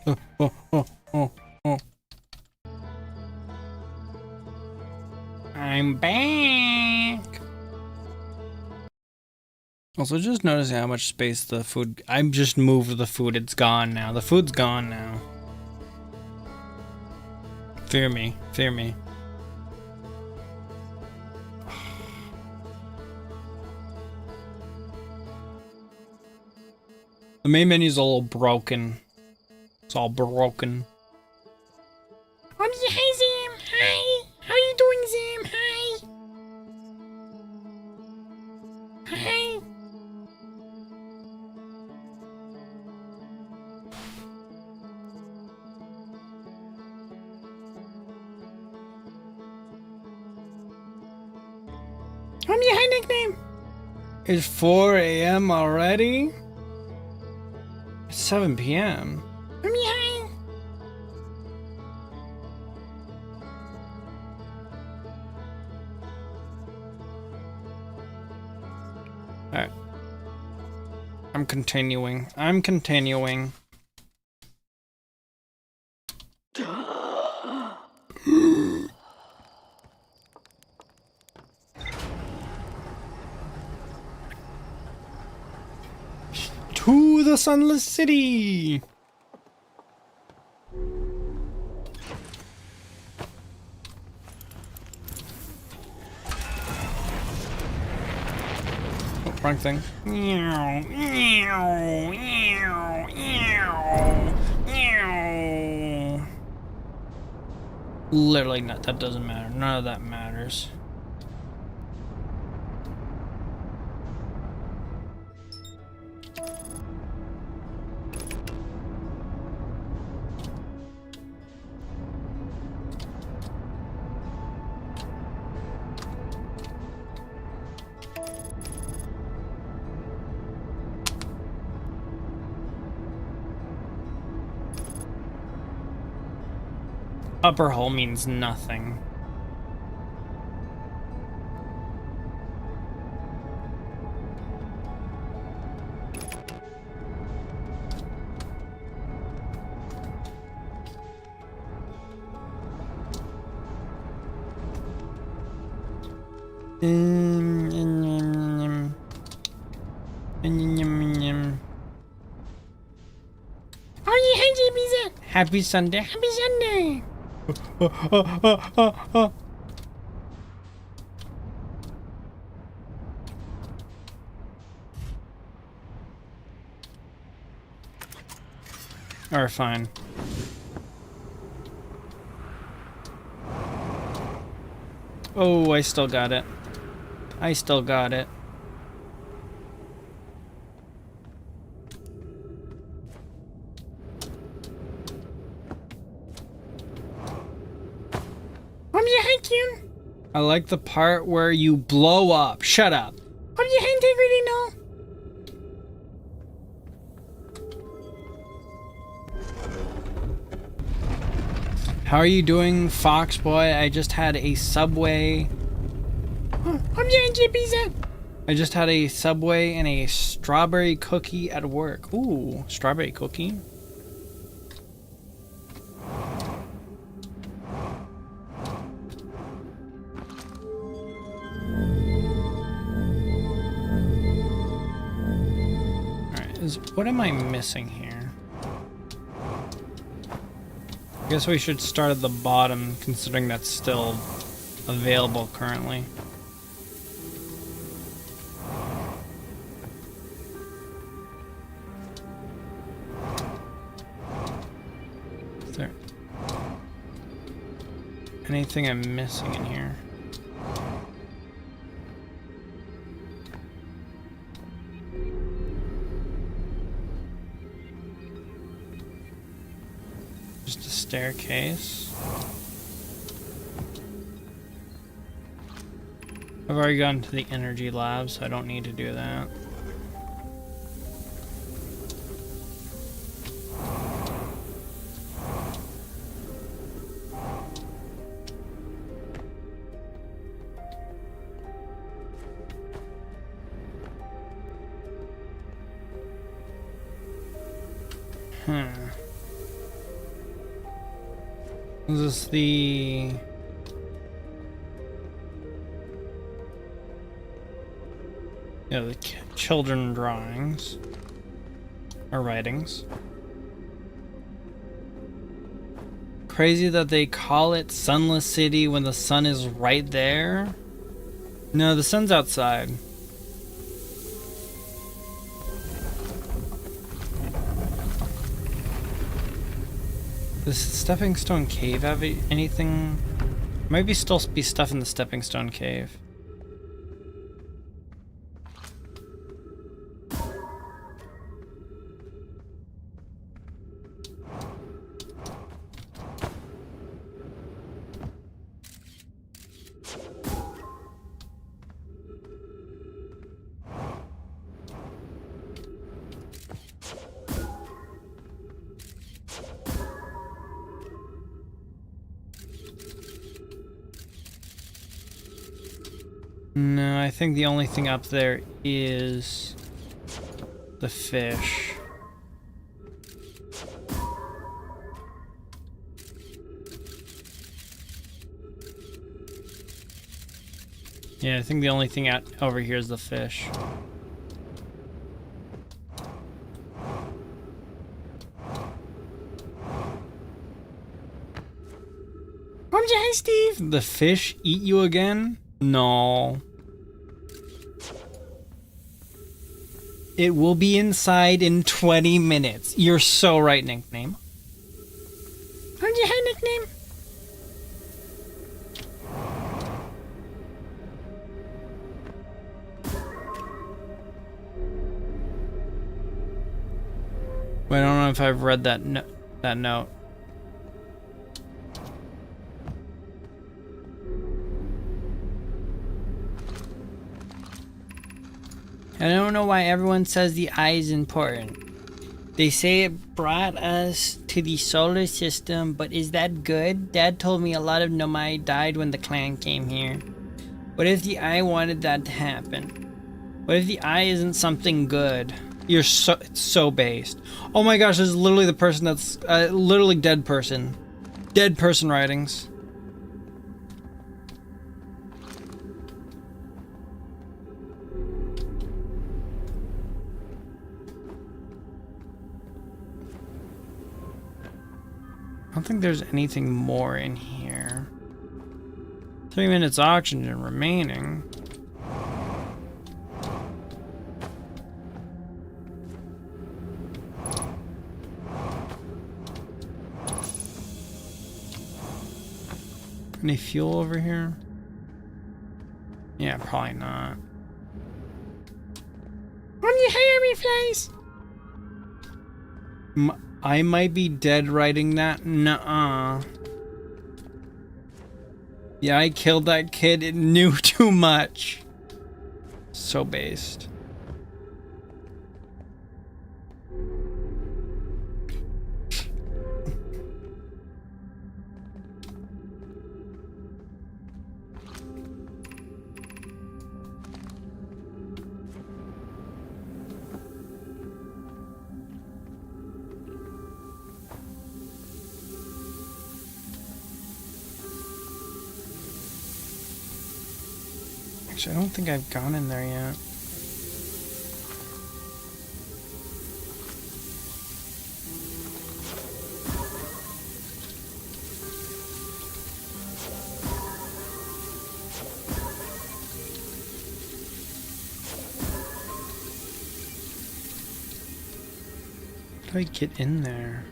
oh, oh, oh, oh. I'm back. Also, just noticing how much space the food. I just moved the food. It's gone now. The food's gone now. Fear me. Fear me. The main menu's a little broken. It's all broken. Oh, hi, Sam. Hi. How you doing, Sam? Hi. Hi. Hi, nickname. It's 4 a.m. already? It's 7 p.m. Hi. Alright. I'm continuing. I'm continuing. To the Sunless City! Oh, wrong thing. Meow, meow, meow, meow, meow. Literally not. That doesn't matter. None of that matters. Upper hole means nothing. Oh, hi, JBZ. Happy Sunday. Happy Sunday. Alright, fine. Oh, I still got it. I still got it. Hi, Kyun. I like the part where you blow up. Shut up. Hi, Integrity, no. How are you doing, Fox Boy? I just had a Subway. Hi, JBZ. I just had a Subway and a strawberry cookie at work. Ooh, strawberry cookie. Alright, what am I missing here? I guess we should start at the bottom, considering that's still available currently. Is there anything I'm missing in here? Just a staircase. I've already gone to the energy lab, so I don't need to do that. Is this the... Yeah, the children drawings. Or writings. Crazy that they call it Sunless City when the sun is right there. No, the sun's outside. Does Stepping Stone Cave have anything? Might be still be stuff in the Stepping Stone Cave. No, I think the only thing up there is the fish. Yeah, I think the only thing out over here is the fish. Hi, Steve. The fish eat you again? No. It will be inside in 20 minutes. You're so right, nickname. Hi, nickname. Wait, I don't know if I've read that note. I don't know why everyone says the eye is important. They say it brought us to the solar system, but is that good? Dad told me a lot of Nomai died when the clan came here. What if the eye wanted that to happen? What if the eye isn't something good? It's so based. Oh my gosh, this is literally the person that's literally dead person. Dead person writings. I don't think there's anything more in here. 3 minutes oxygen remaining. Any fuel over here? Yeah, probably not. On your hair, me flies. I might be dead writing that. Nuh-uh. Yeah, I killed that kid. It knew too much. So based. Actually, I don't think I've gone in there yet. How do I get in there?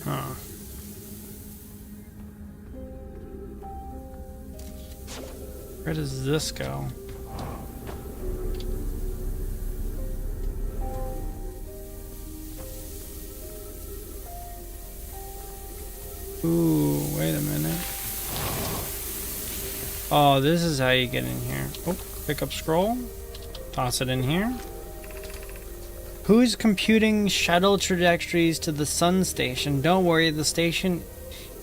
Huh. Where does this go? Ooh, wait a minute. Oh, this is how you get in here. Oh, pick up scroll. Toss it in here. Who's computing shuttle trajectories to the sun station? Don't worry, the station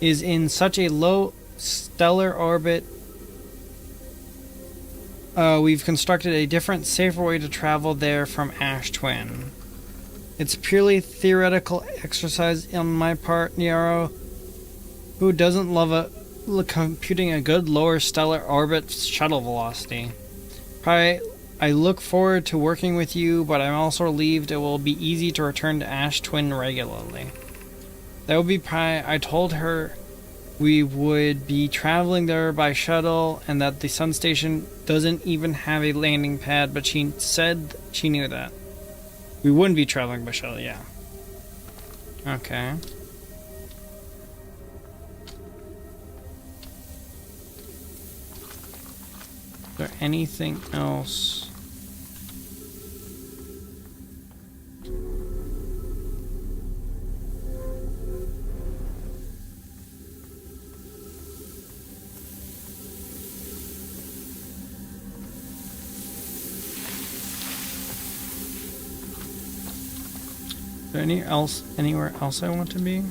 is in such a low stellar orbit. We've constructed a different, safer way to travel there from Ash Twin. It's purely theoretical exercise on my part, Niaro. Who doesn't love computing a good lower stellar orbit shuttle velocity? I look forward to working with you, but I'm also relieved it will be easy to return to Ash Twin regularly. That would be I told her we would be traveling there by shuttle and that the sun station doesn't even have a landing pad, but she said she knew that. We wouldn't be traveling by shuttle, yeah. Okay. Is there anything else? Is there anywhere else I want to be?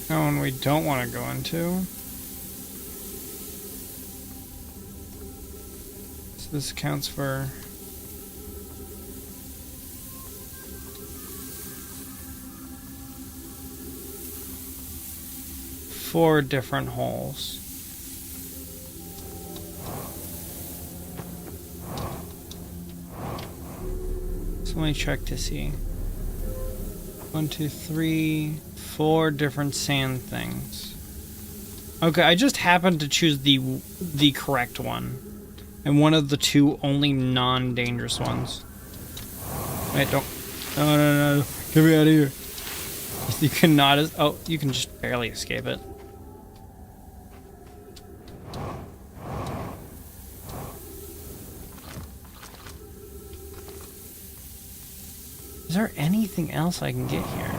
No one we don't want to go into. So this counts for... four different holes. Let me check to see. 1, 2, 3, 4 different sand things. Okay, I just happened to choose the correct one, and one of the two only non-dangerous ones. Wait, don't. No! Get me out of here! You cannot. Oh, you can just barely escape it. Is there anything else I can get here?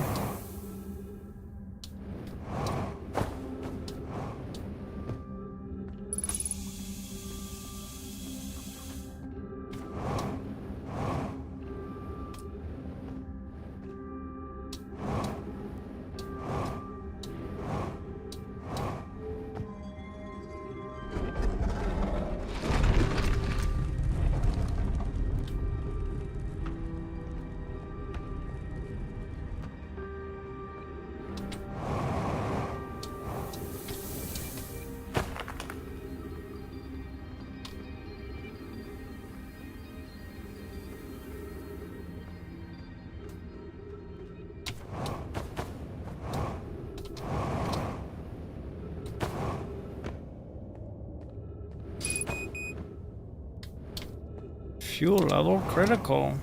Fuel level critical.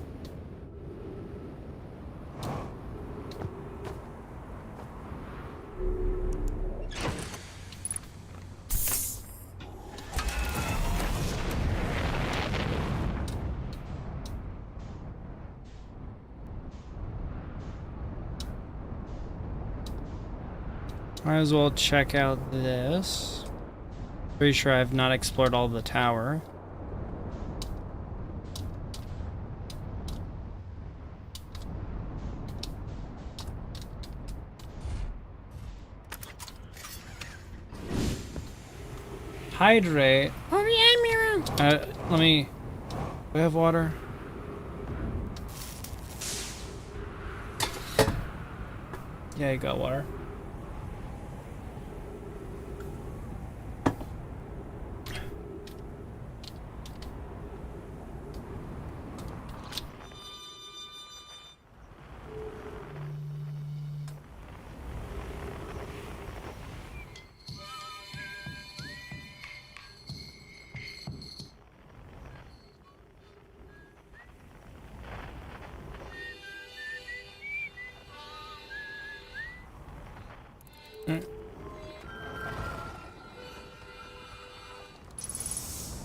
Might as well check out this. Pretty sure I've not explored all the tower. Hydrate. Oh yeah, Miro. Let me. Do we have water? Yeah, you got water.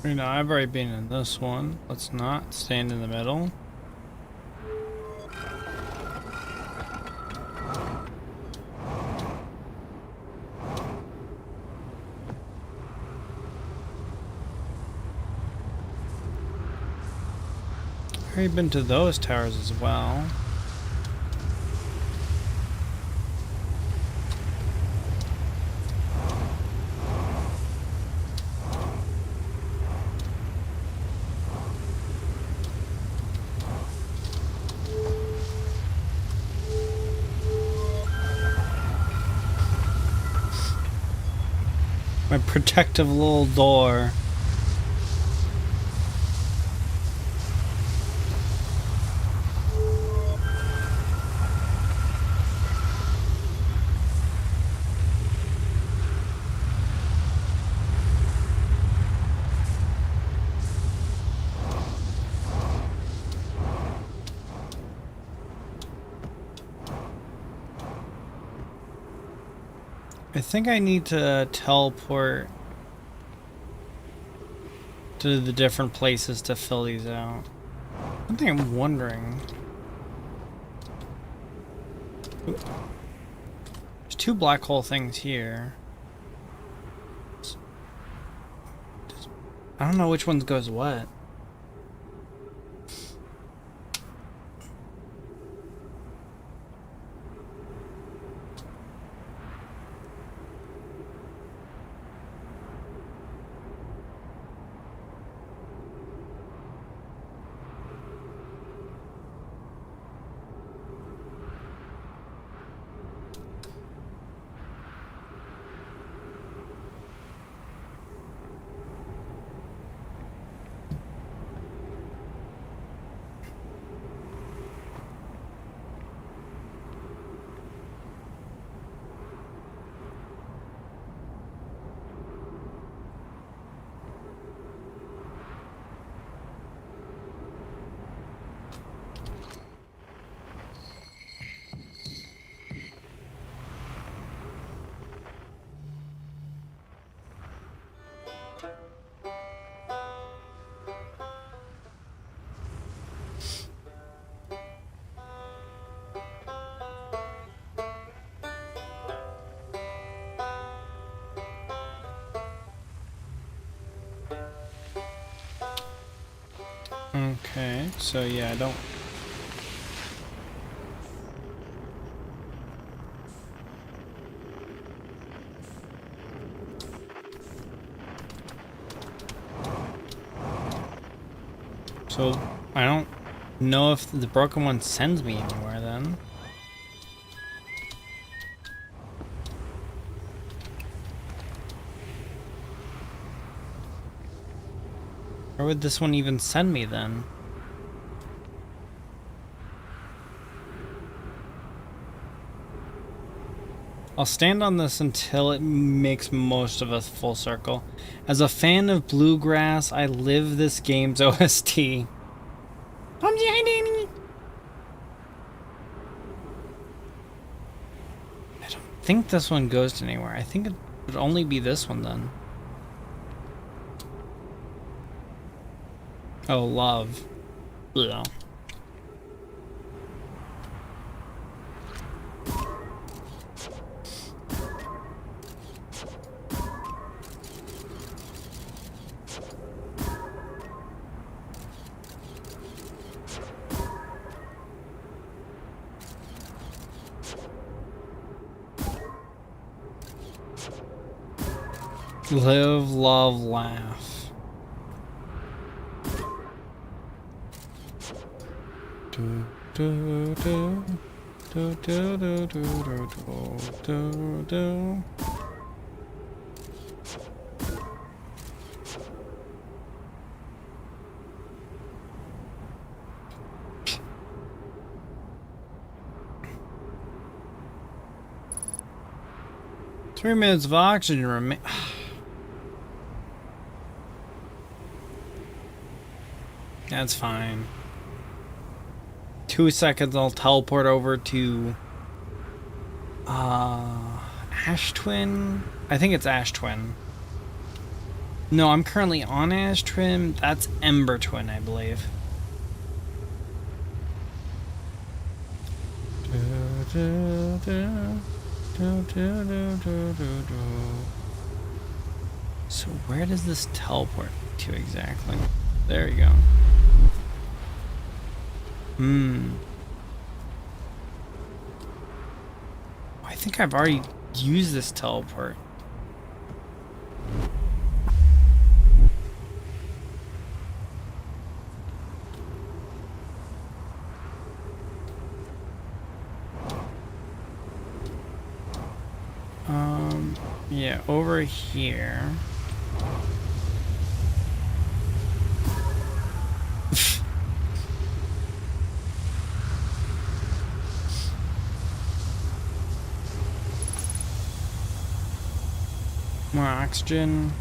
You know, I've already been in this one. Let's not stand in the middle. I've already been to those towers as well. My protective little door. I think I need to teleport to the different places to fill these out. One thing I'm wondering. There's 2 black hole things here. I don't know which ones goes what. Okay, so yeah, I don't... So, I don't know if the broken one sends me anywhere then. Where would this one even send me then? I'll stand on this until it makes most of a full circle. As a fan of bluegrass, I live this game's OST. Hi, Danny. I don't think this one goes anywhere. I think it would only be this one then. Oh, love. Yeah. Live, love, laugh. Do, do, do, do, do, do, do, do, do, do. Three minutes of oxygen remain. That's fine. 2 seconds, I'll teleport over to Ash Twin. I think it's Ash Twin. No, I'm currently on Ash Twin. That's Ember Twin, I believe. So where does this teleport to exactly? There you go. I think I've already used this teleport. Yeah, over here. More oxygen.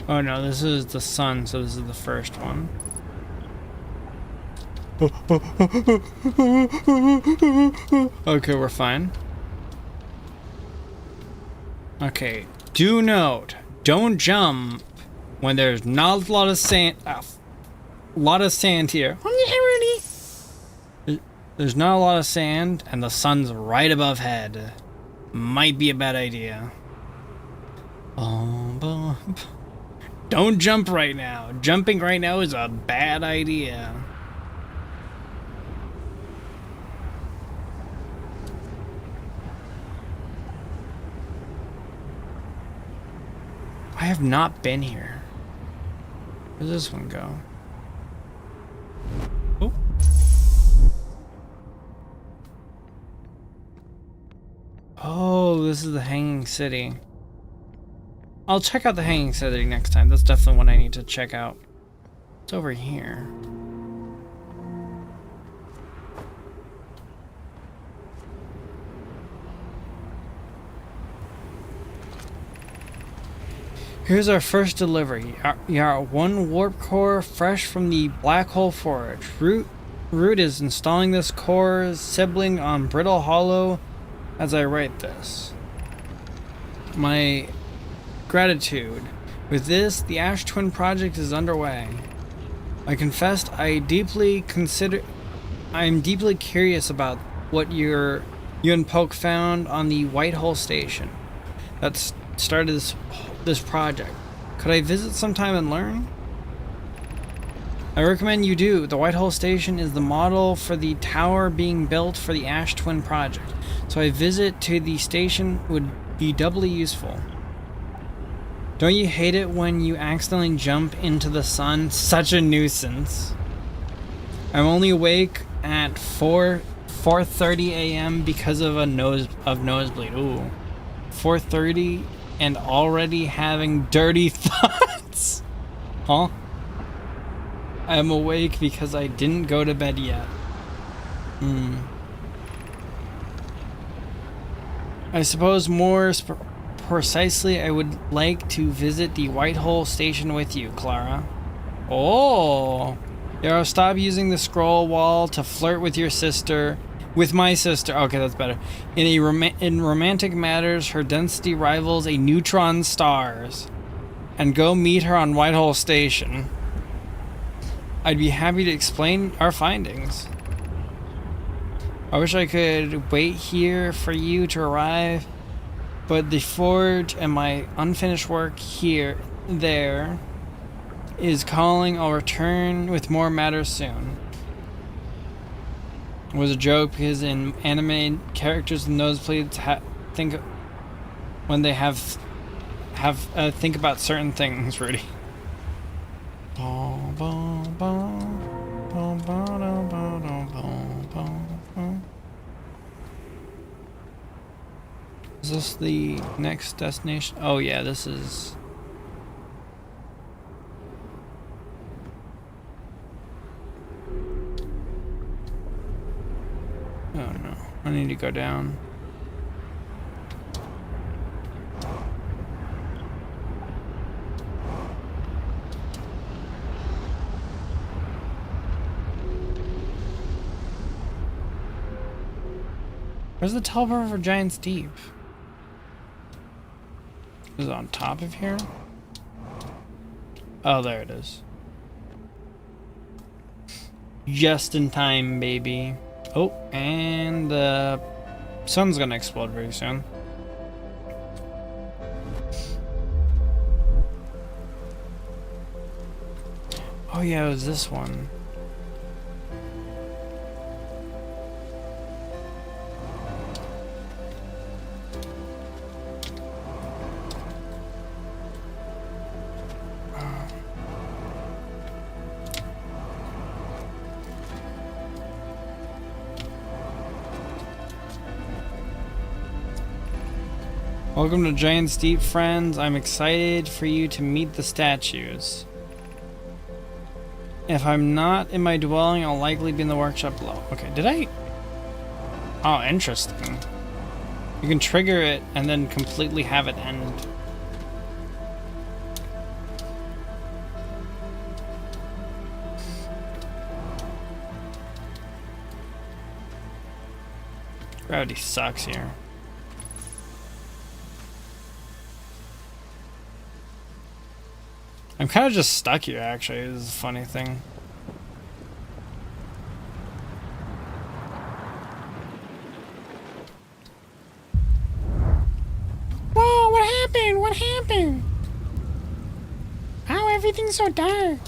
Oh no, this is the sun, so this is the first one. Okay, we're fine. Okay, do note, don't jump when there's not a lot of sand. Here. There's not a lot of sand, and the sun's right above head. Might be a bad idea. Don't jump right now. Jumping right now is a bad idea. I have not been here. Where does this one go? Oh. Oh, this is the Hanging City. I'll check out the Hanging City next time. That's definitely one I need to check out. It's over here. Here's our first delivery. You are one warp core fresh from the Black Hole Forge. Root is installing this core sibling on Brittle Hollow as I write this. My gratitude. With this, the Ash Twin project is underway. I confess I am deeply curious about what you and Poke found on the White Hole Station that started this project. Could I visit sometime and learn? I recommend you do. The White Hole Station is the model for the tower being built for the Ash Twin project, so a visit to the station would be doubly useful. Don't you hate it when you accidentally jump into the sun? Such a nuisance. I'm only awake at 4:30 a.m. because of nosebleed. Ooh. 4:30 and already having dirty thoughts. Huh? I'm awake because I didn't go to bed yet. I suppose more precisely, I would like to visit the White Hole Station with you, Clara. Oh! Yeah, stop using the scroll wall to flirt with your sister. With my sister. Okay, that's better. In romantic matters, her density rivals a neutron star's. And go meet her on White Hole Station. I'd be happy to explain our findings. I wish I could wait here for you to arrive, but the forge and my unfinished work there is calling. I'll return with more matters soon. It was a joke because in anime, characters with nosebleeds think when they think about certain things, Rudy. Is this the next destination? Oh yeah, this is... Oh no, I need to go down. Where's the teleport for Giant's Deep? Is it on top of here? Oh, there it is. Just in time, baby. Oh, and the sun's gonna explode very soon. Oh yeah, it was this one. Welcome to Giant Steep, friends. I'm excited for you to meet the statues. If I'm not in my dwelling, I'll likely be in the workshop below. Okay, did I? Oh, interesting. You can trigger it and then completely have it end. Gravity sucks here. I'm kind of just stuck here, actually. This is a funny thing. Whoa, what happened? What happened? How everything's so dark?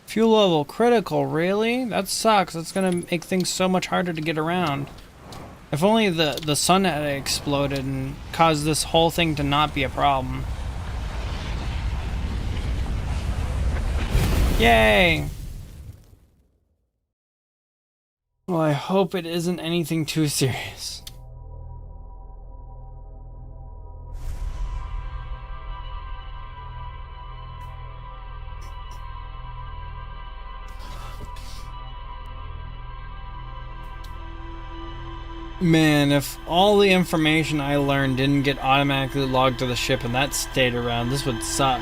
Fuel level critical, really? That sucks. That's gonna make things so much harder to get around. If only the sun had exploded and caused this whole thing to not be a problem. Yay! Well, I hope it isn't anything too serious. Man, if all the information I learned didn't get automatically logged to the ship and that stayed around, this would suck.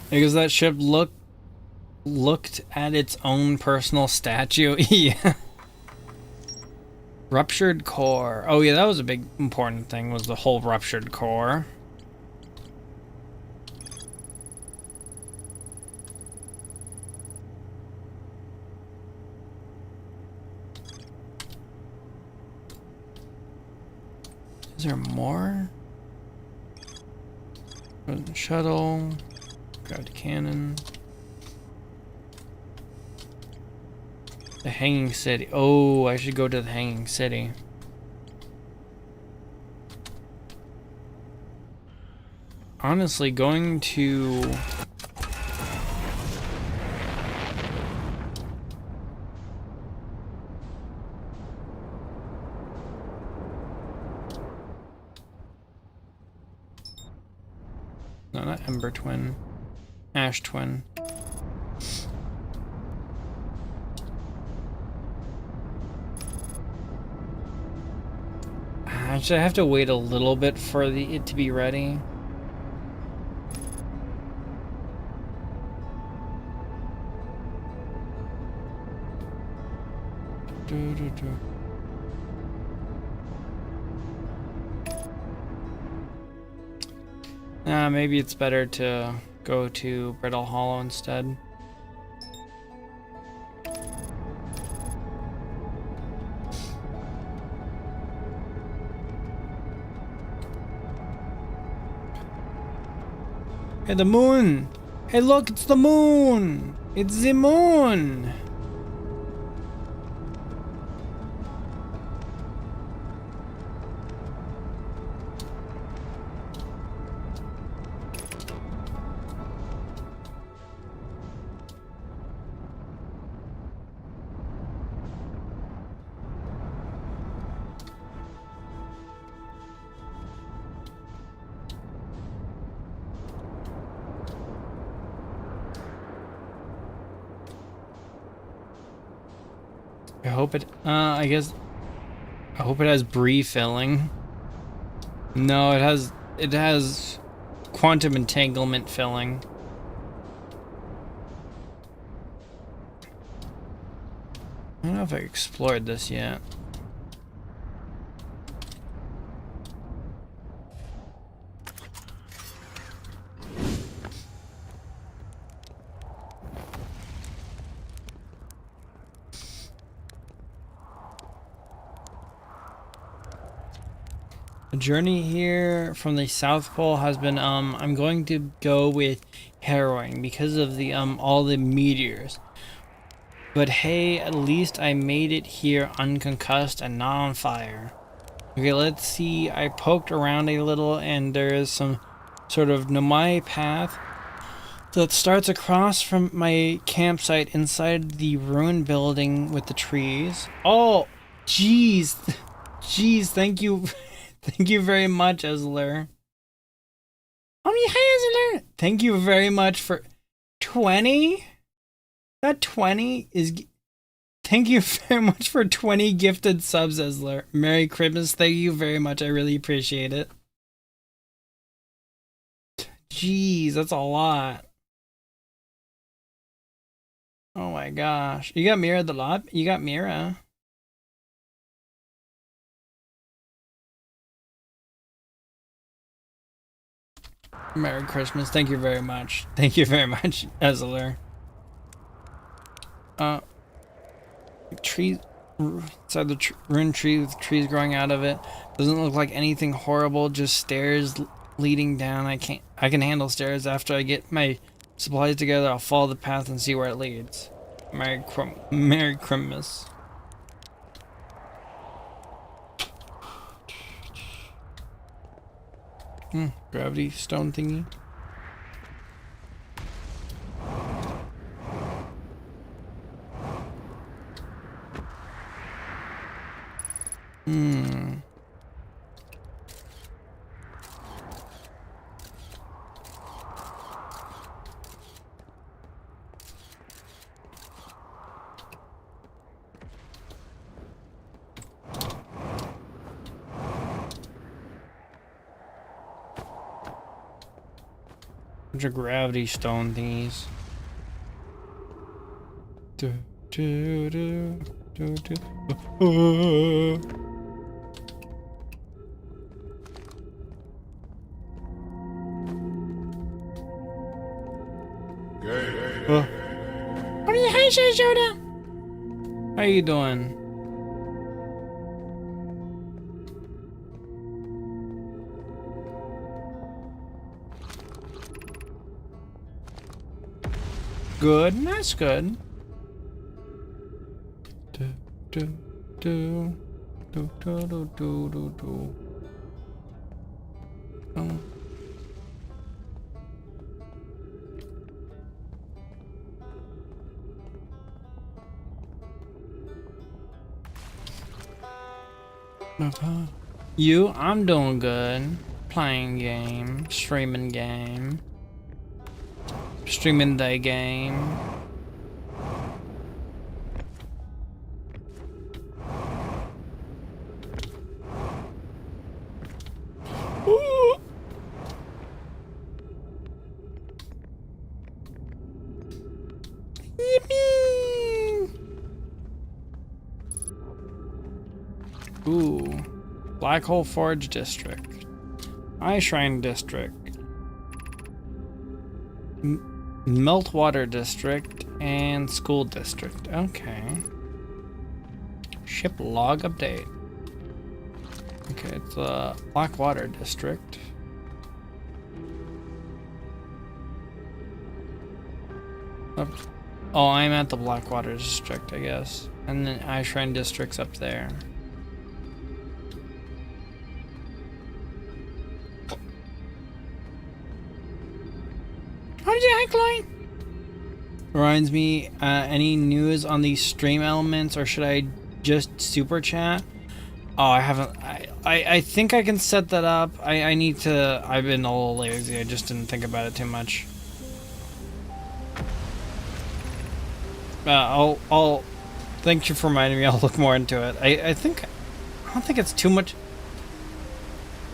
Because that ship looked at its own personal statue. Yeah. Ruptured core. Oh yeah, that was a big important thing, was the whole ruptured core. Is there more? Shuttle. Gravity cannon. The Hanging City. Oh, I should go to the Hanging City. Honestly, going to... No, not Ember Twin. Ash Twin. Actually, I have to wait a little bit for it to be ready. Maybe it's better to go to Brittle Hollow instead. Hey, the moon! Hey, look, it's the moon! It's the moon! I hope it, I hope it has Brie filling. No, it has quantum entanglement filling. I don't know if I explored this yet. The journey here from the South Pole has been, I'm going to go with harrowing because of the, all the meteors. But hey, at least I made it here unconcussed and not on fire. Okay, let's see. I poked around a little and there is some sort of Nomai path that starts across from my campsite inside the ruined building with the trees. Oh, jeez. Jeez, thank you. Thank you very much, Ezler. Hi, Ezler. Thank you very much for 20? That 20 is... Thank you very much for 20 gifted subs, Ezler. Merry Christmas. Thank you very much. I really appreciate it. Jeez, that's a lot. Oh my gosh. You got Mira the lot? You got Mira. Merry Christmas. Thank you very much. Thank you very much, Ezler. Trees inside the ruined tree with trees growing out of it. Doesn't look like anything horrible, just stairs leading down. I can handle stairs. After I get my supplies together, I'll follow the path and see where it leads. Merry Christmas. Gravity stone thingy. Bunch of gravity stone thingies. Do, do, do, do, do. Hi, Yoda. How you doing? Good, that's good. Do, do, do, do, do, do, do, do, do. Oh. You? I'm doing good. Playing game, streaming game. Streaming the game. Ooh. Yippee! Ooh. Black Hole Forge District. Eye Shrine District. Meltwater District and School District. Okay. Ship log update. Okay, it's Blackwater District. Oh, I'm at the Blackwater District, I guess. And then Eye Shrine District's up there. Hi, Chloe. Reminds me, any news on these stream elements, or should I just super chat? Oh, I haven't. I think I can set that up. I need to. I've been a little lazy. I just didn't think about it too much. I'll. Thank you for reminding me. I'll look more into it. I don't think it's too much.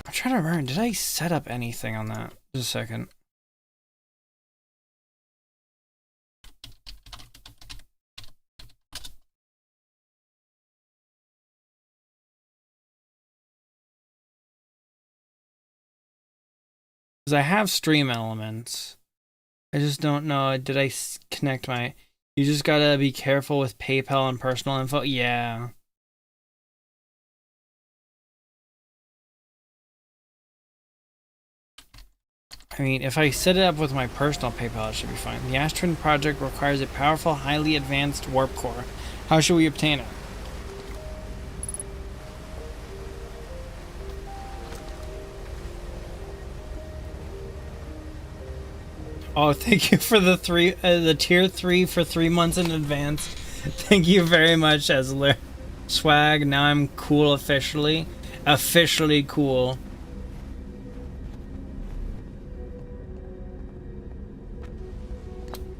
I'm trying to remember. Did I set up anything on that? Just a second. Because I have stream elements. I just don't know. Did I connect my... You just gotta be careful with PayPal and personal info. Yeah. I mean, if I set it up with my personal PayPal, it should be fine. The Astron project requires a powerful, highly advanced warp core. How should we obtain it? Oh, thank you for the tier 3 for 3 months in advance. Thank you very much, Esler. Swag, now I'm cool officially. Officially cool.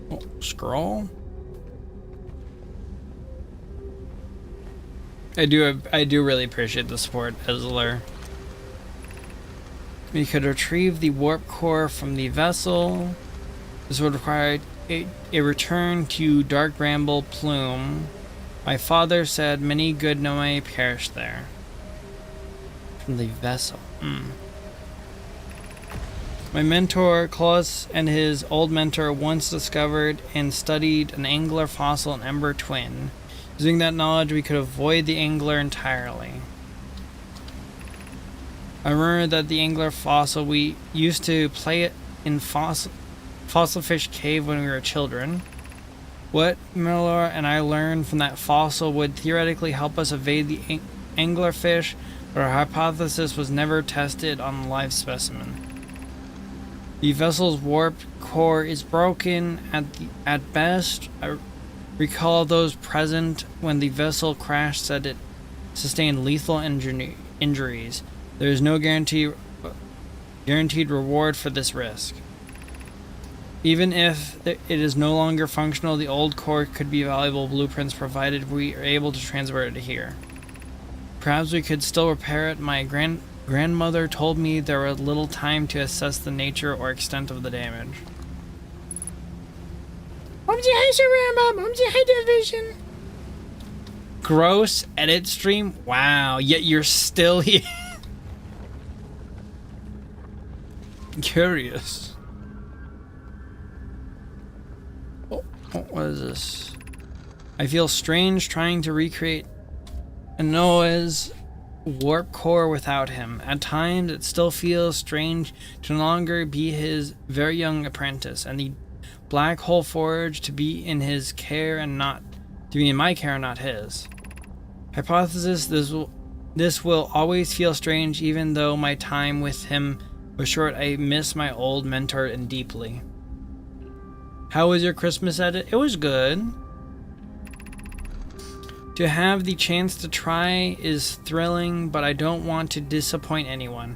Oh, scroll. I do really appreciate the support, Esler. We could retrieve the warp core from the vessel. This would require a return to Dark Bramble Plume. My father said many good Nomai perished there. From the vessel. My mentor, Klaus, and his old mentor once discovered and studied an angler fossil and ember twin. Using that knowledge, we could avoid the angler entirely. I remember that the angler fossil, we used to play it in Fossil Fish Cave when we were children. What Miller and I learned from that fossil would theoretically help us evade the anglerfish, but our hypothesis was never tested on a live specimen. The vessel's warp core is broken at best. I recall those present when the vessel crashed said it sustained lethal injuries. There is no guaranteed reward for this risk. Even if it is no longer functional, the old core could be valuable blueprints provided we are able to transfer it here. Perhaps we could still repair it. My grandmother told me there was little time to assess the nature or extent of the damage. Gross edit stream? Wow, yet you're still here. Curious. What is this? I feel strange trying to recreate Anoa's warp core without him. At times, it still feels strange to no longer be his very young apprentice, and the black hole forge to be in his care and not to be in my care and not his. Hypothesis: this will always feel strange, even though my time with him was short. I miss my old mentor and deeply. How was your Christmas edit? It was good. To have the chance to try is thrilling, but I don't want to disappoint anyone.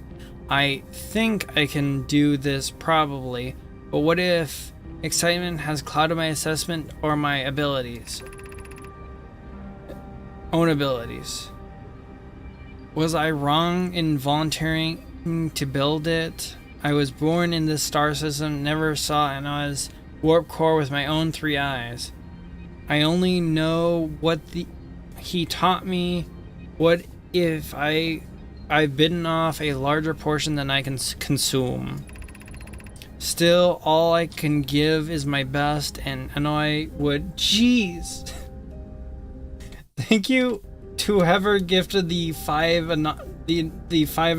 I think I can do this probably, but what if excitement has clouded my assessment or my own abilities? Was I wrong in volunteering to build it? I was born in this star system, never saw Anna's warp core with my own 3 eyes. I only know what he taught me. What if I've bitten off a larger portion than I can consume? Still, all I can give is my best, and Anoi would. Jeez. Thank you to whoever gifted the 5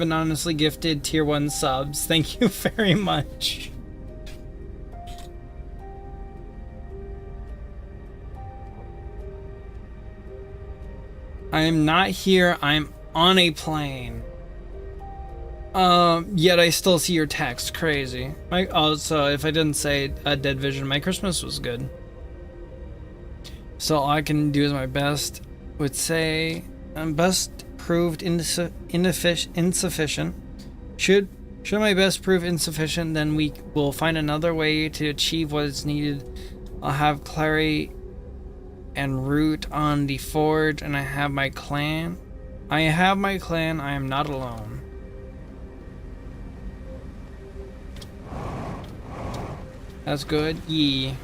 anonymously gifted tier 1 subs. Thank you very much. I am not here, I'm on a plane. Yet I still see your text. Crazy. So if I didn't say Dead Vision, my Christmas was good. So all I can do is my best. Would say best proved insufficient. Should my best prove insufficient, then we will find another way to achieve what is needed. I'll have clarity and root on the forge, and I have my clan. I am not alone. That's good. Yee.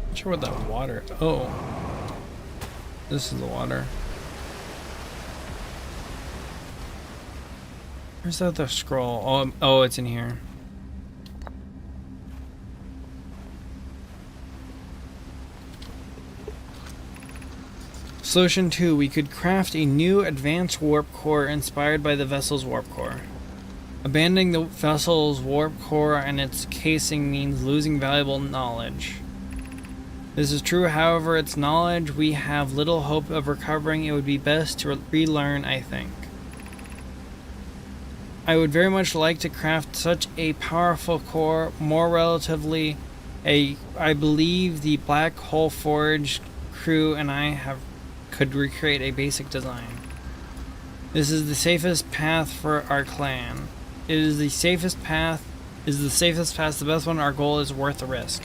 Not sure what that water. Oh, this is the water. Where's that other scroll? Oh, it's in here. Solution 2. We could craft a new advanced warp core inspired by the vessel's warp core. Abandoning the vessel's warp core and its casing means losing valuable knowledge. This is true, however, its knowledge we have little hope of recovering. It would be best to relearn, I think. I would very much like to craft such a powerful core. More relatively, I believe the Black Hole Forge crew and I could recreate a basic design. This is the safest path for our clan. It is the safest path. The best one. Our goal is worth the risk.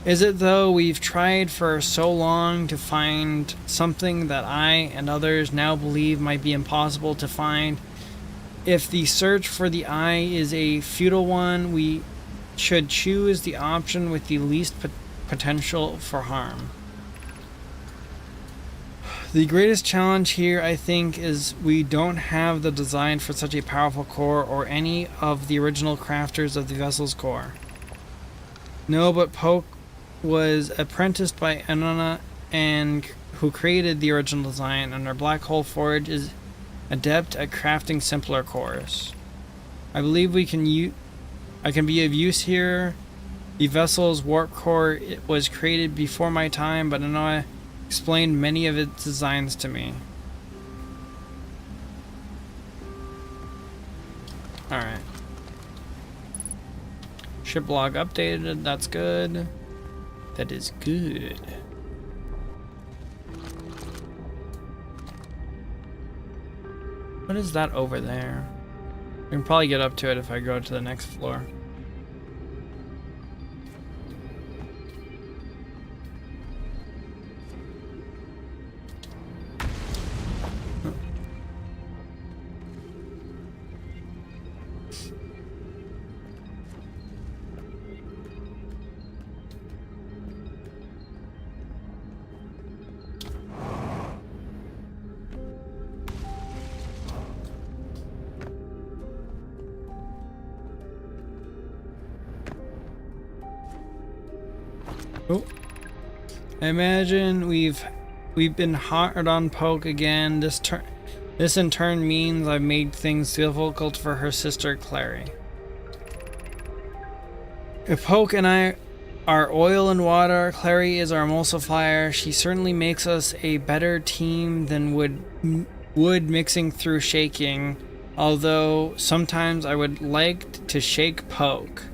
Is it though? We've tried for so long to find something that I and others now believe might be impossible to find. If the search for the eye is a futile one, we should choose the option with the least potential for harm. The greatest challenge here, I think, is we don't have the design for such a powerful core or any of the original crafters of the vessel's core. No, but Poke was apprenticed by Anona and who created the original design, and our Black Hole Forge is adept at crafting simpler cores. I believe I can be of use here. The vessel's warp core was created before my time, but Anona explained many of its designs to me. Alright. Ship log updated, that's good. That is good. What is that over there? I can probably get up to it if I go to the next floor. Oh, I imagine we've been hard on Poke again. This in turn means I've made things difficult for her sister Clary. If Poke and I are oil and water, Clary is our emulsifier. She certainly makes us a better team than wood mixing through shaking. Although sometimes I would like to shake Poke.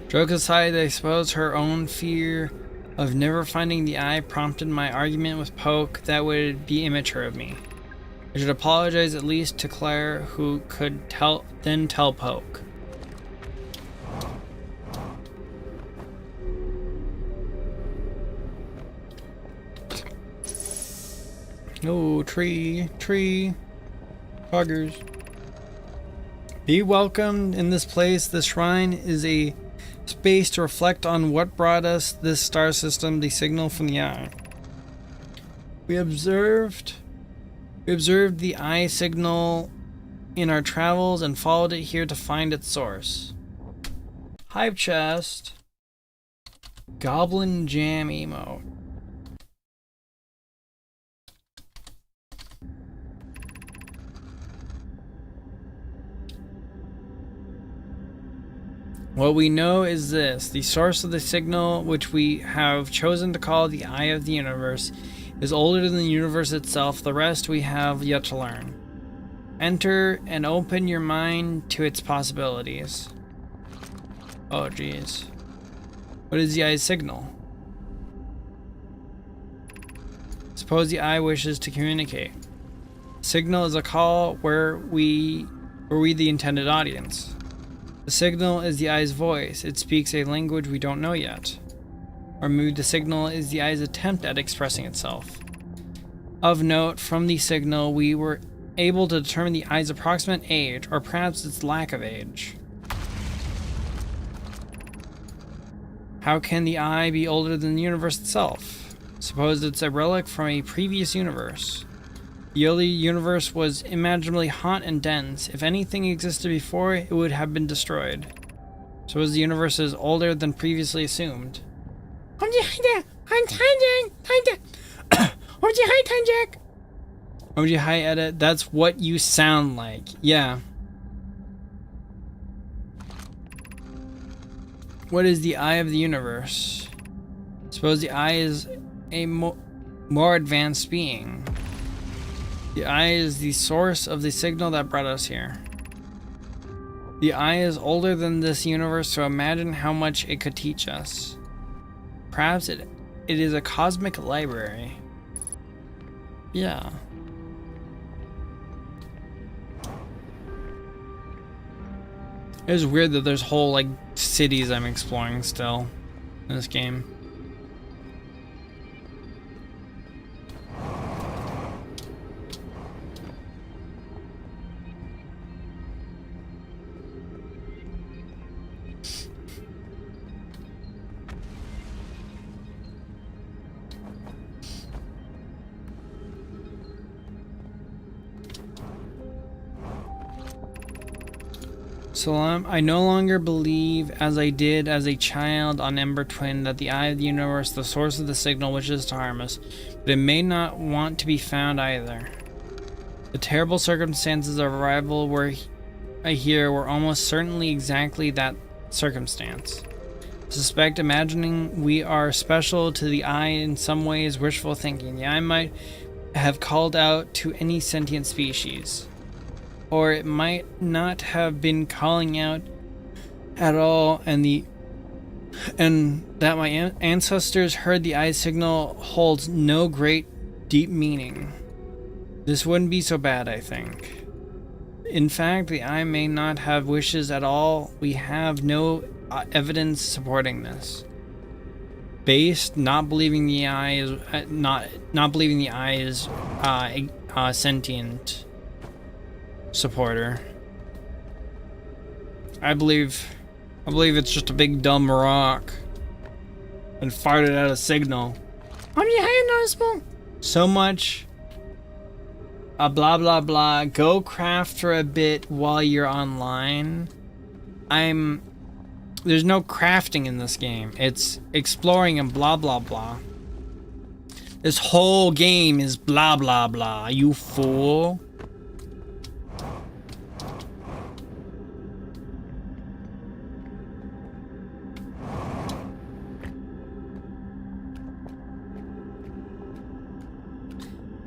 Joke aside, I suppose her own fear of never finding the eye prompted my argument with Poke. That would be immature of me. I should apologize at least to Claire, who could then tell Poke. Oh, tree. Poggers. Be welcomed in this place. This shrine is a space to reflect on what brought us this star system, the signal from the eye. We observed the eye signal in our travels and followed it here to find its source. Hive chest. Goblin jam emote. What we know is this: the source of the signal, which we have chosen to call the Eye of the Universe, is older than the universe itself. The rest we have yet to learn. Enter and open your mind to its possibilities. Oh geez. What is the Eye's signal? Suppose the Eye wishes to communicate. Signal is a call where we the intended audience. The signal is the Eye's voice. It speaks a language we don't know yet. Or maybe the signal is the Eye's attempt at expressing itself. Of note, from the signal, we were able to determine the Eye's approximate age, or perhaps its lack of age. How can the Eye be older than the universe itself? Suppose it's a relic from a previous universe. The early universe was imaginably hot and dense. If anything existed before, it would have been destroyed. Suppose the universe is older than previously assumed. What do you Hi, Jack. Hi, Jack. OG, hi, edit. That's what you sound like. Yeah. What is the eye of the universe? Suppose the eye is a more advanced being. The eye is the source of the signal that brought us here. The eye is older than this universe, so imagine how much it could teach us. Perhaps it is a cosmic library. Yeah. It was weird that there's whole like cities I'm exploring still in this game. Salam, I no longer believe, as I did as a child on Ember Twin, that the eye of the universe, the source of the signal, wishes to harm us, but it may not want to be found either. The terrible circumstances of arrival I hear were almost certainly exactly that circumstance. Suspect imagining we are special to the eye in some ways wishful thinking. The eye might have called out to any sentient species. Or it might not have been calling out at all, and that my ancestors heard the eye signal holds no great deep meaning. This wouldn't be so bad, I think. In fact, the eye may not have wishes at all. We have no evidence supporting this. Based, not believing the eye is sentient. Supporter. I believe it's just a big dumb rock and farted out a signal. Noticeable. So much blah blah blah. Go craft for a bit while you're online. There's no crafting in this game. It's exploring and blah blah blah. This whole game is blah blah blah, you fool.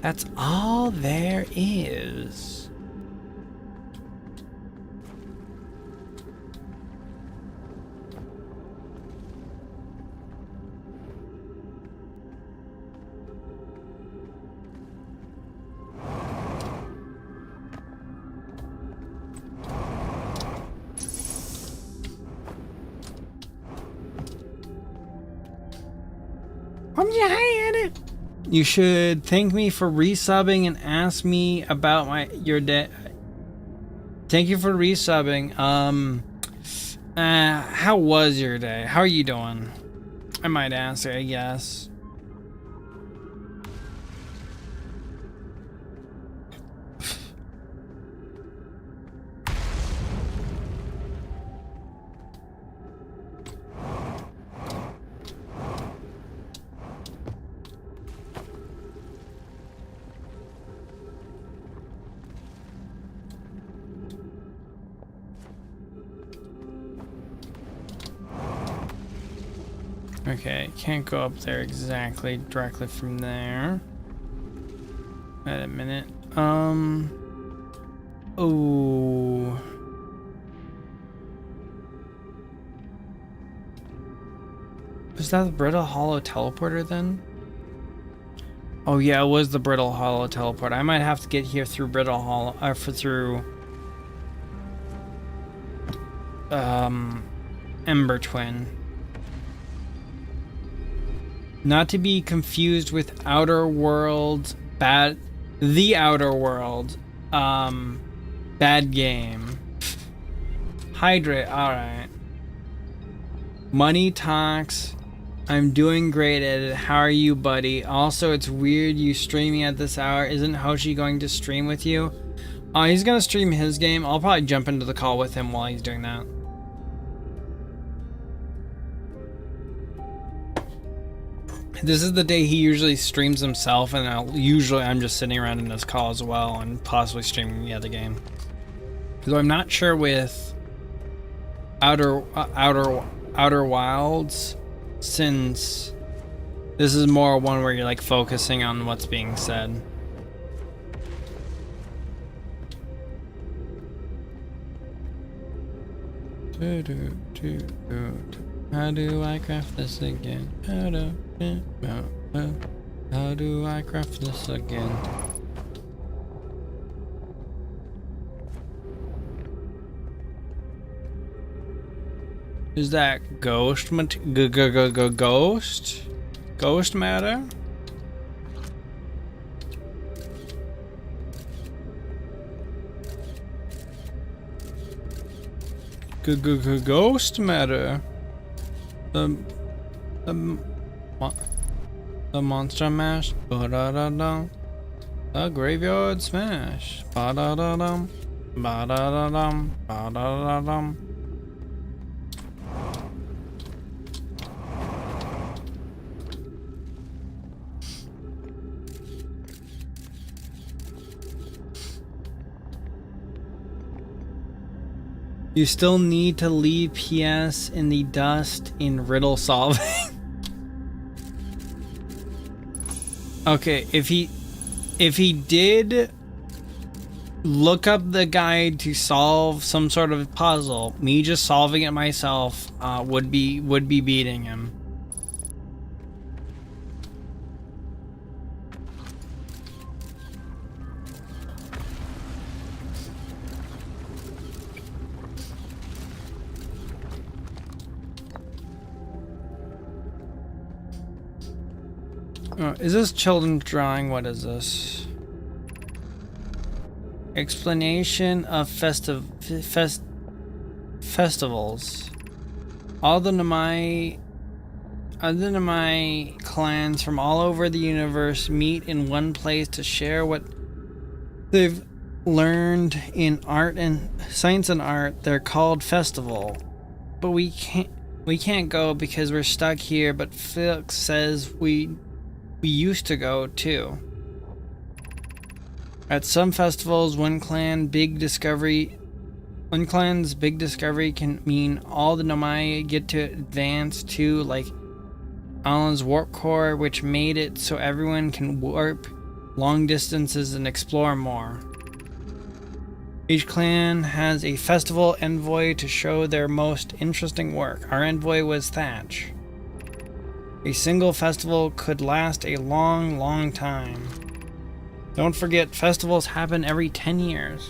That's all there is. You should thank me for resubbing and ask me about your day. Thank you for resubbing. How was your day? How are you doing? I might ask, I guess. Okay, can't go up there exactly directly from there. Wait a minute. Oh. Was that the Brittle Hollow teleporter then? Oh yeah, it was the Brittle Hollow teleporter. I might have to get here through Brittle Hollow, through Ember Twin. Not to be confused with Outer World, The Outer World, bad game. Hydrate, alright. Money talks. I'm doing great at it. How are you, buddy? Also, it's weird you streaming at this hour. Isn't Hoshi going to stream with you? He's gonna stream his game. I'll probably jump into the call with him while he's doing that. This is the day he usually streams himself, and I'm just sitting around in his call as well, and possibly streaming the other game. So I'm not sure with Outer Wilds, since this is more one where you're like focusing on what's being said. How do I craft this again? How do I craft this again? Is that ghost ghost matter? Ghost matter. The monster mash. Ba-da-da-dum. The graveyard smash. Ba-da-da-dum. Ba-da-da-dum. Ba-da-da-dum. You still need to leave PS in the dust in riddle solving. Okay, if he did look up the guide to solve some sort of puzzle, me just solving it myself would be beating him. Is this children's drawing? What is this? Explanation of festivals. All the Namai clans from all over the universe meet in one place to share what they've learned in art and science and art. They're called festival, but we can't go because we're stuck here. But Felix says we used to go too. At some festivals, one clan's big discovery can mean all the Nomai get to advance to, like Alan's warp core, which made it so everyone can warp long distances and explore more. Each clan has a festival envoy to show their most interesting work. Our envoy was Thatch. A single festival could last a long, long time. Don't forget, festivals happen every 10 years.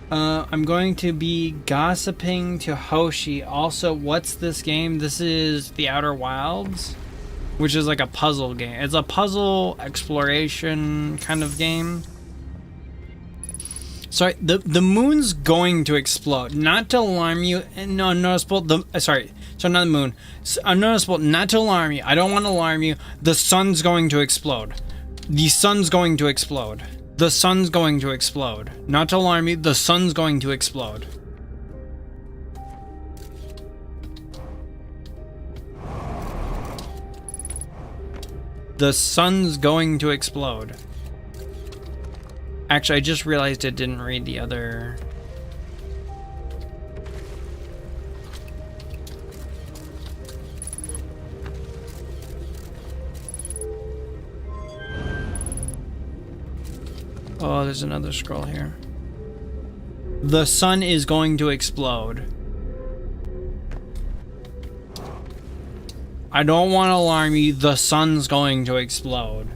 I'm going to be gossiping to Hoshi. Also, what's this game? This is the Outer Wilds, which is like a puzzle game. It's a puzzle exploration kind of game. Sorry, the moon's going to explode. Not to alarm you. No, noticeable. Sorry, not the moon. Unnoticeable. Not to alarm you. I don't want to alarm you. The sun's going to explode. The sun's going to explode. The sun's going to explode. Not to alarm you. The sun's going to explode. The sun's going to explode. Actually, I just realized it didn't read the other. Oh, there's another scroll here. The sun is going to explode. I don't want to alarm you. The sun's going to explode.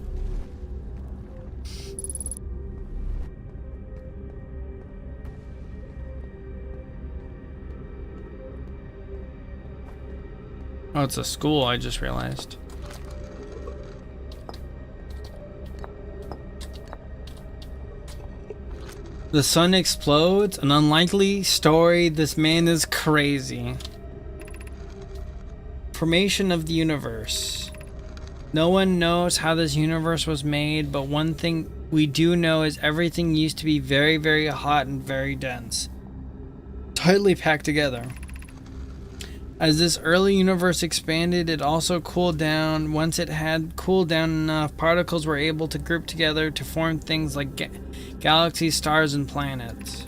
Oh, it's a school, I just realized. The sun explodes? An unlikely story. This man is crazy. Formation of the universe. No one knows how this universe was made, but one thing we do know is everything used to be very, very hot and very dense. Tightly packed together. As this early universe expanded, it also cooled down. Once it had cooled down enough, particles were able to group together to form things like galaxies, stars, and planets.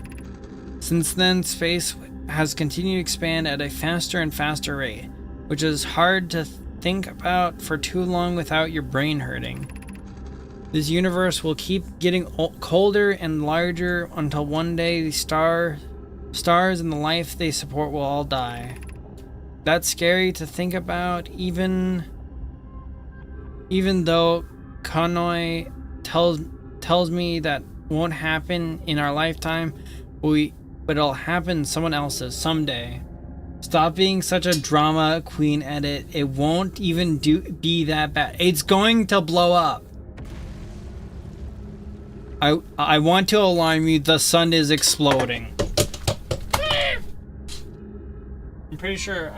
Since then, space has continued to expand at a faster and faster rate, which is hard to think about for too long without your brain hurting. This universe will keep getting colder and larger until one day the stars and the life they support will all die. That's scary to think about, even though Kanoi tells me that won't happen in our lifetime, but it'll happen in someone else's someday. Stop being such a drama queen, Edit. It won't even be that bad. It's going to blow up. I want to alarm you. The sun is exploding. I'm pretty sure.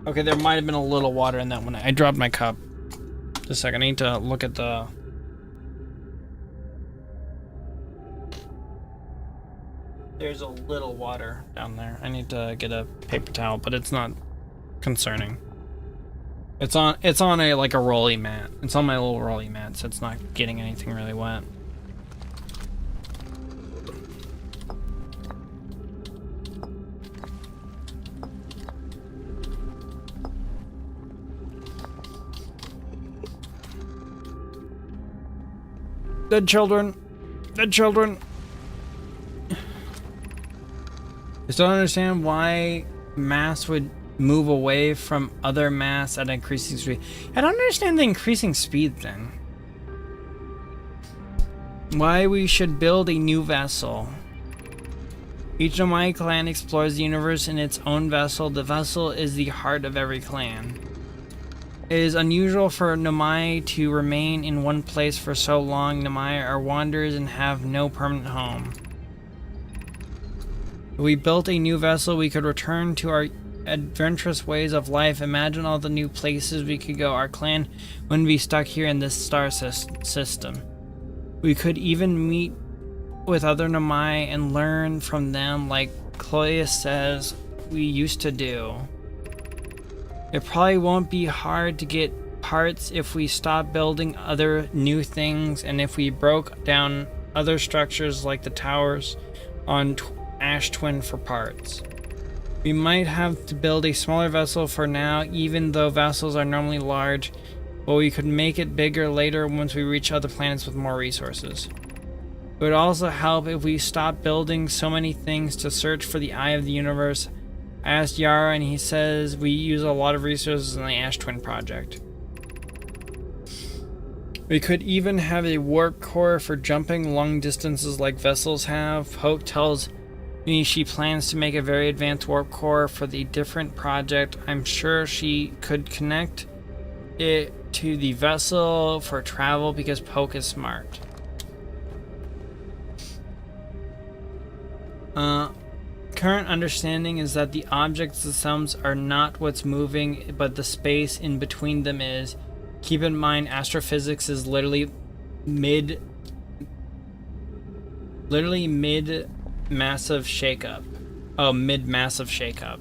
Okay, there might have been a little water in that one. I dropped my cup. Just a second. I need to look at the. There's a little water down there. I need to get a paper towel, but it's not concerning. It's on a like a rolly mat. It's on my little rolly mat, so it's not getting anything really wet. Dead children. Dead children. I still don't understand why mass would move away from other mass at increasing speed. I don't understand the increasing speed thing. Why we should build a new vessel. Each Nomai clan explores the universe in its own vessel. The vessel is the heart of every clan. It is unusual for Nomai to remain in one place for so long. Nomai are wanderers and have no permanent home. If we built a new vessel, we could return to our adventurous ways of life. Imagine all the new places we could go. Our clan wouldn't be stuck here in this star system. We could even meet with other Nomai and learn from them like Chloe says we used to do. It probably won't be hard to get parts if we stop building other new things and if we broke down other structures like the towers on Ash Twin for parts. We might have to build a smaller vessel for now, even though vessels are normally large, but we could make it bigger later once we reach other planets with more resources. It would also help if we stopped building so many things to search for the eye of the universe. I asked Yara and he says we use a lot of resources in the Ash Twin project. We could even have a warp core for jumping long distances like vessels have. Hope tells me she plans to make a very advanced warp core for the different project. I'm sure she could connect it to the vessel for travel because Poke is smart. Current understanding is that the objects themselves are not what's moving, but the space in between them is. Keep in mind, astrophysics is literally mid-massive shakeup. Oh, mid-massive shakeup.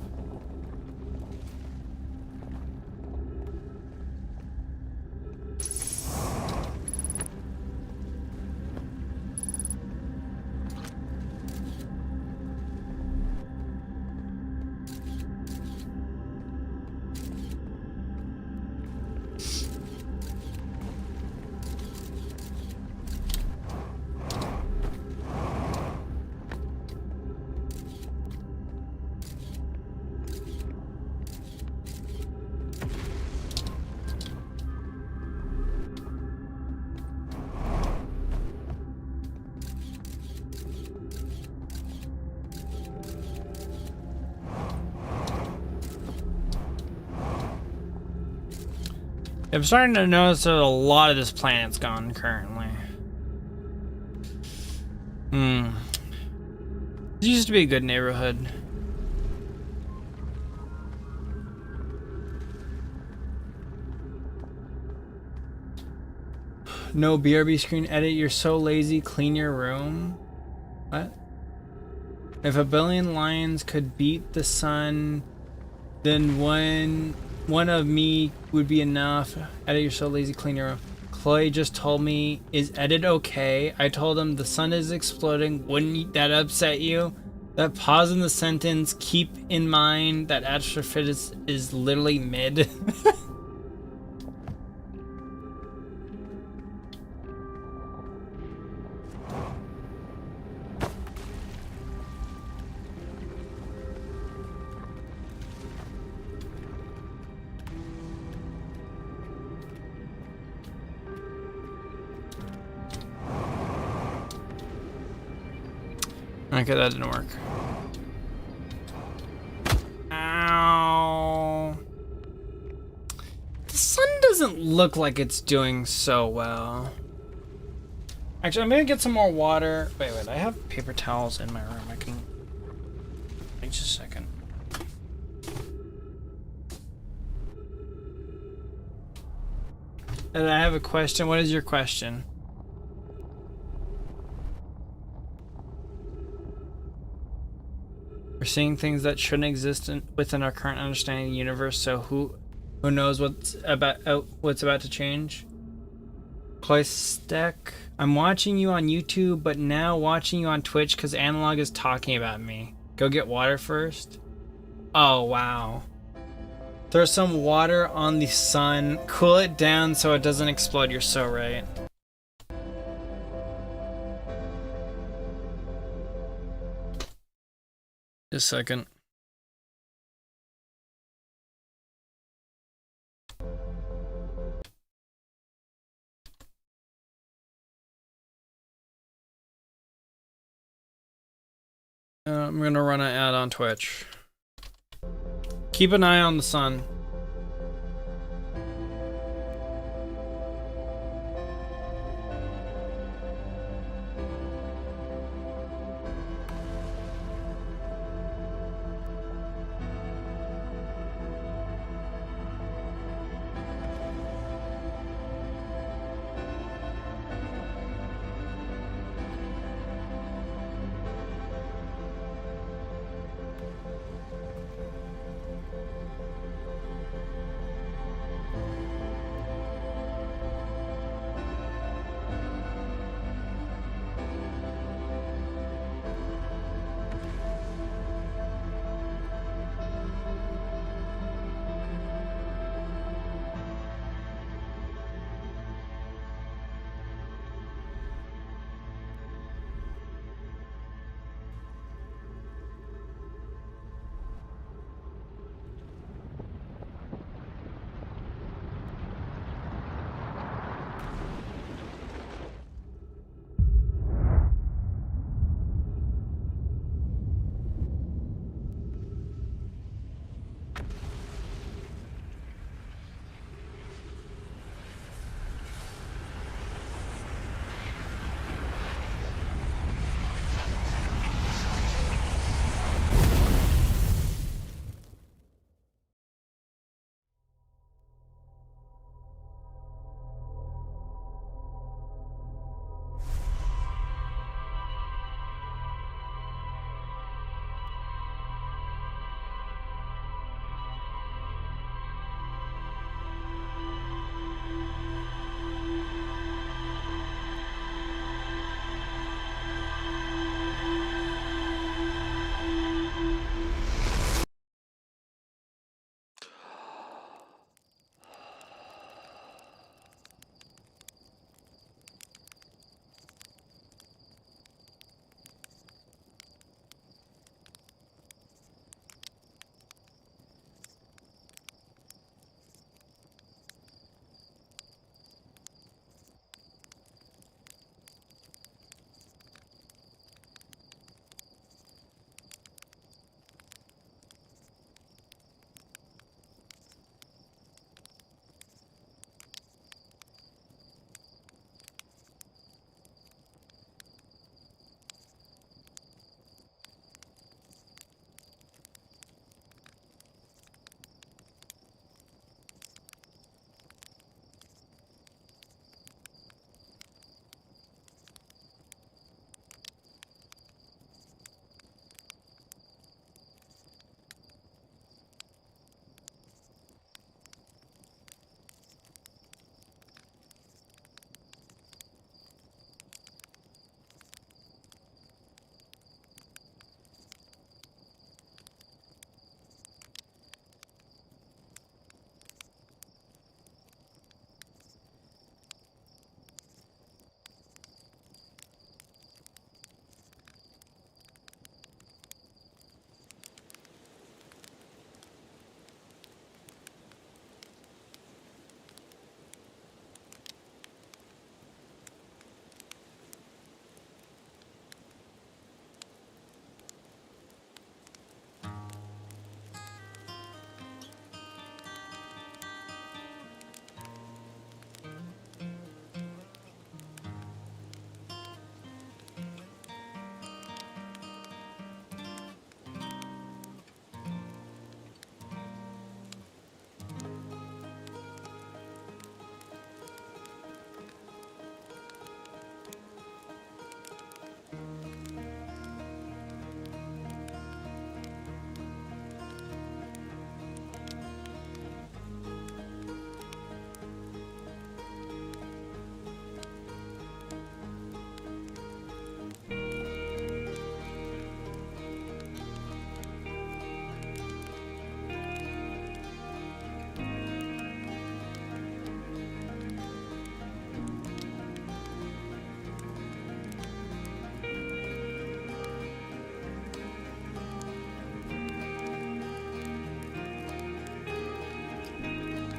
I'm starting to notice that a lot of this planet's gone currently. It used to be a good neighborhood. No BRB screen edit, you're so lazy, clean your room. What? If a billion lions could beat the sun, then one of me would be enough. Edit, you're so lazy, clean your room. Chloe just told me, is edit okay? I told him the sun is exploding. Wouldn't that upset you? That pause in the sentence, keep in mind that astrophysics is literally mid. Okay, that didn't work. Ow. The sun doesn't look like it's doing so well. Actually, I'm gonna get some more water. Wait, I have paper towels in my room. I can... Wait just a second. And I have a question. What is your question? We're seeing things that shouldn't exist within our current understanding of the universe, so who knows what's about to change? Cloystek, I'm watching you on YouTube, but now watching you on Twitch because Analog is talking about me. Go get water first. Oh, wow. Throw some water on the sun. Cool it down so it doesn't explode. You're so right. Just a second. I'm gonna run an ad on Twitch. Keep an eye on the sun.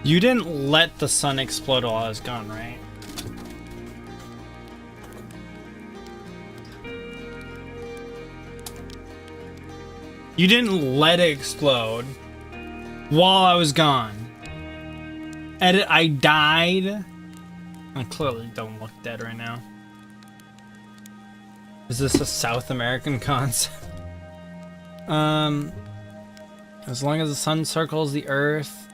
You didn't let the sun explode while I was gone, right? You didn't let it explode while I was gone. Edit, I died. I clearly don't look dead right now. Is this a South American concept? As long as the sun circles the earth,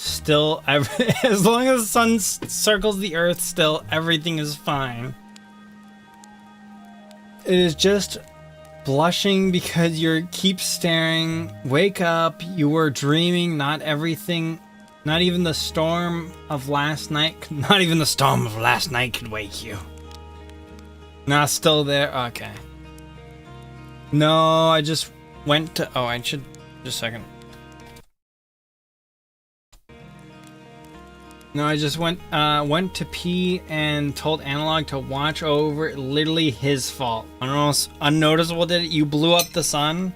still, as long as the sun circles the earth, still, everything is fine. It is just blushing because you keep staring. Wake up, you were dreaming, not everything, not even the storm of last night, not even the storm of last night could wake you. Not still there, okay. No, I just went to, oh, I should, just a second. No, I just went to pee and told Analog to watch over. Literally his fault. Unnoticeable did it? You blew up the sun?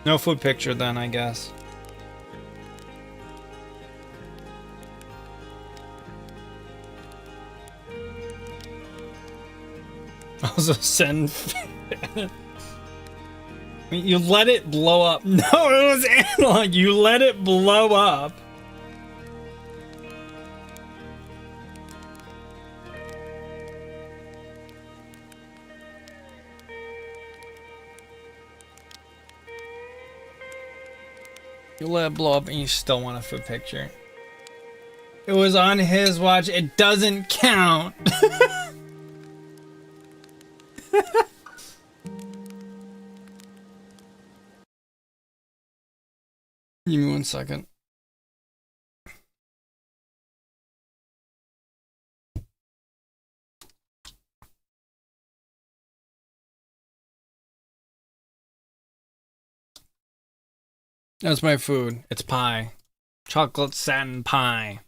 No food picture then, I guess. Also send. You let it blow up. No, it was Analog. You let it blow up. You let it blow up and you still want a food picture. It was on his watch. It doesn't count. Give me 1 second. That's my food. It's pie. Chocolate satin pie.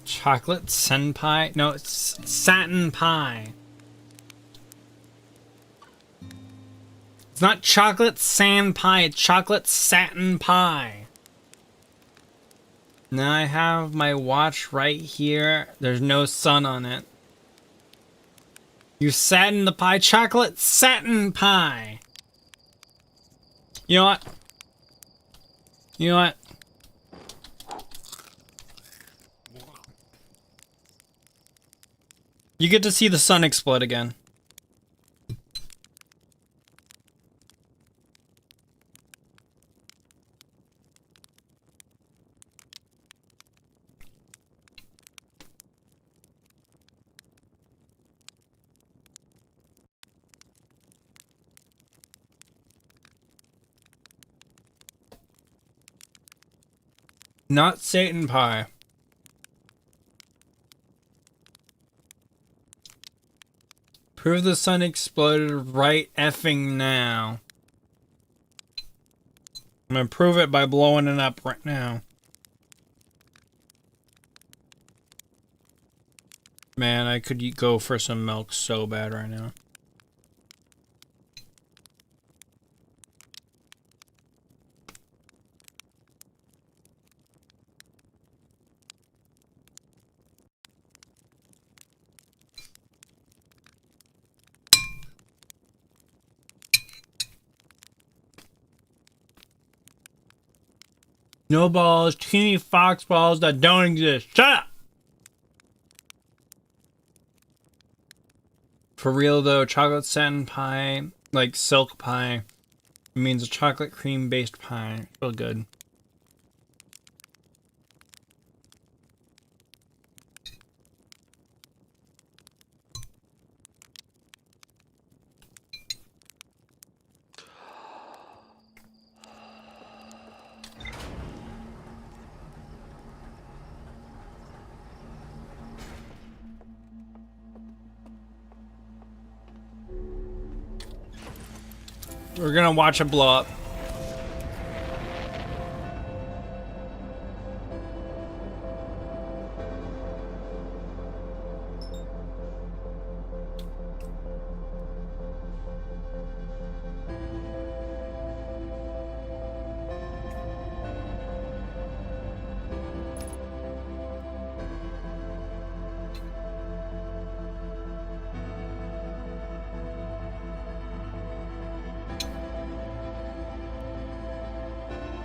Chocolate senpai? No, it's satin pie. It's not chocolate sand pie, it's chocolate satin pie. Now I have my watch right here. There's no sun on it. You sat in the pie. Chocolate satin pie. You know what? You know what? You get to see the sun explode again. Not Satan pie. Prove the sun exploded right effing now. I'm gonna prove it by blowing it up right now. Man, I could go for some milk so bad right now. No balls, teeny fox balls that don't exist. Shut up! For real though, chocolate satin pie, like silk pie, means a chocolate cream based pie. It's real good. We're gonna watch it blow up.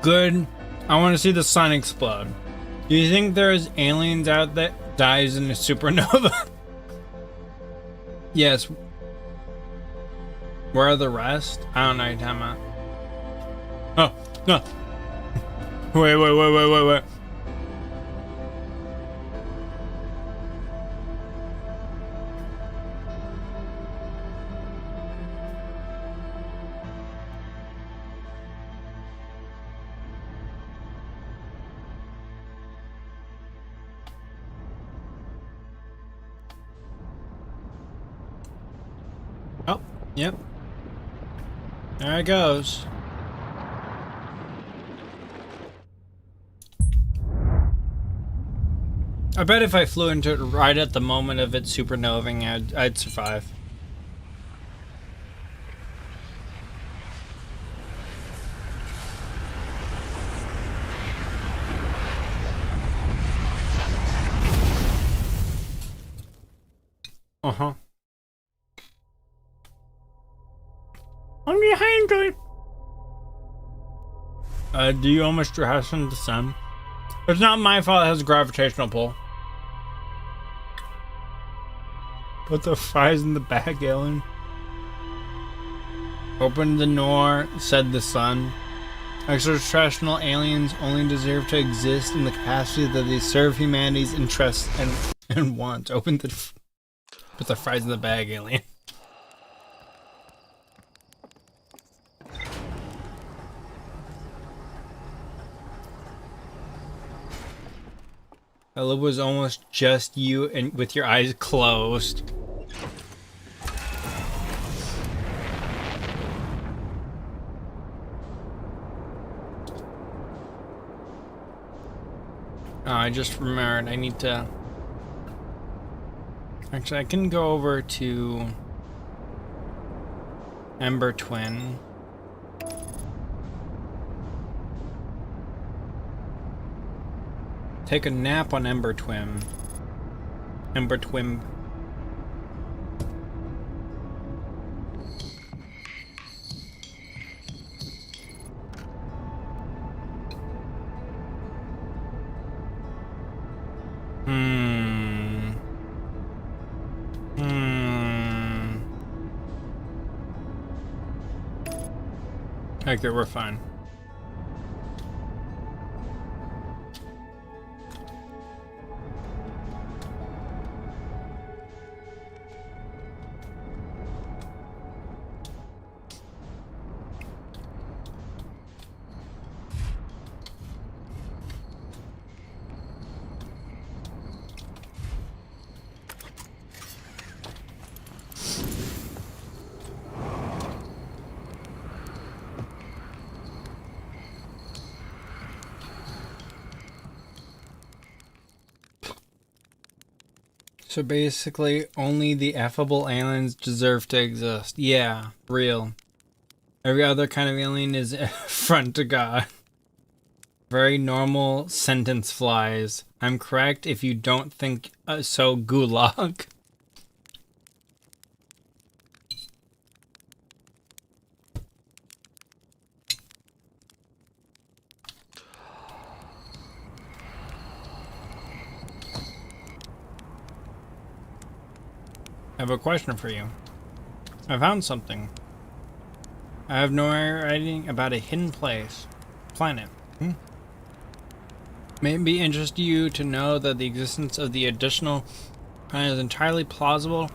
Good. I want to see the sun explode. Do you think there's aliens out there dies in a supernova? Yes. Where are the rest? I don't know what you're talking about. Oh, no. Wait. Oh, yep. There it goes. I bet if I flew into it right at the moment of it supernovaing, I'd survive. Uh-huh. I'm behind you. Do you almost your house into the sun? It's not my fault it has a gravitational pull. Put the fries in the bag, Ellen. Open the door, said the sun. Extraterrestrial aliens only deserve to exist in the capacity that they serve humanity's interests and wants. Put the fries in the bag, alien. It was almost just you and with your eyes closed. Oh, I just remembered I need to... Actually, I can go over to Ember Twin. Take a nap on Ember Twin. Ember Twin. Okay, we're fine. So basically, only the affable aliens deserve to exist. Yeah, real. Every other kind of alien is front to God. Very normal sentence flies. I'm correct if you don't think so, Gulag. I have a question for you. I found something. I have no writing about a hidden planet. May it be interest to you to know that the existence of the additional planet is entirely plausible.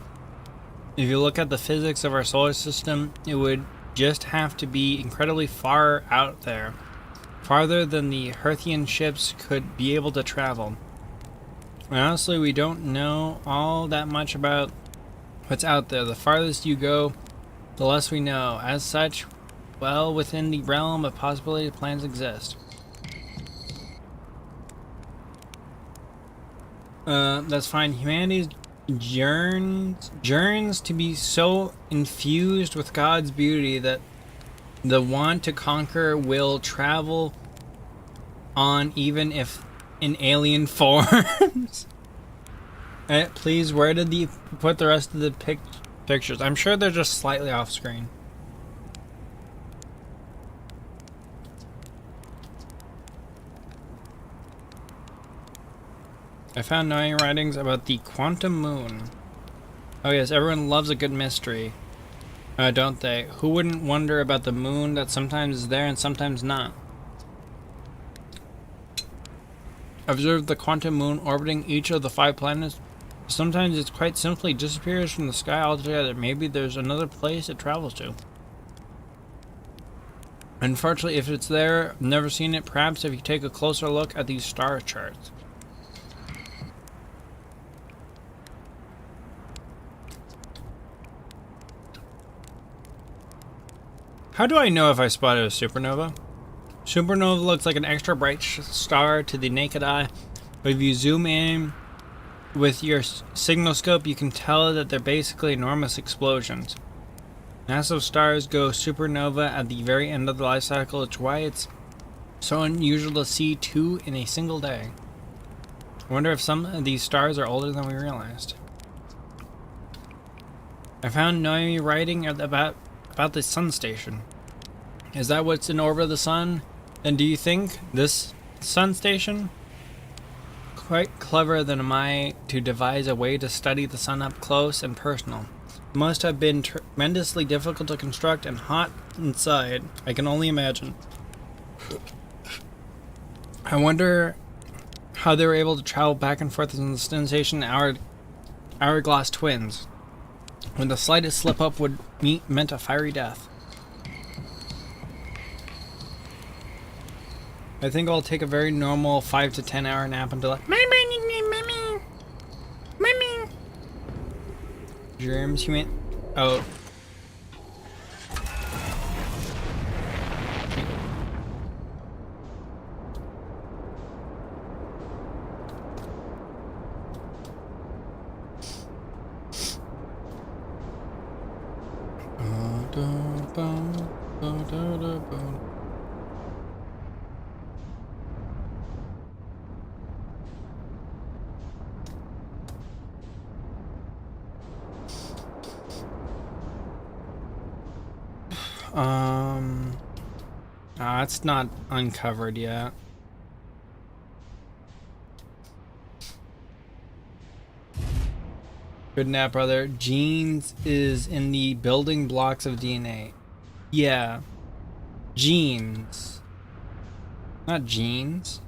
If you look at the physics of our solar system, it would just have to be incredibly far out there, farther than the Herthian ships could be able to travel. And honestly, we don't know all that much about what's out there. The farthest you go, the less we know. As such, well within the realm of possibility plans exist. That's fine. Humanity yearns to be so infused with God's beauty that the want to conquer will travel on even if in alien forms. Please, where did you put the rest of the pictures? I'm sure they're just slightly off screen. I found knowing writings about the quantum moon. Oh yes, everyone loves a good mystery. Don't they? Who wouldn't wonder about the moon that sometimes is there and sometimes not? Observe the quantum moon orbiting each of the 5 planets. Sometimes it quite simply disappears from the sky altogether. Maybe there's another place it travels to. Unfortunately, if it's there, never seen it, perhaps if you take a closer look at these star charts. How do I know if I spotted a supernova? Supernova looks like an extra bright star to the naked eye, but if you zoom in with your signal scope, you can tell that they're basically enormous explosions. Massive stars go supernova at the very end of the life cycle. It's why it's so unusual to see 2 in a single day. I wonder if some of these stars are older than we realized. I found Noemi writing about the sun station. Is that what's in orbit of the sun? And do you think this sun station? Quite clever than am I to devise a way to study the sun up close and personal. It must have been tremendously difficult to construct and hot inside. I can only imagine. I wonder how they were able to travel back and forth in the sun station hourglass twins, when the slightest slip up would meant a fiery death. I think I'll take a very normal 5 to 10 hour nap until My nickname, Mummy. Mummy. germs human. Oh. It's not uncovered yet. Good nap, brother. Genes is in the building blocks of DNA. Yeah. Genes. Not genes.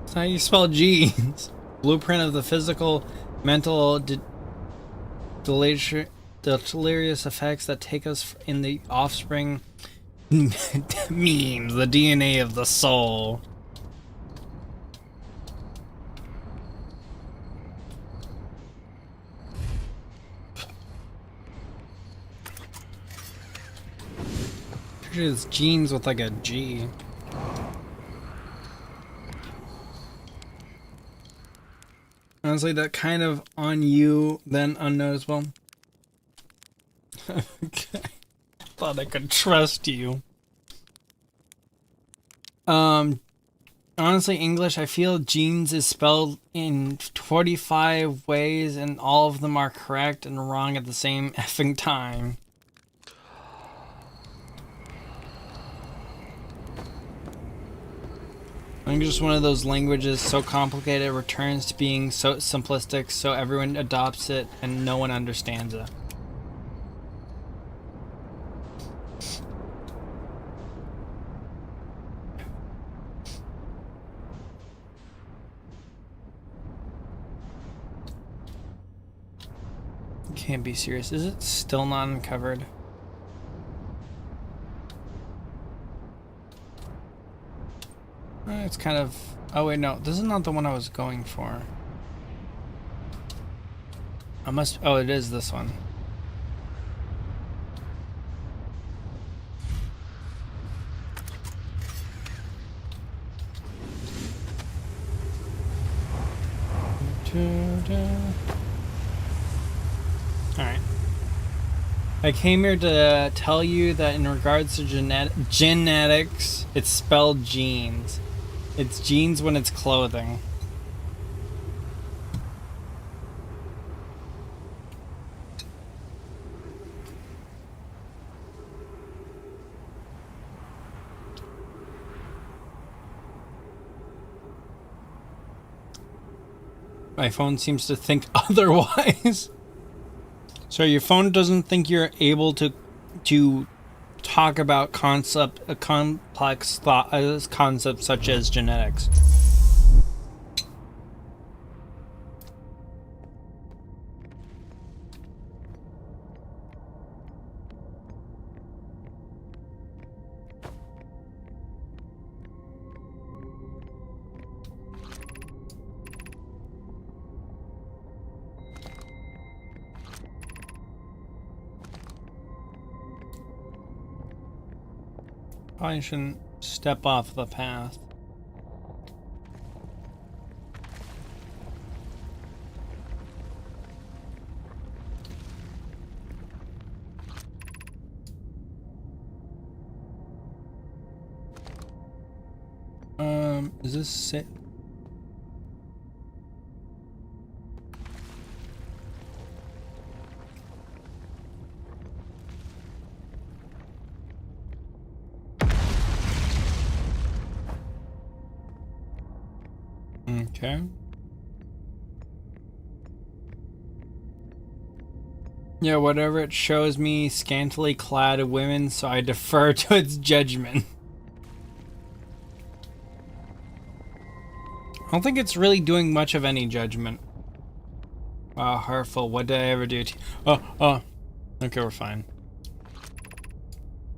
That's how you spell genes. Blueprint of the physical, mental, deleterious effects that take us in the offspring. Memes, the DNA of the soul. It's genes with like a G. Honestly, that kind of on you, then unnoticeable. Okay. Thought I could trust you. Honestly, English, I feel genes is spelled in 45 ways and all of them are correct and wrong at the same effing time. I think just one of those languages so complicated it returns to being so simplistic so everyone adopts it and no one understands it. You can't be serious. Is it still not uncovered? It's kind of... Oh wait, no. This is not the one I was going for. I must... Oh, it is this one. Alright. I came here to tell you that in regards to genetics, it's spelled genes. It's jeans when it's clothing. My phone seems to think otherwise. So your phone doesn't think you're able to talk about a complex concept such as genetics. Probably shouldn't step off the path. Is this it? Okay. Yeah, whatever it shows me scantily clad women, so I defer to its judgment. I don't think it's really doing much of any judgment. Wow, hurtful. What did I ever do to you? Oh. Okay, we're fine.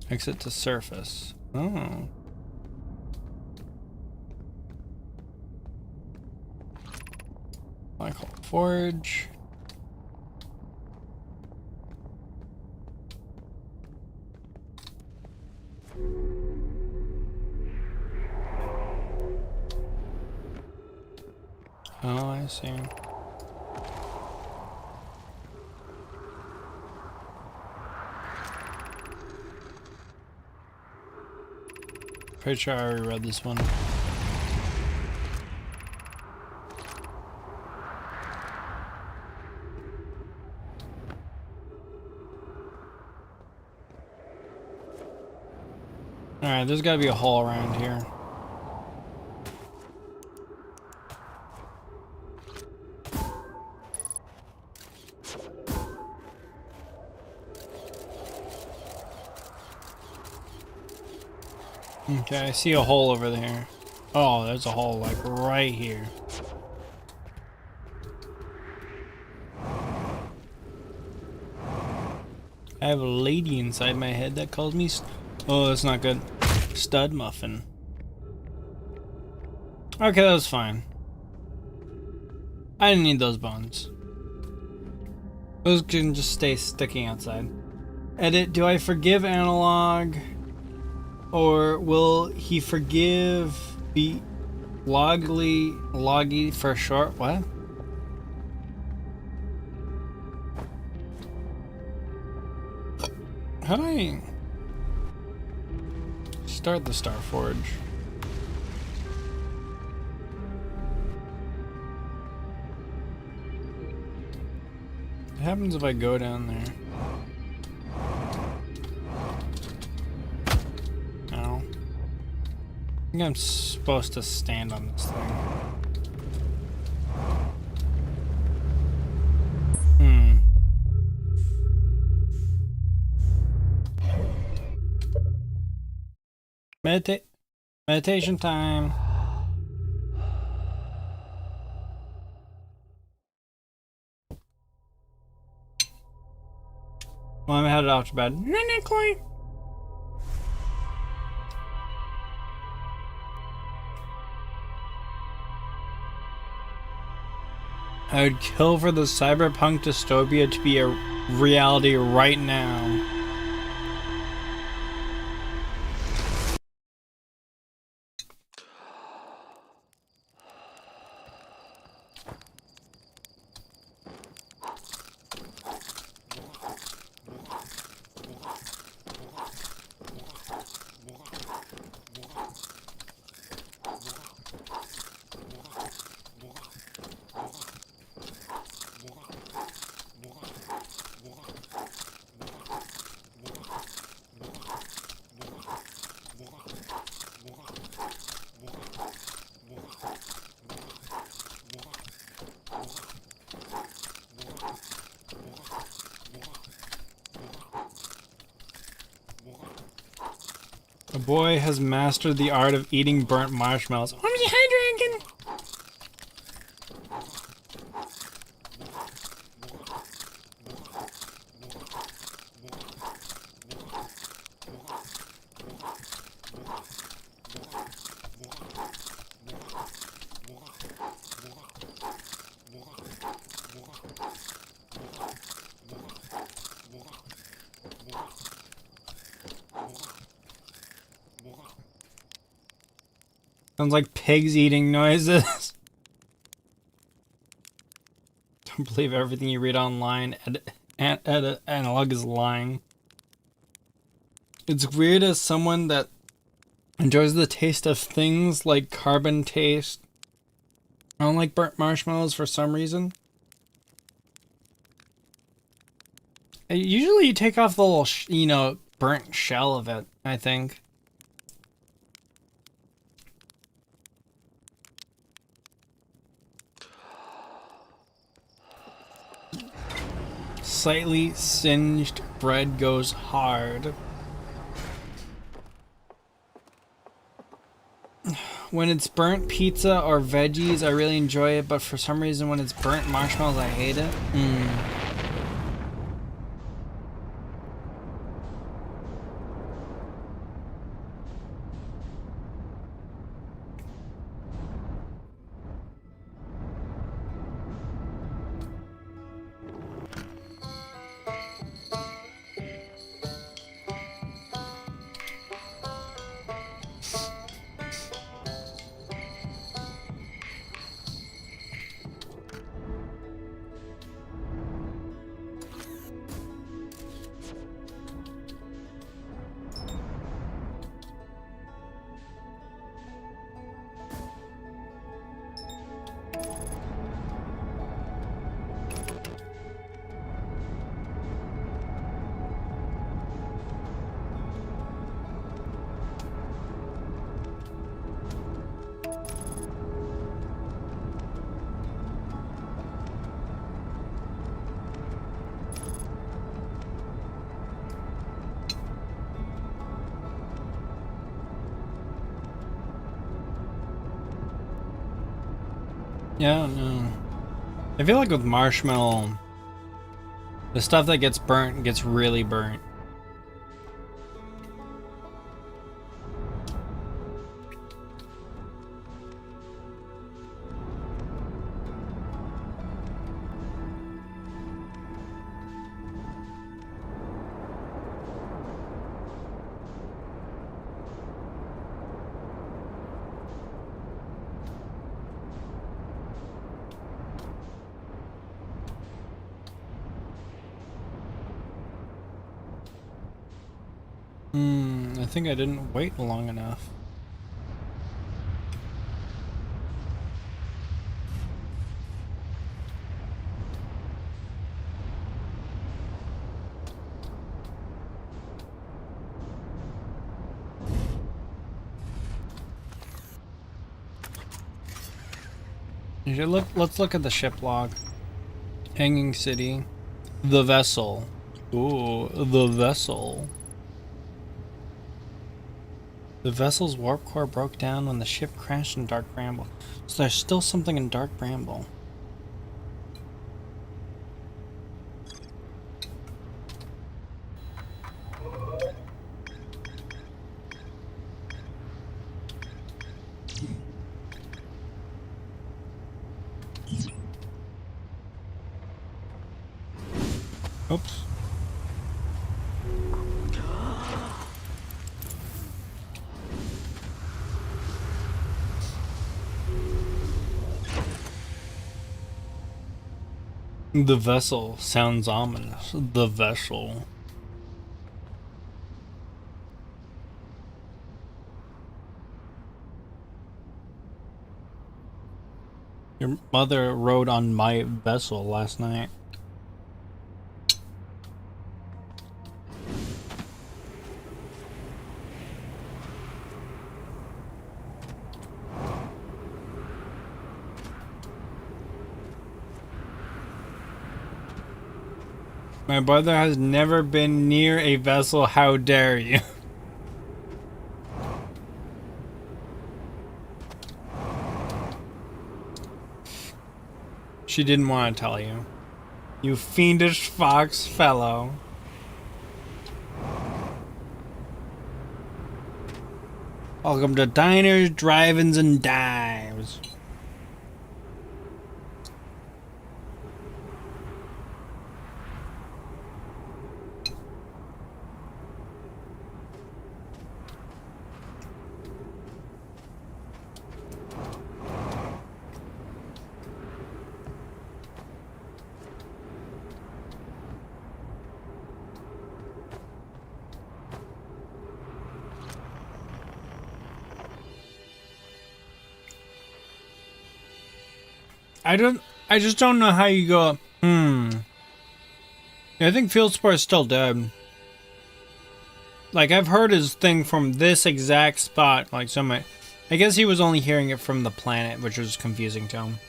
Exit to surface. Oh. I call forge. Oh, I see. Pretty sure I already read this one. Alright, there's gotta be a hole around here. Okay, I see a hole over there. Oh, there's a hole like right here. I have a lady inside my head that calls me oh, that's not good. Stud muffin. Okay, that was fine. I didn't need those bones. Those can just stay sticking outside. Edit, do I forgive Analog? Or will he forgive the Loggy for short? What? How do I start the Star Forge? What happens if I go down there? No. I think I'm supposed to stand on this thing. Meditation time. Well, I'm headed off to bed. Night-night, client. I would kill for the cyberpunk dystopia to be a reality right now. boy has mastered the art of eating burnt marshmallows. I'm the high dragon. Sounds like pigs eating noises. Don't believe everything you read online. Analog is lying. It's weird as someone that enjoys the taste of things like carbon taste. I don't like burnt marshmallows for some reason. Usually you take off the little, burnt shell of it, I think. Slightly singed bread goes hard. When it's burnt pizza or veggies, I really enjoy it, but for some reason when it's burnt marshmallows, I hate it. Yeah, no. I feel like with marshmallow, the stuff that gets burnt gets really burnt. I think I didn't wait long enough. Let's look at the ship log. Hanging City. The vessel. Ooh, the vessel. The vessel's warp core broke down when the ship crashed in Dark Bramble. So there's still something in Dark Bramble. Oops. The vessel sounds ominous. The vessel. Your mother rode on my vessel last night. My brother has never been near a vessel, how dare you? She didn't want to tell you. You fiendish fox fellow. Welcome to Diners, Drive-Ins, and Dives. I just don't know how you go, I think Fieldsport's still dead. Like, I've heard his thing from this exact spot, like, I guess he was only hearing it from the planet, which was confusing to him.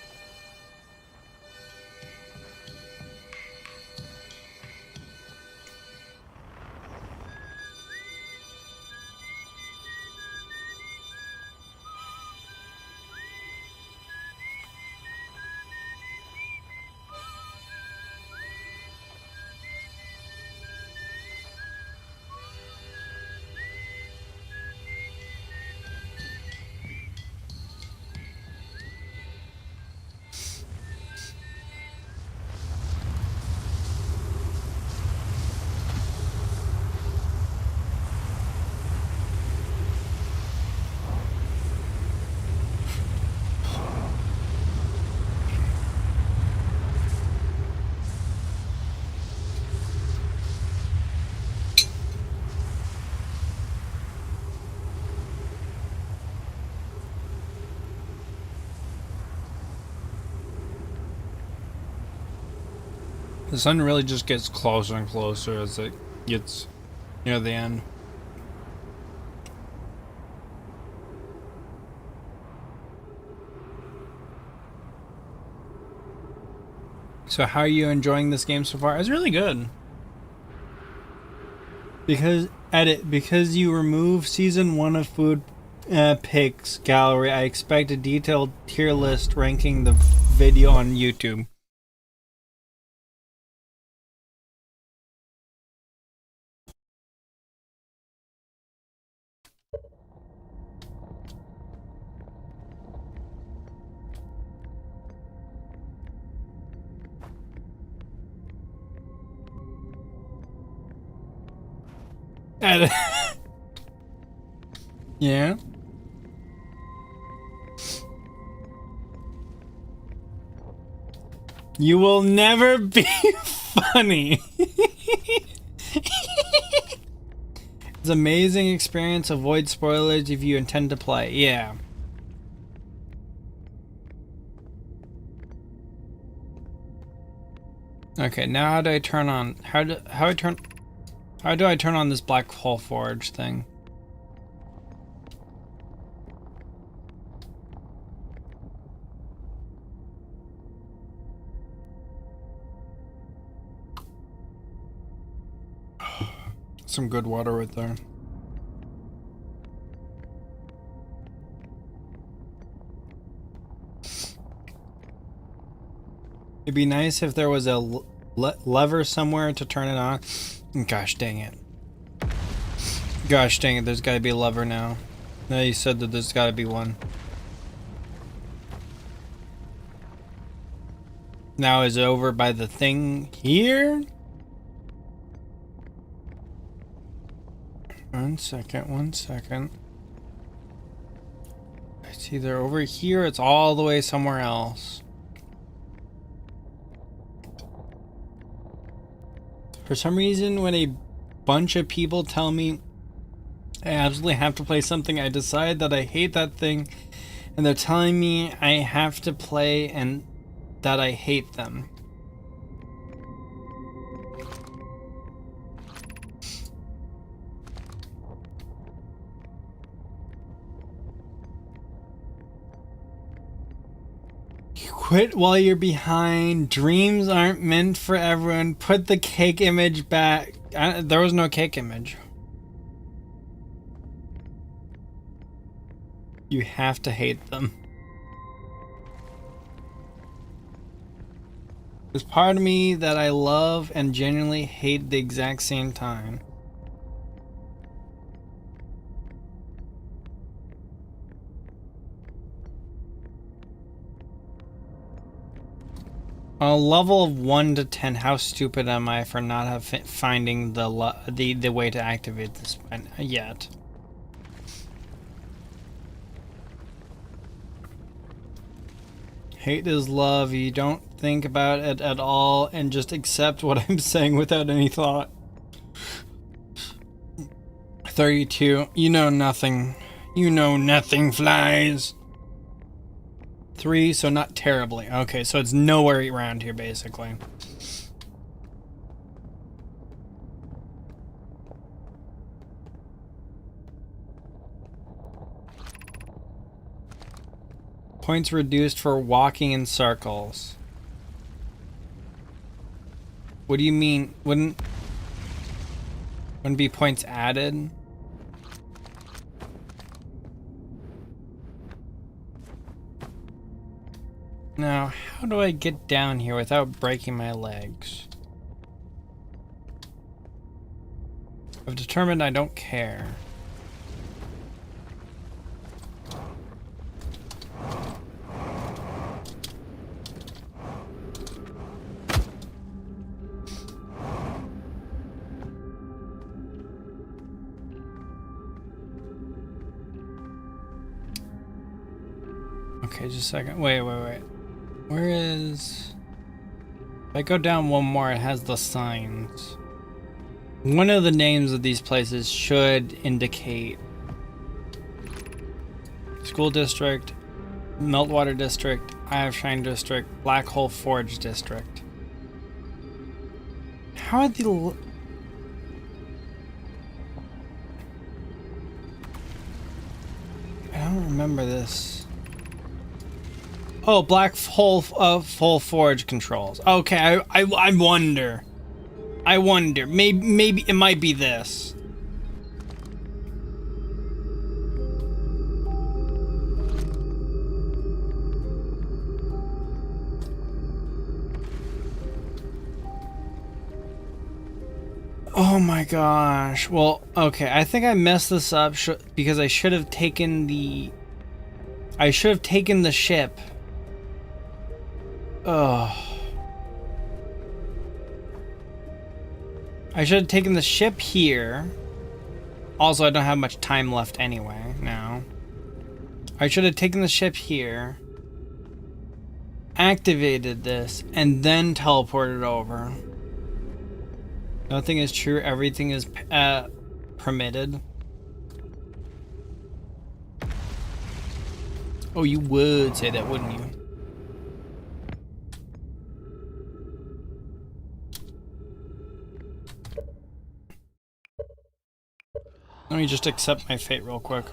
The sun really just gets closer and closer as it gets near the end. So how are you enjoying this game so far? It's really good. Because you remove season 1 of food picks gallery, I expect a detailed tier list ranking the video on YouTube. Yeah. You will never be funny. It's an amazing experience. Avoid spoilers if you intend to play. Yeah. Okay, now how do I turn on how do I turn on this black hole forge thing? Some good water right there. It'd be nice if there was a lever somewhere to turn it on. Gosh dang it. Gosh dang it, there's gotta be a lever now. Now you said that there's gotta be one. Now is it over by the thing here? One second. It's either over here or it's all the way somewhere else. For some reason, when a bunch of people tell me I absolutely have to play something, I decide that I hate that thing, and they're telling me I have to play and that I hate them. Quit while you're behind. Dreams aren't meant for everyone. Put the cake image back. There was no cake image. You have to hate them. There's part of me that I love and genuinely hate at the exact same time. On a level of 1 to 10, how stupid am I for not finding the way to activate this yet? Hate is love. You don't think about it at all and just accept what I'm saying without any thought. 32. You know nothing. You know nothing, flies. 3, so not terribly. Okay, so it's nowhere around here, basically. Points reduced for walking in circles. What do you mean? Wouldn't be points added? Now, how do I get down here without breaking my legs? I've determined I don't care. Okay, just a second. Wait. Where is... If I go down one more, it has the signs. One of the names of these places should indicate School District, Meltwater District, Eye of Shine District, Black Hole Forge District. How are the... I don't remember this. Oh, Black Hole Full Forge controls. Okay, I wonder. I wonder. Maybe it might be this. Oh my gosh. Well, okay. I think I messed this up because I should have taken the... I should have taken the ship. Oh. I should have taken the ship here. Also, I don't have much time left anyway, now. I should have taken the ship here, activated this, and then teleported over. Nothing is true, everything is permitted. Oh, you would say that, wouldn't you? Let me just accept my fate real quick.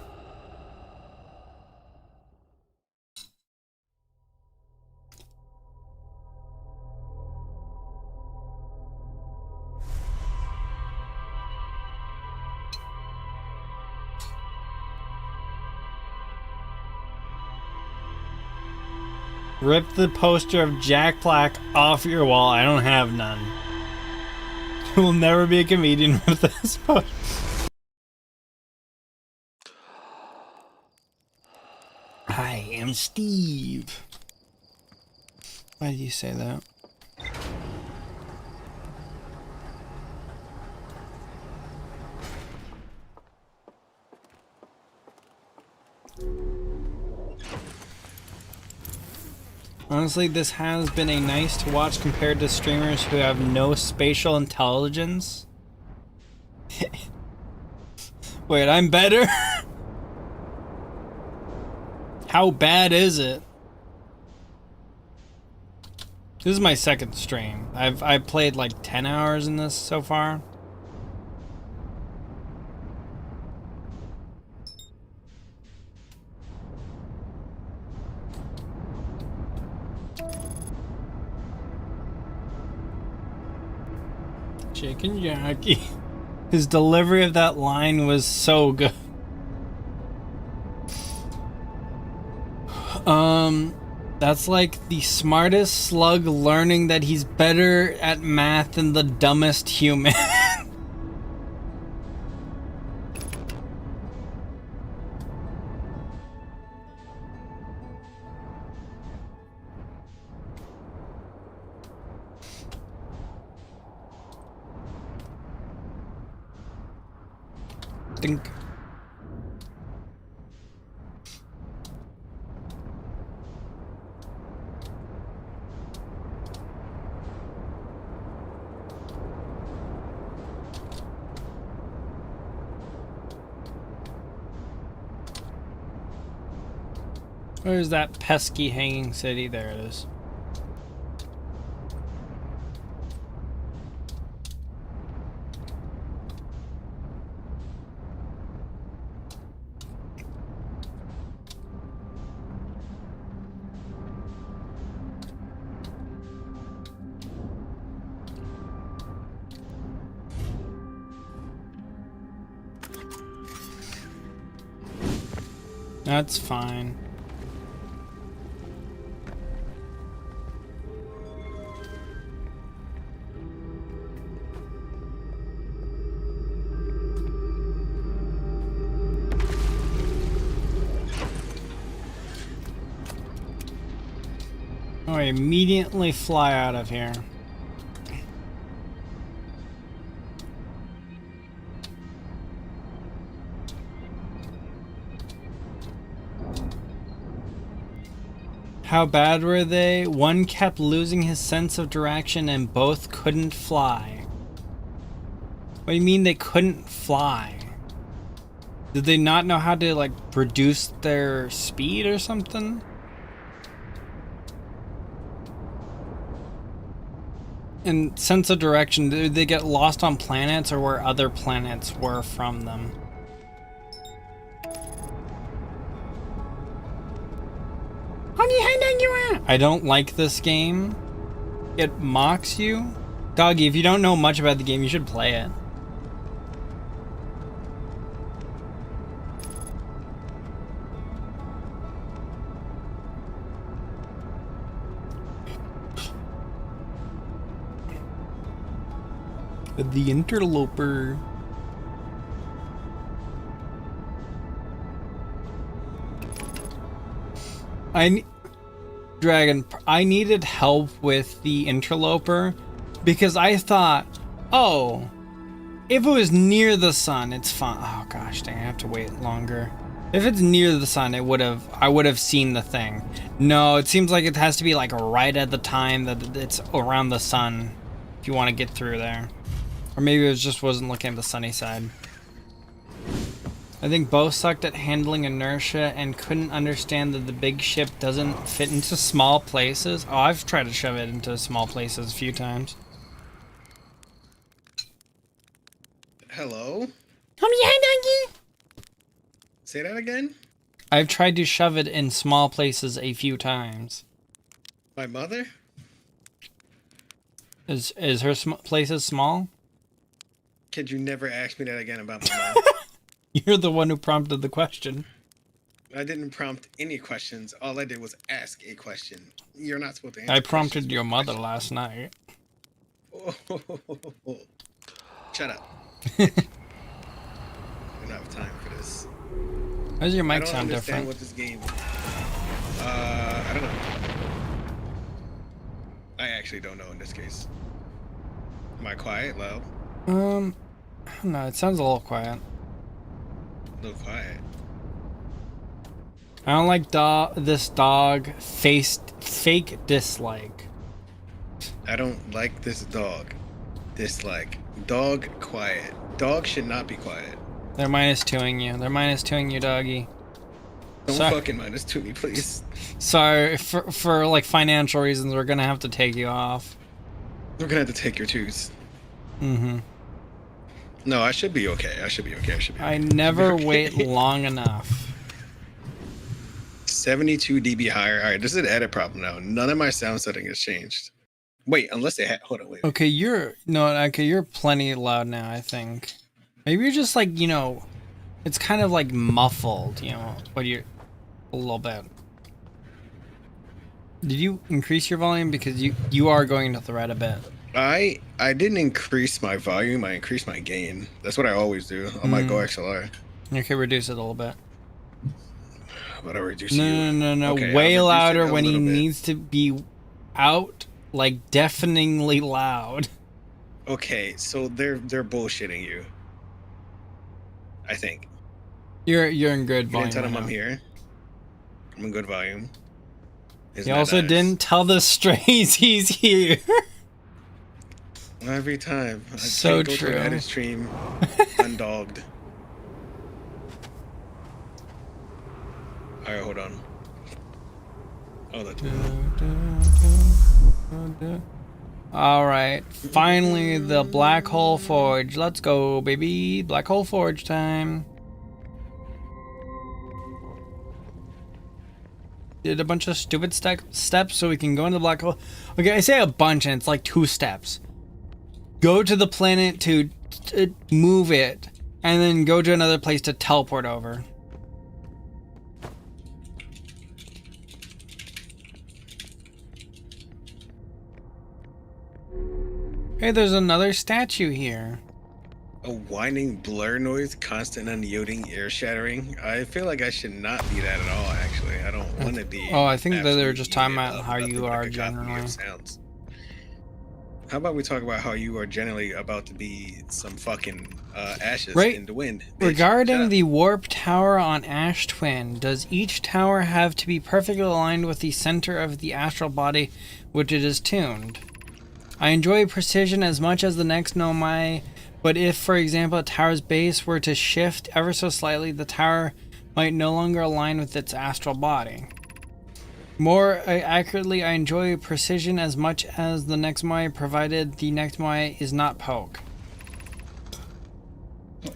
Rip the poster of Jack Black off your wall. I don't have none. You will never be a comedian with this poster. I am Steve. Why did you say that? Honestly, this has been a nice to watch compared to streamers who have no spatial intelligence. Wait, I'm better? How bad is it? This is my second stream. I've played like 10 hours in this so far. Chicken Jockey. His delivery of that line was so good. That's like the smartest slug learning that he's better at math than the dumbest human. Think. Where's that pesky hanging city? There it is. That's fine. Oh, I immediately fly out of here. How bad were they? One kept losing his sense of direction and both couldn't fly. What do you mean they couldn't fly? Did they not know how to, like, reduce their speed or something? And sense of direction, did they get lost on planets or where other planets were from them? I don't like this game. It mocks you. Doggy, if you don't know much about the game, you should play it. The interloper. Dragon, I needed help with the interloper because I thought, oh, if it was near the sun, it's fine. Oh gosh, dang, I have to wait longer. If it's near the sun, I would have seen the thing. No, it seems like it has to be like right at the time that it's around the sun if you want to get through there. Or maybe it just wasn't looking at the sunny side. I think both sucked at handling inertia and couldn't understand that the big ship doesn't fit into small places. Oh, I've tried to shove it into small places a few times. Hello? Doggy. Say that again? I've tried to shove it in small places a few times. My mother? Is her places small? Could you never ask me that again about my mom? You're the one who prompted the question. I didn't prompt any questions. All I did was ask a question. You're not supposed to answer I prompted questions your with mother questions. last night. Oh, shut up. I don't have time for this. Why does your I mic don't sound understand different? what this game. I don't know. I actually don't know in this case. Am I quiet, loud? No, it sounds a little quiet. A little quiet. I don't like this dog fake dislike. I don't like this dog. Dislike. Dog quiet. Dog should not be quiet. They're -2ing you. They're -2ing you, doggy. Don't Sorry. fucking minus to me, please. Sorry, for like financial reasons, we're gonna have to take you off. We're gonna have to take your twos. Mm-hmm. No, I should be okay. I should be okay. I never okay. wait long enough. 72 dB higher. All right, this is an edit problem now. None of my sound setting has changed. Wait, unless they had. Hold on, wait. Okay, you're plenty loud now, I think. Maybe you're just like, it's kind of like muffled, but you're a little bit. Did you increase your volume? Because you are going to the right a bit. I didn't increase my volume. I increased my gain. That's what I always do on my Go XLR. Okay, reduce it a little bit. But I reduce No. Okay, Way I'll reduce it louder a when he little bit. needs to be out, like deafeningly loud. Okay, so they're bullshitting you. I think. You're in good You volume. didn't tell them right I'm now. here. I'm in good volume. He Isn't that also nice? didn't tell the strays he's here. Every time. I So can't go to true. an edit stream undogged. Alright, hold on. Oh, that's Alright, finally the Black Hole Forge. Let's go, baby. Black Hole Forge time. Did a bunch of stupid steps so we can go into the black hole. Okay, I say a bunch and it's like 2 steps. Go to the planet to move it, and then go to another place to teleport over. Hey, there's another statue here. a whining blur noise, constant unyielding ear shattering. I feel like I should not be that at all, actually. I don't want to be. Oh, I think that they were just talking absolutely about how nothing you but are a cacophony of generally. sounds. How about we talk about how you are generally about to be some fucking ashes Right. in the wind? Bitch, shut Regarding up. the warp tower on Ash Twin, does each tower have to be perfectly aligned with the center of the astral body which it is tuned? I enjoy precision as much as the next Nomai, but if, for example, a tower's base were to shift ever so slightly, the tower might no longer align with its astral body. More accurately, I enjoy precision as much as the next Nomai, provided the next Nomai is not poke.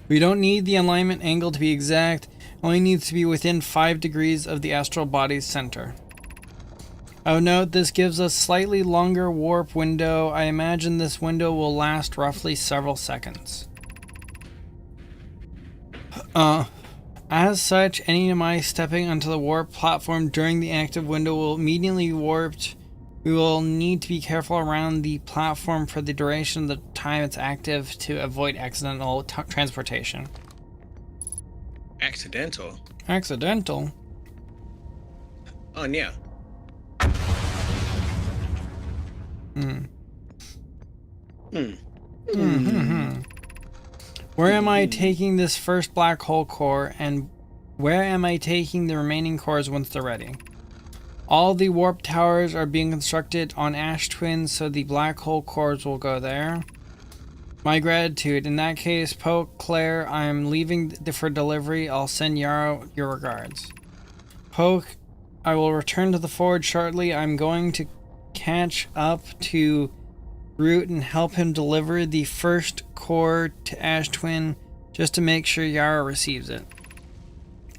We don't need the alignment angle to be exact, only needs to be within 5 degrees of the astral body's center. I would note this gives us slightly longer warp window. I imagine this window will last roughly several seconds. As such, any Nomai stepping onto the warp platform during the active window will immediately be warped. We will need to be careful around the platform for the duration of the time it's active to avoid accidental transportation. Accidental? Accidental? Oh, yeah. Where am I taking this first black hole core, and where am I taking the remaining cores once they're ready? All the warp towers are being constructed on Ash Twin, so the black hole cores will go there. My gratitude. In that case, Poke, Claire, I'm leaving for delivery. I'll send Yarrow your regards. Poke, I will return to the forge shortly. I'm going to catch up to Root and help him deliver the first core to Ash Twin just to make sure Yara receives it.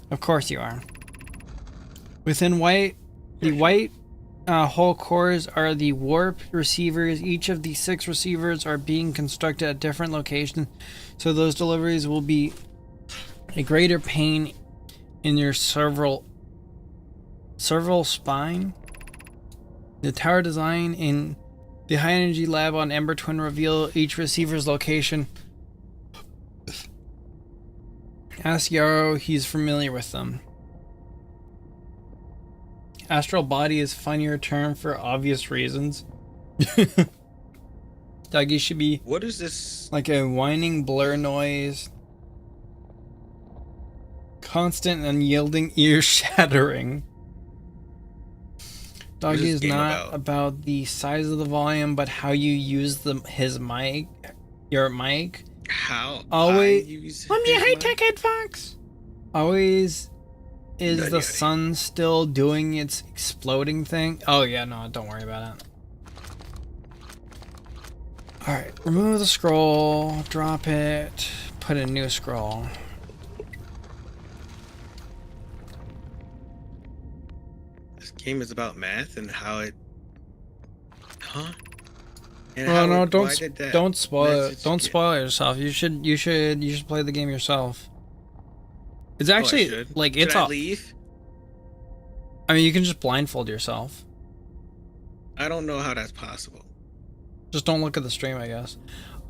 Of course you are. Within the white hole cores are the warp receivers. Each of the 6 receivers are being constructed at different locations, so those deliveries will be a greater pain in your cervical spine. The tower design in the high energy lab on Ember Twin reveal each receiver's location. Ask Yarrow, he's familiar with them. Astral body is a funnier term for obvious reasons. Dougie should be What is this? like a whining blur noise. Constant unyielding ear shattering. What is Doggy this is game not about the size of the volume, but how you use his mic, your mic. How? Always- I use Let me his high mic? tech headphones. Always is Nutty the nutty. sun still doing its exploding thing? Oh yeah, no, don't worry about it. Alright, remove the scroll, drop it, put a new scroll. This game is about math and how it. Huh? And Oh how no, it- why did that don't spoil it. message Don't get- spoil it yourself. You should play the game yourself. It's actually should. like Should it's I all. leave? I mean, you can just blindfold yourself. I don't know how that's possible. Just don't look at the stream, I guess.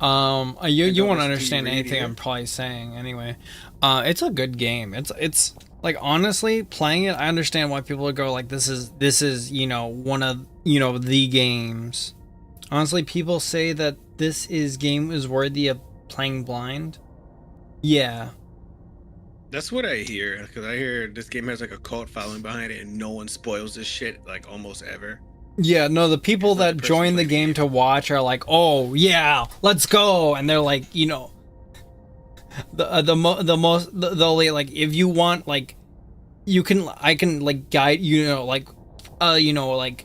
You don't won't listen to understand you read anything either? I'm probably saying anyway. It's a good game. It's like, honestly, playing it, I understand why people would go like, this is you know, one of, you know, the games. Honestly, people say that game is worthy of playing blind. Yeah. That's what I hear, because I hear this game has like a cult following behind it, and no one spoils this shit like almost ever. Yeah, no, the people It's like that the person join the playing the game game. to watch are like, oh yeah, let's go, and they're like, you know, they'll like, if you want, like, I can like guide, you know, like, you know, like,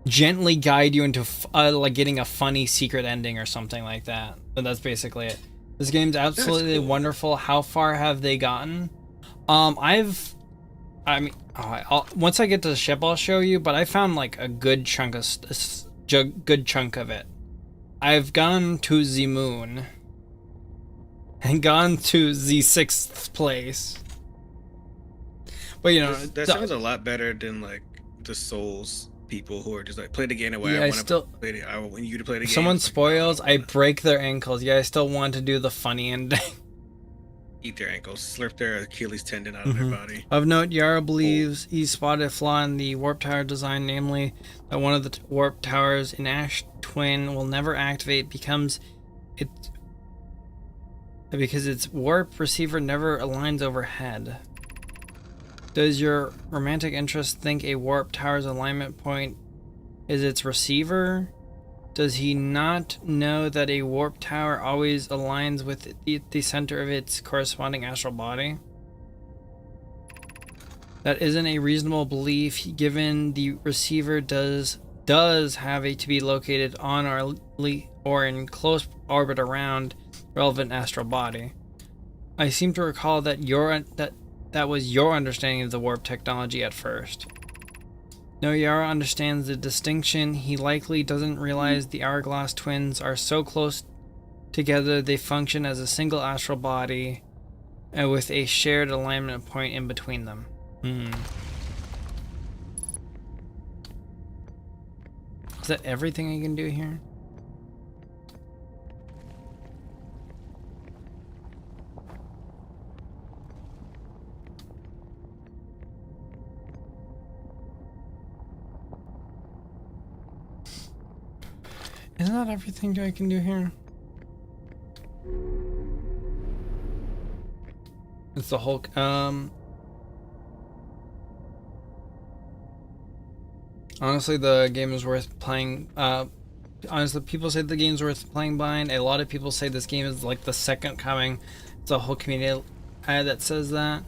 gently guide you into like getting a funny secret ending or something like that. But that's basically it. This game's absolutely cool. wonderful. How far have they gotten? Once I get to the ship, I'll show you. But I found like a good chunk of it. I've gone to the moon and gone to the 6th place. But you know, That sounds a lot better than like the Souls people who are just like play the game the way Yeah, I I want still- to play it. I want you to play the if game. someone It's like, spoils, no, I break their ankles. Yeah, I still want to do the funny ending. eat their ankles, slurp their Achilles tendon out of their body. Of note, Yara believes he spotted a flaw in the warp tower design, namely that one of the warp towers in Ash Twin will never activate because its warp receiver never aligns overhead. Does your romantic interest think a warp tower's alignment point is its receiver? Does he not know that a warp tower always aligns with the center of its corresponding astral body? That isn't a reasonable belief, given the receiver does have to be located on or in close orbit around relevant astral body. I seem to recall that that was your understanding of the warp technology at first. No, Yara understands the distinction. He likely doesn't realize the Hourglass twins are so close together they function as a single astral body and with a shared alignment point in between them. Is that everything I can do here? Isn't that everything I can do here? It's the Hulk. Honestly, the game is worth playing. Honestly, people say the game's worth playing blind. A lot of people say this game is like the second coming. It's a whole community that says that.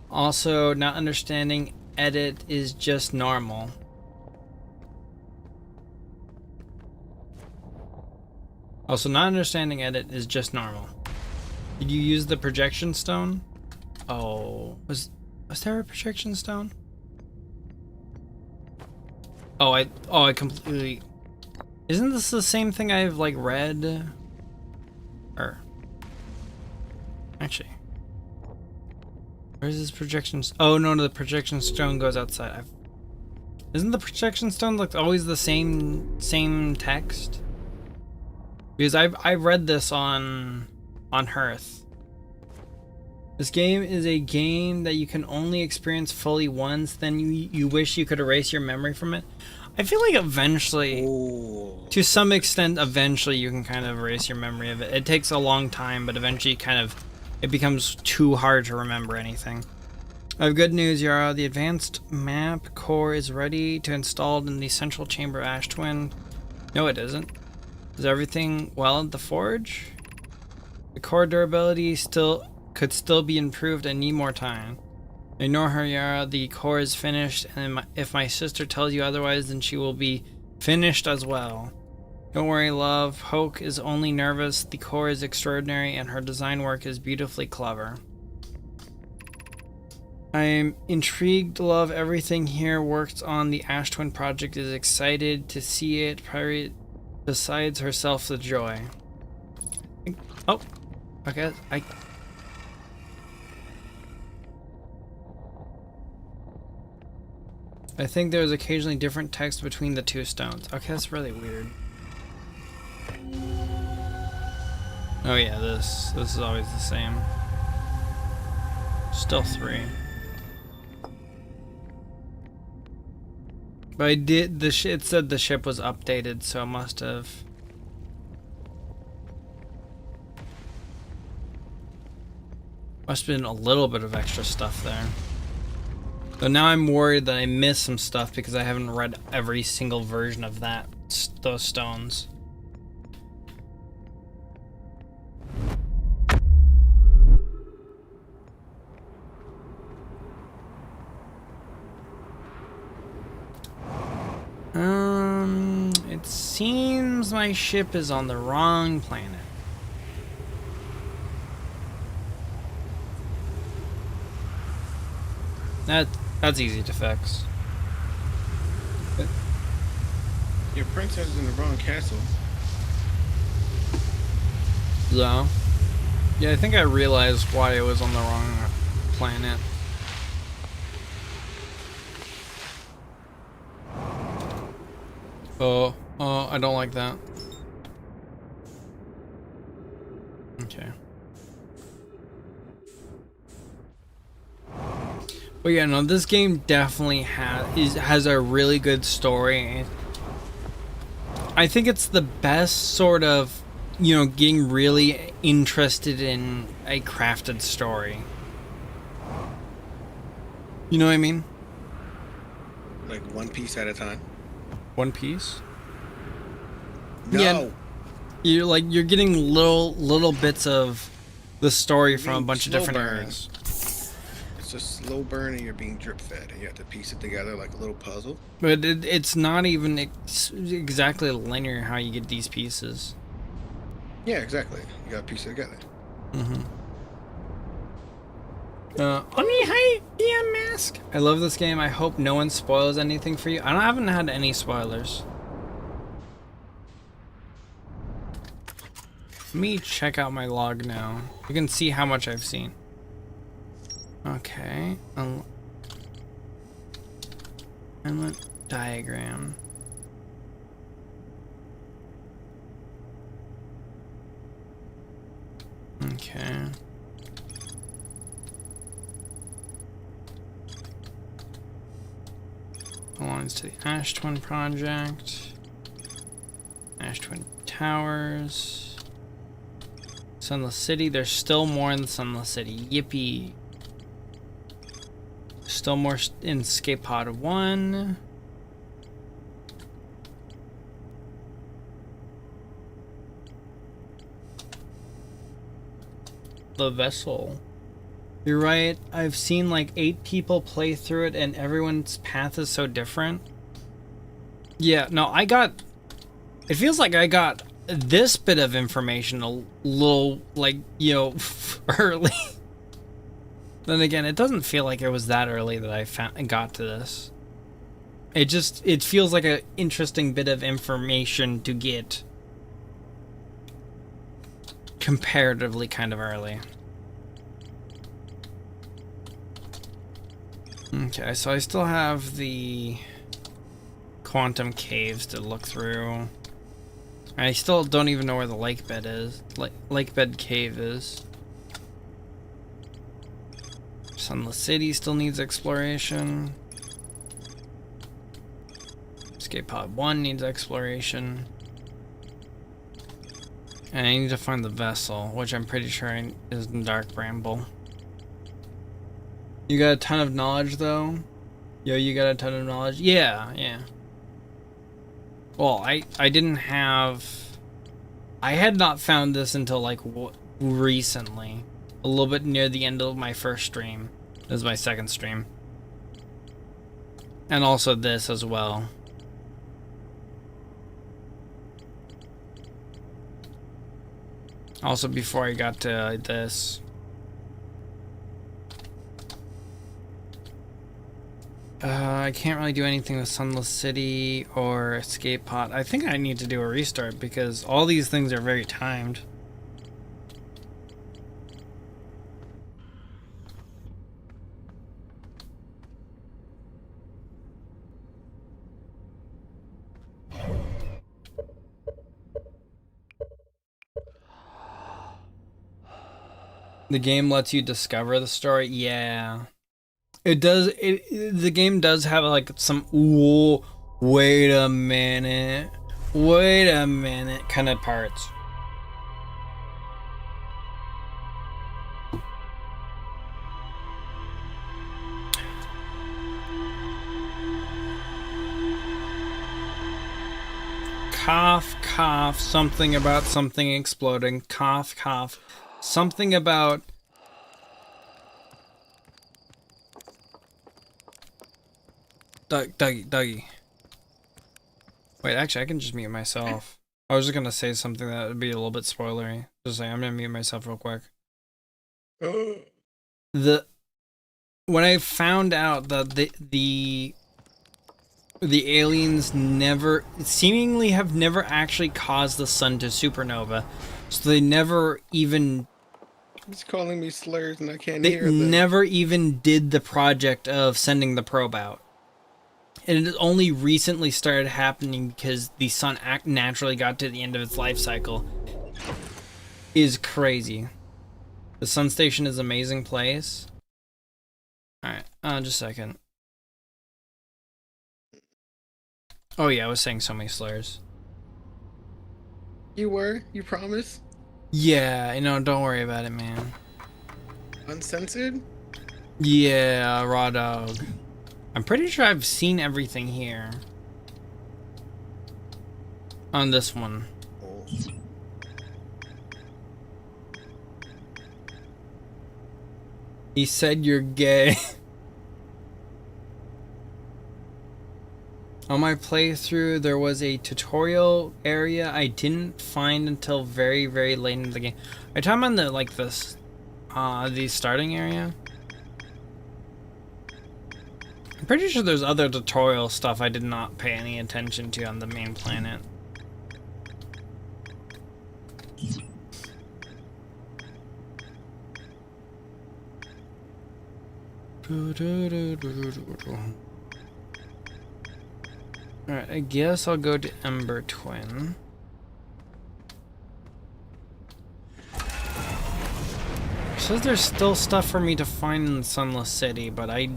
Also, not understanding edit is just normal. Also, not understanding edit is just normal. Did you use the projection stone? Oh, was there a projection stone? Oh, I completely... Isn't this the same thing I've, like, read? Or... Actually... Where's this projection... Oh, no, the projection stone goes outside. Isn't the projection stone, like, always the same text? Because I've read this on Hearth. This game is a game that you can only experience fully once, then you wish you could erase your memory from it. I feel like eventually, to some extent, eventually you can kind of erase your memory of it. It takes a long time, but eventually it becomes too hard to remember anything. I have good news, Yara. The advanced map core is ready to install in the central chamber of Ash Twin. No, it isn't. Is everything well at the forge? The core durability could still be improved and need more time. Ignore her, Yara. The core is finished, and if my sister tells you otherwise, then she will be finished as well. Don't worry, love. Hoke is only nervous. The core is extraordinary, and her design work is beautifully clever. I am intrigued, love. Everything here works on the Ash Twin project is excited to see it. Besides herself, the joy. Oh, okay. I I think there was occasionally different text between the two stones. Okay, that's really weird. Oh yeah, this is always the same. Still 3. But I did it said the ship was updated, so it must have. Must have been a little bit of extra stuff there. So now I'm worried that I missed some stuff because I haven't read every single version of those stones. It seems my ship is on the wrong planet. That's easy to fix. Your princess is in the wrong castle. So, yeah, I think I realized why it was on the wrong planet. Oh, I don't like that. Okay. But yeah, no, this game definitely has a really good story. I think it's the best sort of, you know, getting really interested in a crafted story. You know what I mean? Like one piece at a time. One Piece? No. Yeah. You're getting little bits of the story from a bunch of different areas. It's a slow burn and you're being drip fed and you have to piece it together like a little puzzle. But it's not even exactly linear how you get these pieces. Yeah, exactly. You gotta piece it together. Mm-hmm. Hi, DM Mask. I love this game. I hope no one spoils anything for you. I haven't had any spoilers. Let me check out my log now. You can see how much I've seen. Okay. Inlet diagram. Okay. Belongs to the Ash Twin project. Ash Twin Towers. Sunless City. There's still more in Sunless City. Yippee. Still more in Escape Pod 1. The Vessel. You're right. I've seen like 8 people play through it and everyone's path is so different. Yeah, no, it feels like I got this bit of information a little, like, you know, early. Then again, it doesn't feel like it was that early that I got to this. It feels like an interesting bit of information to get comparatively kind of early. Okay, so I still have the quantum caves to look through. I still don't even know where the lake bed is. Lake bed cave is. Sunless City still needs exploration. Escape Pod 1 needs exploration. And I need to find the vessel, which I'm pretty sure is in Dark Bramble. You got a ton of knowledge, though? Yo, you got a ton of knowledge? Yeah, yeah. Well, I didn't have... I had not found this until, like, recently. A little bit near the end of my first stream. This is my second stream. And also this as well. Also before I got to this. I can't really do anything with Sunless City or Escape Pod. I think I need to do a restart because all these things are very timed. The game lets you discover the story. Yeah. It does. The game does have like some ooh, wait a minute kind of parts. Cough, cough, something about something exploding. Cough, cough, something about... Dougie. Wait, actually, I can just mute myself. I was just gonna say something that would be a little bit spoilery. Just say, I'm gonna mute myself real quick. When I found out that the aliens seemingly have never actually caused the sun to supernova, so they never even... He's calling me slurs and I can't They hear them. never even did the project of sending the probe out. And it only recently started happening because the sun naturally got to the end of its life cycle. Is crazy. The sun station is an amazing place. Alright, just a second. Oh yeah, I was saying so many slurs. You were? You promise? Yeah, don't worry about it, man. Uncensored? Yeah, raw dog. I'm pretty sure I've seen everything here. On this one. Oh. He said you're gay. On my playthrough, there was a tutorial area I didn't find until very, very late in the game. Are you talking about the starting area? I'm pretty sure there's other tutorial stuff I did not pay any attention to on the main planet. Alright, I guess I'll go to Ember Twin. It says there's still stuff for me to find in the Sunless City, but I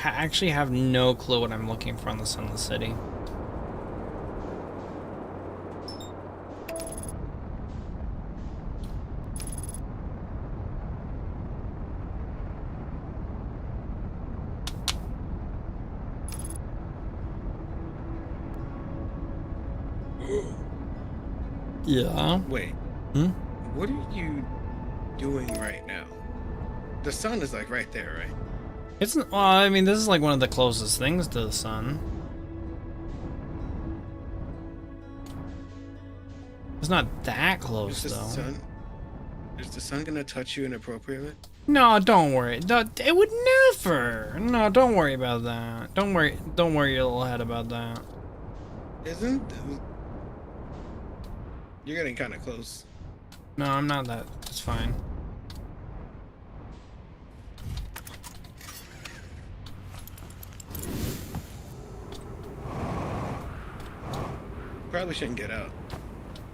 actually have no clue what I'm looking for in the Sunless City. Yeah. Wait. Hmm? What are you doing right now? The sun is like right there, right? It's well, I mean, this is like one of the closest things to the sun. It's not that close though. Is the sun gonna touch you inappropriately? No, don't worry. It would never. No, don't worry about that. Don't worry your little head about that. Isn't? You're getting kind of close. No, I'm not that. It's fine. Probably shouldn't get out.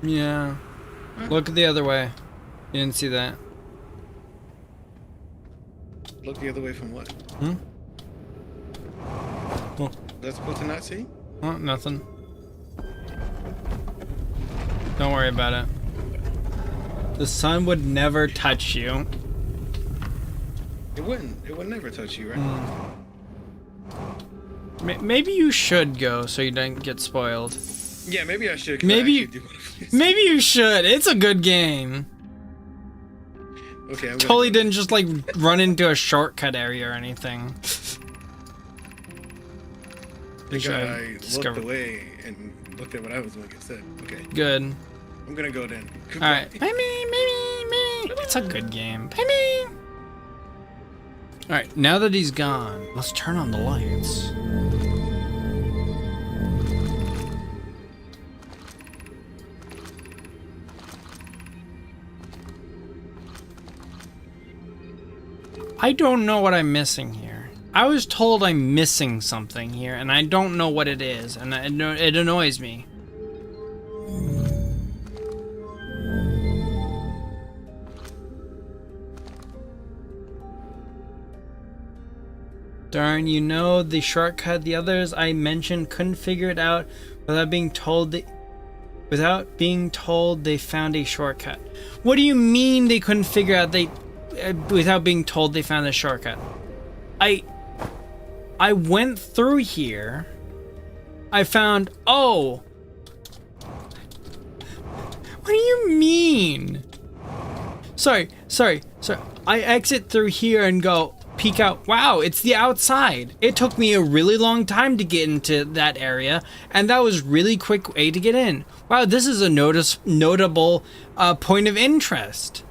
Yeah. Look the other way. You didn't see that. Look the other way from what? Hmm? Oh, That's supposed to not see? oh, nothing. Don't worry about it. The sun would never touch you. It wouldn't. It would never touch you, right? Maybe you should go so you don't get spoiled. Yeah, maybe I should. 'Cause Maybe I actually do wanna play this. Maybe you should. It's a good game. Okay, I'm Totally gonna didn't just like run into a shortcut area or anything. The Sure, guy looked discovered. away and looked at what I was going to say. Okay, Good. I'm gonna go then. Alright. It's a good game. Alright, now that he's gone, let's turn on the lights. I don't know what I'm missing here. I was told I'm missing something here, and I don't know what it is, and it annoys me. Darn, you know the shortcut the others I mentioned couldn't figure it out without being told they found a shortcut. What do you mean they couldn't figure out without being told they found a shortcut? I went through here. I found, oh. What do you mean? Sorry. I exit through here and go peek out. Wow, it's the outside. It took me a really long time to get into that area, and that was really quick way to get in. Wow, this is a notable point of interest.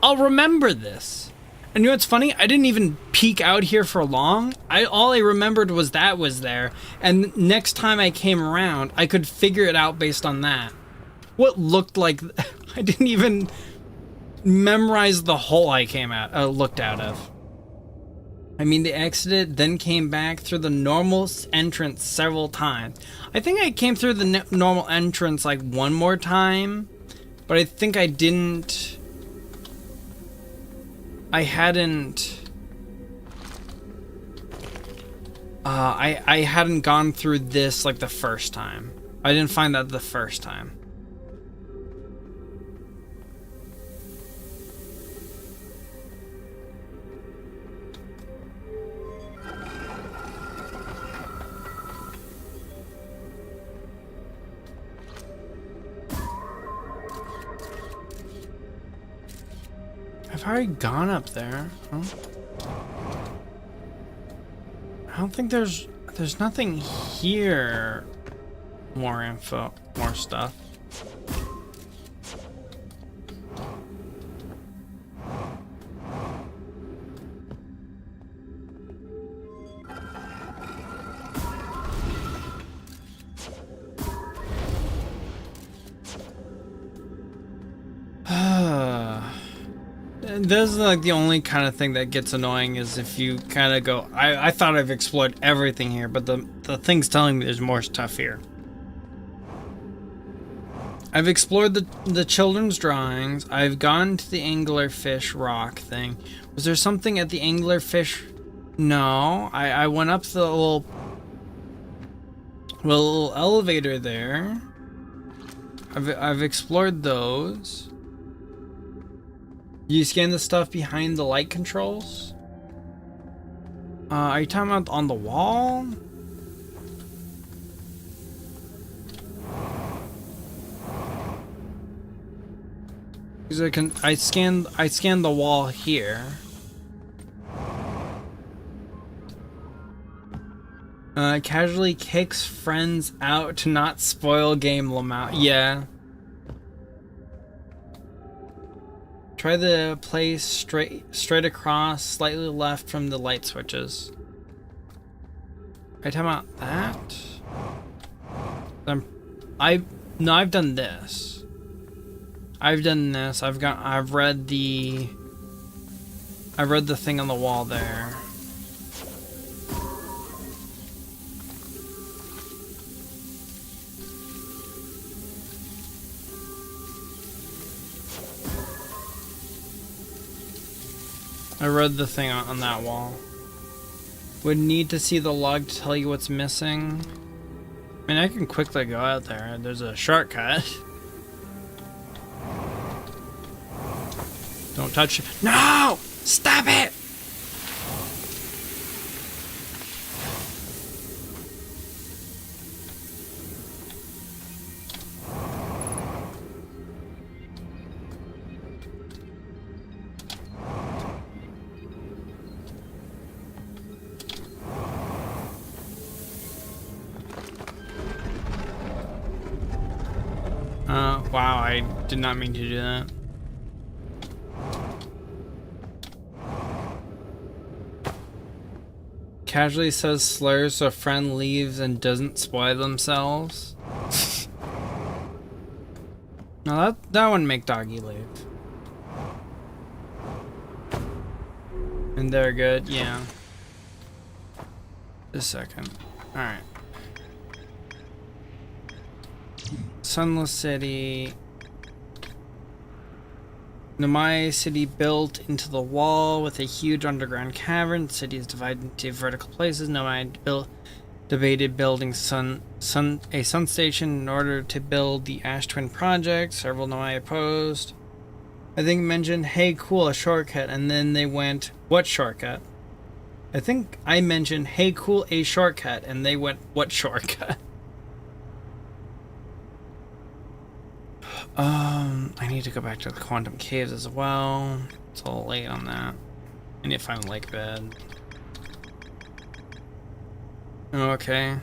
I'll remember this. And you know what's funny? I didn't even peek out here for long. All I remembered was that was there, and next time I came around, I could figure it out based on that. What looked like I didn't even memorize the hole I looked out of. I mean, they exited, then came back through the normal entrance several times. I think I came through the normal entrance like one more time, but I think I didn't. I hadn't gone through this like the first time. I didn't find that the first time. I've already gone up there. Huh? I don't think there's nothing here. More info, more stuff. This is like the only kind of thing that gets annoying is if you kind of go, I thought I've explored everything here, but the thing's telling me there's more stuff here. I've explored the children's drawings. I've gone to the anglerfish rock thing. Was there something at the anglerfish? No, I went up the little elevator there. I've explored those. You scan the stuff behind the light controls? Are you talking about on the wall? Because I scanned the wall here. Casually kicks friends out to not spoil game Lamau. Yeah. Try the place straight across, slightly left from the light switches. Are you talking about that? I've done this. I've done this. I've read the thing on the wall there. I read the thing on that wall. Would need to see the log to tell you what's missing. I mean, I can quickly go out there. There's a shortcut. Don't touch it. No! Stop it! Wow, I did not mean to do that. Casually says slurs so a friend leaves and doesn't spoil themselves. No, that wouldn't make doggy leave. And they're good, yeah. Just a second. Alright. Sunless City. Nomai city built into the wall with a huge underground cavern. The city is divided into vertical places. Nomai debated building a sun station in order to build the Ash Twin project. Several Nomai opposed. I think mentioned, hey, cool, a shortcut, and then they went, what shortcut? I think I mentioned, hey, cool, a shortcut, and they went, what shortcut? I need to go back to the quantum caves as well. It's a little late on that. I need to find a lake bed. Okay.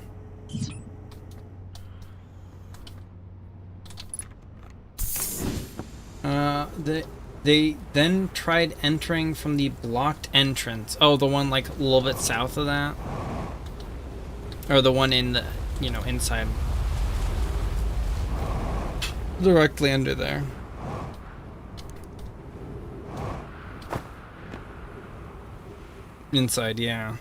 They then tried entering from the blocked entrance. Oh, the one like a little bit south of that? Or the one in the, you know, inside. Directly under there. Inside, yeah.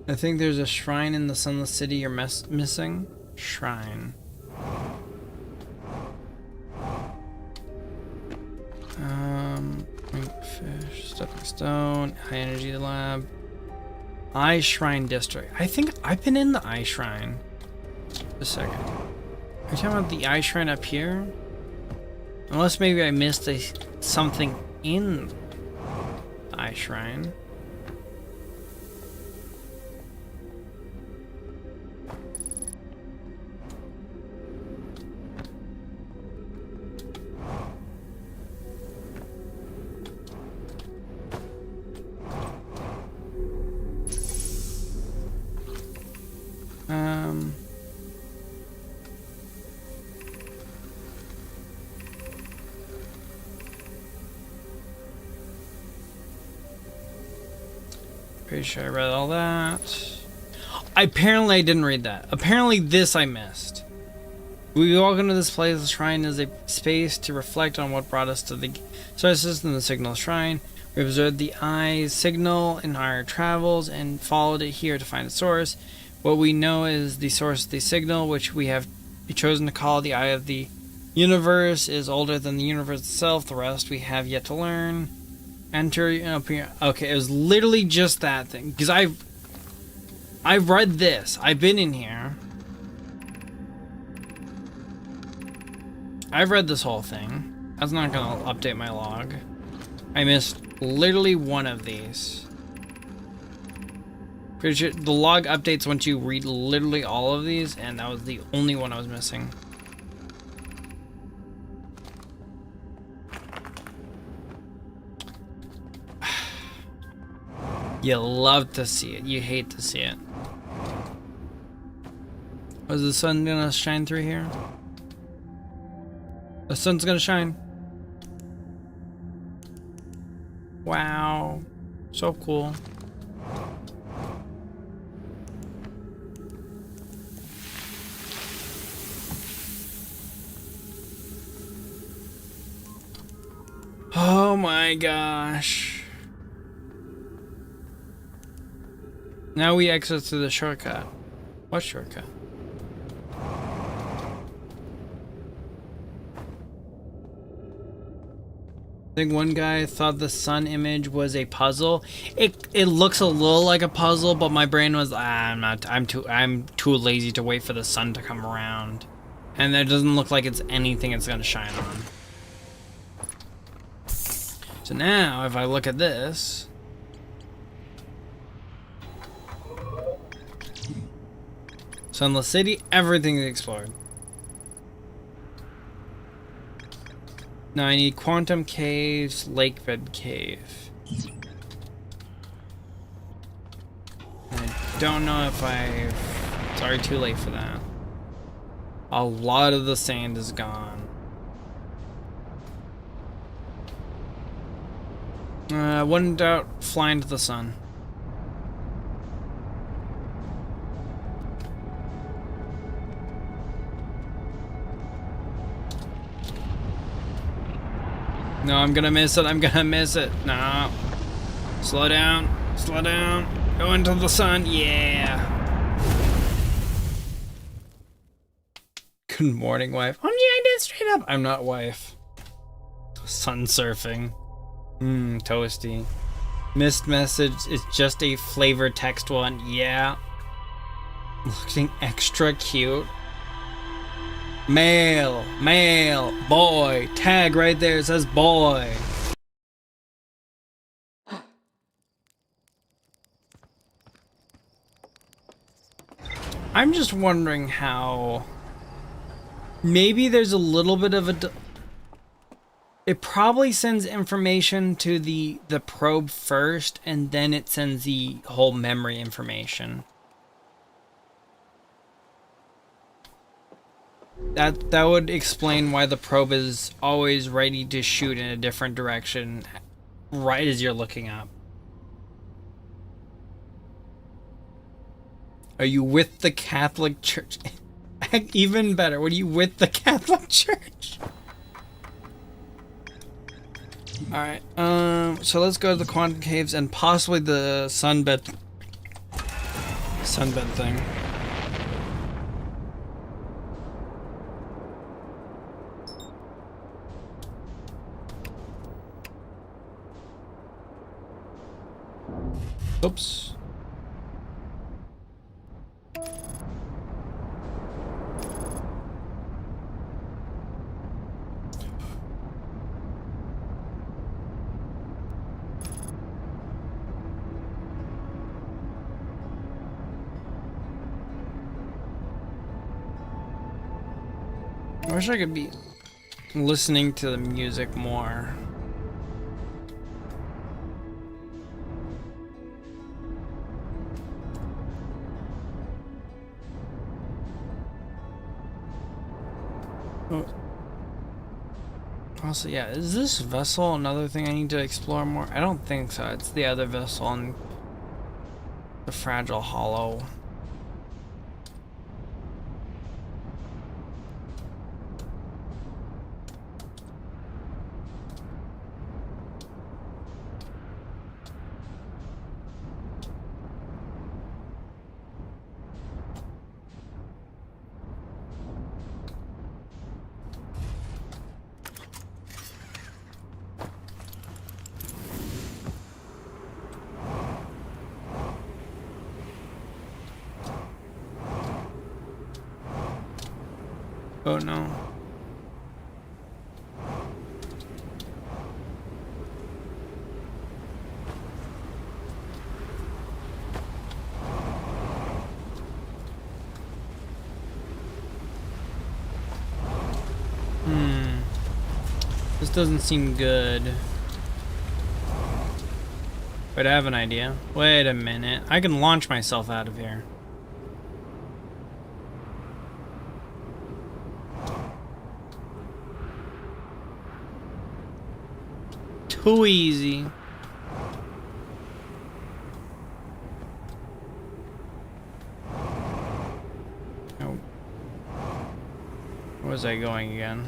I think there's a shrine in the Sunless City you're missing. Shrine. Fish, stepping stone, high energy lab. Eye Shrine District. I think I've been in the Eye Shrine. Just a second. Are you talking about the Eye Shrine up here? Unless maybe I missed something in the Eye Shrine. Pretty sure I read all that. Apparently I didn't read that. Apparently this I missed. We walk into this place. The shrine is a space to reflect on what brought us to the solar system, the signal shrine. We observed the eye's signal in our travels and followed it here to find its source. What we know is the source of the signal, which we have chosen to call the eye of the universe, is older than the universe itself. The rest we have yet to learn. Enter up here. Okay, it was literally just that thing. Because I've read this. I've been in here. I've read this whole thing. That's not gonna update my log. I missed literally one of these. Pretty sure the log updates once you read literally all of these, and that was the only one I was missing. You love to see it. You hate to see it. Was the sun gonna shine through here? The sun's gonna shine. Wow. So cool. Oh my gosh. Now we exit through the shortcut. What shortcut? I think one guy thought the sun image was a puzzle. It looks a little like a puzzle, but my brain was I'm too lazy to wait for the sun to come around. And it doesn't look like it's anything it's gonna shine on. So now if I look at this, Sunless City, everything's explored. Now I need Quantum Caves, Lakebed Cave. I don't know if it's already too late for that. A lot of the sand is gone. When in doubt, fly into the sun. No, I'm gonna miss it. I'm gonna miss it. No. Slow down. Slow down. Go into the sun. Yeah. Good morning, wife. Oh, yeah, I did straight up. I'm not wife. Sun surfing. Toasty. Missed message is just a flavor text one. Yeah. Looking extra cute. Male, boy. Tag right there says boy. I'm just wondering how maybe there's a little bit of a it probably sends information to the probe first and then it sends the whole memory information. That would explain why the probe is always ready to shoot in a different direction right as you're looking up. Are you with the Catholic Church? Even better, what are you with the Catholic Church? Alright, so let's go to the Quantum Caves and possibly the sunbed thing. Oops. I wish I could be listening to the music more. Oh. Also, yeah, is this vessel another thing I need to explore more? I don't think so. It's the other vessel in the Fragile Hollow. Oh no. This doesn't seem good. Wait, I have an idea. Wait a minute. I can launch myself out of here. Too easy. Oh. Where was I going again?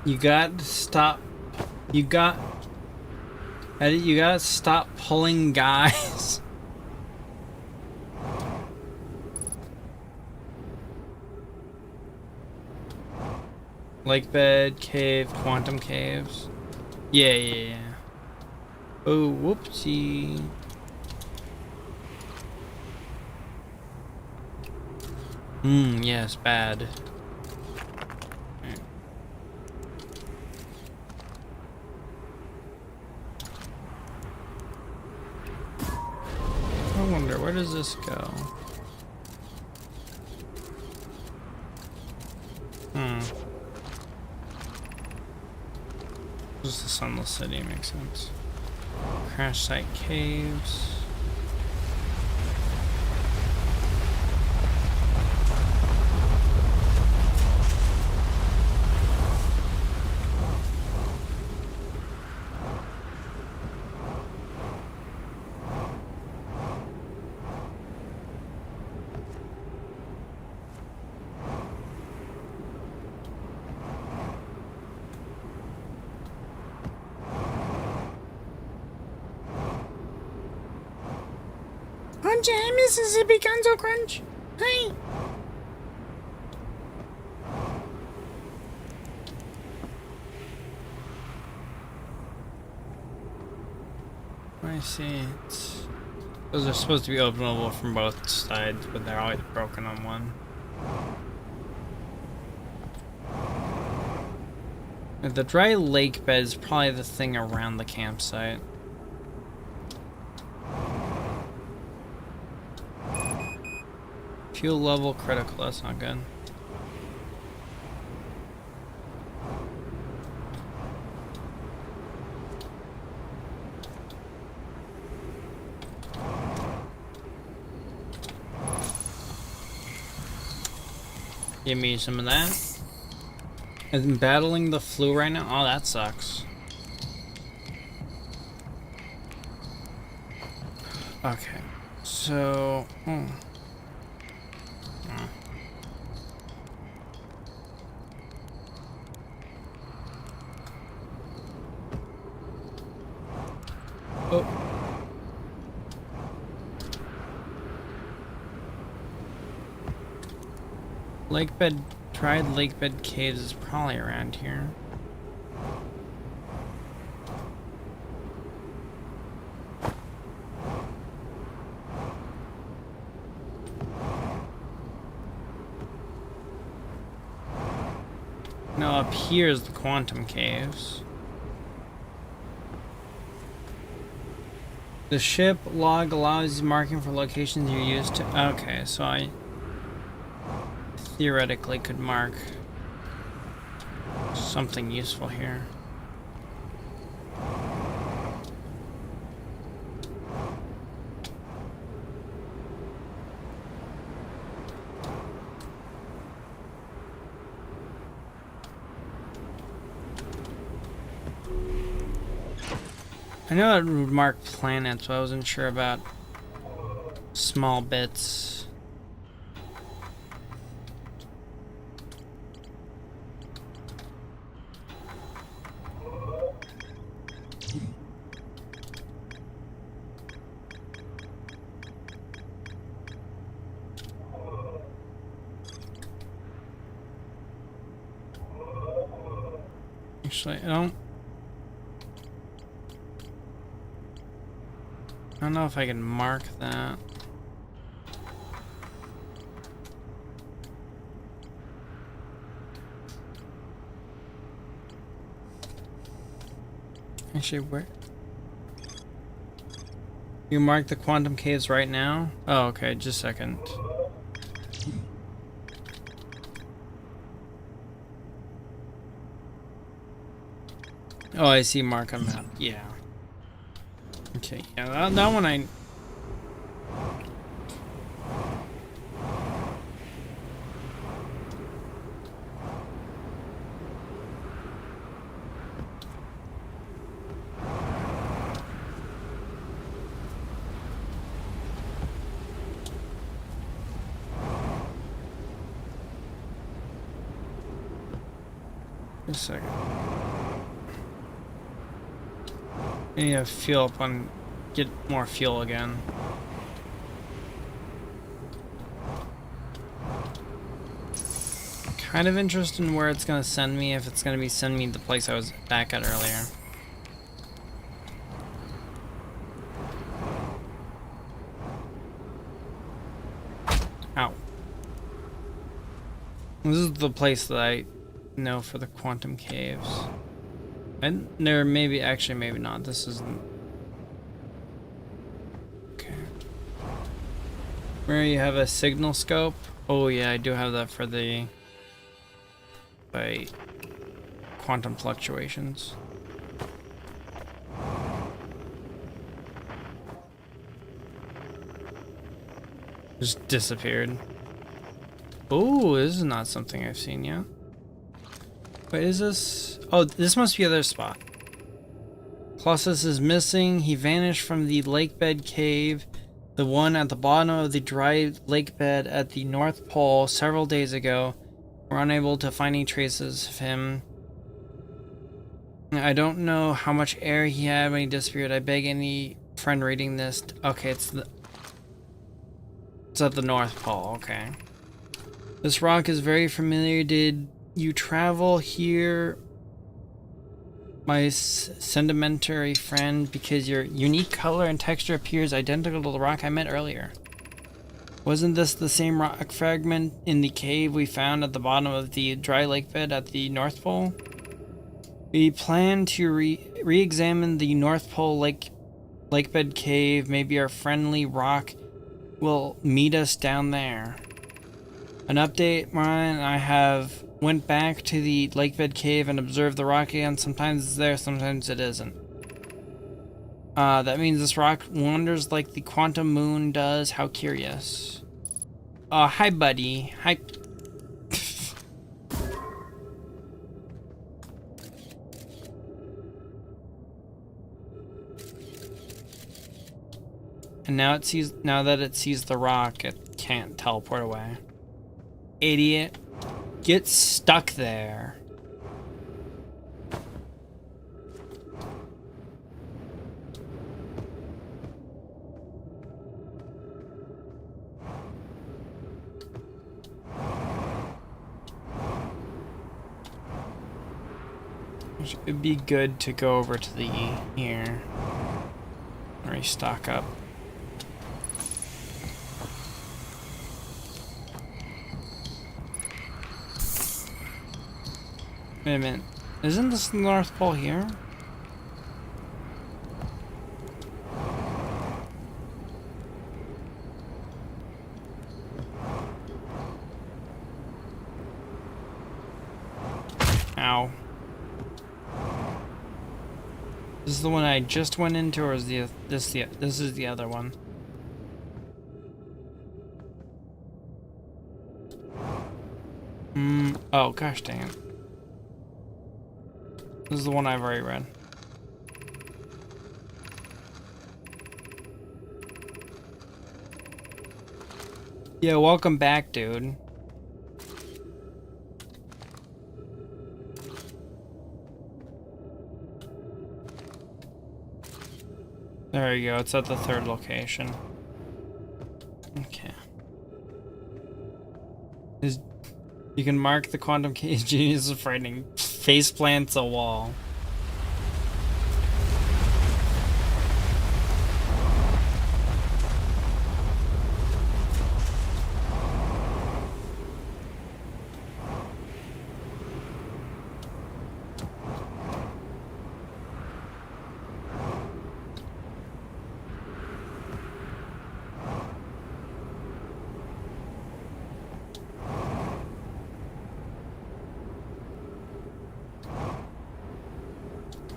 You got to stop. You got to stop pulling guys. Lake bed, cave, quantum caves. Yeah. Oh, whoopsie. Yes, bad. I wonder, where does this go? This is the Sunless City, makes sense. Crash site caves. Crunch. Hey, Mississippi Gonzo Crunch. Hey. I see. Those are supposed to be openable from both sides, but they're always broken on one. The dry lake bed is probably the thing around the campsite. Fuel level critical, that's not good. Give me some of that. I'm battling the flu right now. Oh, that sucks. Okay, so oh. Lakebed, tried lakebed caves is probably around here. No, up here is the quantum caves. The ship log allows marking for locations you're used to. Okay, so I theoretically could mark something useful here. I know it would mark planets, but I wasn't sure about small bits. Actually, I don't know if I can mark that. Actually, where? You mark the quantum caves right now? Oh, okay, just a second. Oh, I see mark on map. Yeah. Okay, yeah, that one I... Just a second. I need to fuel up on... get more fuel again. Kind of interested in where it's gonna send me, if it's gonna be sending me the place I was back at earlier. Ow. This is the place that I know for the quantum caves. And there maybe, actually maybe not, this isn't. Okay. Where you have a signal scope? Oh yeah, I do have that for the by quantum fluctuations. Just disappeared. Oh, this is not something I've seen yet. Wait, is this? Oh, this must be the other spot. Colossus is missing. He vanished from the lakebed cave, the one at the bottom of the dry lakebed at the North Pole several days ago. We're unable to find any traces of him. I don't know how much air he had when he disappeared. I beg any friend reading this. Okay, it's the... It's at the North Pole, okay. This rock is very familiar. Did you travel here, my sedimentary friend, because your unique color and texture appears identical to the rock I met earlier? Wasn't this the same rock fragment in the cave we found at the bottom of the dry lake bed at the North Pole? We plan to re-examine the North Pole lakebed cave. Maybe our friendly rock will meet us down there. An update, Ryan. I have went back to the lakebed cave and observed the rock again. Sometimes it's there, sometimes it isn't. That means this rock wanders like the quantum moon does. How curious. Hi, buddy. Hi. And now that it sees the rock, it can't teleport away. Idiot. Get stuck there. It'd be good to go over to the here. Restock up. Wait a minute. Isn't this the North Pole here? Ow. This is the one I just went into, or is this is the other one? Oh gosh dang it. This is the one I've already read. Yeah, welcome back, dude. There you go, it's at the third location. Okay. You can mark the quantum cage. Genius is frightening. Face plants a wall.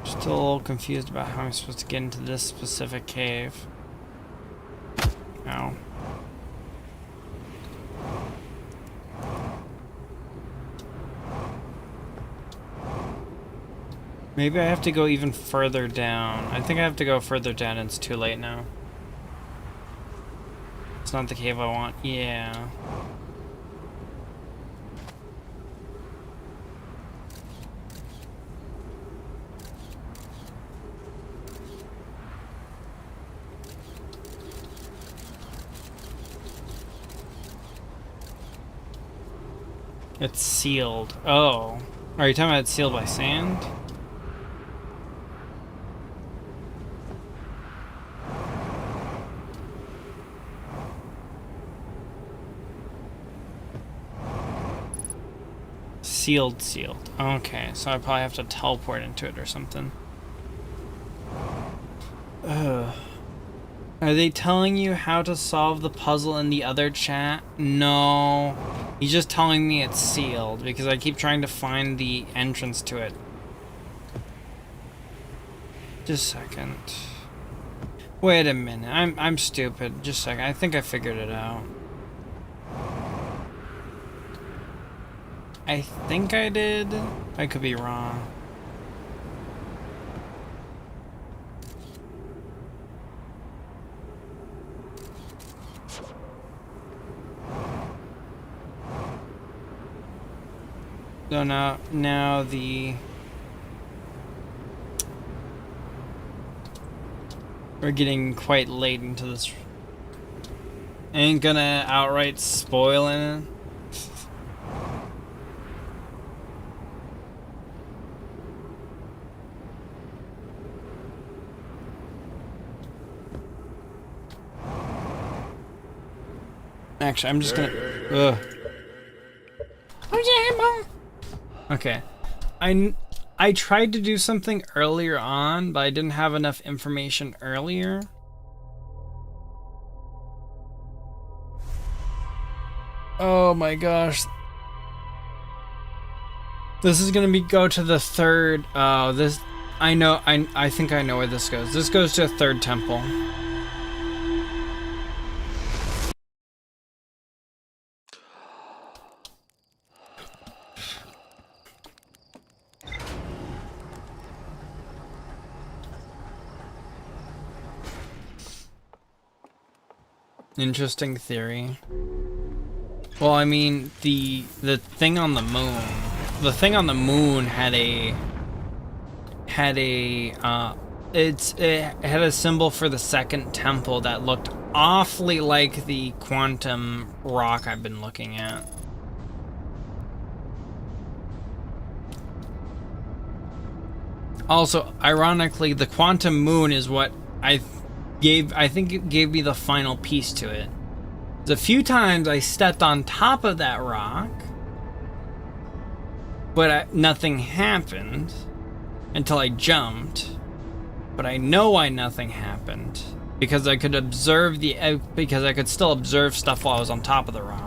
Still a little confused about how I'm supposed to get into this specific cave. Ow. Maybe I have to go even further down. I think I have to go further down. It's too late now. It's not the cave I want. Yeah. It's sealed. Oh. Are you talking about it's sealed by sand? Sealed. Okay, so I probably have to teleport into it or something. Ugh. Are they telling you how to solve the puzzle in the other chat? No. He's just telling me it's sealed because I keep trying to find the entrance to it. Just a second. Wait a minute. I'm stupid. Just a second. I think I figured it out. I think I did. I could be wrong. So now we're getting quite late into this. Ain't gonna outright spoil it. Actually, I'm just gonna. Ugh. Okay, I tried to do something earlier on, but I didn't have enough information earlier. Oh my gosh. This is gonna go to the third. Oh, this. I know. I think I know where this goes. This goes to a third temple. Interesting theory. Well, I mean, the thing on the moon. The thing on the moon had a it had a symbol for the second temple that looked awfully like the quantum rock I've been looking at. Also, ironically, the quantum moon is what I think it gave me the final piece to it. The few times I stepped on top of that rock, but nothing happened until I jumped. But I know why nothing happened because I could still observe stuff while I was on top of the rock.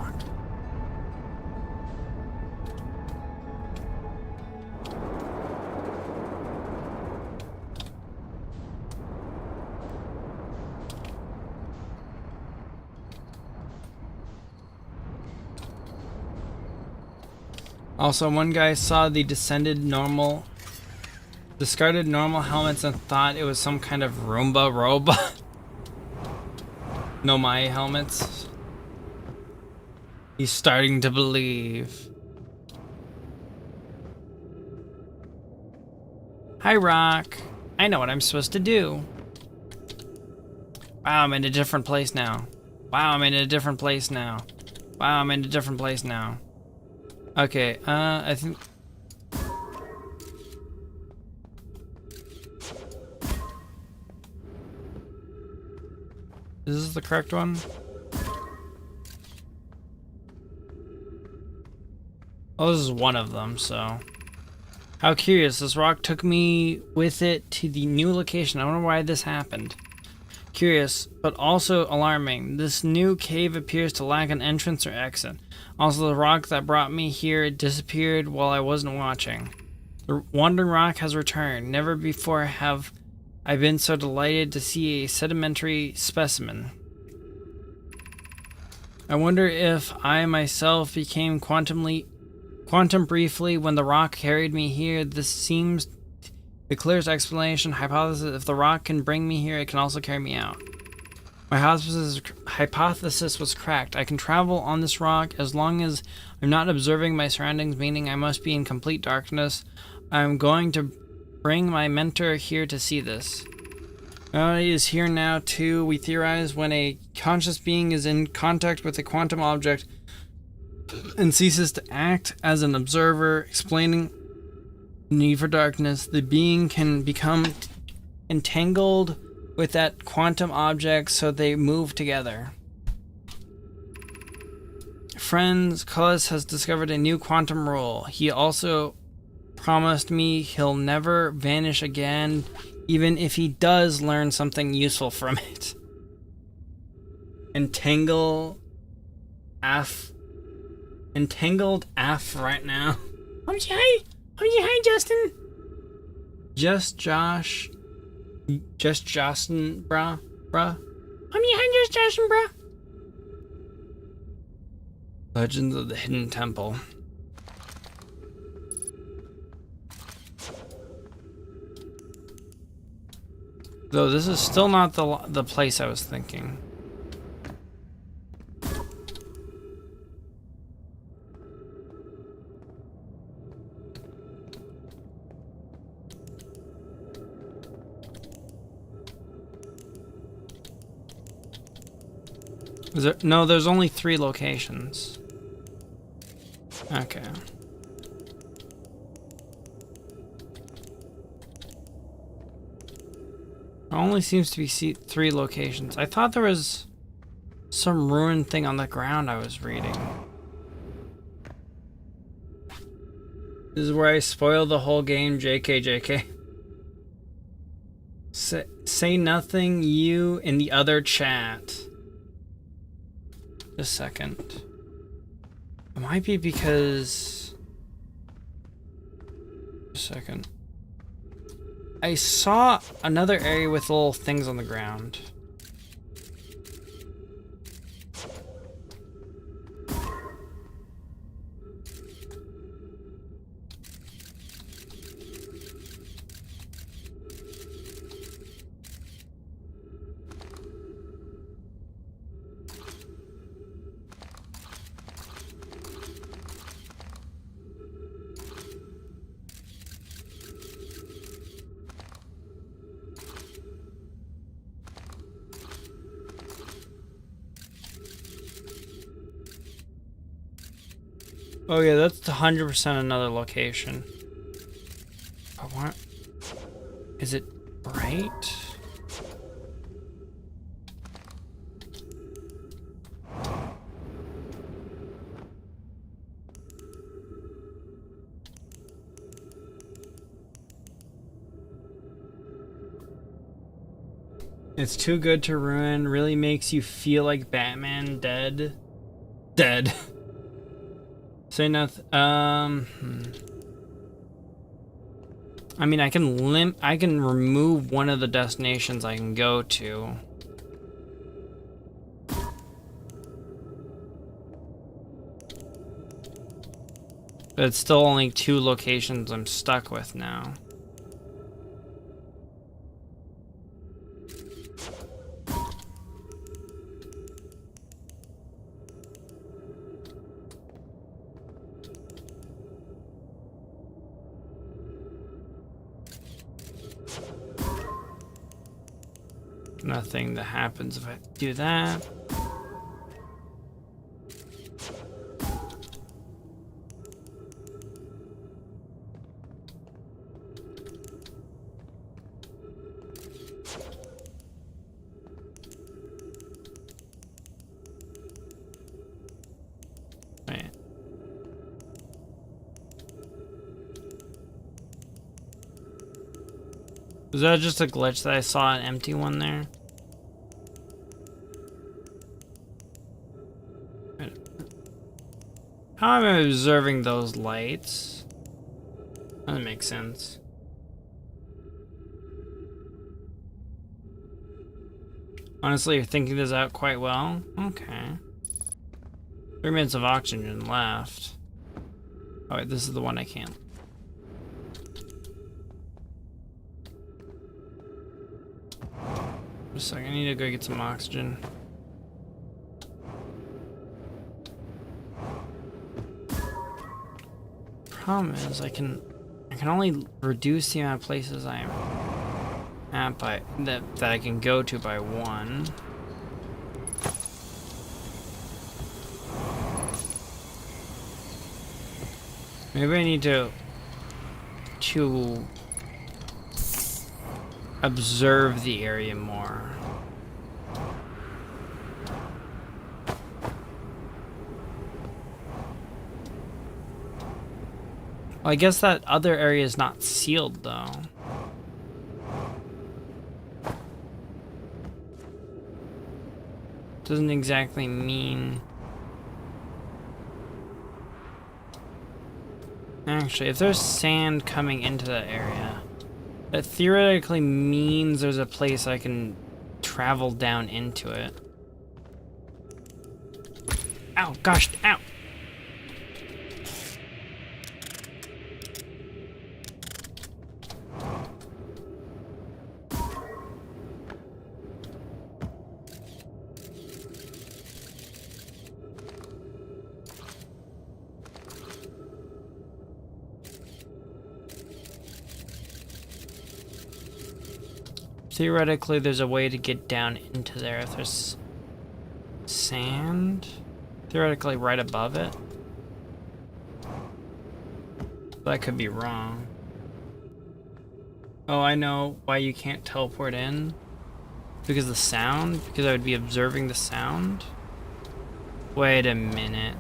Also, one guy saw the discarded normal helmets and thought it was some kind of Roomba robot. Nomai helmets. He's starting to believe. Hi, Rock. I know what I'm supposed to do. Wow, I'm in a different place now. Wow, I'm in a different place now. Wow, I'm in a different place now. Okay, I think... Is this the correct one? Oh, this is one of them, so... How curious, this rock took me with it to the new location. I wonder why this happened. Curious, but also alarming. This new cave appears to lack an entrance or exit. Also, the rock that brought me here disappeared while I wasn't watching. The wandering rock has returned. Never before have I been so delighted to see a sedimentary specimen. I wonder if I myself became quantum briefly when the rock carried me here. This seems the clearest explanation. Hypothesis: if the rock can bring me here, it can also carry me out. My hypothesis was cracked. I can travel on this rock as long as I'm not observing my surroundings, meaning I must be in complete darkness. I'm going to bring my mentor here to see this. Reality is here now too. We theorize when a conscious being is in contact with a quantum object and ceases to act as an observer, explaining the need for darkness, the being can become entangled with that quantum object so they move together. Friends, Cullis has discovered a new quantum rule. He also promised me he'll never vanish again, even if he does learn something useful from it. Entangled AF right now. Hi, Justin. Just Justin, bruh. Hi, just Justin, bruh. Legends of the Hidden Temple. Though this is still not the place I was thinking. Is there? No, there's only 3 locations. Okay. There only seems to be 3 locations. I thought there was some ruined thing on the ground I was reading. This is where I spoil the whole game, JK. Say nothing, you in the other chat. Just a second. It might be because... Just a second. I saw another area with little things on the ground. Oh yeah, that's 100% another location. But what? Is it bright? It's too good to ruin. Really makes you feel like Batman dead. Dead. Say nothing. I mean, I can remove one of the destinations I can go to. But it's still only 2 locations I'm stuck with now. Nothing that happens if I do that. Wait. Was that just a glitch that I saw an empty one there? How am I observing those lights? Doesn't make sense. Honestly, you're thinking this out quite well. Okay. 3 minutes of oxygen left. Oh wait, this is the one I can't. Just a second, I need to go get some oxygen. Problem is, I can only reduce the amount of places I am at by that I can go to by 1. Maybe I need to observe the area more. Well, I guess that other area is not sealed, though. Doesn't exactly mean... Actually, if there's sand coming into that area, that theoretically means there's a place I can travel down into it. Ow, gosh, ow! Theoretically, there's a way to get down into there if there's sand? Theoretically right above it? That could be wrong. Oh, I know why you can't teleport in. Because the sound? Because I would be observing the sound? Wait a minute.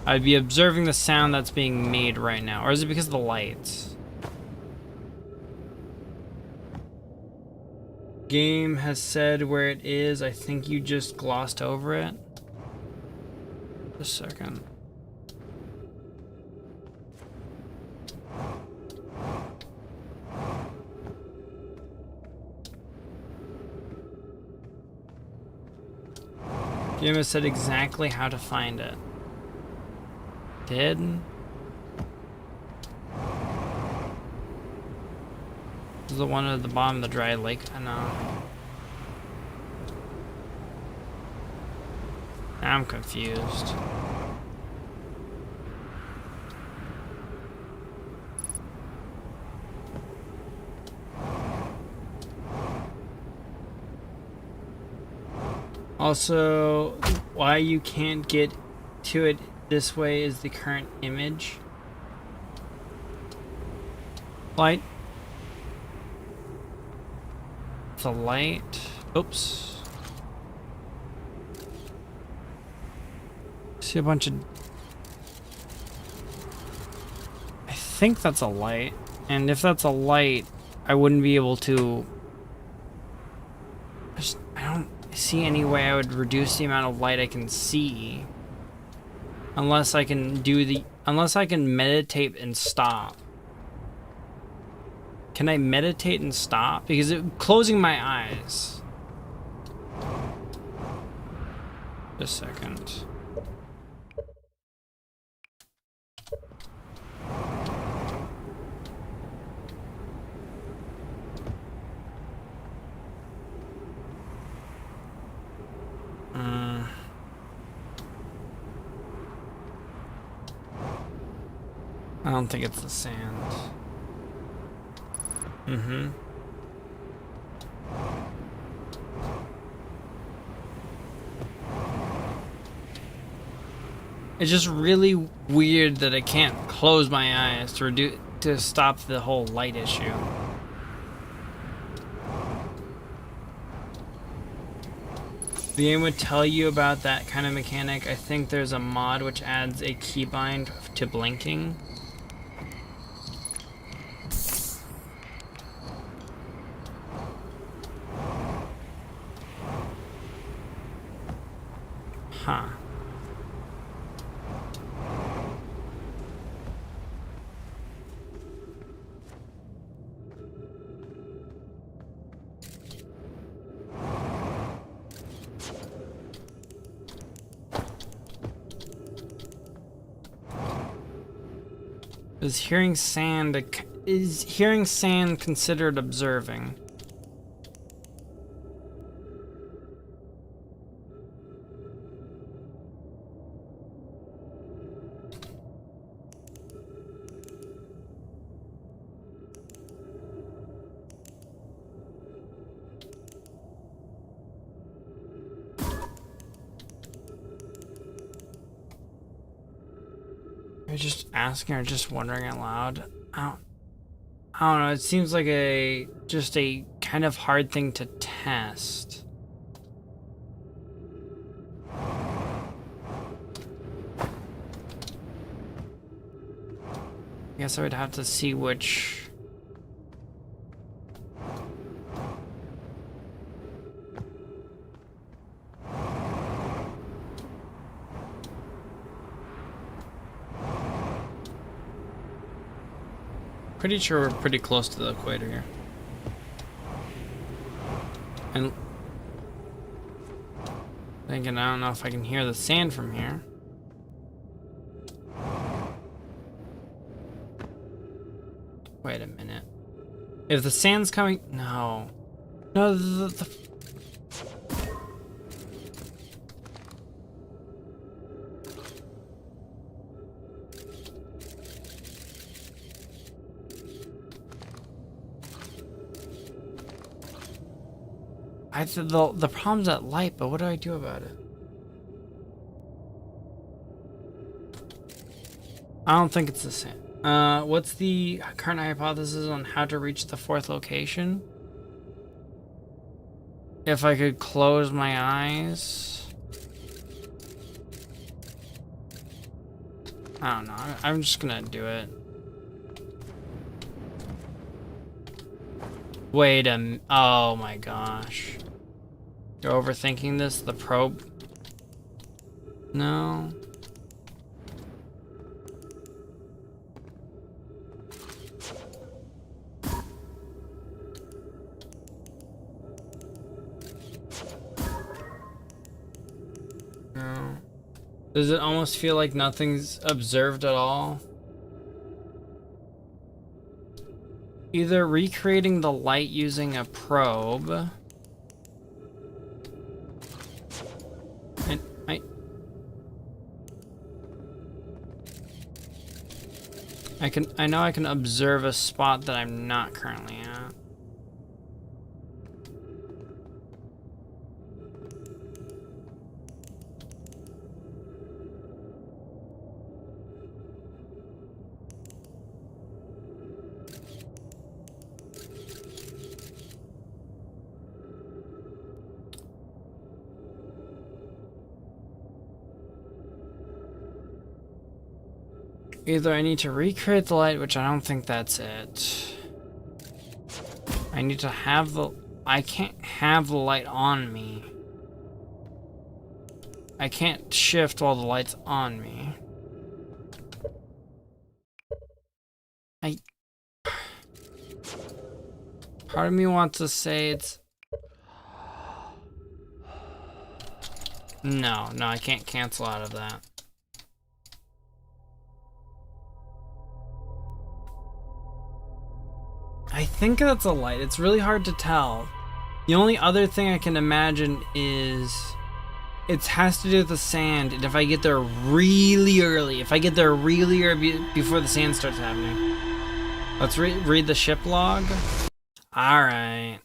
I'd be observing the sound that's being made right now. Or is it because of the lights? Game has said where it is. I think you just glossed over it. Just a second. Game has said exactly how to find it. Did? This is the one at the bottom of the dry lake. I know. I'm confused. Also, why you can't get to it this way is the current image. Light. The light. Oops. See a bunch of... I think that's a light. And if that's a light, I wouldn't be able to... I don't see any way I would reduce the amount of light I can see. Unless I can do the... Unless I can meditate and stop. Can I meditate and stop? Because closing my eyes. Just a second. I don't think it's the sand. Mm-hmm. It's just really weird that I can't close my eyes to stop the whole light issue. The game would tell you about that kind of mechanic. I think there's a mod which adds a keybind to blinking. Huh. Is hearing sand considered observing? Are you just asking or just wondering out loud? I don't know. It seems like just a kind of hard thing to test. I guess I would have to see which... Pretty sure we're pretty close to the equator here. And thinking, I don't know if I can hear the sand from here. Wait a minute. If the sand's coming, no. No, the problem's at light, but what do I do about it? I don't think it's the same. What's the current hypothesis on how to reach the fourth location? If I could close my eyes. I don't know. I'm just gonna do it. Wait a oh my gosh. You're overthinking this? The probe? No. No. Does it almost feel like nothing's observed at all? Either recreating the light using a probe. And I know I can observe a spot that I'm not currently at. Either I need to recreate the light, which I don't think that's it. I need to have the... I can't have the light on me. I can't shift while the light's on me. Part of me wants to say it's... No, I can't cancel out of that. I think that's a light. It's really hard to tell. The only other thing I can imagine is it has to do with the sand, and if I get there really early, before the sand starts happening. Let's read the ship log. All right.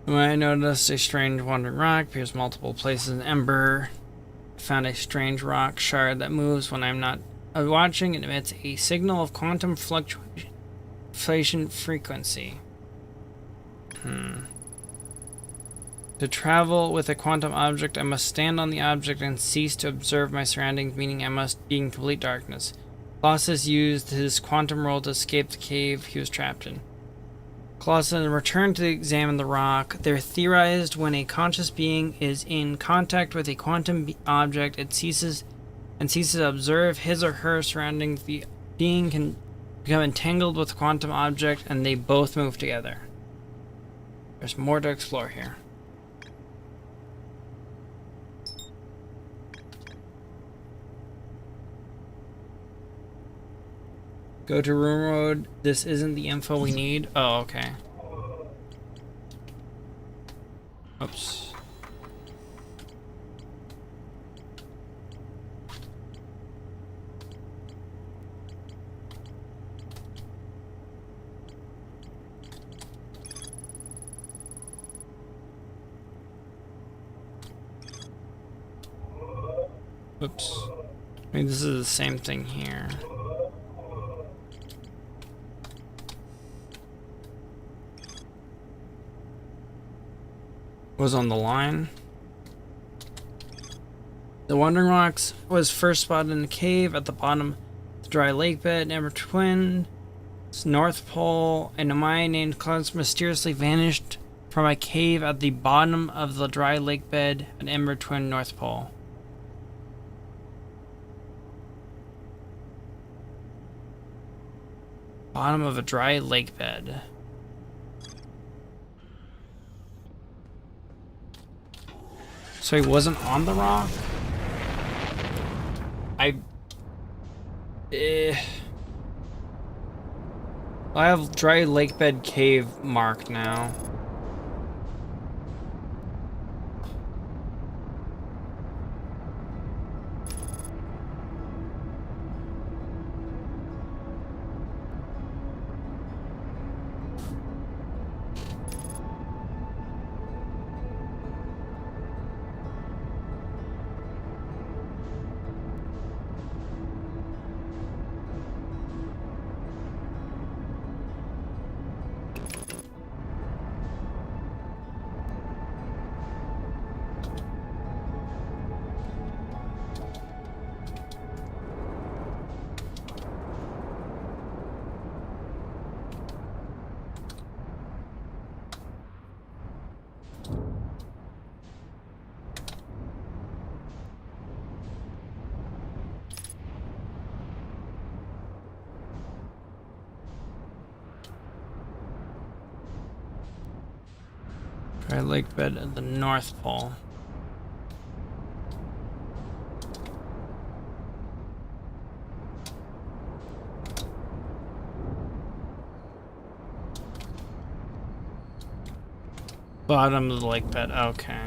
When I noticed a strange wandering rock appears multiple places in Ember. I found a strange rock shard that moves when I'm not watching and emits a signal of quantum fluctuation frequency. To travel with a quantum object, I must stand on the object and cease to observe my surroundings, meaning I must be in complete darkness. Colossus used his quantum roll to escape the cave he was trapped in. Colossus returned to examine the rock. They're theorized when a conscious being is in contact with a quantum object, it ceases to observe his or her surroundings. The being can become entangled with the quantum object, and they both move together. There's more to explore here. Go to room mode. This isn't the info we need. Oh, okay. Oops. Oops. I mean, this is the same thing here. Was on the line. The Wandering Rocks was first spotted in a cave at the bottom of the dry lake bed. Ember Twin, North Pole, and Nomai named Clouds mysteriously vanished from a cave at the bottom of the dry lake bed at Ember Twin, North Pole. Bottom of a dry lake bed. So he wasn't on the rock? I have dry lake bed cave marked now. Dry lake bed at the North Pole. Bottom of the lake bed, okay.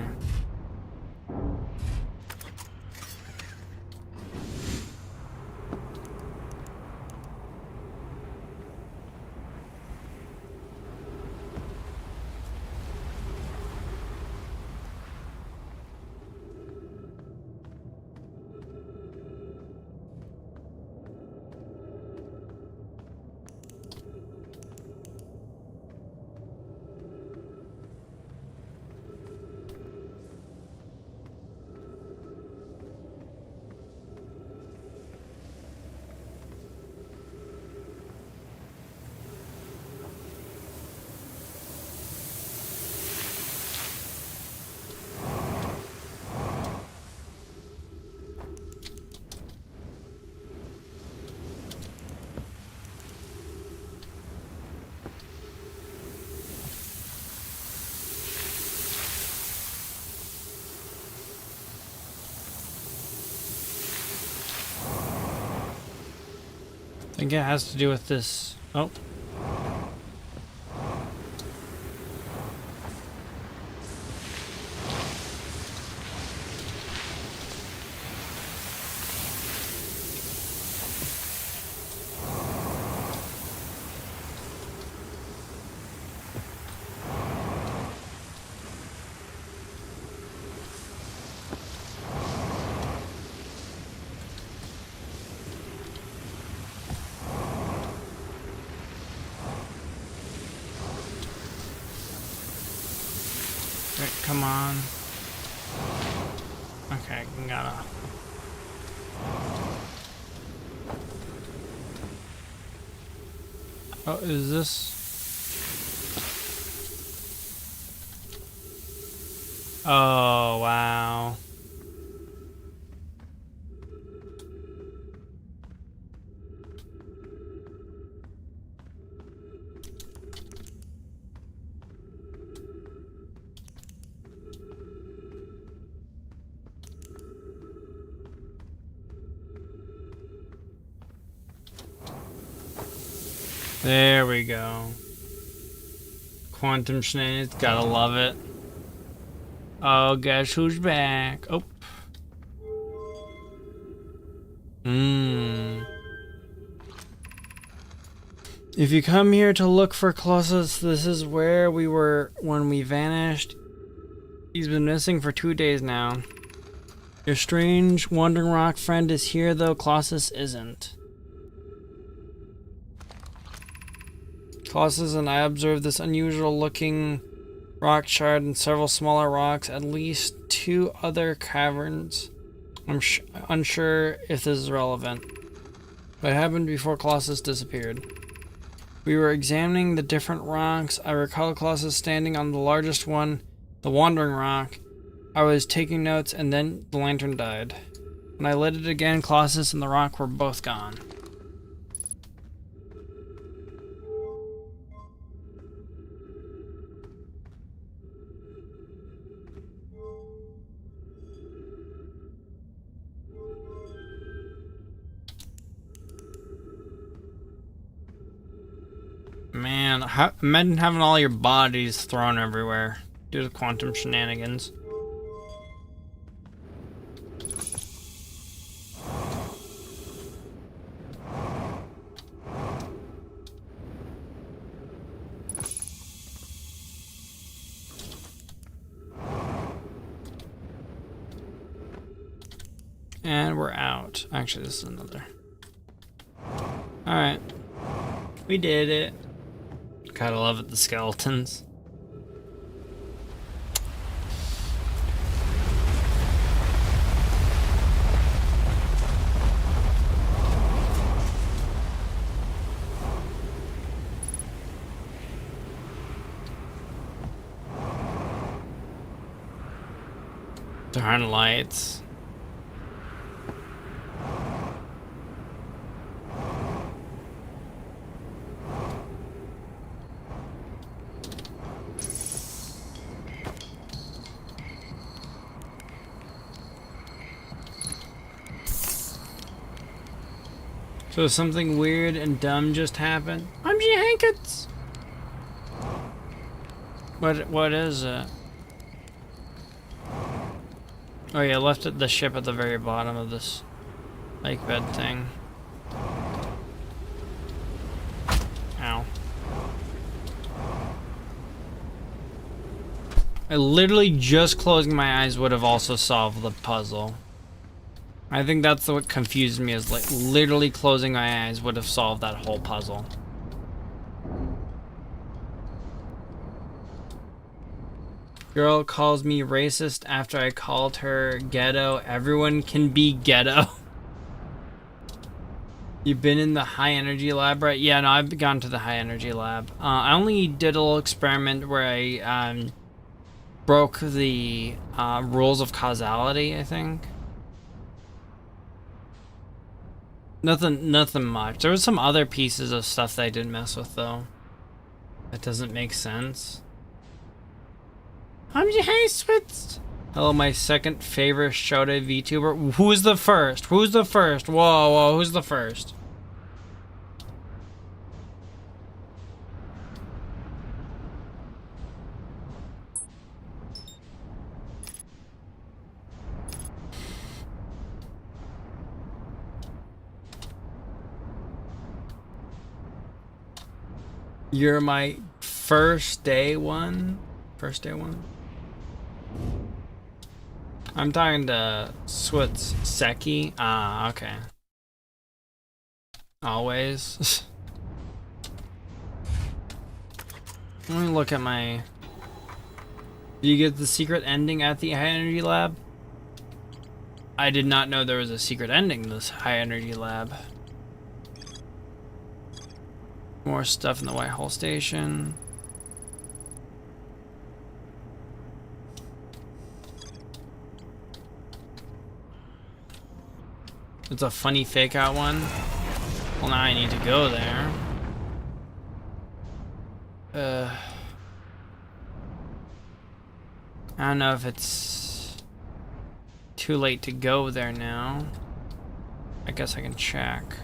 I think it has to do with this. Oh. Right, come on. Okay, gotta. Oh, is this? Oh, wow. There we go. Quantum shenanigans, gotta love it. Oh, guess who's back? Oh. If you come here to look for Colossus, this is where we were when we vanished. He's been missing for 2 days now. Your strange wandering rock friend is here, though Colossus isn't. Colossus and I observed this unusual looking rock shard and several smaller rocks, at least 2 other caverns. I'm unsure if this is relevant. But it happened before Colossus disappeared. We were examining the different rocks. I recall Colossus standing on the largest one, the wandering rock. I was taking notes and then the lantern died. When I lit it again, Colossus and the rock were both gone. Man, imagine having all your bodies thrown everywhere due to quantum shenanigans. And we're out. Actually, this is another. Alright. We did it. Gotta love it, the skeletons. Darn lights. So something weird and dumb just happened? I'm your hankets. What is it? Oh yeah, left the ship at the very bottom of this lake bed thing. Ow. I literally just closing my eyes would have also solved the puzzle. I think that's what confused me, is like literally closing my eyes would have solved that whole puzzle. Girl calls me racist after I called her ghetto. Everyone can be ghetto. You've been in the high energy lab, right? Yeah, no, I've gone to the high energy lab. I only did a little experiment where I broke the rules of causality, I think. Nothing much. There was some other pieces of stuff that I didn't mess with, though. That doesn't make sense. I'm your hey switched. Hello, my second favorite Shota VTuber. Who's the first? Who's the first? Whoa, who's the first? You're my first day one? First day one? I'm talking to Switz Seki. Ah, okay. Always. Let me look at my... Did you get the secret ending at the high energy lab? I did not know there was a secret ending in this high energy lab. More stuff in the White Hole Station. It's a funny fake out one. Well, now I need to go there. I don't know if it's too late to go there now. I guess I can check.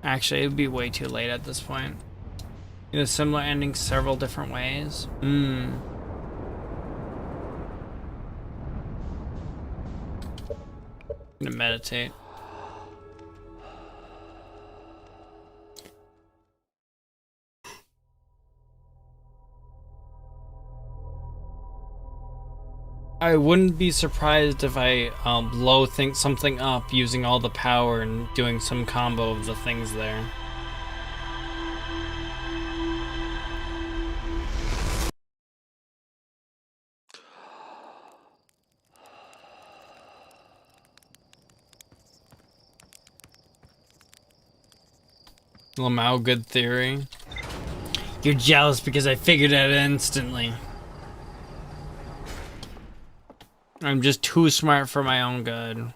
Actually, it would be way too late at this point. You know, similar endings several different ways. I'm gonna meditate. I wouldn't be surprised if I blow something up using all the power and doing some combo of the things there. Lamau, good theory. You're jealous because I figured it out instantly. I'm just too smart for my own good.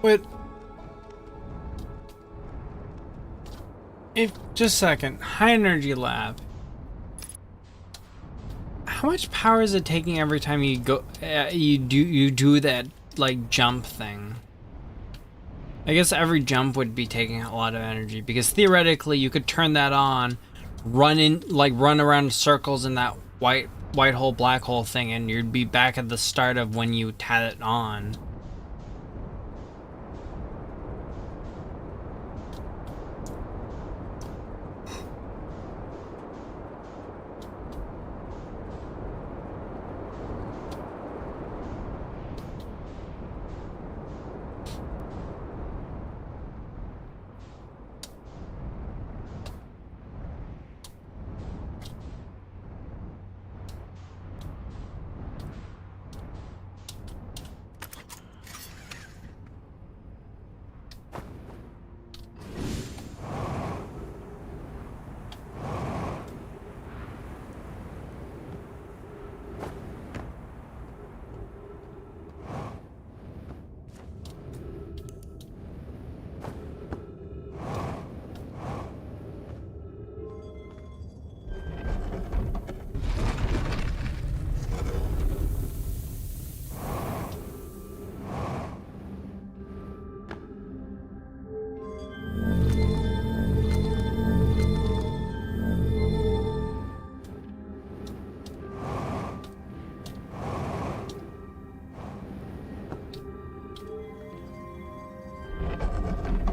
Wait. If just a second, high energy lab. How much power is it taking every time you go? You do that like jump thing? I guess every jump would be taking a lot of energy because theoretically you could turn that on, run around circles in that white hole black hole thing, and you'd be back at the start of when you had it on.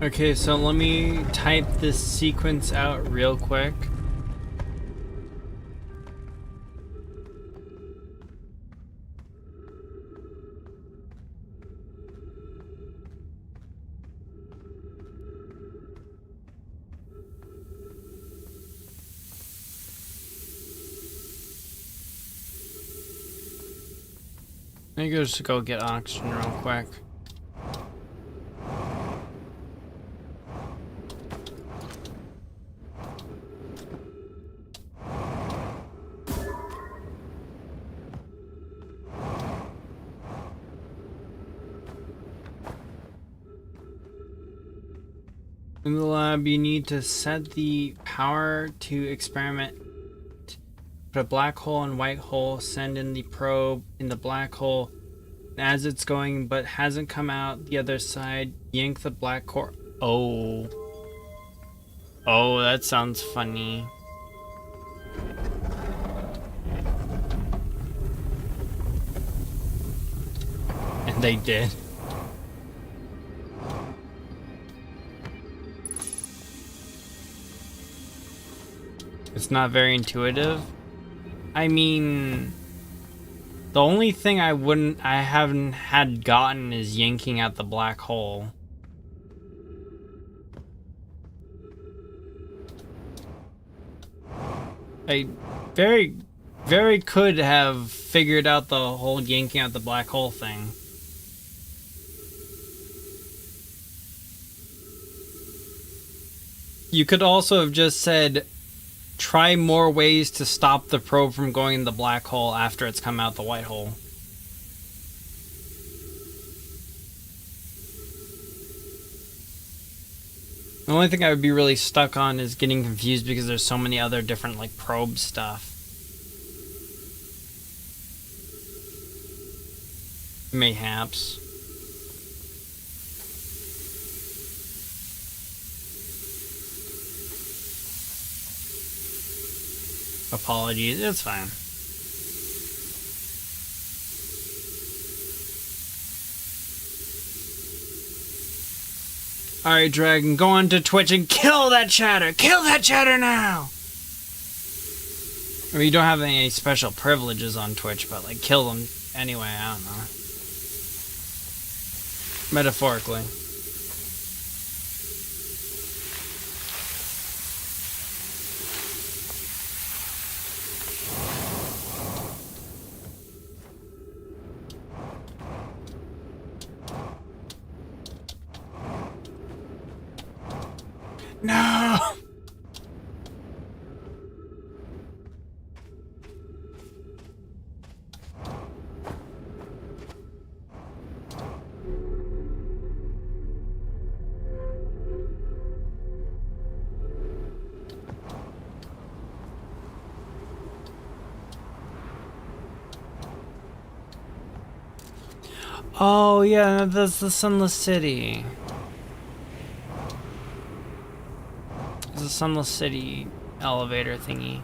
Okay, so let me type this sequence out real quick. Let me just go get oxygen real quick. In the lab, you need to set the power to experiment. Put a black hole and white hole, send in the probe in the black hole. As it's going but hasn't come out the other side, yank the black core. Oh. Oh, that sounds funny. And they did. It's not very intuitive. I mean, the only thing I haven't had gotten is yanking out the black hole. I very could have figured out the whole yanking out the black hole thing. You could also have just said, try more ways to stop the probe from going in the black hole after it's come out the white hole. The only thing I would be really stuck on is getting confused because there's so many other different like probe stuff. Mayhaps. Apologies, it's fine. Alright, Dragon, go on to Twitch and kill that chatter! Kill that chatter now! I mean, you don't have any special privileges on Twitch, but like, kill them anyway, I don't know. Metaphorically. No! Oh yeah, that's the Sunless City. It's a Sunless City elevator thingy.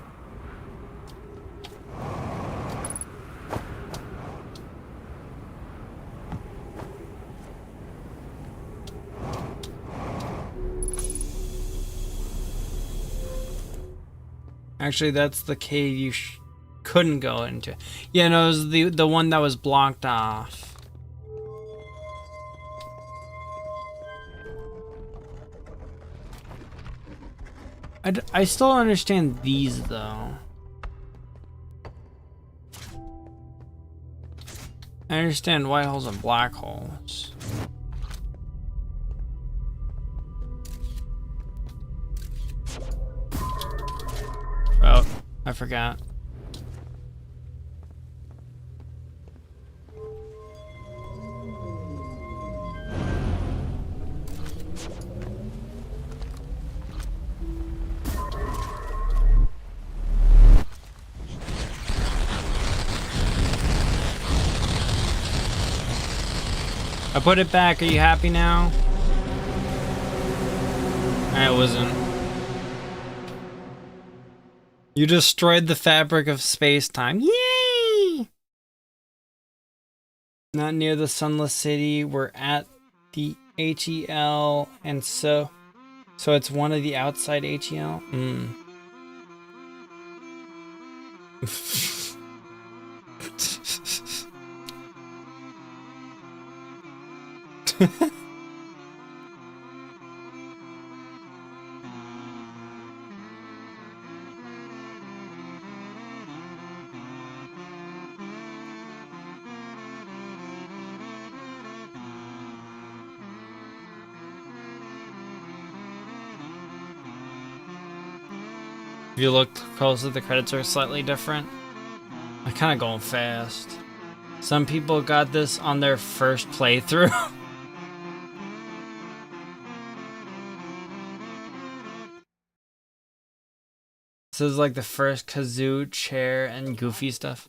Actually, that's the cave you couldn't go into. Yeah, no, it was the one that was blocked off. I still don't understand these, though. I understand white holes and black holes. Oh, I forgot. I put it back. Are you happy now? I wasn't. You destroyed the fabric of space-time. Yay! Not near the Sunless City. We're at the HEL, and so it's one of the outside HEL. If you look closely, the credits are slightly different. I'm kind of going fast. Some people got this on their first playthrough. This is like the first kazoo, chair, and goofy stuff.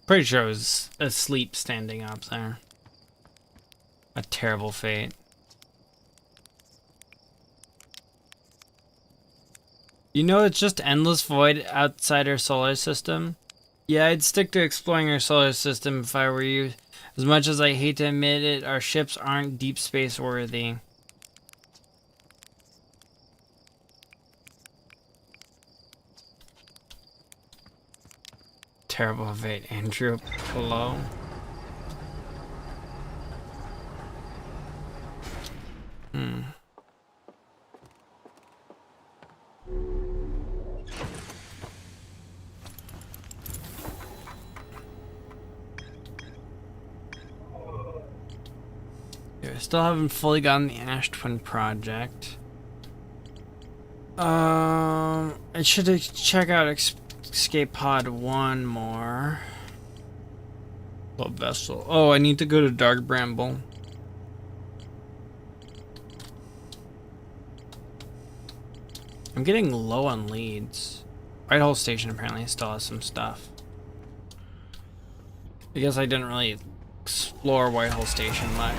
Pretty sure I was asleep standing up there. A terrible fate. You know, it's just endless void outside our solar system. Yeah, I'd stick to exploring our solar system if I were you. As much as I hate to admit it, our ships aren't deep space worthy. Terrible fate, Andrew. Hello? I still haven't fully gotten the Ash Twin project. I should check out Escape Pod 1 more. Love Vessel. Oh, I need to go to Dark Bramble. I'm getting low on leads. Right Hole Station apparently still has some stuff. I guess I didn't really explore Whitehole Station much.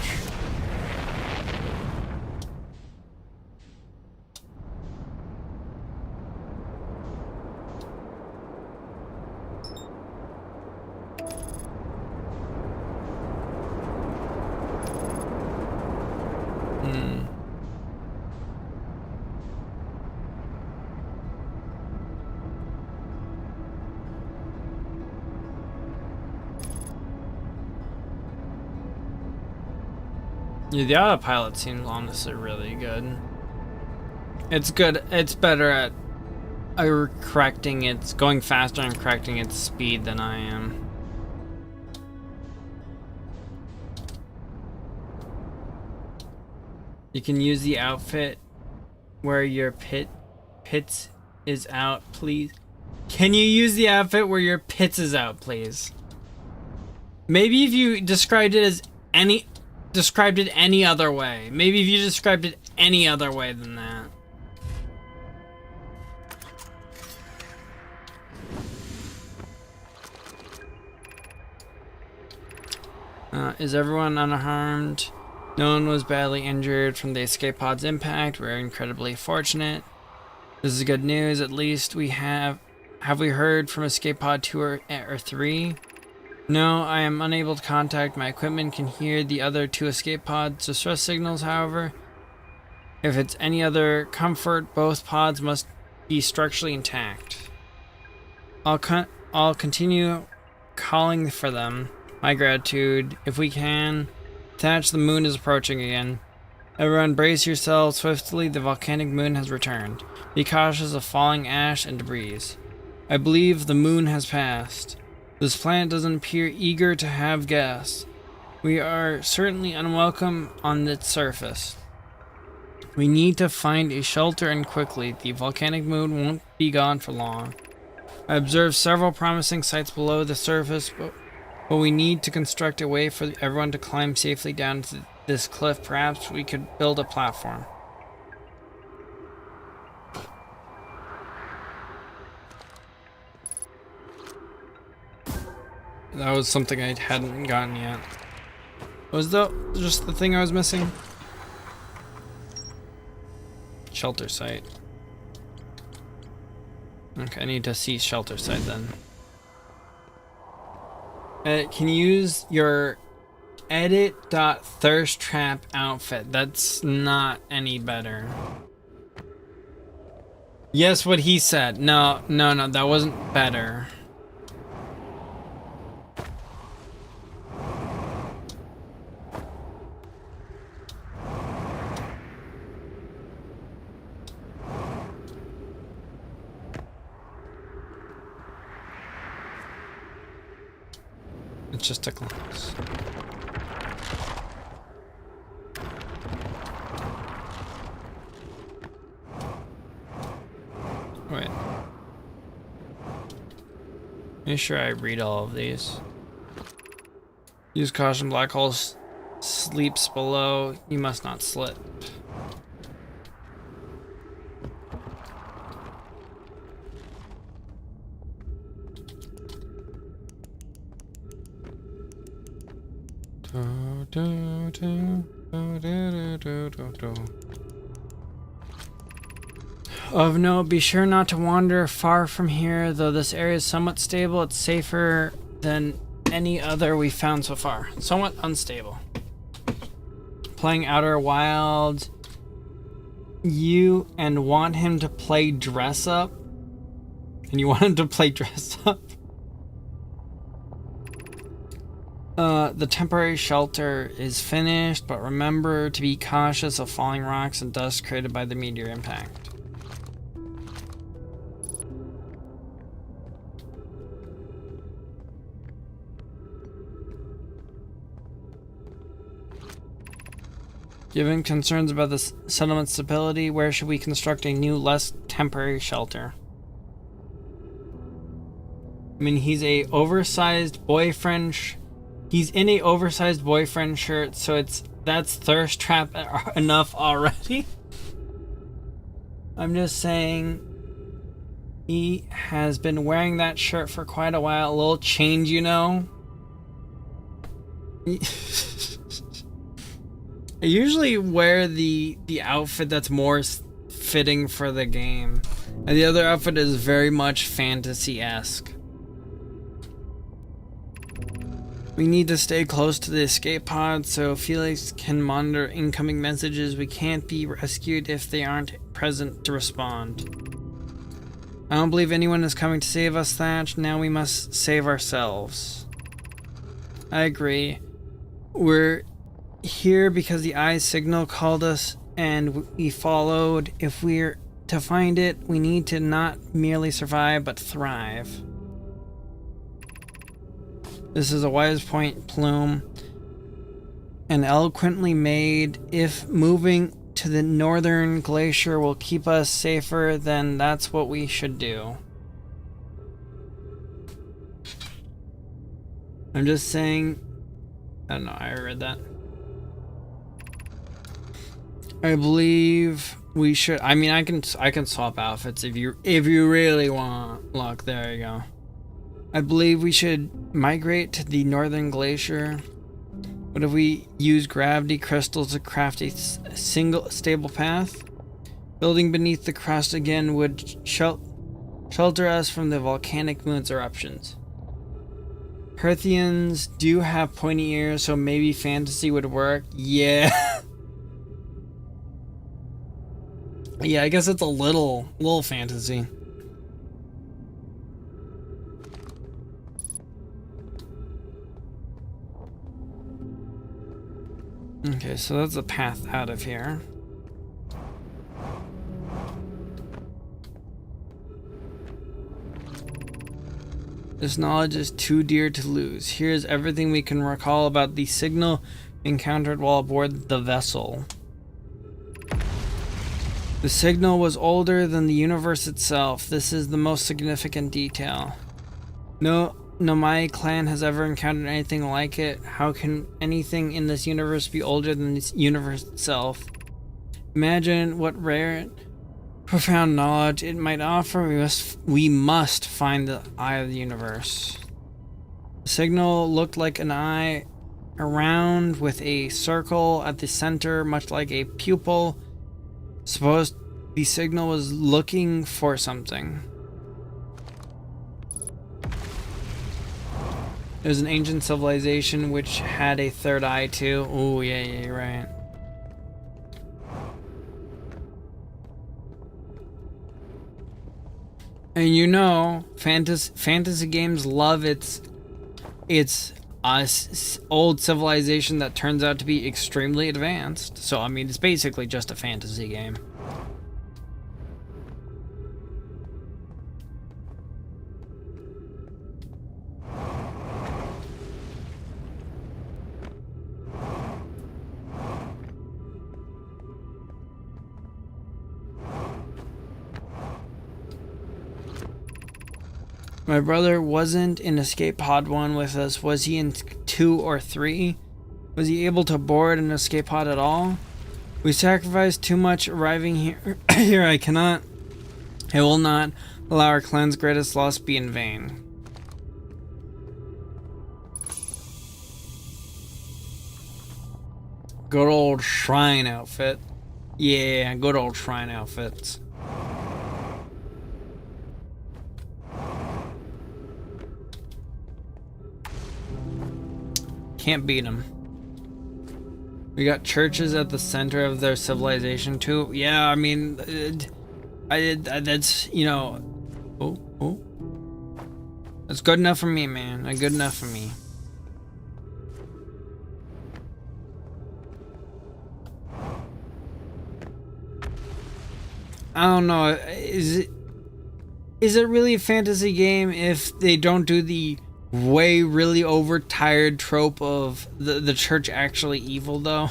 Yeah, the autopilot seems honestly really good. It's good. It's better at correcting its going faster and correcting its speed than I am. You can use the outfit where your pits is out, please. Can you use the outfit where your pits is out, please? Maybe if you described it any other way. Maybe if you described it any other way than that. Is everyone unharmed? No one was badly injured from the escape pod's impact. We're incredibly fortunate. This is good news. At least we have we heard from escape pod 2 or 3? No, I am unable to contact. My equipment can hear the other 2 escape pods' distress signals, however. If it's any other comfort, both pods must be structurally intact. I'll continue calling for them. My gratitude. If we can. Thatch, the moon is approaching again. Everyone brace yourselves swiftly. The volcanic moon has returned. Be cautious of falling ash and debris. I believe the moon has passed. This planet doesn't appear eager to have guests. We are certainly unwelcome on its surface. We need to find a shelter and quickly. The volcanic moon won't be gone for long. I observed several promising sites below the surface, but we need to construct a way for everyone to climb safely down to this cliff. Perhaps we could build a platform. That was something I hadn't gotten yet. Was that just the thing I was missing? Shelter site. Okay, I need to see shelter site then. Can you use your edit.thirst trap outfit? That's not any better. Yes, what he said. No, that wasn't better. It's just a glimpse. Wait. Make sure I read all of these. Use caution, black holes sleeps below. You must not slip. Of note, be sure not to wander far from here. Though this area is somewhat stable, it's safer than any other we've found so far. Somewhat unstable. Playing Outer Wilds. You and want him to play dress up? And you want him to play dress up? The temporary shelter is finished, but remember to be cautious of falling rocks and dust created by the meteor impact. Given concerns about the settlement's stability, where should we construct a new, less temporary shelter? I mean, he's a oversized boyfriend. He's in a oversized boyfriend shirt, so that's thirst trap enough already. I'm just saying, he has been wearing that shirt for quite a while. A little change, you know. I usually wear the outfit that's more fitting for the game, and the other outfit is very much fantasy-esque. We need to stay close to the escape pod so Felix can monitor incoming messages. We can't be rescued if they aren't present to respond. I don't believe anyone is coming to save us, Thatch. Now we must save ourselves. I agree. We're here because the eye's signal called us and we followed. If we're to find it, we need to not merely survive but thrive. This is a wise point, Plume, and eloquently made. If moving to the northern glacier will keep us safer, then that's what we should do. I'm just saying. I don't know. I read that. I believe we should. I mean, I can swap outfits if you really want. Look, there you go. I believe we should migrate to the northern glacier. What if we use gravity crystals to craft a single stable path? Building beneath the crust again would shelter us from the volcanic moon's eruptions. Herthians do have pointy ears, so maybe fantasy would work. Yeah. Yeah, I guess it's a little fantasy. Okay, so that's a path out of here. This knowledge is too dear to lose. Here's everything we can recall about the signal encountered while aboard the vessel. The signal was older than the universe itself. This is the most significant detail. No Nomai clan has ever encountered anything like it. How can anything in this universe be older than this universe itself? Imagine what rare, profound knowledge it might offer. We must find the eye of the universe. The signal looked like an eye, around with a circle at the center, much like a pupil. Suppose the signal was looking for something. There's an ancient civilization which had a third eye too. Oh yeah, you're right. And you know, fantasy games love its old civilization that turns out to be extremely advanced. So I mean, it's basically just a fantasy game. My brother wasn't in Escape Pod 1 with us. Was he in 2 or 3? Was he able to board an escape pod at all? We sacrificed too much arriving here. I will not allow our clan's greatest loss be in vain. Good old shrine outfit. Yeah, good old shrine outfits. Can't beat them. We got churches at the center of their civilization too. Yeah, I mean, that's, you know, oh, that's good enough for me, man. Good enough for me. I don't know. Is it really a fantasy game if they don't do the really overtired trope of the church actually evil though?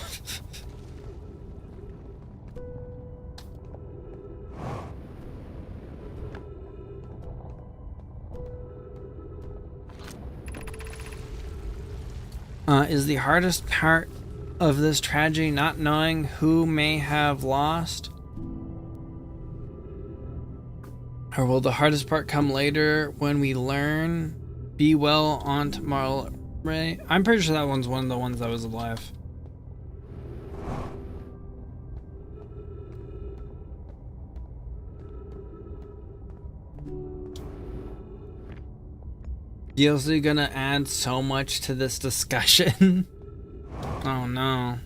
Is the hardest part of this tragedy not knowing who may have lost? Or will the hardest part come later when we learn? Be well on tomorrow, Ray. I'm pretty sure that one's one of the ones that was alive. DLC gonna add so much to this discussion. Oh no.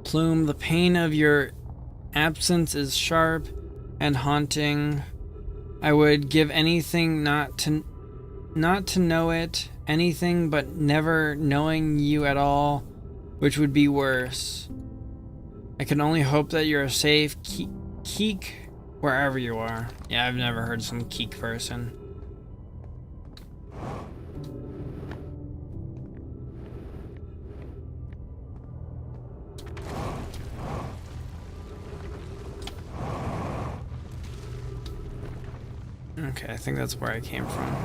Plume, the pain of your absence is sharp and haunting. I would give anything not to know it, anything but never knowing you at all, which would be worse. I can only hope that you're safe, Keek, wherever you are. Yeah, I've never heard some Keek person. Okay, I think that's where I came from.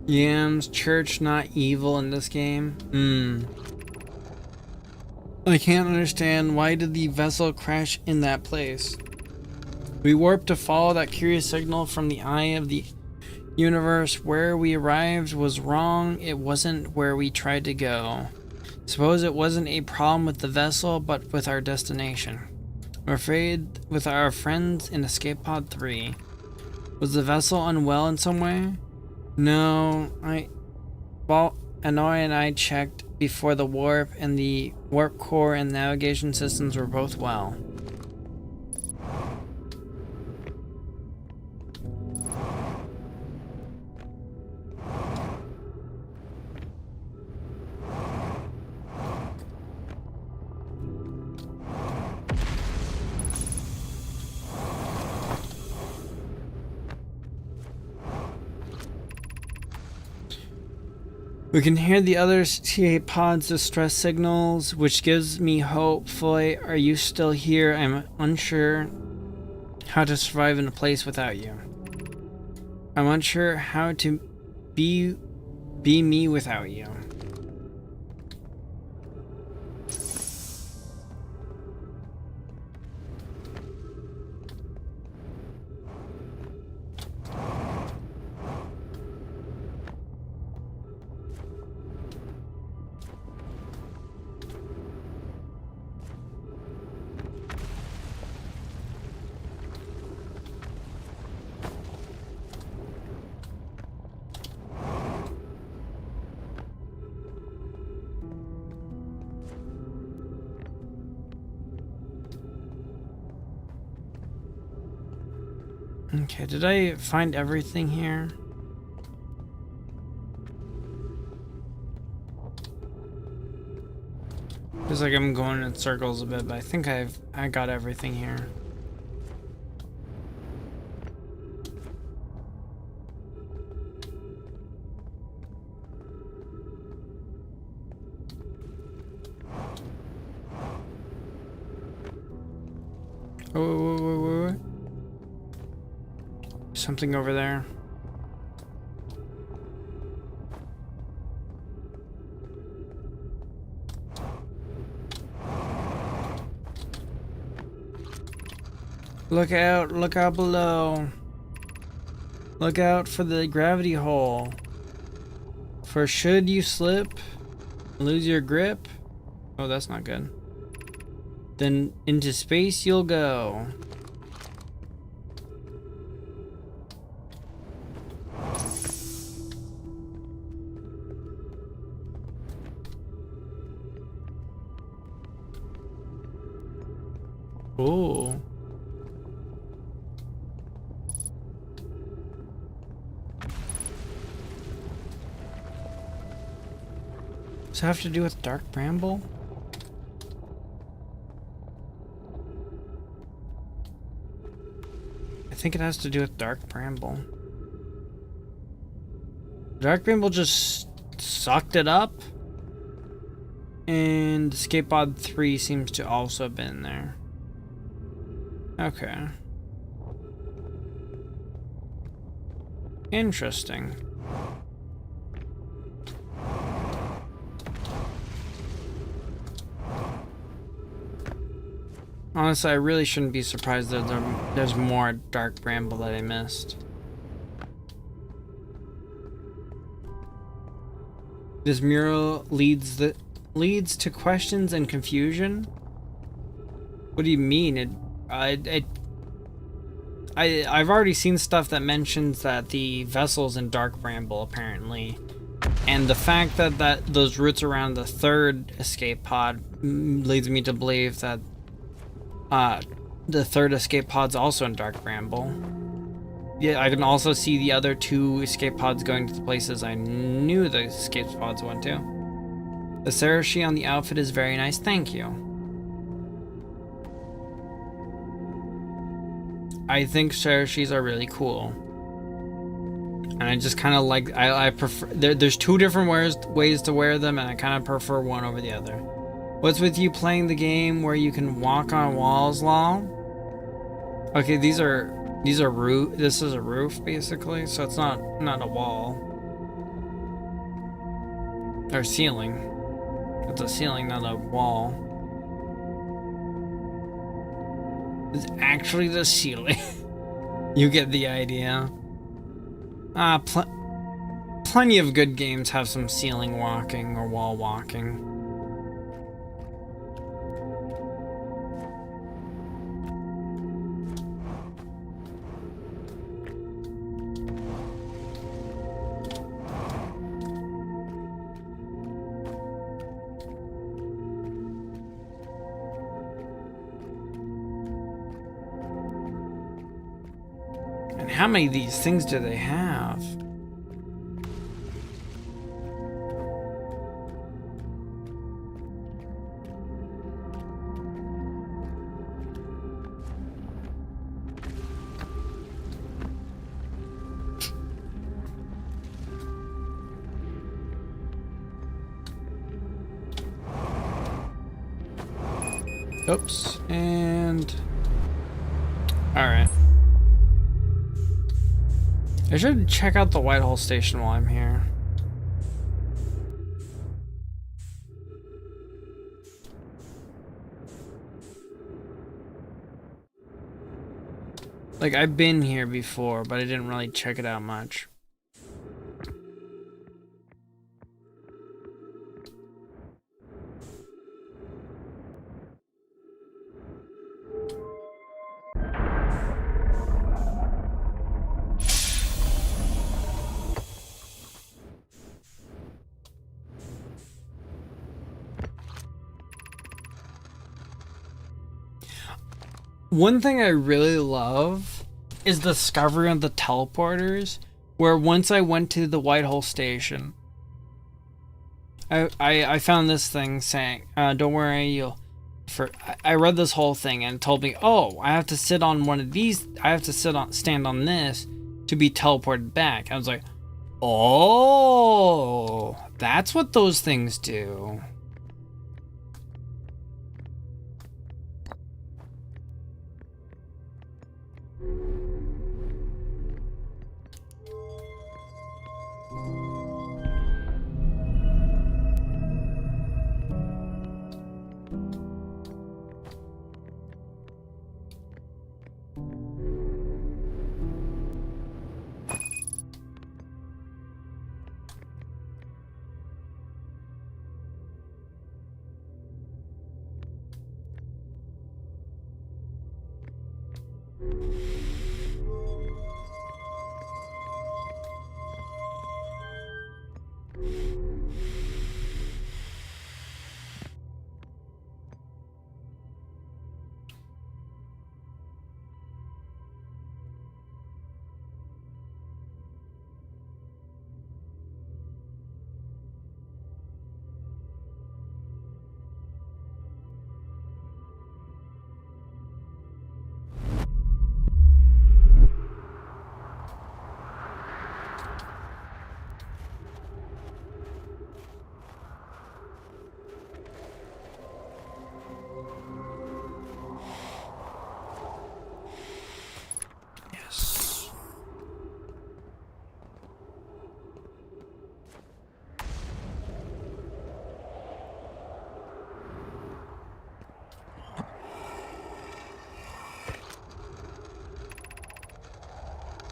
Yams, church not evil in this game? I can't understand, why did the vessel crash in that place? We warped to follow that curious signal from the eye of the universe. Where we arrived was wrong. It wasn't where we tried to go. Suppose it wasn't a problem with the vessel, but with our destination. I'm afraid with our friends in Escape Pod 3. Was the vessel unwell in some way? No, Annoy and I checked before the warp, and the warp core and navigation systems were both well. We can hear the other CA pods' distress signals, which gives me hope. Foy, are you still here? I'm unsure how to survive in a place without you. I'm unsure how to be me without you. Okay, did I find everything here? Feels like I'm going in circles a bit, but I think I got everything here. Oh, wait. Something over there. Look out below. Look out for the gravity hole. For should you slip, lose your grip. Oh, that's not good. Then into space you'll go. Oh. Does it have to do with Dark Bramble? I think it has to do with Dark Bramble. Dark Bramble just sucked it up. And Escape Pod 3 seems to also have been there. Okay. Interesting. Honestly, I really shouldn't be surprised that there's more Dark Bramble that I missed. This mural leads to questions and confusion? What do you mean? I've already seen stuff that mentions that the vessel's in Dark Bramble, apparently. And the fact that those routes around the third escape pod leads me to believe that the third escape pod's also in Dark Bramble. Yeah, I can also see the other two escape pods going to the places I knew the escape pods went to. The Sarashi on the outfit is very nice, thank you. I think Sarashis are really cool. And I just kind of like, I prefer, there's two different ways to wear them, and I kind of prefer one over the other. What's with you playing the game where you can walk on walls, lol? Okay, these are roof. This is a roof basically, so it's not a wall or ceiling. It's a ceiling, not a wall. It's actually the ceiling. You get the idea. Plenty of good games have some ceiling walking or wall walking. How many of these things do they have? Oops, and all right. I should check out the Whitehall station while I'm here. Like, I've been here before, but I didn't really check it out much. One thing I really love is the discovery of the teleporters, where once I went to the Whitehall station, I found this thing saying, don't worry, I read this whole thing and it told me, oh, I have to sit on one of these, I have to stand on this to be teleported back. I was like, oh, that's what those things do.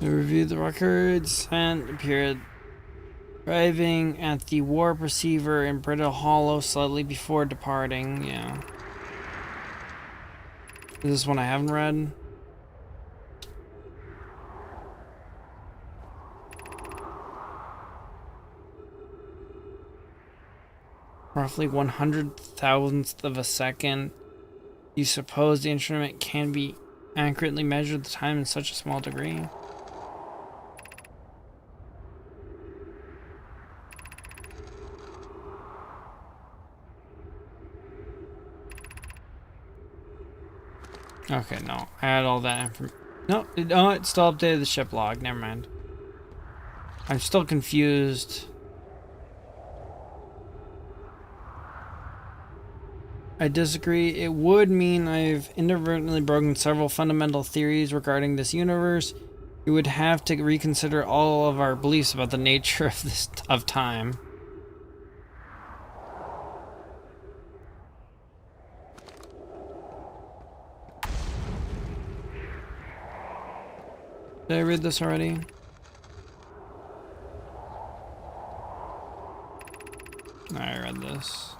They reviewed the records and appeared arriving at the warp receiver in Brittle Hollow slightly before departing. Yeah. Is this one I haven't read? Roughly 100,000th of a second. You suppose the instrument can be accurately measured the time in such a small degree? Okay, no. I had all that information. No, it still updated the ship log. Never mind. I'm still confused. I disagree. It would mean I've inadvertently broken several fundamental theories regarding this universe. We would have to reconsider all of our beliefs about the nature of time. Did I read this already? I read this.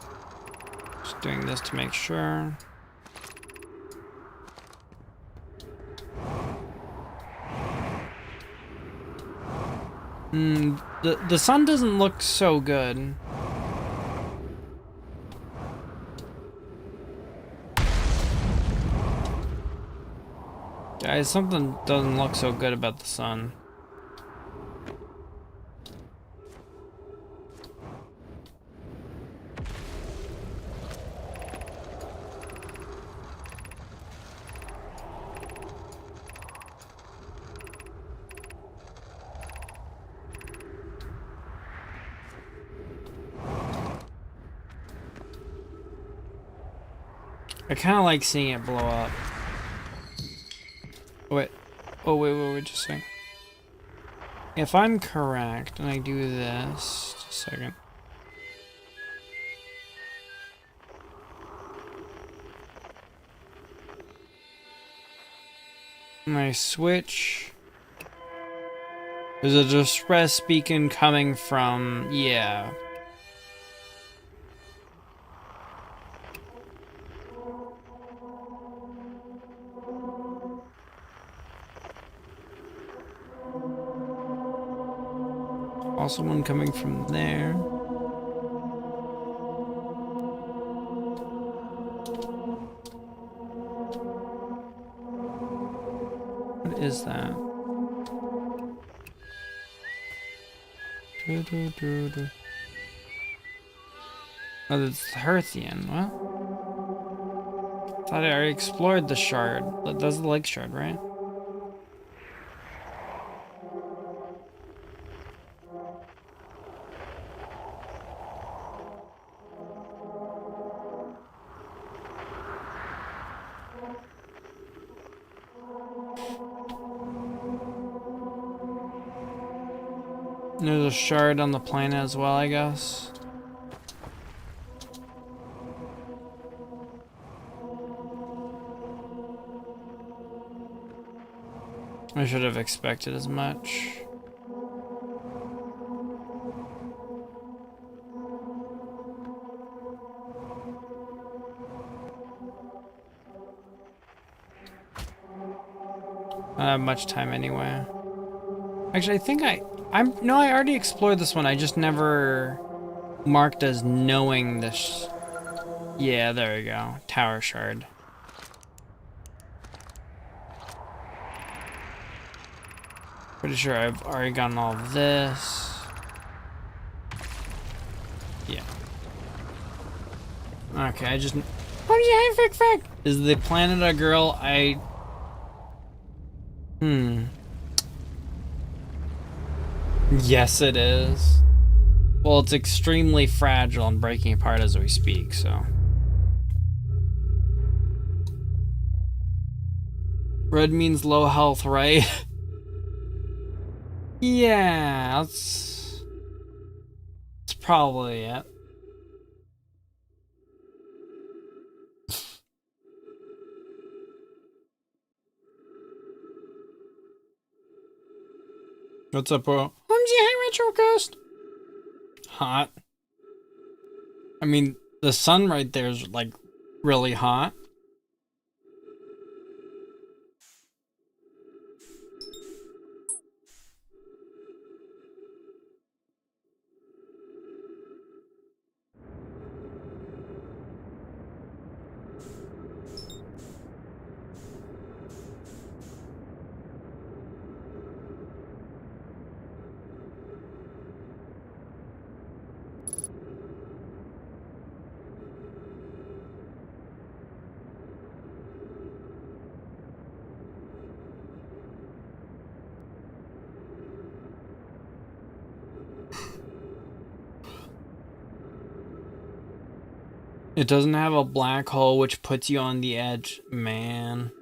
Just doing this to make sure. The sun doesn't look so good. Guys, something doesn't look so good about the sun. I kind of like seeing it blow up. Wait. Oh, wait, just a second. If I'm correct, and I do this, just a second. And I switch. There's a distress beacon coming from, yeah. Also one coming from there. What is that? Oh, it's Herthian. What? Thought I already explored the shard. That's the lake shard, right? There's a shard on the planet as well, I guess. I should have expected as much. I don't have much time anyway. Actually, I think I already explored this one. I just never marked as knowing this. Yeah, there we go. Tower shard. Pretty sure I've already gotten all of this. Yeah. Okay, I just... Is the planet a girl? Yes, it is. Well, it's extremely fragile and breaking apart as we speak, so... Red means low health, right? Yeah, that's probably it. What's up, bro? Hi, Retrocast. Hot. I mean, the sun right there is like really hot. It doesn't have a black hole which puts you on the edge, man.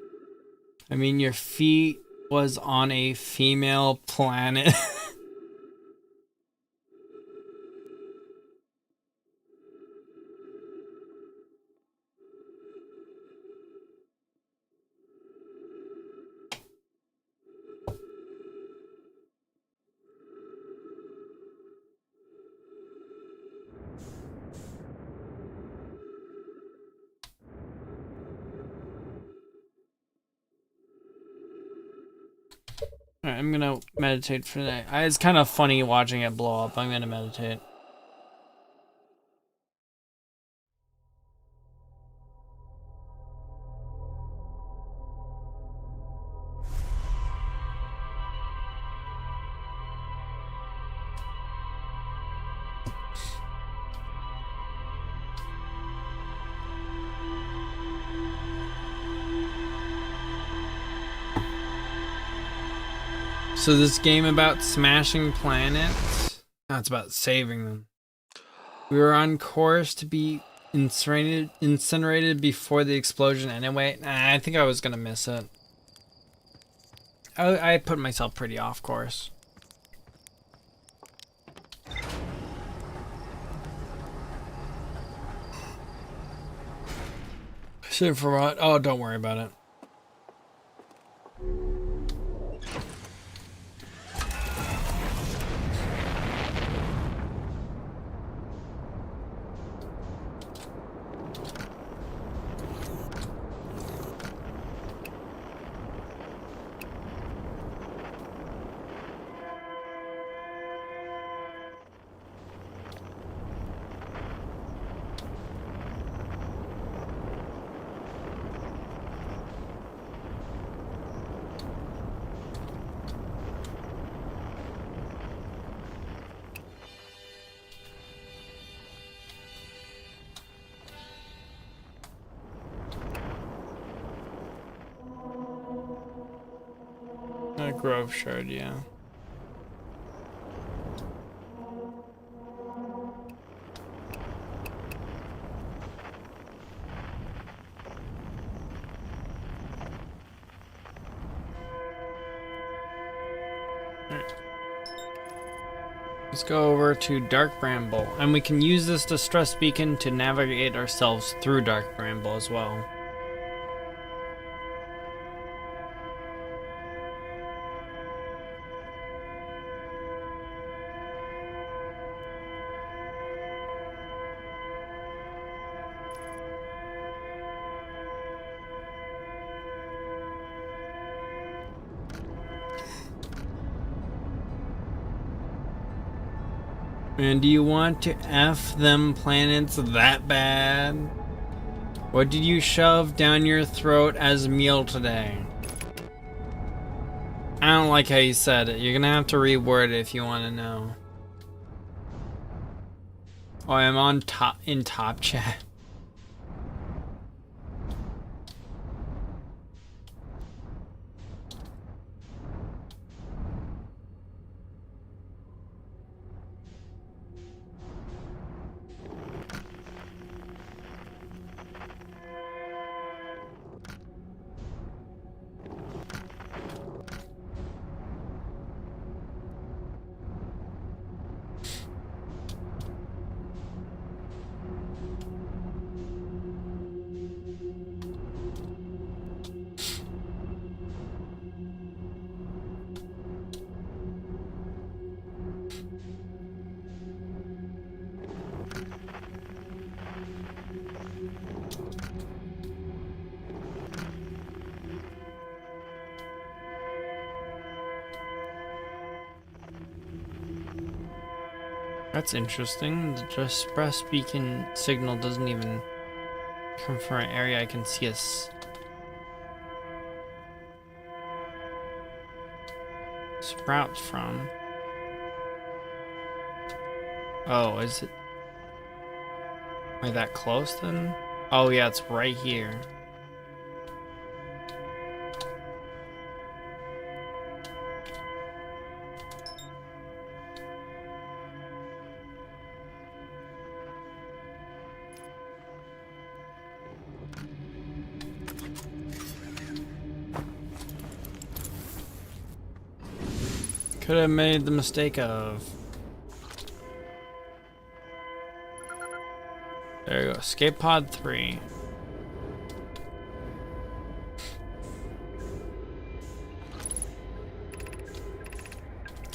I mean, your feet was on a female planet. Alright, I'm gonna meditate for today. It's kind of funny watching it blow up. I'm gonna meditate. So this game about smashing planets? No, it's about saving them. We were on course to be incinerated before the explosion anyway. Nah, I think I was gonna miss it. I put myself pretty off course. Shit for what? Oh, don't worry about it. A Grove Shard, yeah. Alright. Let's go over to Dark Bramble, and we can use this distress beacon to navigate ourselves through Dark Bramble as well. And do you want to F them planets that bad? What did you shove down your throat as a meal today? I don't like how you said it. You're gonna have to reword it if you want to know. Oh, I'm on in top chat. That's interesting. The distress beacon signal doesn't even come from an area I can see us. Sprouts from. Oh, is it? Am I that close then? Oh yeah, it's right here. could have made the mistake of. There you go. Escape pod 3.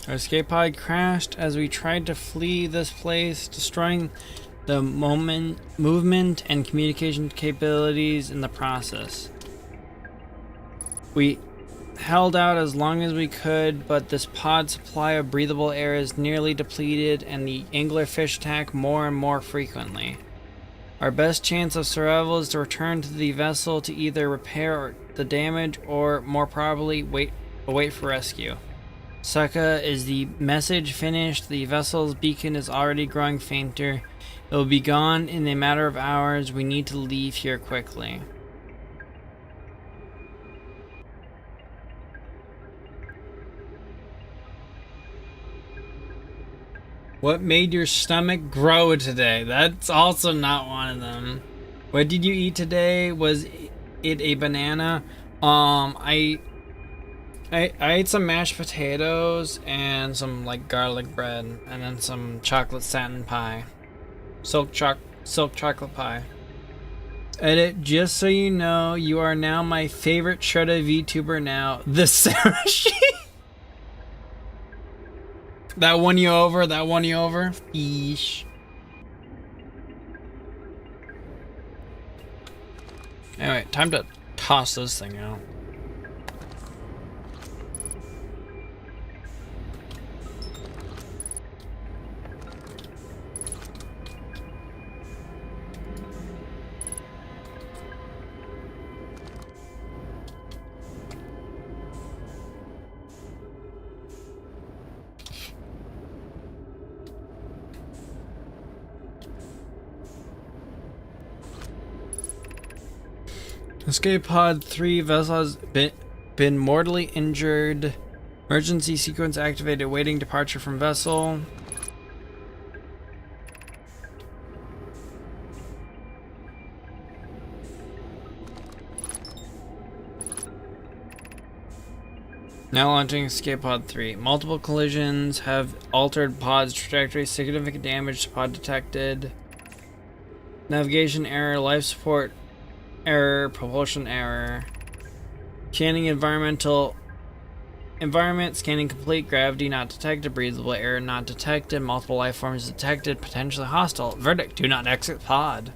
Our escape pod crashed as we tried to flee this place, destroying the movement and communication capabilities in the process. We held out as long as we could, but this pod's supply of breathable air is nearly depleted and the anglerfish attack more and more frequently. Our best chance of survival is to return to the vessel to either repair the damage or, more probably, wait for rescue. Saika, is the message finished? The vessel's beacon is already growing fainter. It will be gone in a matter of hours. We need to leave here quickly. What made your stomach grow today? That's also not one of them. What did you eat today? Was it a banana? I ate some mashed potatoes and some like garlic bread and then some chocolate satin pie. Silk chocolate pie. Edit, just so you know, you are now my favorite Shredder VTuber now. The Sarah She. That won you over? Yeesh. Anyway, time to toss this thing out. Escape pod 3 vessel has been mortally injured. Emergency sequence activated. Waiting departure from vessel. Now launching escape pod 3. Multiple collisions have altered pod's trajectory. Significant damage to pod detected. Navigation error. Life support error, propulsion error. Scanning environment scanning complete, gravity not detected, breathable air not detected, multiple life forms detected, potentially hostile. Verdict, do not exit pod.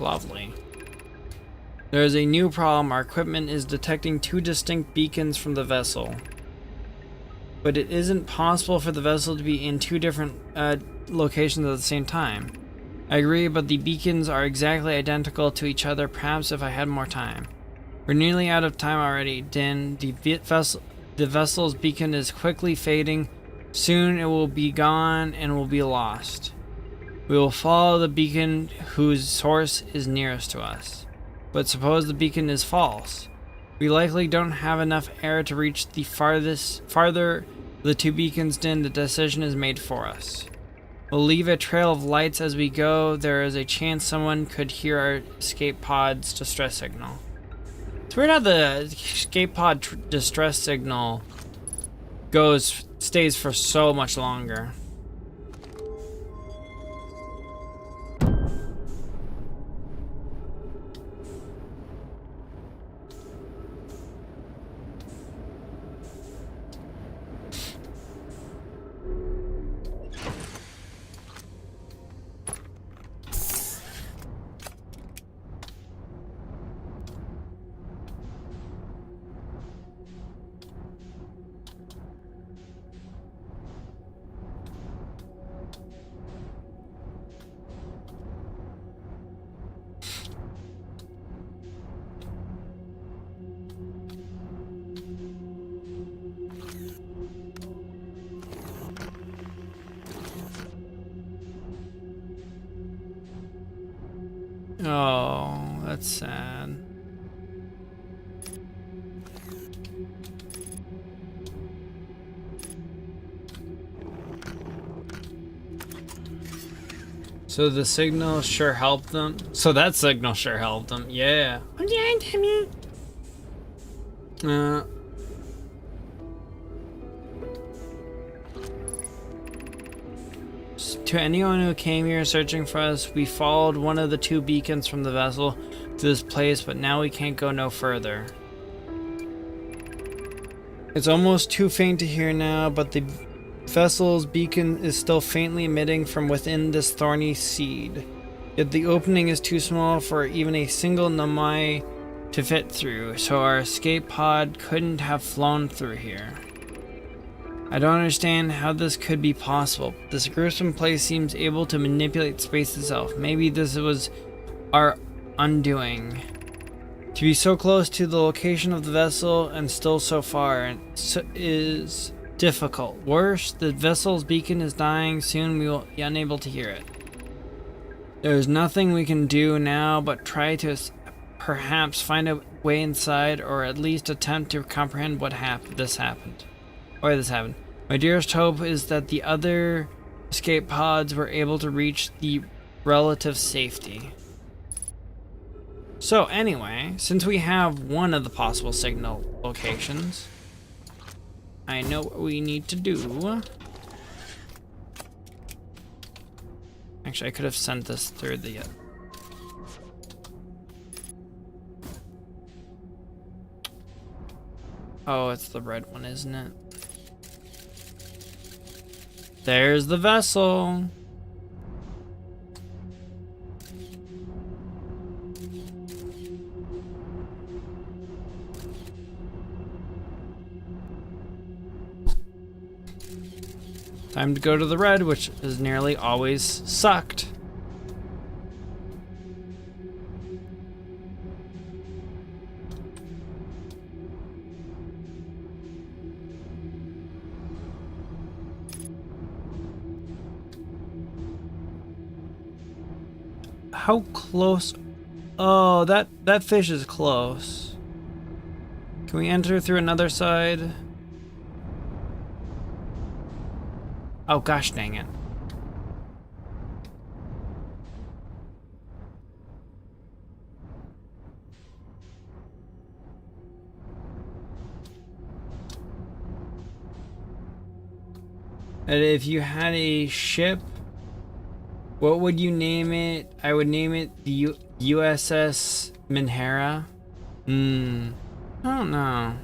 Lovely. There is a new problem. Our equipment is detecting 2 distinct beacons from the vessel. But it isn't possible for the vessel to be in 2 different locations at the same time. I agree, but the beacons are exactly identical to each other. Perhaps if I had more time. We're nearly out of time already, Din. The vessel's beacon is quickly fading. Soon it will be gone and will be lost. We will follow the beacon whose source is nearest to us. But suppose the beacon is false. We likely don't have enough air to reach the farther the 2 beacons, Din. The decision is made for us. We'll leave a trail of lights as we go. There is a chance someone could hear our escape pod's distress signal. It's weird how the escape pod distress signal stays for so much longer. Oh, that's sad. So the signal sure helped them. So that signal sure helped them. Yeah. To anyone who came here searching for us, we followed one of the 2 beacons from the vessel to this place, but now we can't go no further. It's almost too faint to hear now, but the vessel's beacon is still faintly emitting from within this thorny seed. Yet the opening is too small for even a single Nomai to fit through, so our escape pod couldn't have flown through here. I don't understand how this could be possible. This gruesome place seems able to manipulate space itself. Maybe this was our undoing. To be so close to the location of the vessel and still so far is difficult. Worse, the vessel's beacon is dying. Soon we will be unable to hear it. There's nothing we can do now but try to perhaps find a way inside, or at least attempt to comprehend what this happened. My dearest hope is that the other escape pods were able to reach the relative safety. So anyway, since we have one of the possible signal locations, I know what we need to do. Actually, I could have sent this through the... Oh, it's the red one, isn't it? There's the vessel. Time to go to the red, which is nearly always sucked. How close? Oh, that fish is close. Can we enter through another side? Oh gosh dang it. And if you had a ship, what would you name it? I would name it the USS Minhara. I don't know.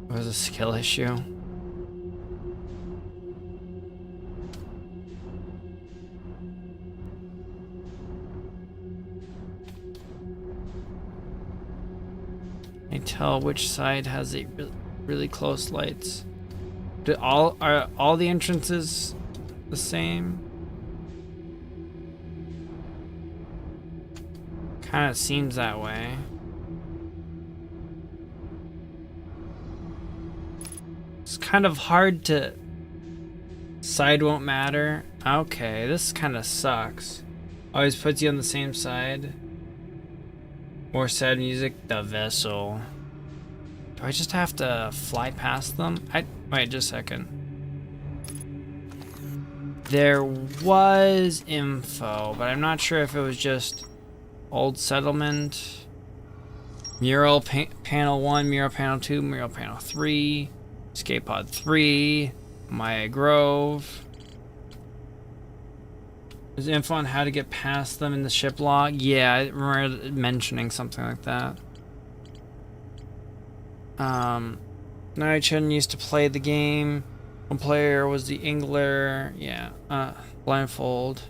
It was a skill issue. I tell which side has a really close lights. Are all the entrances the same? Kind of seems that way. It's kind of hard to... Side won't matter. Okay, this kind of sucks. Always puts you on the same side. More sad music. The vessel. Do I just have to fly past them? Wait just a second. There was info, but I'm not sure if it was just old settlement. Mural panel 1, mural panel 2, mural panel 3, escape pod 3, Maya Grove. There's info on how to get past them in the ship log. Yeah, I remember mentioning something like that. Nai-chan used to play the game. One player was the Angler. Yeah, blindfold.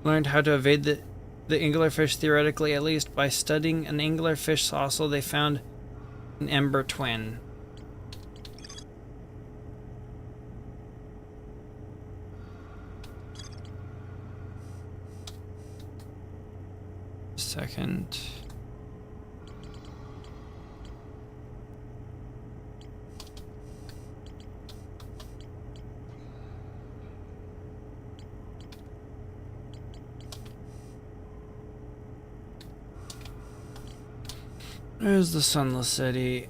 Learned how to evade the anglerfish theoretically, at least by studying an anglerfish fossil they found an ember twin. Second. There's the Sunless City.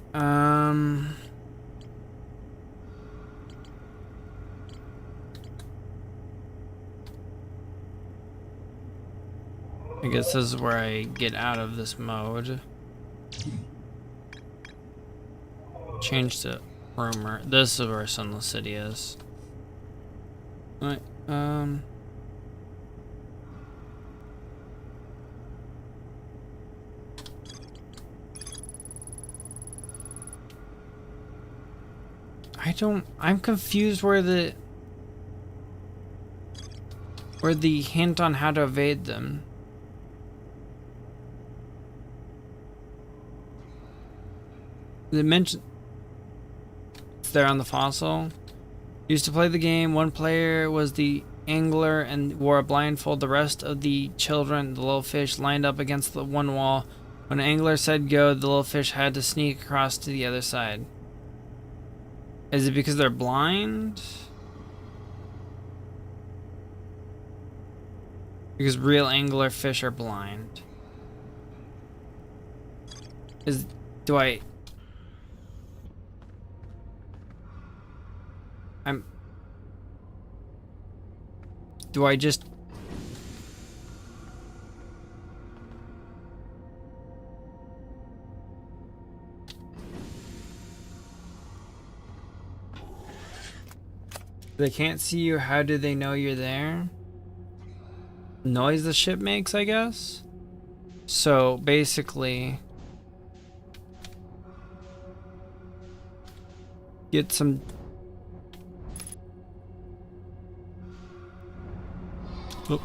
I I guess this is where I get out of this mode. Change to rumor. This is where Sunless City is. Alright, I'm confused where the hint on how to evade them. They mentioned it's there on the fossil. Used to play the game. One player was the angler and wore a blindfold. The rest of the children, the little fish, lined up against the one wall. When an angler said go, the little fish had to sneak across to the other side. Is it because they're blind? Because real angler fish are blind. Do I just... They can't see you, how do they know you're there? Noise the ship makes, I guess? So, basically... Get some... Oh.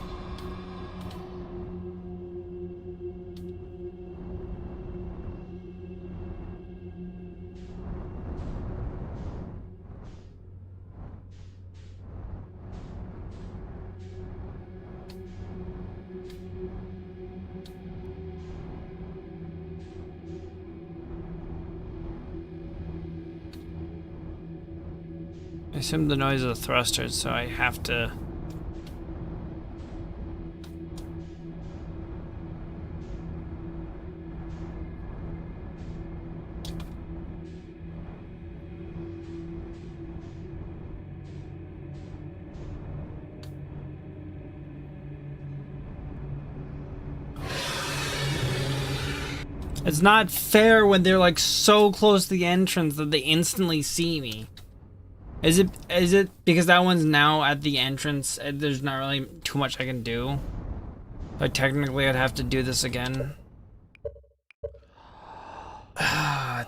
I assume the noise of the thrusters, so I have to... It's not fair when they're like so close to the entrance that they instantly see me. Is it because that one's now at the entrance? There's not really too much I can do. Like technically I'd have to do this again. I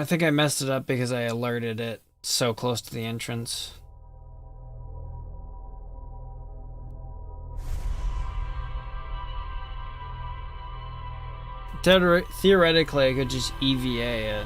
think I messed it up because I alerted it so close to the entrance. Theoretically, I could just EVA it.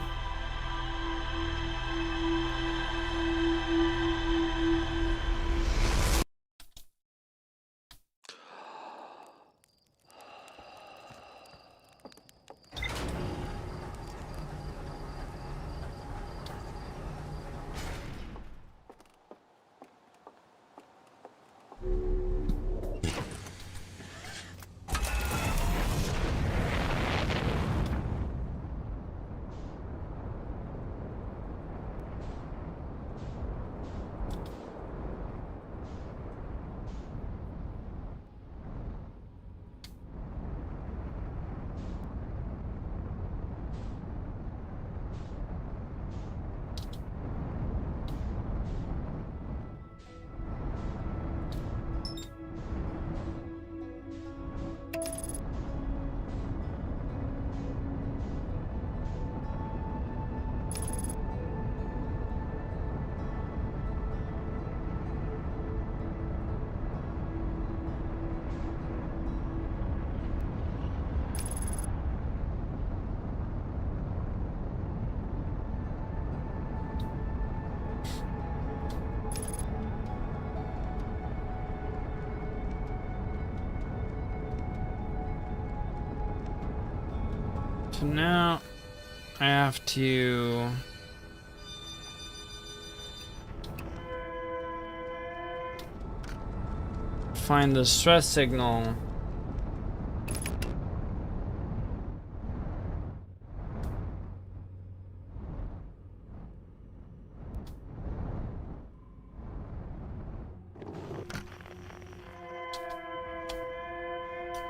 So now I have to find the stress signal.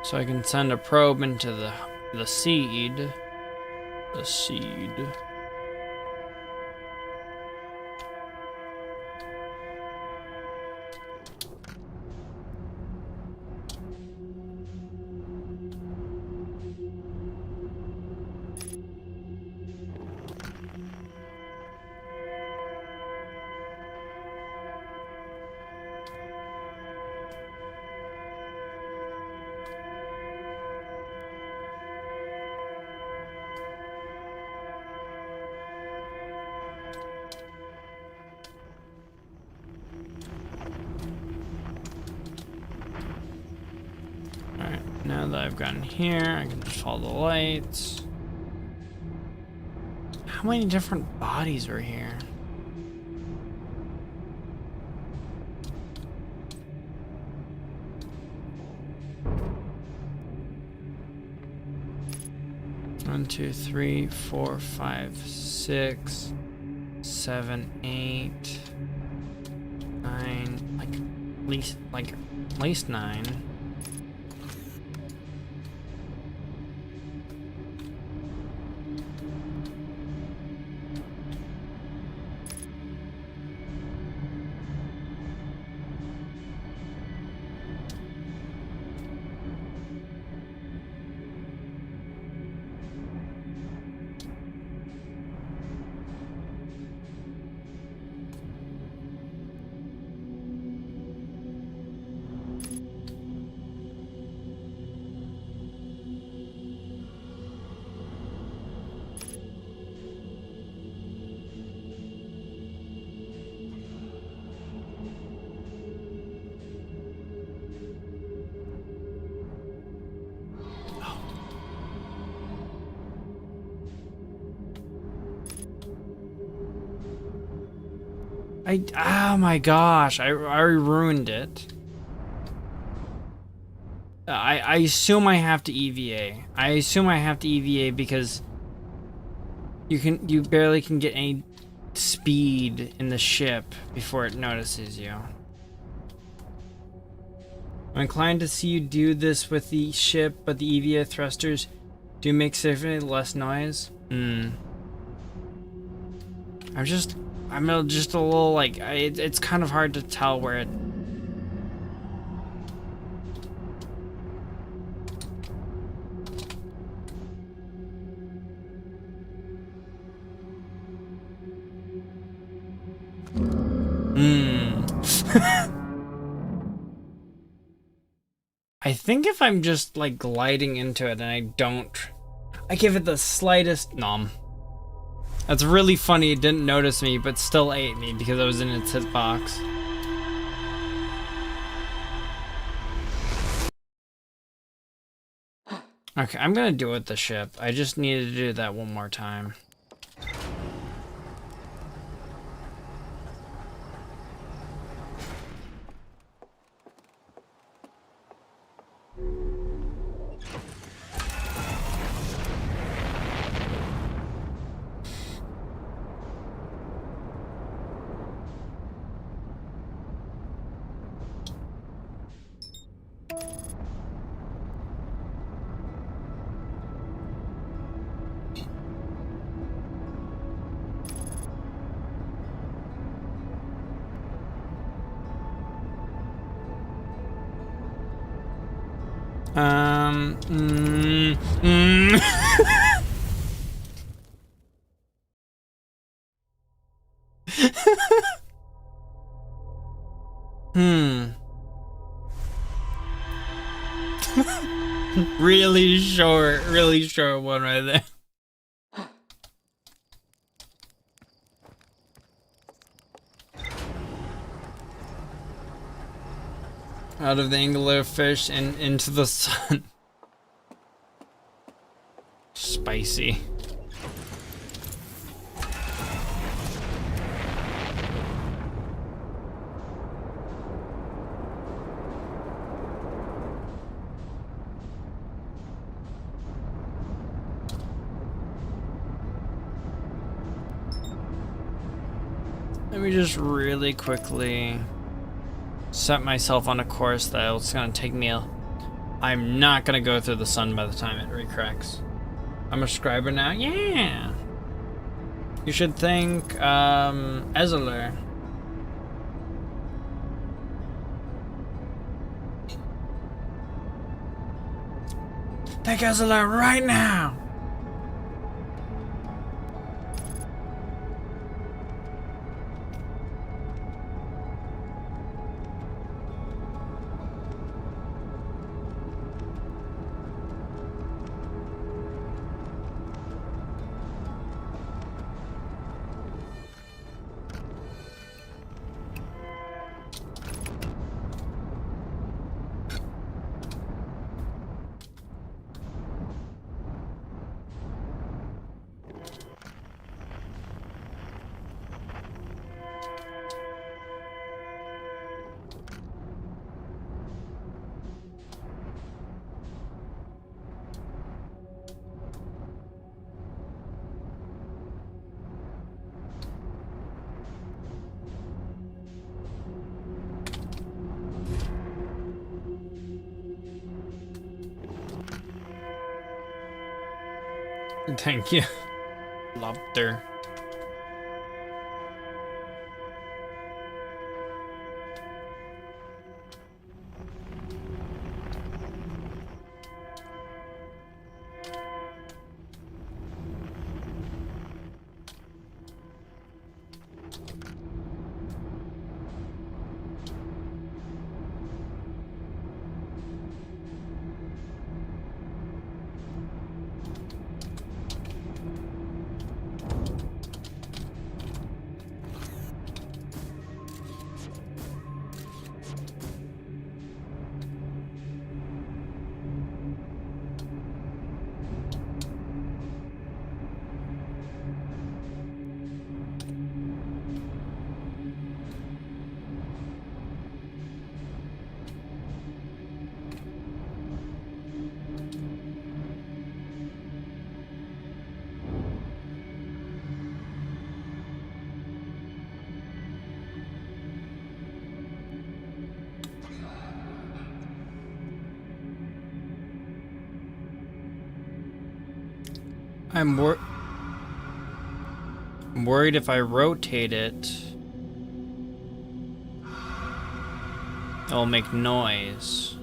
So I can send a probe into the seed. The seed. Now that I've gotten here, I can just follow the lights. How many different bodies are here? One, two, three, four, five, 6, 7, 8, 9. At least 9. Oh my gosh, I ruined it. I assume I have to EVA. I assume I have to EVA because you barely can get any speed in the ship before it notices you. I'm inclined to see you do this with the ship, but the EVA thrusters do make significantly less noise. I'm just a little like, it's kind of hard to tell where it... I think if I'm just like gliding into it and I give it the slightest nom. That's really funny, it didn't notice me, but still ate me because I was in its hitbox. Okay, I'm gonna do it with the ship. I just needed to do that one more time. Really short one right there. Out of the anglerfish and into the sun. Spicy. Let me just really quickly set myself on a course that it's gonna take me I'm not gonna go through the sun by the time it recracks. I'm a scriber now? Yeah! You should thank, Ezeler. Thank Ezeler right now! Thank you. Lobster. I'm worried if I rotate it, it'll make noise.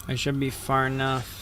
I should be far enough.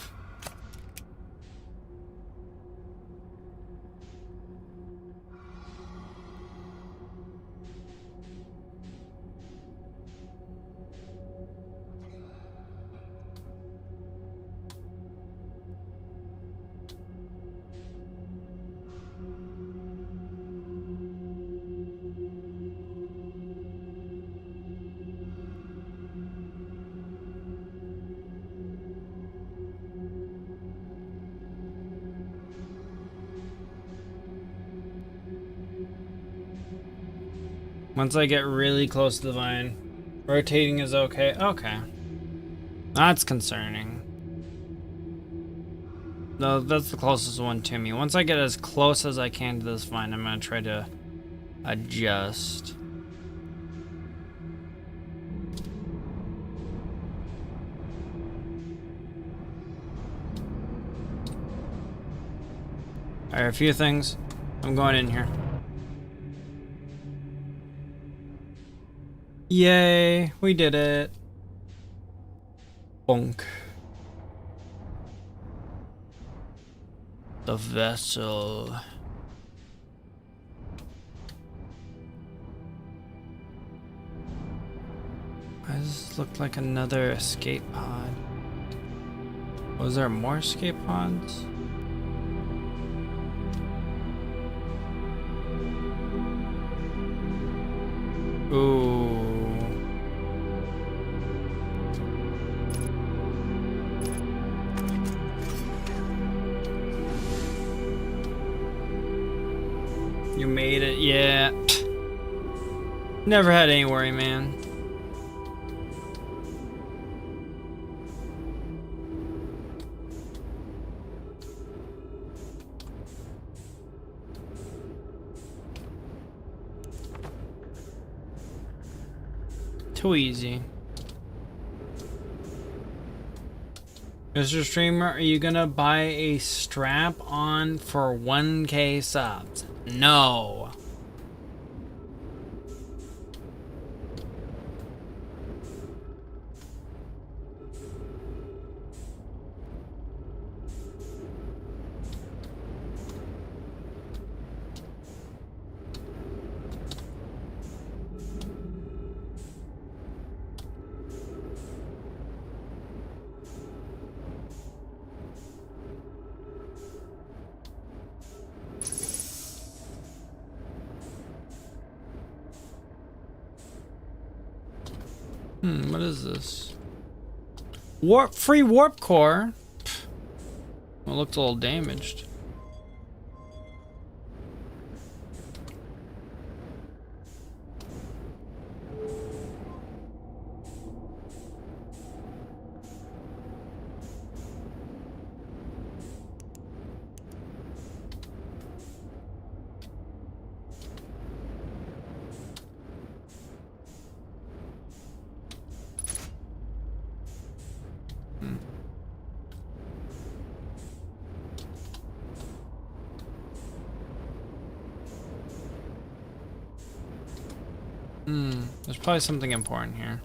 Once I get really close to the vine, rotating is okay. Okay. That's concerning. No, that's the closest one to me. Once I get as close as I can to this vine, I'm gonna try to adjust. Alright, a few things. I'm going in here. Yay, we did it. Bonk. The vessel. Why does this look like another escape pod? Was there more escape pods? Ooh. You made it, yeah. Never had any worry, man. Too easy. Mr. Streamer, are you gonna buy a strap on for 1K subs? No. What is this? Free warp core? Well, it looked a little damaged. There's probably something important here.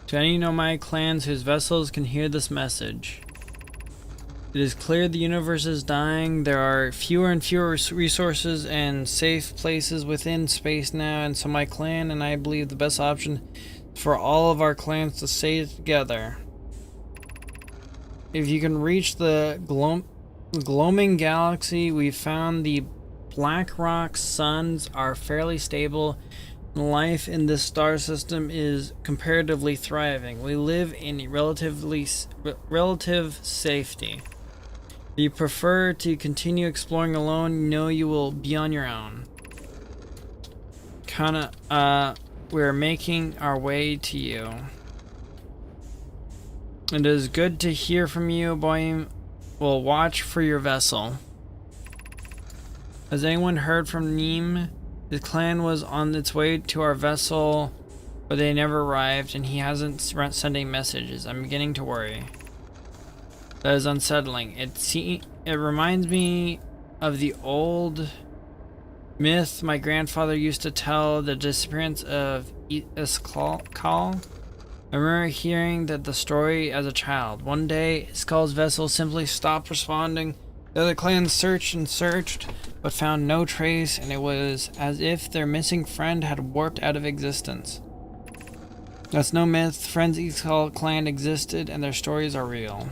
To any nomadic clans whose vessels can hear this message. It is clear the universe is dying. There are fewer and fewer resources and safe places within space now, and so my clan and I believe the best option is for all of our clans to stay together. If you can reach the gloaming galaxy, we found the Black Rock suns are fairly stable. Life in this star system is comparatively thriving. We live in relative safety. If you prefer to continue exploring alone, know you will be on your own. We're making our way to you. It is good to hear from you, boy. We'll watch for your vessel. Has anyone heard from Neem? The clan was on its way to our vessel, but they never arrived, and he hasn't sending messages. I'm beginning to worry. That is unsettling. It reminds me of the old myth my grandfather used to tell, the disappearance of Iskal. I remember hearing the story as a child. One day, Iskal's vessel simply stopped responding. The other clans searched and searched, but found no trace, and it was as if their missing friend had warped out of existence. That's no myth. Friends Iskal clan existed, and their stories are real.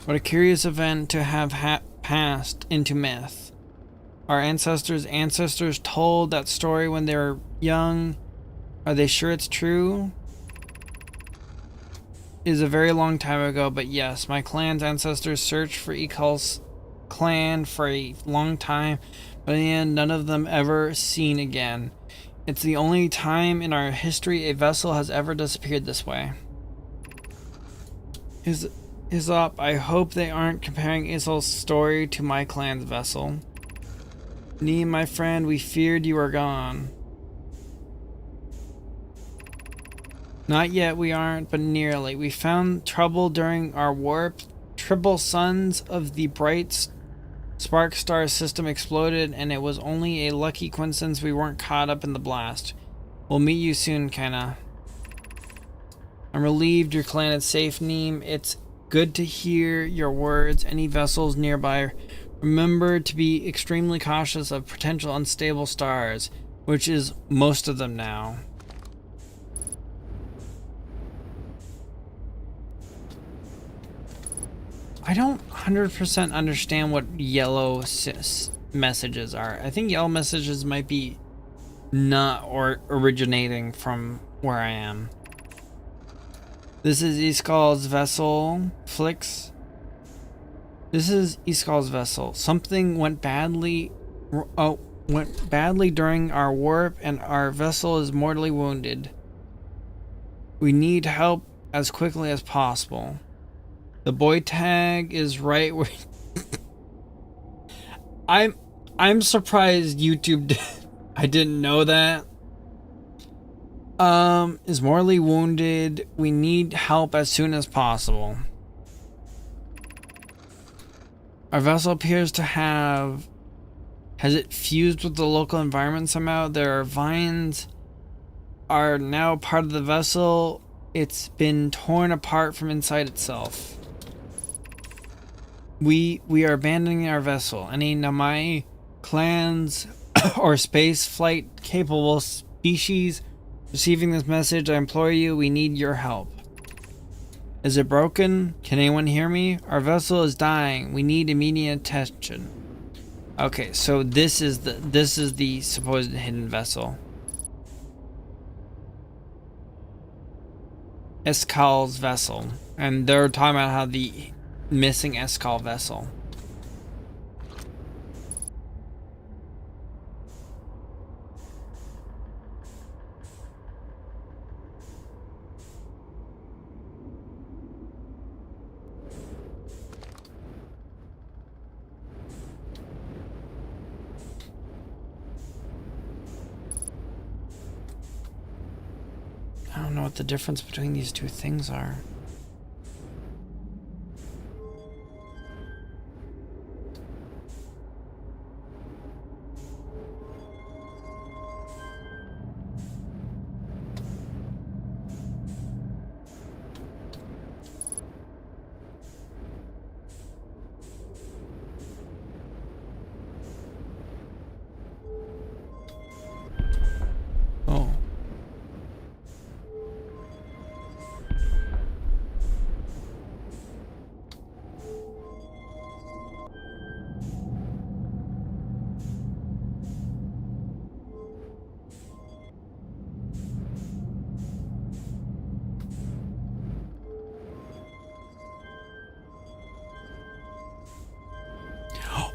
What a curious event to have passed into myth. Our ancestors' told that story when they were young. Are they sure it's true? It is a very long time ago, but yes, my clan's ancestors searched for Ikal's clan for a long time, but in the end, none of them ever seen again. It's the only time in our history a vessel has ever disappeared this way. Isop, I hope they aren't comparing Isol's story to my clan's vessel. Nee, my friend, we feared you were gone. Not yet, we aren't, but nearly. We found trouble during our warp. Triple suns of the bright spark star system exploded, and it was only a lucky coincidence we weren't caught up in the blast. We'll meet you soon, Kenna. I'm relieved your clan is safe, Neem. It's good to hear your words. Any vessels nearby, remember to be extremely cautious of potential unstable stars, which is most of them now. I don't 100% understand what yellow messages are. I think yellow messages might be not or originating from where I am. This is Iskal's vessel. Flix. This is Iskal's vessel. Something went badly. Went badly during our warp, and our vessel is mortally wounded. We need help as quickly as possible. The boy tag is right where. I'm surprised YouTube. I didn't know that. Is mortally wounded. We need help as soon as possible. Our vessel appears to have. Has it fused with the local environment somehow? There are vines are now part of the vessel. It's been torn apart from inside itself. We are abandoning our vessel. Any Namai clans or space flight capable species receiving this message, I implore you, we need your help. Is it broken? Can anyone hear me? Our vessel is dying. We need immediate attention. Okay, so this is the supposed hidden vessel. Eskal's vessel. And they're talking about how the missing Eskal vessel. I don't know what the difference between these two things are. Oh.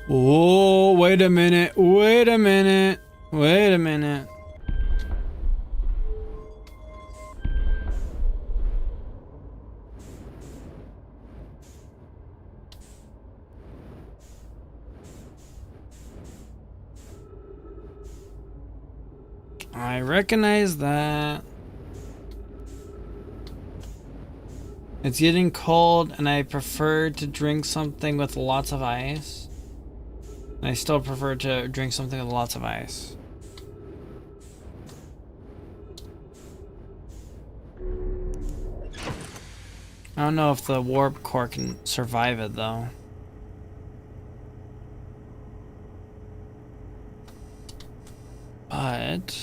Oh, wait a minute. Wait a minute. Wait a minute. I recognize that. It's getting cold and I prefer to drink something with lots of ice. I still prefer to drink something with lots of ice. I don't know if the warp core can survive it though. But...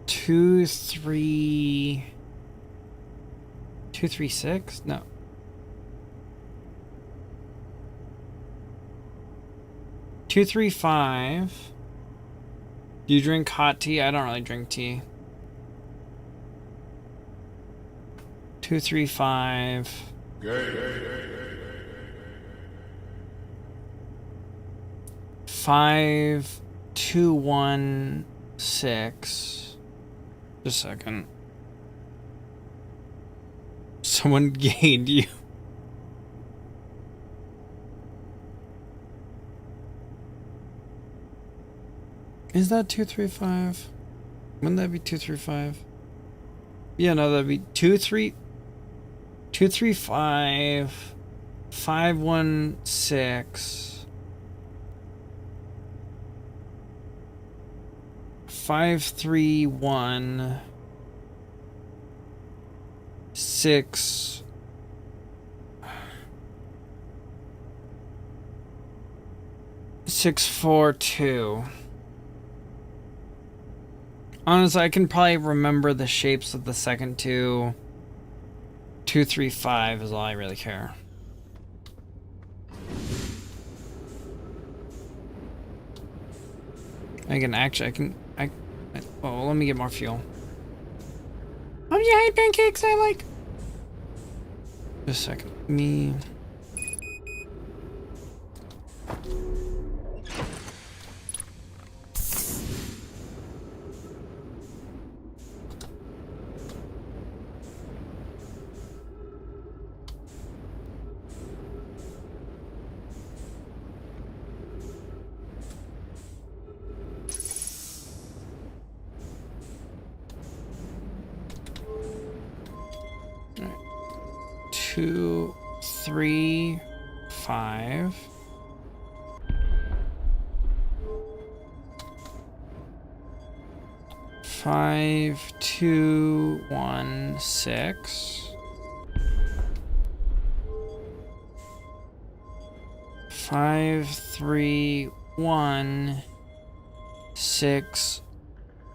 Two, three, 236? No. 235. Do you drink hot tea? I don't really drink tea. 235. 5216. Just a second. Someone gained you. Is that 235? Wouldn't that be 235? Yeah, no, that'd be 235 516 531 6 642. Honestly, I can probably remember the shapes of the second two. 235 is all I really care. Well, let me get more fuel. Oh yeah, I hate pancakes. I like. Just a second. Me. Two, 3, 5. Five, 2, 1, 6. 5, 3, 1, 6,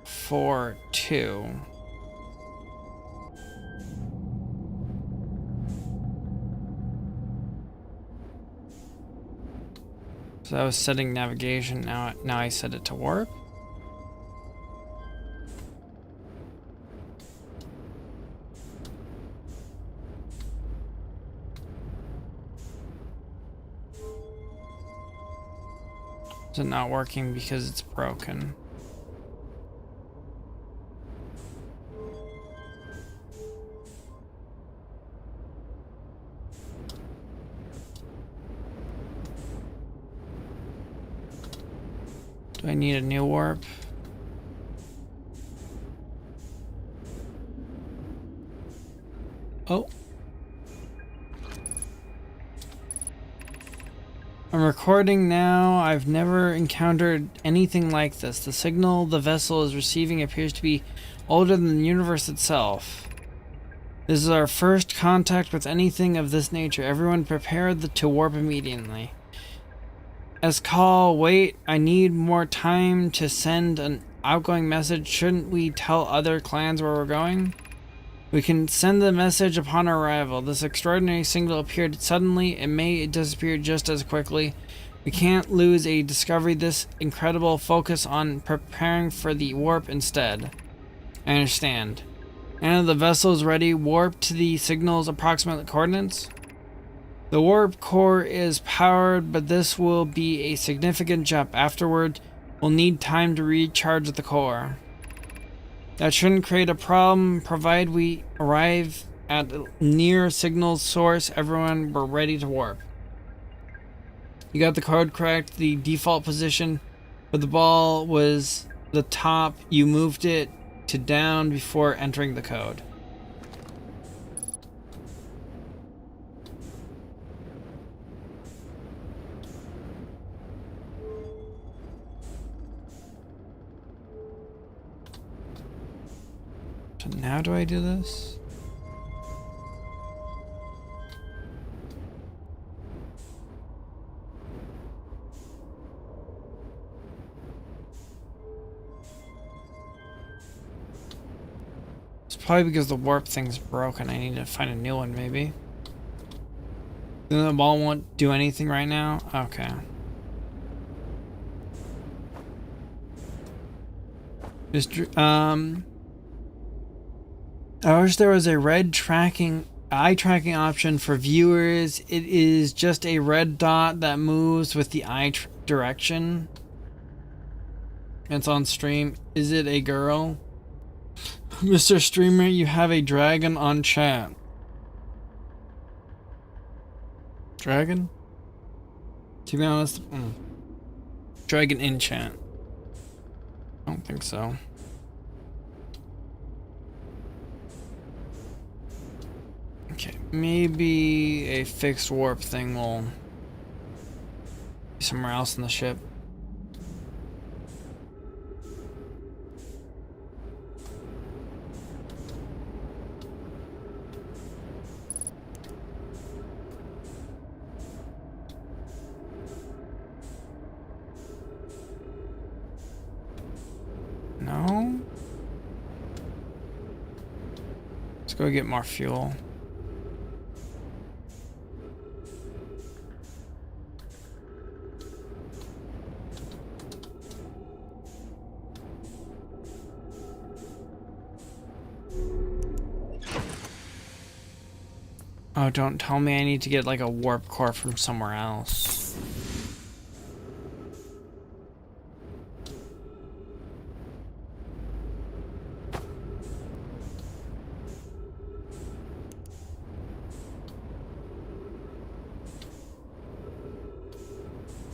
4, 2. So I was setting navigation. Now I set it to warp. Is it not working because it's broken? Do I need a new warp? Oh. I'm recording now. I've never encountered anything like this. The signal the vessel is receiving appears to be older than the universe itself. This is our first contact with anything of this nature. Everyone prepare to warp immediately. As call, wait, I need more time to send an outgoing message. Shouldn't we tell other clans where we're going? We can send the message upon our arrival. This extraordinary signal appeared suddenly. It may disappear just as quickly. We can't lose a discovery this incredible. Focus on preparing for the warp instead. I understand. And the vessel is ready. Warp to the signal's approximate coordinates. The warp core is powered, but this will be a significant jump. Afterward, we'll need time to recharge the core. That shouldn't create a problem, provided we arrive at near signal source. Everyone, we're ready to warp. You got the code correct. The default position for the ball was the top. You moved it to down before entering the code. So now do I do this? It's probably because the warp thing's broken. I need to find a new one, maybe. Then the ball won't do anything right now? Okay. Just, I wish there was a red eye tracking option for viewers. It is just a red dot that moves with the eye direction. It's on stream. Is it a girl? Mr. Streamer, you have a dragon on chat. Dragon? To be honest, dragon in chat. I don't think so. Okay, maybe a fixed warp thing will be somewhere else in the ship. go get more fuel. Oh, don't tell me I need to get like a warp core from somewhere else.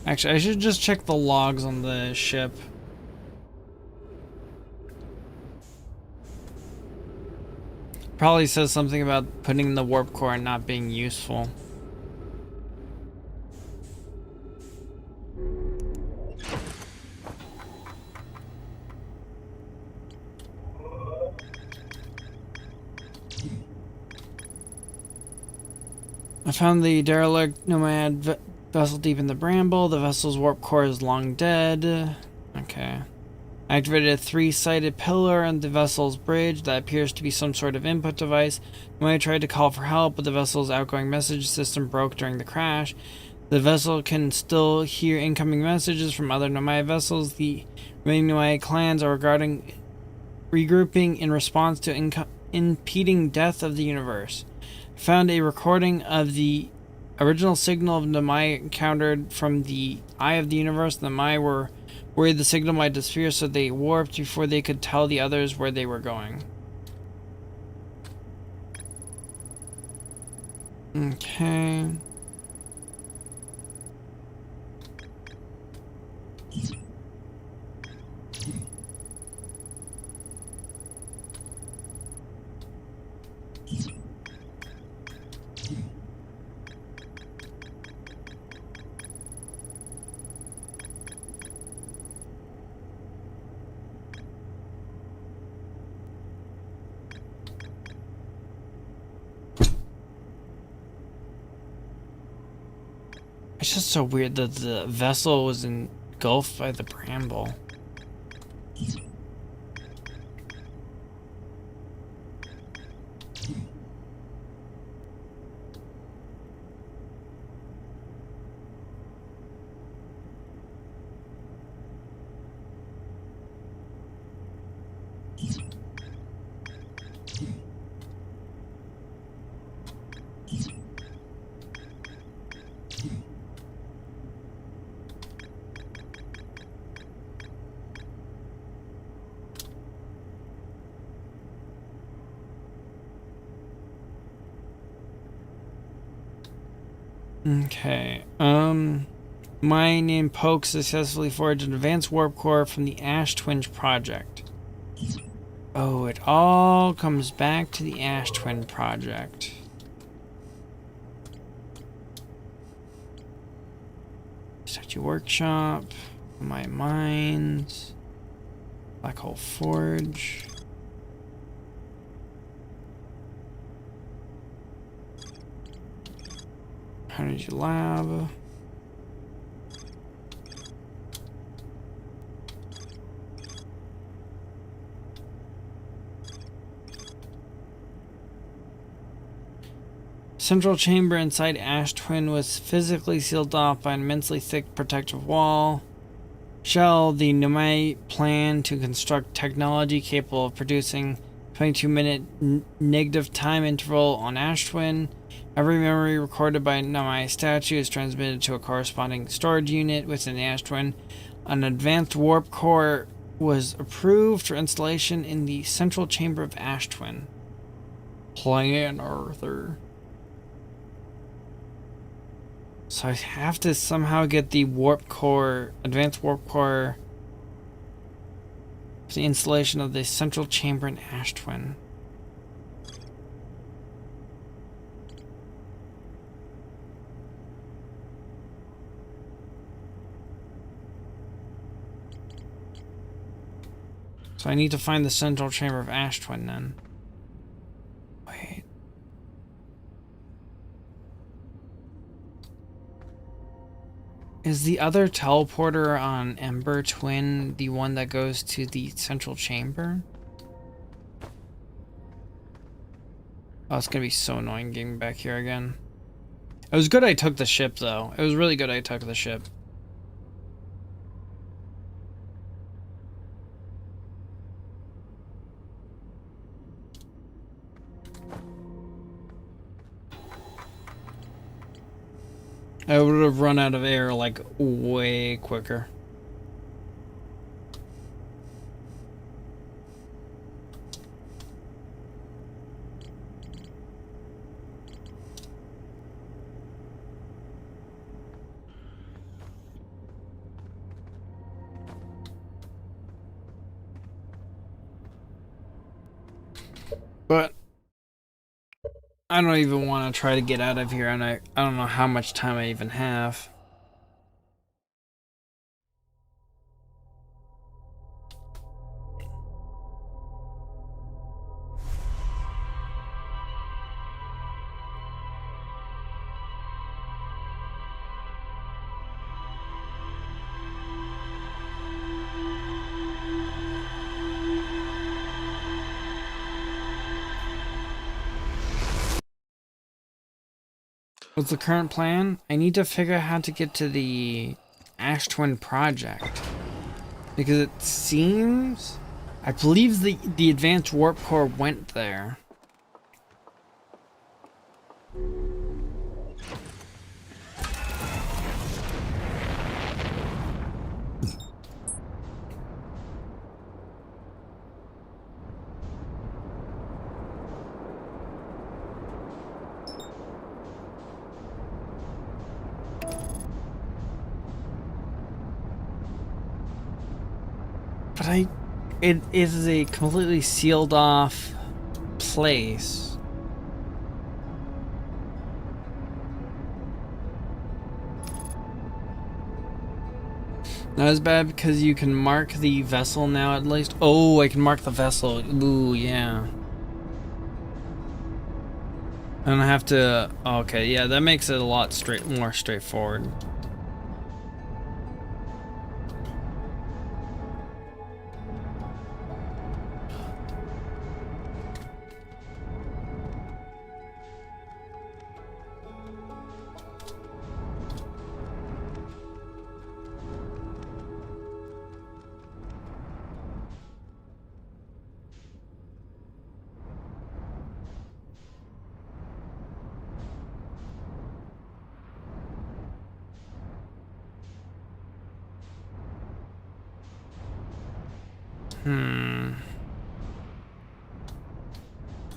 Actually, I should just check the logs on the ship. Probably says something about putting the warp core and not being useful. I found the derelict nomad vessel deep in the bramble. The vessel's warp core is long dead. Okay. I activated a 3-sided pillar on the vessel's bridge that appears to be some sort of input device. When I tried to call for help, but the vessel's outgoing message system broke during the crash. The vessel can still hear incoming messages from other nomad vessels. The remaining nomad clans are regrouping in response to impeding death of the universe. I found a recording of the original signal of Nomai encountered from the eye of the universe. The Nomai were worried the signal might disappear, so they warped before they could tell the others where they were going. Okay. It's just so weird that the vessel was engulfed by the bramble. Okay, Mine named Poke successfully forged an advanced warp core from the Ash Twin project. Oh, it all comes back to the Ash Twin project. Statue Workshop, My Mines, Black Hole Forge. Energy Lab. Central chamber inside Ash Twin was physically sealed off by an immensely thick protective wall. Shell, the Nomai plan to construct technology capable of producing 22-minute negative time interval on Ash Twin. Every memory recorded by Nomai statue is transmitted to a corresponding storage unit within the Ash Twin. An advanced warp core was approved for installation in the central chamber of Ash Twin. Plan Arthur. So I have to somehow get the warp core, advanced warp core, for the installation of the central chamber in Ash Twin. So I need to find the central chamber of Ash Twin then. Wait. Is the other teleporter on Ember Twin the one that goes to the central chamber? Oh, it's gonna be so annoying getting back here again. It was good I took the ship, though. It was really good I took the ship. I would have run out of air, like, way quicker. But I don't even want to try to get out of here, and I don't know how much time I even have. What's the current plan? I need to figure out how to get to the Ash Twin project. Because it seems... I believe the advanced warp core went there. But it is a completely sealed off place. Not as bad because you can mark the vessel now at least. Oh, I can mark the vessel. Ooh, yeah. I don't have to. Okay, yeah, that makes it a lot more straightforward.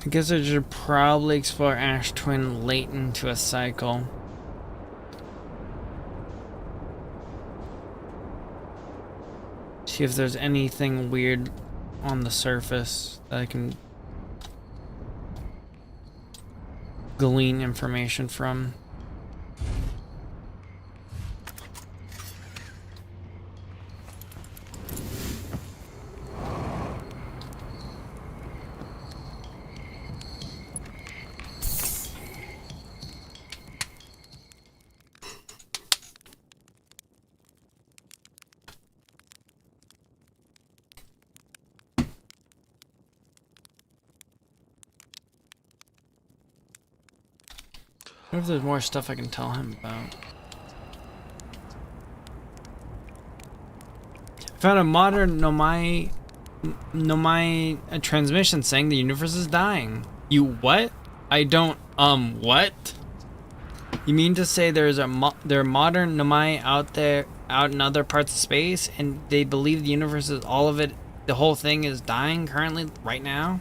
I guess I should probably explore Ash Twin late into a cycle. See if there's anything weird on the surface that I can glean information from. I wonder if there's more stuff I can tell him about. I found a modern Nomai transmission saying the universe is dying. You what? I don't, what? You mean to say there are modern Nomai out in other parts of space, and they believe the universe is all of it, the whole thing is dying currently, right now?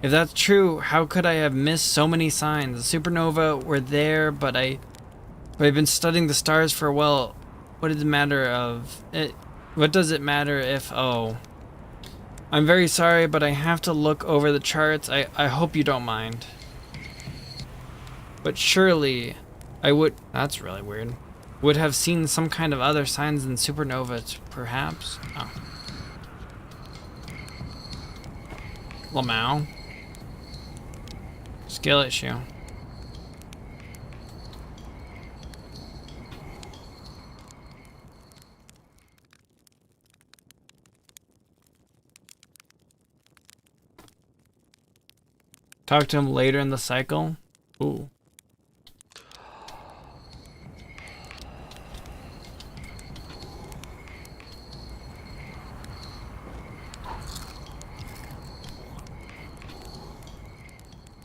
If that's true, how could I have missed so many signs? The supernova were there, but I've been studying the stars for a while. What does it matter if, I'm very sorry, but I have to look over the charts. I hope you don't mind. But surely, that's really weird. Would have seen some kind of other signs than supernovas, perhaps? Oh. Lamau. Skill issue. Talk to him later in the cycle. Ooh.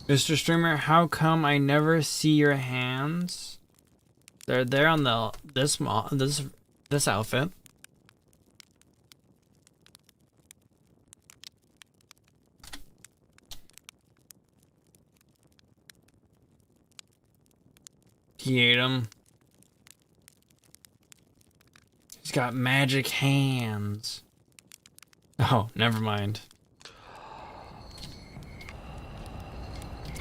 Mr. Streamer, how come I never see your hands? They're there on this outfit. He ate him. He's got magic hands. Oh, never mind.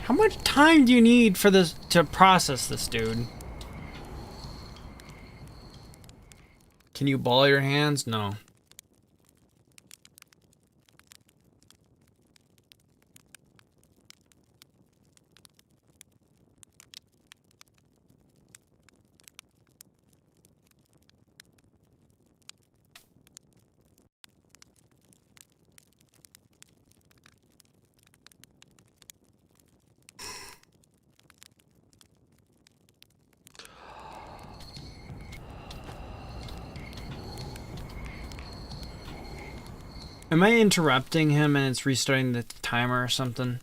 How much time do you need for this to process this, dude? Can you ball your hands? No. Am I interrupting him and it's restarting the timer or something?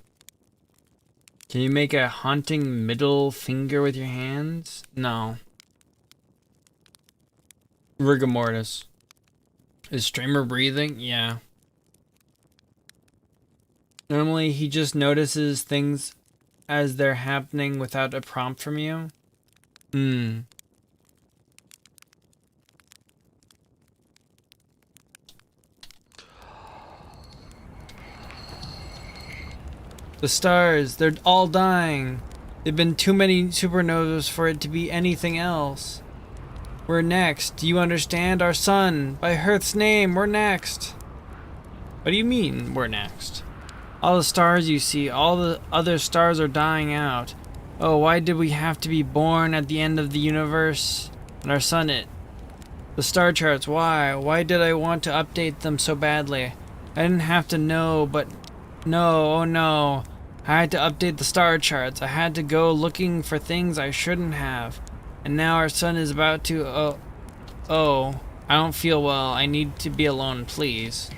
Can you make a haunting middle finger with your hands? No. Rigor mortis. Is streamer breathing? Yeah. Normally he just notices things as they're happening without a prompt from you. The stars, they're all dying. There've been too many supernovas for it to be anything else. We're next. Do you understand? Our sun. By Hearth's name, we're next. What do you mean, we're next? All the stars you see, all the other stars are dying out. Oh, why did we have to be born at the end of the universe? And our sun the star charts, why? Why did I want to update them so badly? I didn't have to know, but no, oh no. I had to update the star charts. I had to go looking for things I shouldn't have. And now our sun is about to... Oh, I don't feel well. I need to be alone, please.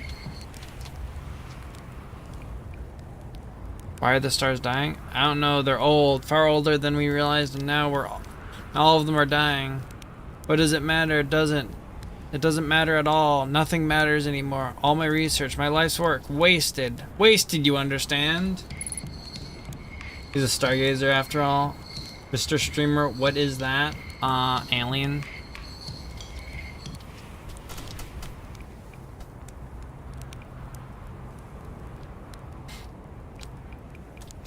Why are the stars dying? I don't know. They're old. Far older than we realized, and now all of them are dying. What does it matter? It doesn't matter at all. Nothing matters anymore. All my research, my life's work, wasted. Wasted, you understand? He's a stargazer after all. Mr. Streamer, what is that? Alien.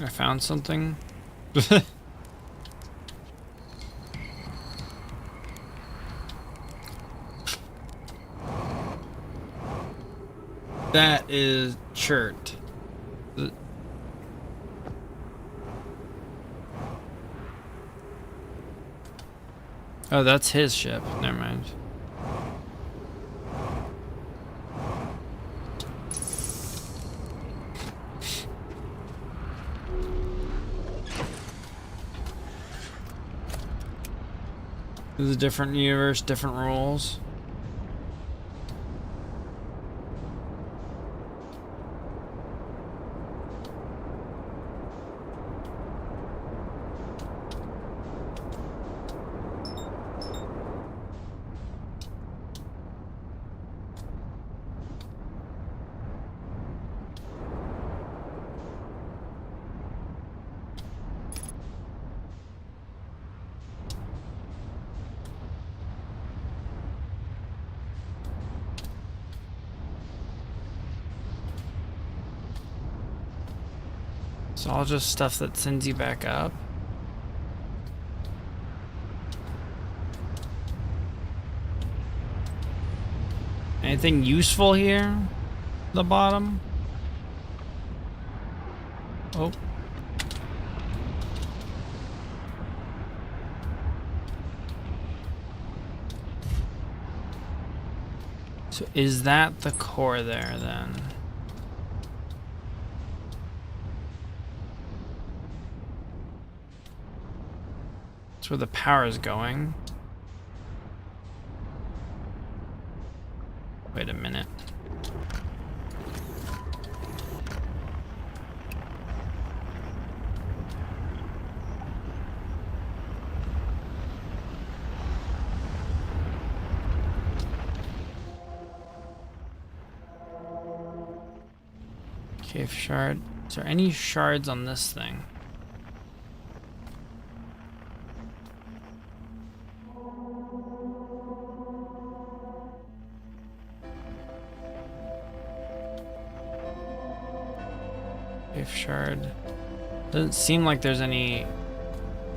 I found something. That is Chert. Oh, that's his ship. Never mind. This is a different universe, different rules. It's all just stuff that sends you back up. Anything useful here? The bottom? Oh. So is that the core there then? That's where the power is going. Wait a minute. Cave shard. Is there any shards on this thing? Cave shard. Doesn't seem like there's any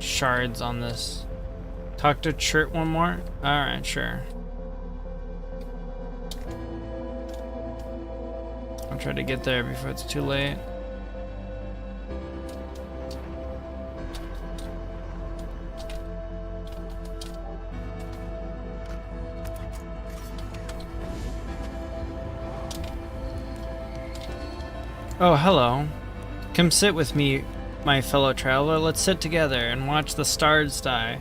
shards on this. Talk to Chert one more? Alright, sure. I'll try to get there before it's too late. Oh, hello. Come sit with me, my fellow traveler. Let's sit together and watch the stars die.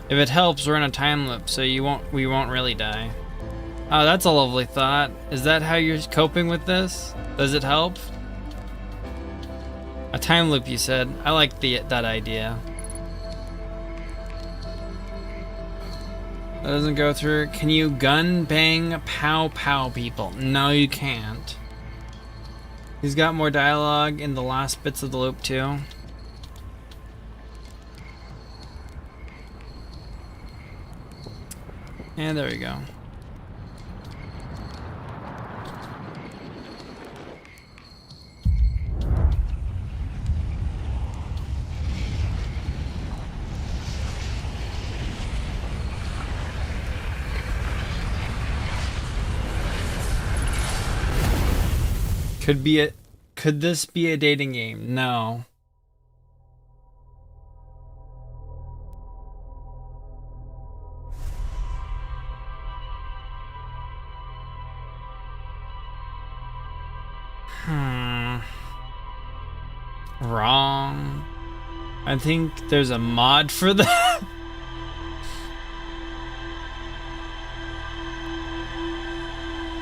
If it helps, we're in a time loop, so we won't really die. Oh, that's a lovely thought. Is that how you're coping with this? Does it help? A time loop, you said. I like that idea. That doesn't go through. Can you gun, bang, pow, pow people? No, you can't. He's got more dialogue in the last bits of the loop, too. And there we go. Could this be a dating game? No. Wrong. I think there's a mod for that.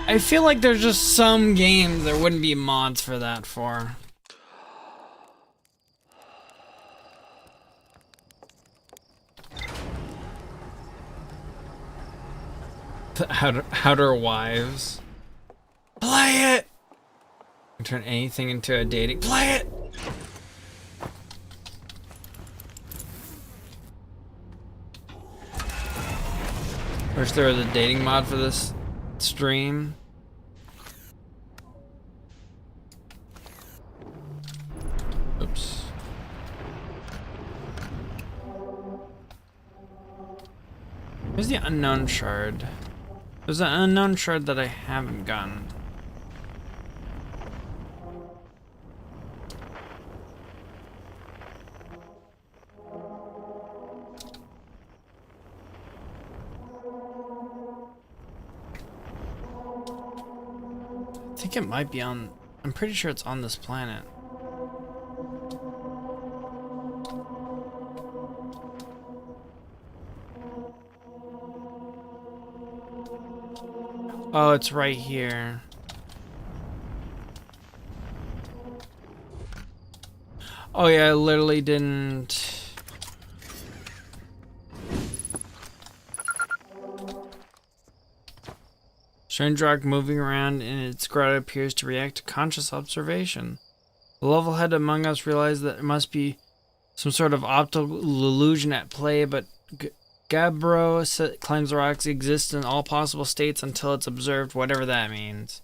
I feel like there's just some games there wouldn't be mods for that for. The Outer Wives. Play it! Turn anything into a dating. Play it! Wish there was a dating mod for this stream. Oops. Where's the unknown shard? There's an unknown shard that I haven't gotten. I think it might be on. I'm pretty sure it's on this planet. Oh, it's right here. Oh yeah, I literally didn't. Strange rock moving around in its grotto appears to react to conscious observation. The level-head among us realized that it must be some sort of optical illusion at play, but Gabbro claims the rocks exist in all possible states until it's observed, whatever that means.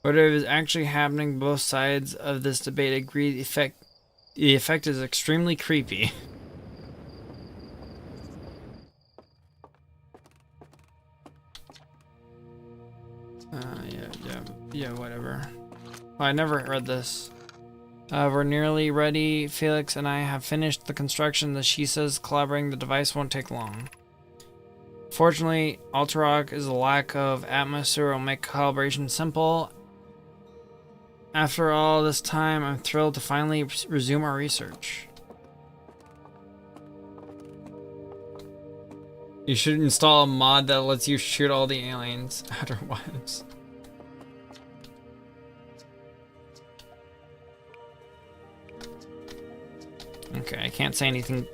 Whatever is actually happening, both sides of this debate agree the effect is extremely creepy. Yeah, whatever. Well, I never read this. We're nearly ready. Felix and I have finished the construction. The she says collaborating the device won't take long. Fortunately, Alterock is a lack of atmosphere will make calibration simple. After all this time, I'm thrilled to finally resume our research. You should install a mod that lets you shoot all the aliens outer wives. Okay, I can't say anything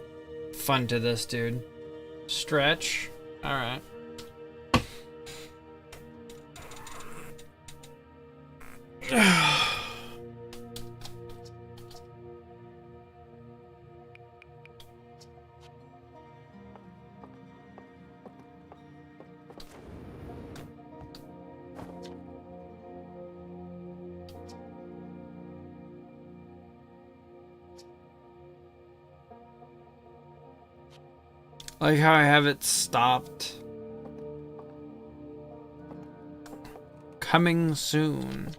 fun to this dude. Stretch. Alright. Like how I have it stopped. Coming soon.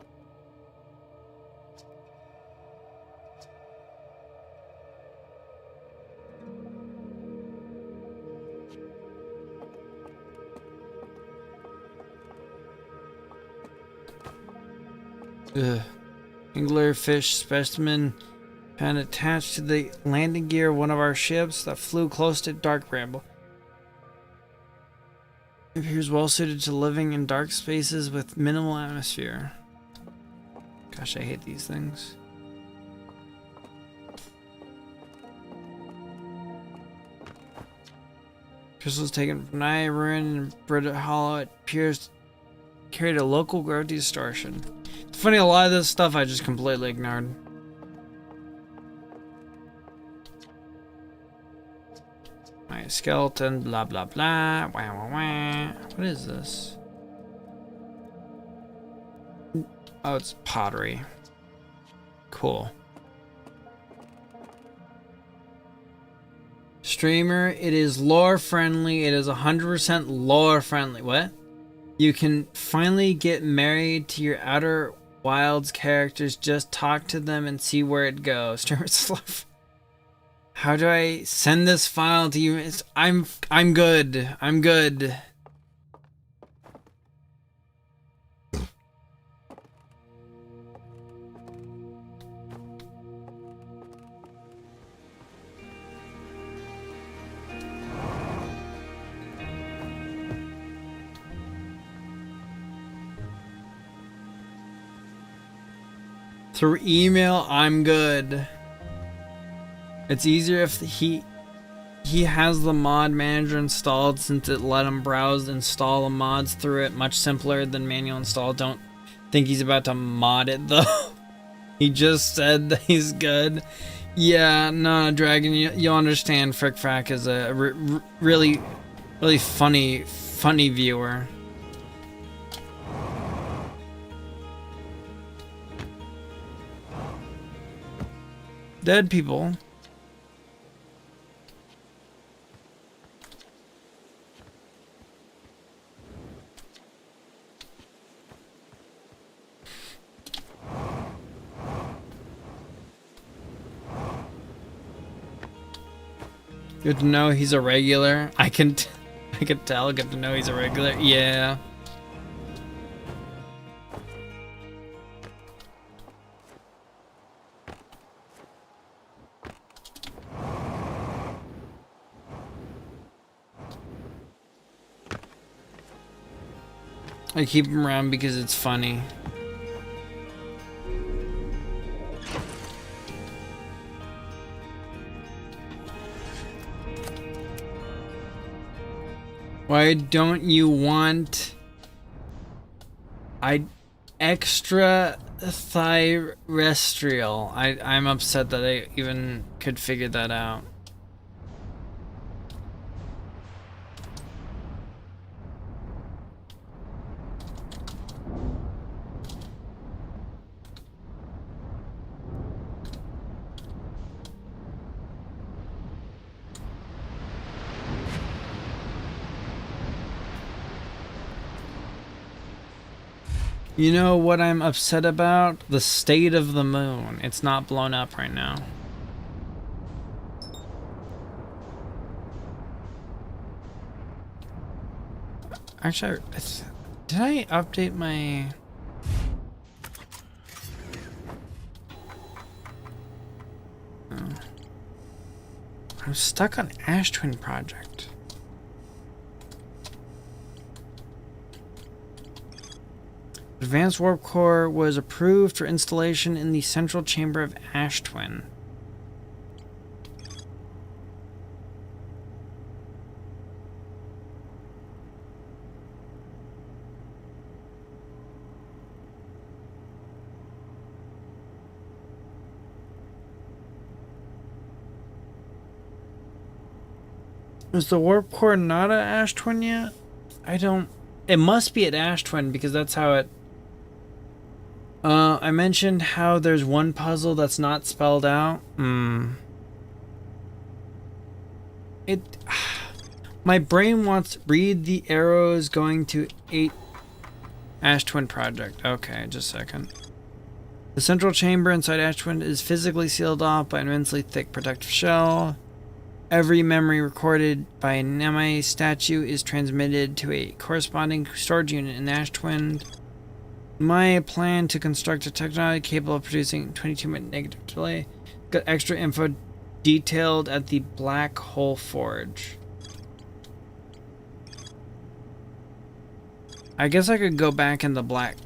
Ugh. Anglerfish specimen and attached to the landing gear of one of our ships that flew close to Dark Bramble. It appears well suited to living in dark spaces with minimal atmosphere. Gosh, I hate these things. Crystals taken from Naya Ruin and Brita Hollow. It appears carried a local gravity distortion. It's funny, a lot of this stuff I just completely ignored. My skeleton, blah blah blah. Wah wah wah. What is this? Oh, it's pottery. Cool. Streamer, it is lore friendly. It is 100% lore friendly. What? You can finally get married to your Outer Wilds characters. Just talk to them and see where it goes. Streamer's love. How do I send this file to you? I'm good. I'm good. Through email, I'm good. It's easier if he has the mod manager installed, since it let him browse install the mods through it. Much simpler than manual install. Don't think he's about to mod it though. He just said that he's good. Yeah, no, Dragon, you'll understand. Frick Frack is a really funny viewer. Dead people. Good to know he's a regular. I can tell. Good to know he's a regular. Yeah. I keep him around because it's funny. Why don't you want extra terrestrial? I'm upset that I even could figure that out. You know what I'm upset about? The state of the moon. It's not blown up right now. Actually, did I update my... Oh. I'm stuck on Ash Twin Project. Advanced warp core was approved for installation in the central chamber of Ash Twin. Is the warp core not at Ash Twin yet? It must be at Ash Twin because that's how it... I mentioned how there's one puzzle that's not spelled out. My brain wants read the arrows going to 8 Ash Twin project. Okay, just a second. The central chamber inside Ash Twin is physically sealed off by an immensely thick protective shell. Every memory recorded by an MI statue is transmitted to a corresponding storage unit in Ash Twin. My plan to construct a technology capable of producing 22-minute negative delay got extra info detailed at the Black Hole Forge. I guess I could go back to the Black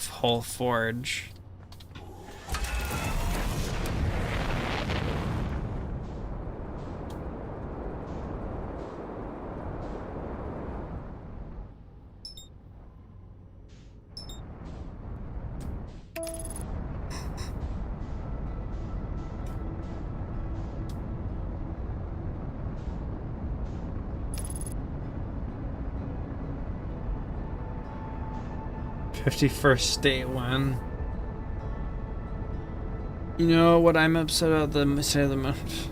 Hole Forge. '51st State one. You know what I'm upset about? The state of the month.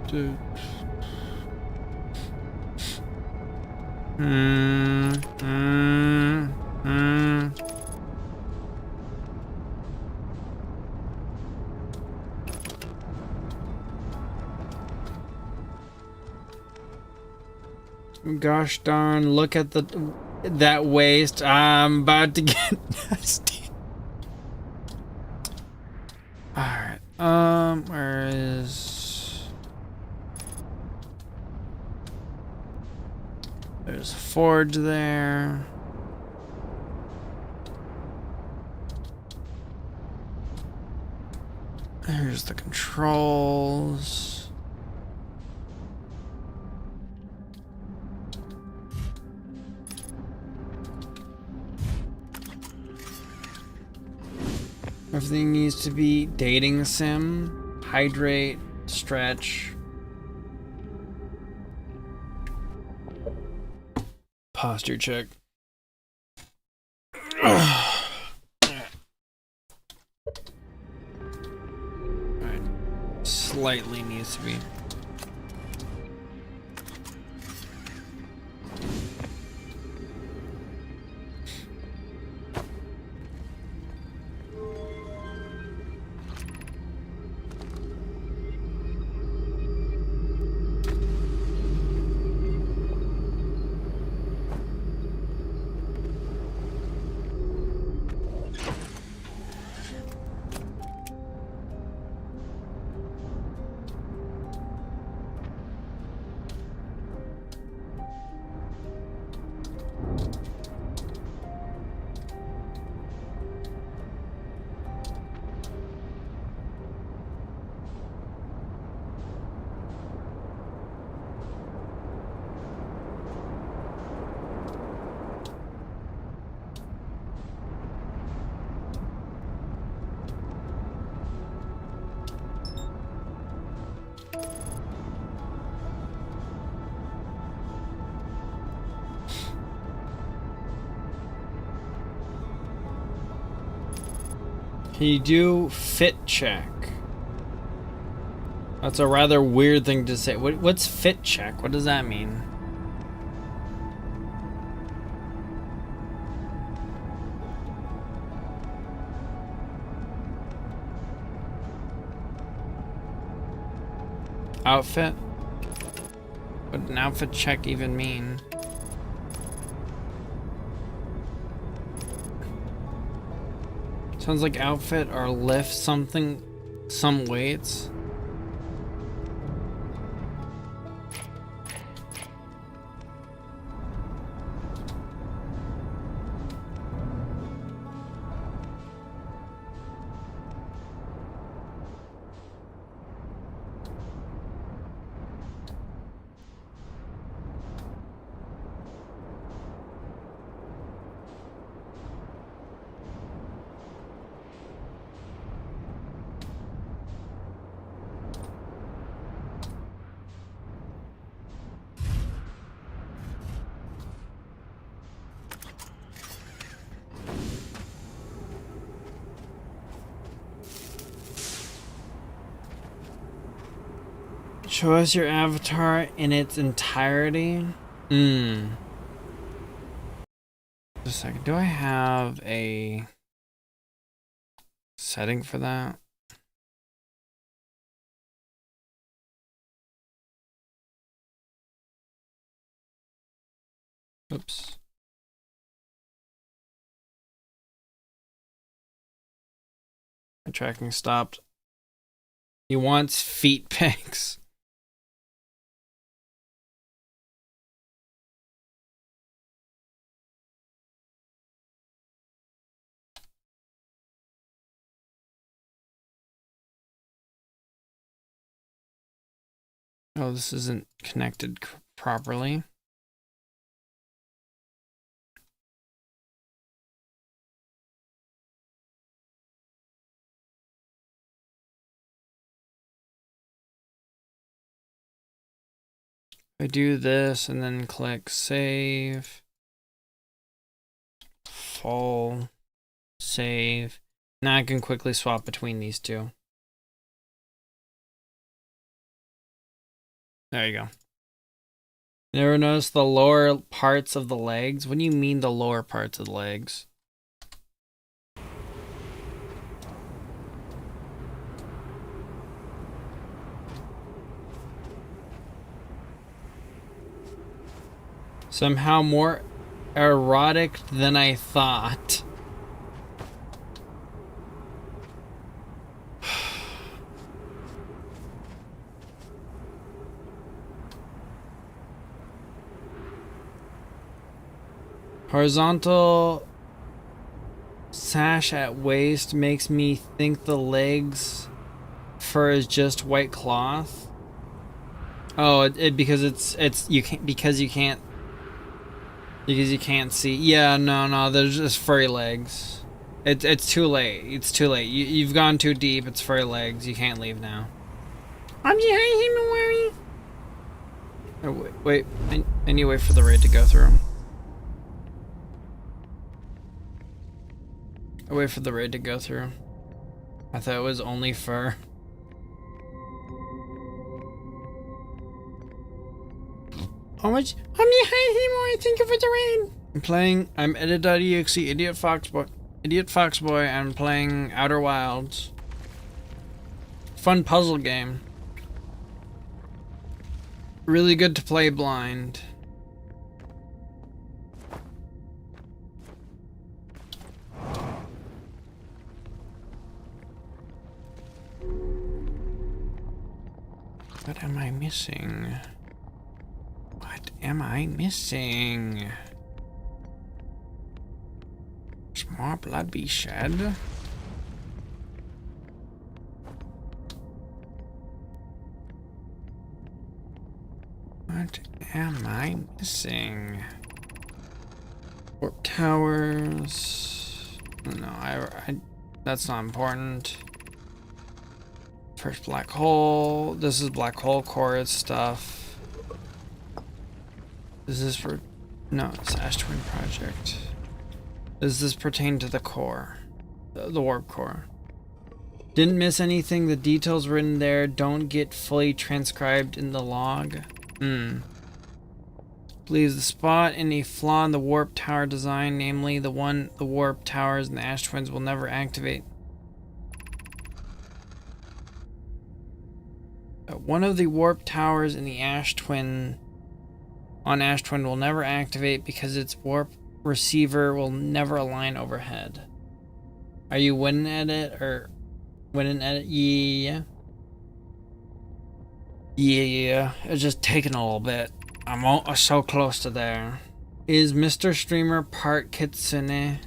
Dude. Gosh darn, look at that waste. I'm about to get nasty. Alright, where is... There's a forge there. Here's the controls. Everything needs to be dating sim, hydrate, stretch. Posture check. Alright. Slightly needs to be. Can you do fit check? That's a rather weird thing to say. What's fit check? What does that mean? Outfit? What would an outfit check even mean? Sounds like outfit or lift something, some weights. Show us your avatar in its entirety. Just a second. Do I have a setting for that? Oops. My tracking stopped. He wants feet pics. Oh, this isn't connected properly. I do this and then click save. Full. Save. Now I can quickly swap between these two. There you go. You ever notice the lower parts of the legs? What do you mean the lower parts of the legs? Somehow more erotic than I thought. Horizontal sash at waist makes me think the legs fur is just white cloth. Oh, because you can't see. Yeah, no, there's just furry legs. It's too late. It's too late. You've gone too deep. It's furry legs. You can't leave now. Oh, wait. I need to wait for the raid to go through. I wait for the raid to go through. I thought it was only fur. How much? Thank you for the raid. I'm edit.exe, Idiot Foxboy. I'm playing Outer Wilds. Fun puzzle game. Really good to play blind. What am I missing? What am I missing? Should more blood be shed? What am I missing? Warp towers. No, I that's not important. First black hole. This is black hole core stuff. Is this for... No, it's Ash Twin Project. Does this pertain to the core? The warp core. Didn't miss anything. The details written there don't get fully transcribed in the log. Believes the spot in a flaw in the warp tower design, namely the warp towers and the Ash Twins will never activate. One of the warp towers in the Ash Twin will never activate because its warp receiver will never align overhead. Are you winning at it or winning at it? Yeah. Yeah. It's just taking a little bit. I'm so close to there. Is Mr. Streamer part Kitsune?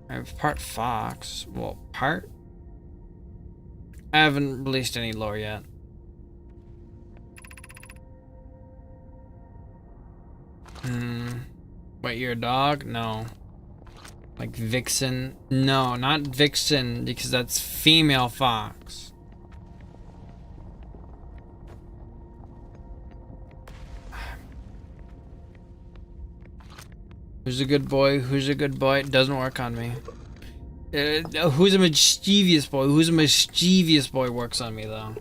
Or part Fox? Well, part? I haven't released any lore yet. Wait, you're a dog? No. Like Vixen? No, not Vixen, because that's female fox. Who's a good boy? Who's a good boy? It doesn't work on me. Who's a mischievous boy? Who's a mischievous boy works on me, though.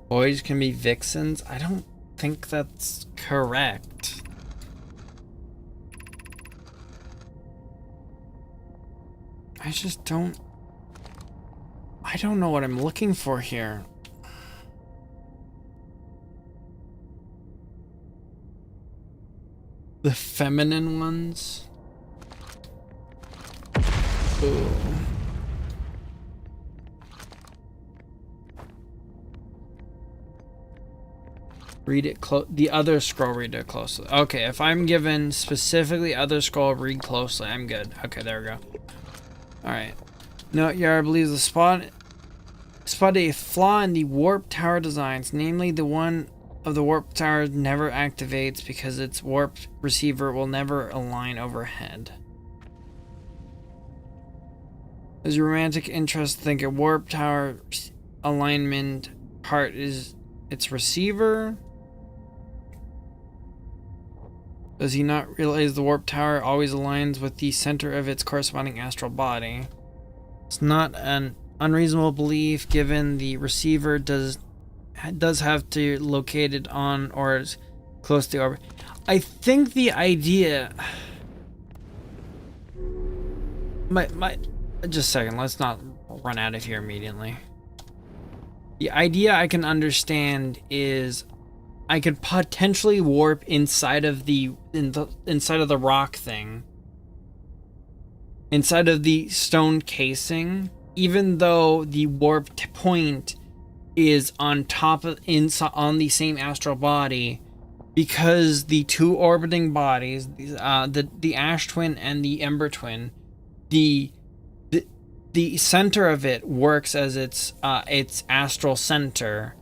Boys can be vixens? I don't think that's correct. I just don't... I don't know what I'm looking for here. The feminine ones? Ooh. Read it close. The other scroll, read it closely. Okay, if I'm given specifically other scroll, read closely, I'm good. Okay, there we go. Alright. Note Yara believes the spotted a flaw in the warp tower designs, namely the one of the warp tower never activates because its warp receiver will never align overhead. Does your romantic interest think a warp tower alignment part is its receiver? Does he not realize the warp tower always aligns with the center of its corresponding astral body? It's not an unreasonable belief given the receiver does have to locate it on or is close to the orbit. I think the idea... Just a second, let's not run out of here immediately. The idea I can understand is I could potentially warp inside of the rock thing, inside of the stone casing, even though the warped point is on top of on the same astral body, because the two orbiting bodies, the Ash Twin and the Ember Twin, the center of it works as its astral center.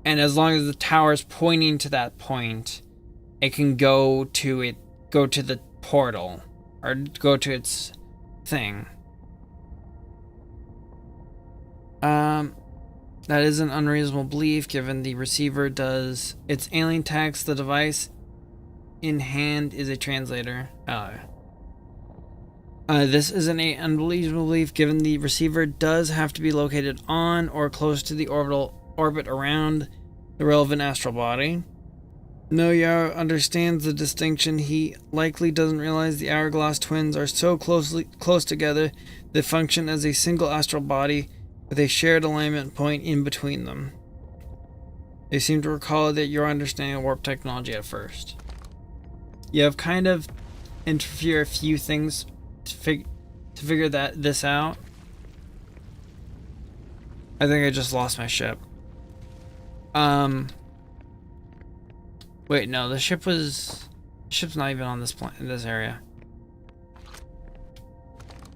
And as long as the tower's pointing to that point, it can go to the portal, or go to its thing. That is an unreasonable belief given the receiver does its alien text. The device in hand is a translator. This is an unbelievable belief given the receiver does have to be located on or close to the orbit around the relevant astral body. No Yara understands the distinction. He likely doesn't realize the hourglass twins are so close together they function as a single astral body with a shared alignment point in between them. They seem to recall that you're understanding warp technology at first. You have kind of interfered a few things to figure this out. I think I just lost my ship. Wait, no, the ship's not even on this in this area.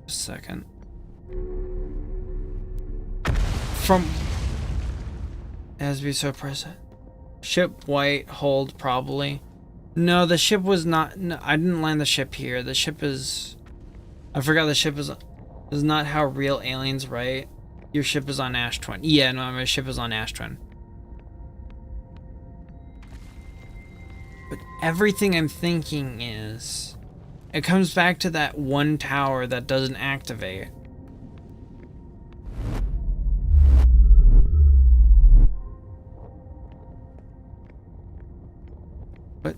Just a second. It has to be so present. Ship white, hold probably. No, the ship was not. No, I didn't land the ship here. The ship is. I forgot the ship is not how real aliens write. Your ship is on Ash Twin. Yeah, no, my ship is on Ash Twin. But everything I'm thinking is, it comes back to that one tower that doesn't activate. What?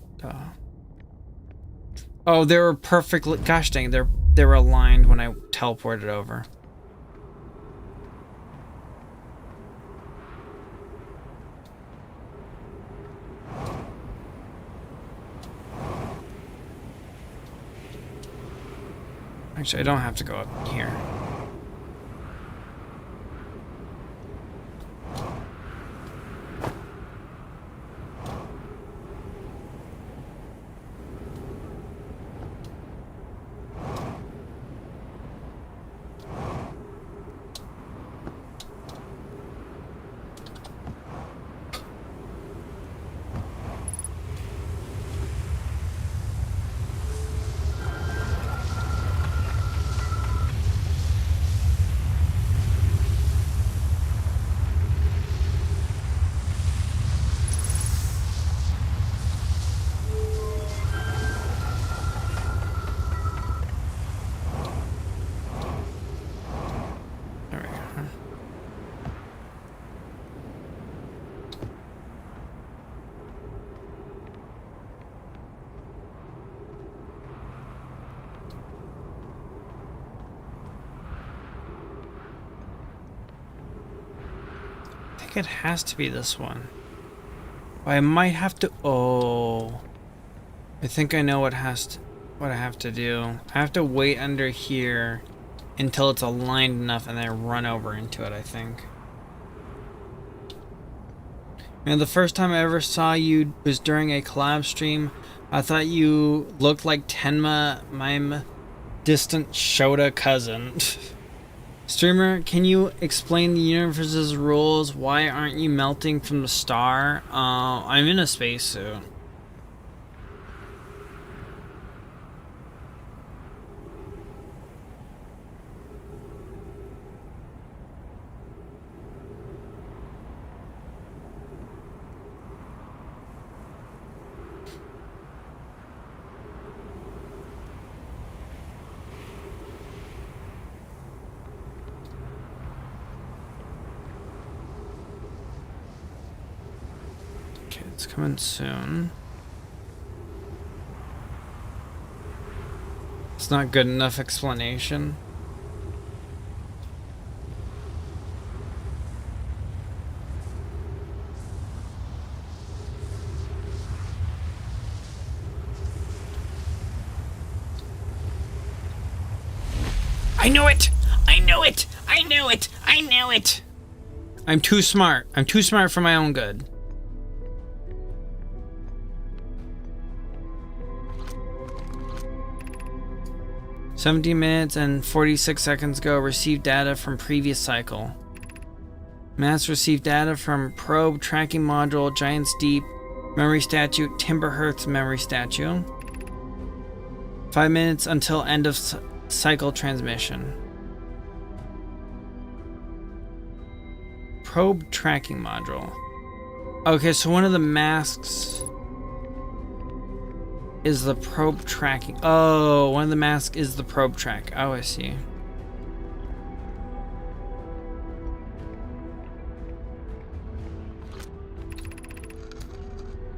Oh, they were perfectly. Gosh dang, they were aligned when I teleported over. Actually, I don't have to go up here. It has to be this one. I might have to. Oh, I think I know what I have to do. I have to wait under here until it's aligned enough, and then run over into it. I think. And the first time I ever saw you was during a collab stream. I thought you looked like Tenma, my distant Shota cousin. Streamer, can you explain the universe's rules? Why aren't you melting from the star? I'm in a spacesuit. It's coming soon. It's not good enough explanation. I knew it! I knew it! I knew it! I knew it! I'm too smart. I'm too smart for my own good. "17 minutes and 46 seconds ago, received data from previous cycle. Mass received data from probe tracking module, Giant's Deep, memory statue, Timberhearth's memory statue. 5 minutes until end of cycle transmission. Probe tracking module. Okay, so one of the masks is the probe tracking. Oh, one of the masks is the probe track. Oh, I see.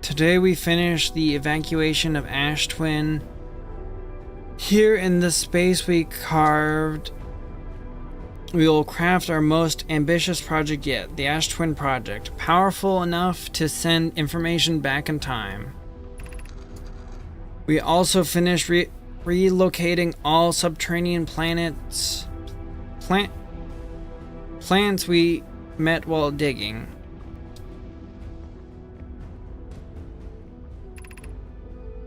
Today we finished the evacuation of Ash Twin. Here in this space we will craft our most ambitious project yet, the Ash Twin project, powerful enough to send information back in time. We also finished relocating all subterranean plants we met while digging.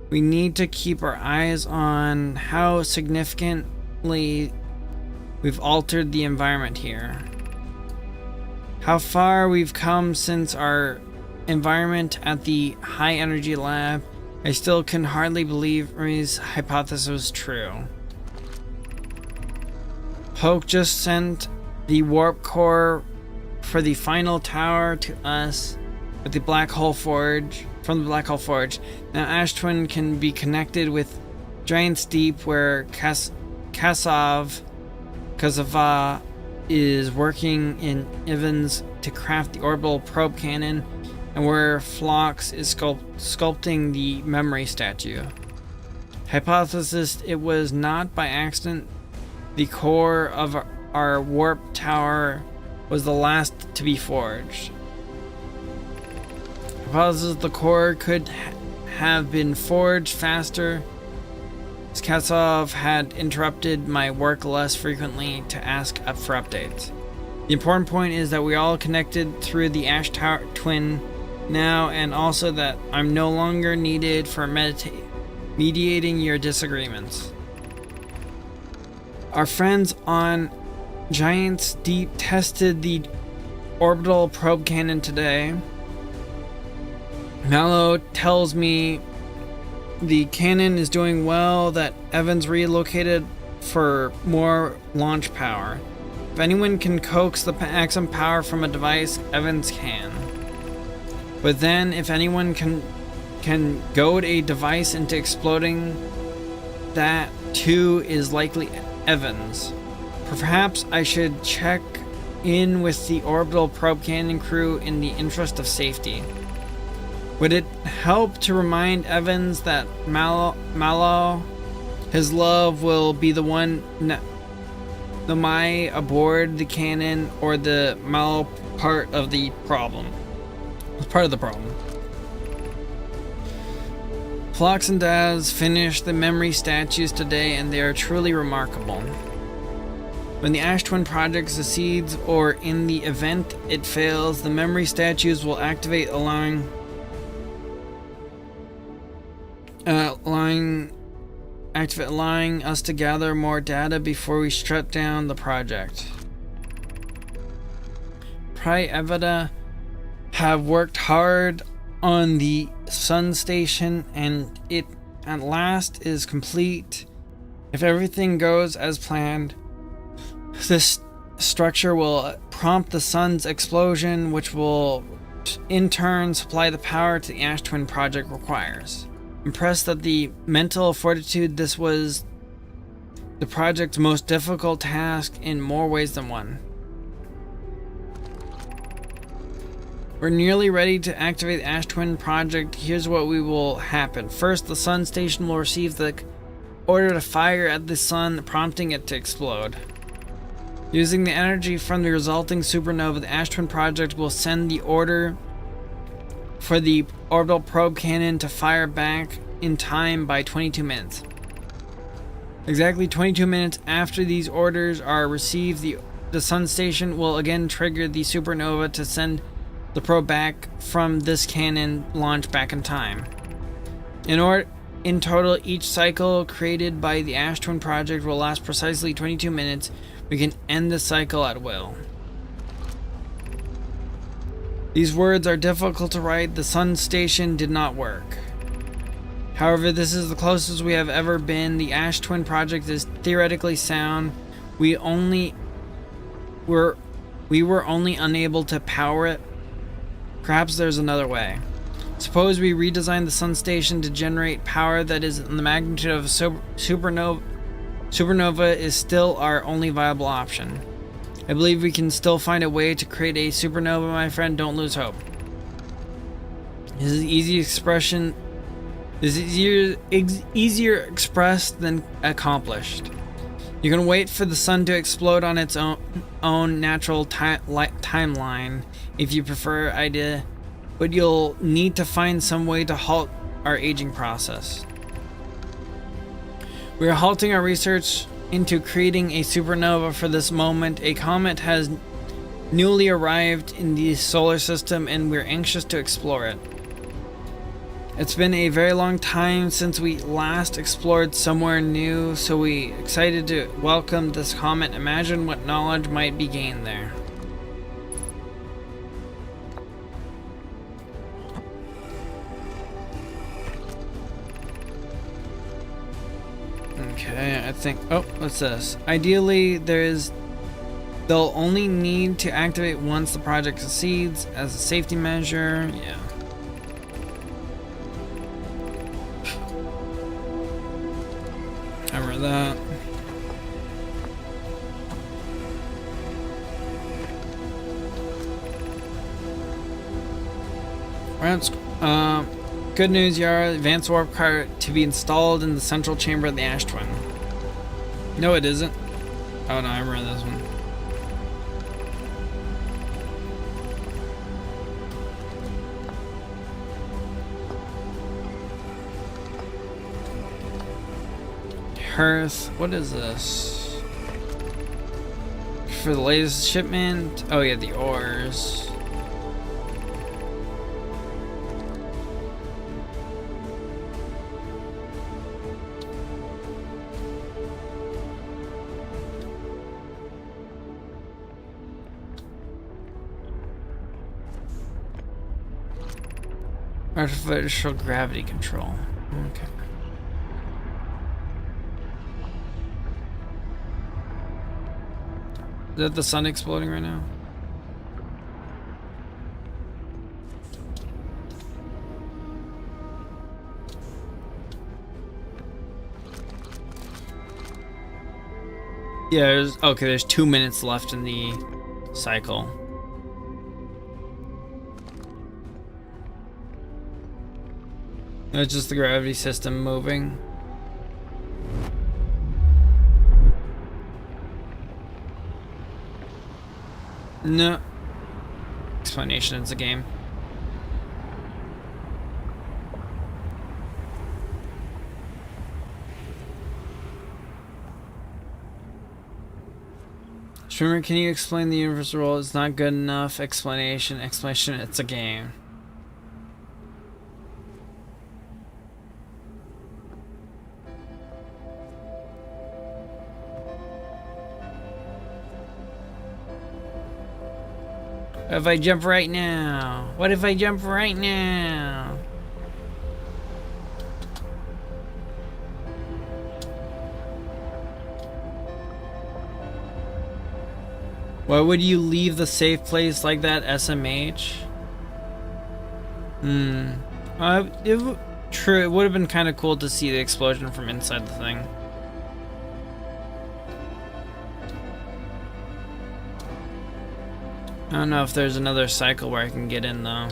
We need to keep our eyes on how significantly we've altered the environment here. How far we've come since our environment at the high energy lab. I still can hardly believe Ray's hypothesis was true. Poke just sent the warp core for the final tower to us with the black hole forge. From the black hole forge. Now Ash Twin can be connected with Giant's Deep, where Kasava is working in Evans to craft the orbital probe cannon, and where Phlox is sculpting the memory statue. Hypothesis: it was not by accident the core of our warp tower was the last to be forged. Hypothesis: the core could have been forged faster Skatsov had interrupted my work less frequently to ask up for updates. The important point is that we all connected through the Ash Twin now, and also that I'm no longer needed for mediating your disagreements. Our friends on Giants Deep tested the orbital probe cannon today. Mallow tells me the cannon is doing well, that Evans relocated for more launch power. If anyone can coax the maximum power from a device, Evans can. But then if anyone can goad a device into exploding, that too is likely Evans. Perhaps I should check in with the orbital probe cannon crew in the interest of safety. Would it help to remind Evans that Mallow, his love, will be the one the Mai aboard the cannon, or the Mallow part of the problem? It's part of the problem. Phlox and Daz finished the memory statues today, and they are truly remarkable. When the Ash Twin project succeeds, or in the event it fails, the memory statues will activate, allowing us to gather more data before we shut down the project. Evada have worked hard on the Sun Station, and it at last is complete. If everything goes as planned, this structure will prompt the sun's explosion, which will in turn supply the power to the Ash Twin project requires. Impressed that the mental fortitude, this was the project's most difficult task in more ways than one. We're nearly ready to activate the Ash Twin project. Here's what will happen. First, the Sun Station will receive the order to fire at the sun, prompting it to explode. Using the energy from the resulting supernova, the Ash Twin project will send the order for the orbital probe cannon to fire back in time by 22 minutes. Exactly 22 minutes after these orders are received, the Sun Station will again trigger the supernova to send the probe back from this cannon launch back in time. In total, each cycle created by the Ash Twin project will last precisely 22 minutes. We can end the cycle at will. These words are difficult to write. The Sun Station did not work. However, this is the closest we have ever been. The Ash Twin project is theoretically sound. We were only unable to power it. Perhaps there's another way. Suppose we redesign the Sun Station to generate power that is in the magnitude of a supernova. Supernova is still our only viable option. I believe we can still find a way to create a supernova, my friend. Don't lose hope. This is easier expressed than accomplished. You can wait for the sun to explode on its own natural timeline, if you prefer idea, but you'll need to find some way to halt our aging process. We are halting our research into creating a supernova for this moment. A comet has newly arrived in the solar system, and we're anxious to explore it. It's been a very long time since we last explored somewhere new, so we're excited to welcome this comet. Imagine what knowledge might be gained there. Okay, I think... Oh, what's this? Ideally, they'll only need to activate once the project succeeds as a safety measure. Yeah. I remember that. Good news, Yara. Advanced warp car to be installed in the central chamber of the Ash Twin. No, it isn't. Oh no, I remember this one. Perth. What is this? For the latest shipment? Oh yeah, the ores. Artificial gravity control. Okay. Is that the sun exploding right now? Yeah, there's 2 minutes left in the cycle. It's just the gravity system moving. No explanation, it's a game. Streamer, can you explain the universal rule? It's not good enough. Explanation, it's a game. What if I jump right now? What if I jump right now? Why would you leave the safe place like that, SMH? True, it would have been kind of cool to see the explosion from inside the thing. I don't know if there's another cycle where I can get in though.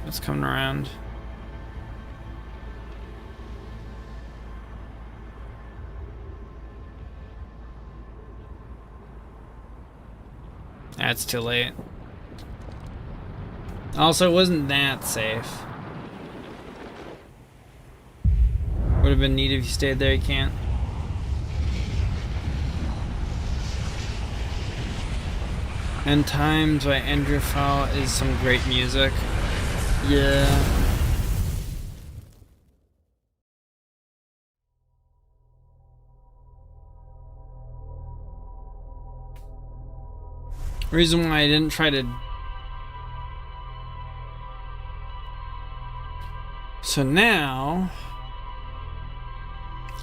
It's coming around. That's too late. Also, it wasn't that safe. Would have been neat if you stayed there, you can't. And Times by Andrew Fowle is some great music. Yeah. Reason why I didn't try to... So now...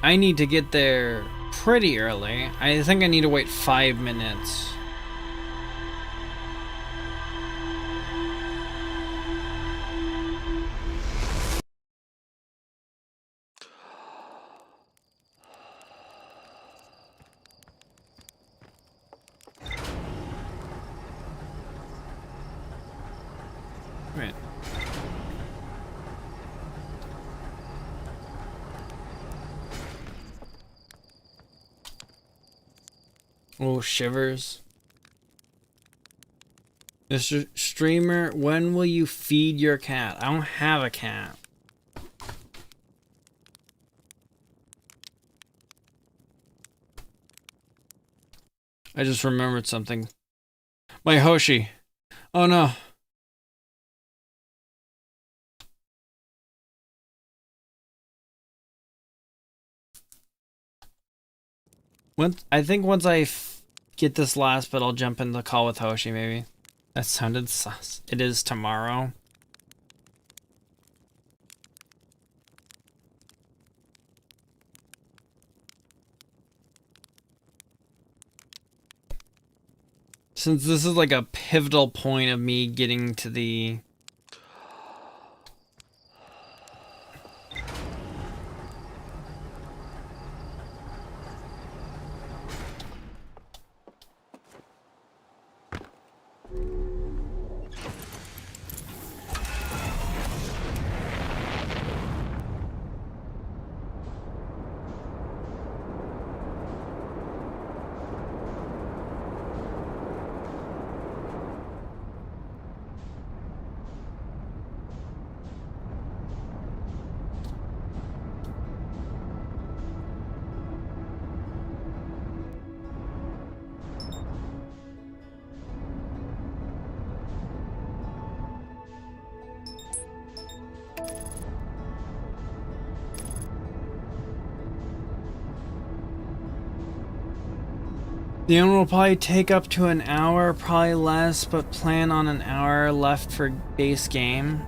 I need to get there pretty early. I think I need to wait 5 minutes. Right. Oh, shivers. Mr. Streamer, when will you feed your cat? I don't have a cat. I just remembered something. My Hoshi. Oh no. I think once I get this last bit, I'll jump in the call with Hoshi, maybe. That sounded sus. It is tomorrow. Since this is like a pivotal point of me getting to the... The one will probably take up to an hour, probably less, but plan on an hour left for base game.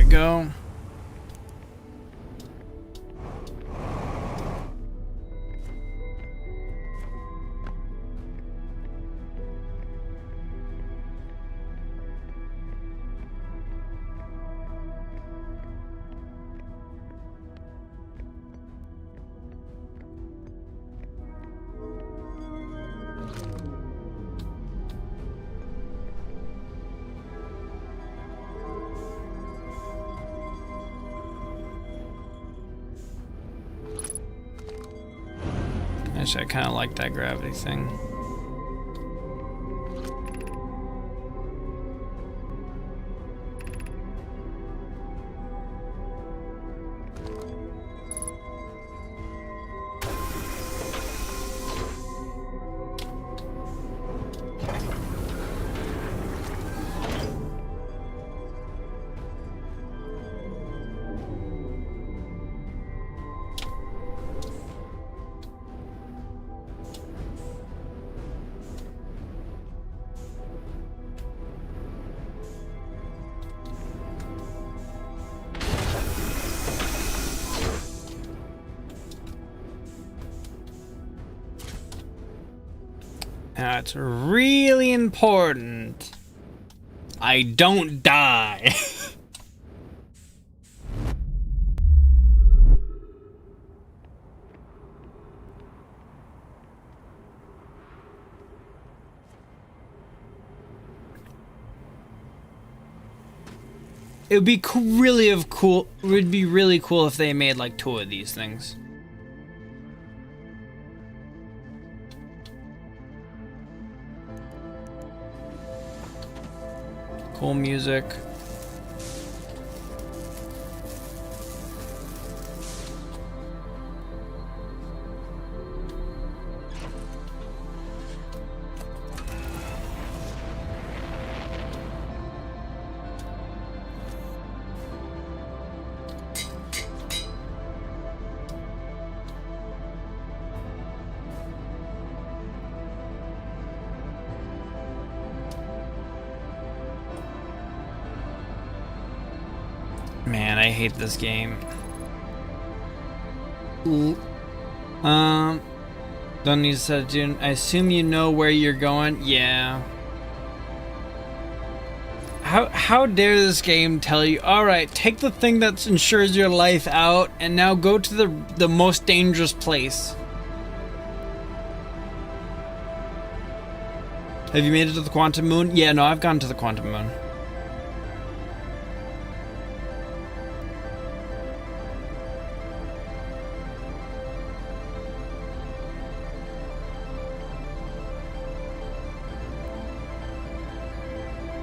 Go. Actually, I kind of like that gravity thing. Now it's really important I don't die. It would be It would be really cool if they made like 2 of these things. Cool music. Man, I hate this game. Don't need to set a tune. I assume you know where you're going. Yeah. How dare this game tell you, alright, take the thing that ensures your life out and now go to the most dangerous place. Have you made it to the quantum moon? Yeah, no, I've gone to the quantum moon.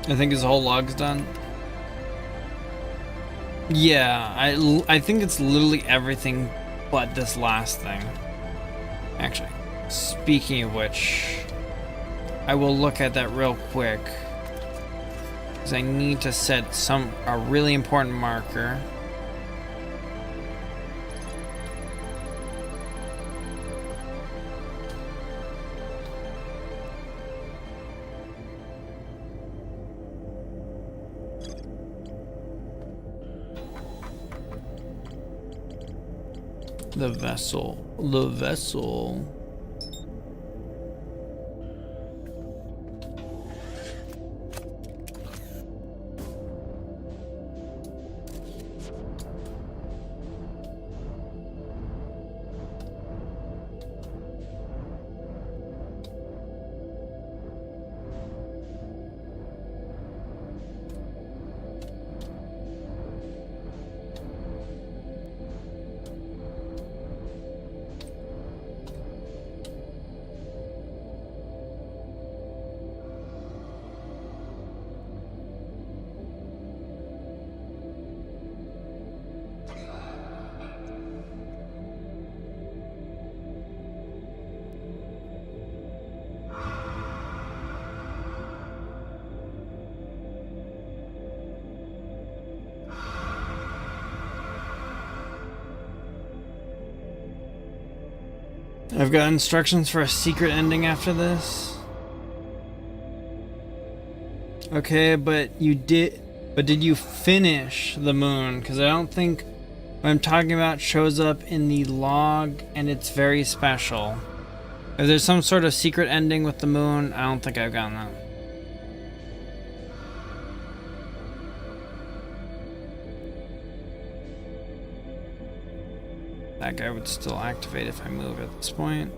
I think his whole log's done. Yeah, I think it's literally everything but this last thing. Actually, speaking of which, I will look at that real quick, because I need to set a really important marker. The vessel. I've got instructions for a secret ending after this. Okay, but did you finish the moon? Because I don't think what I'm talking about shows up in the log, and it's very special. If there's some sort of secret ending with the moon, I don't think I've gotten that. That guy would still activate if I move at this point.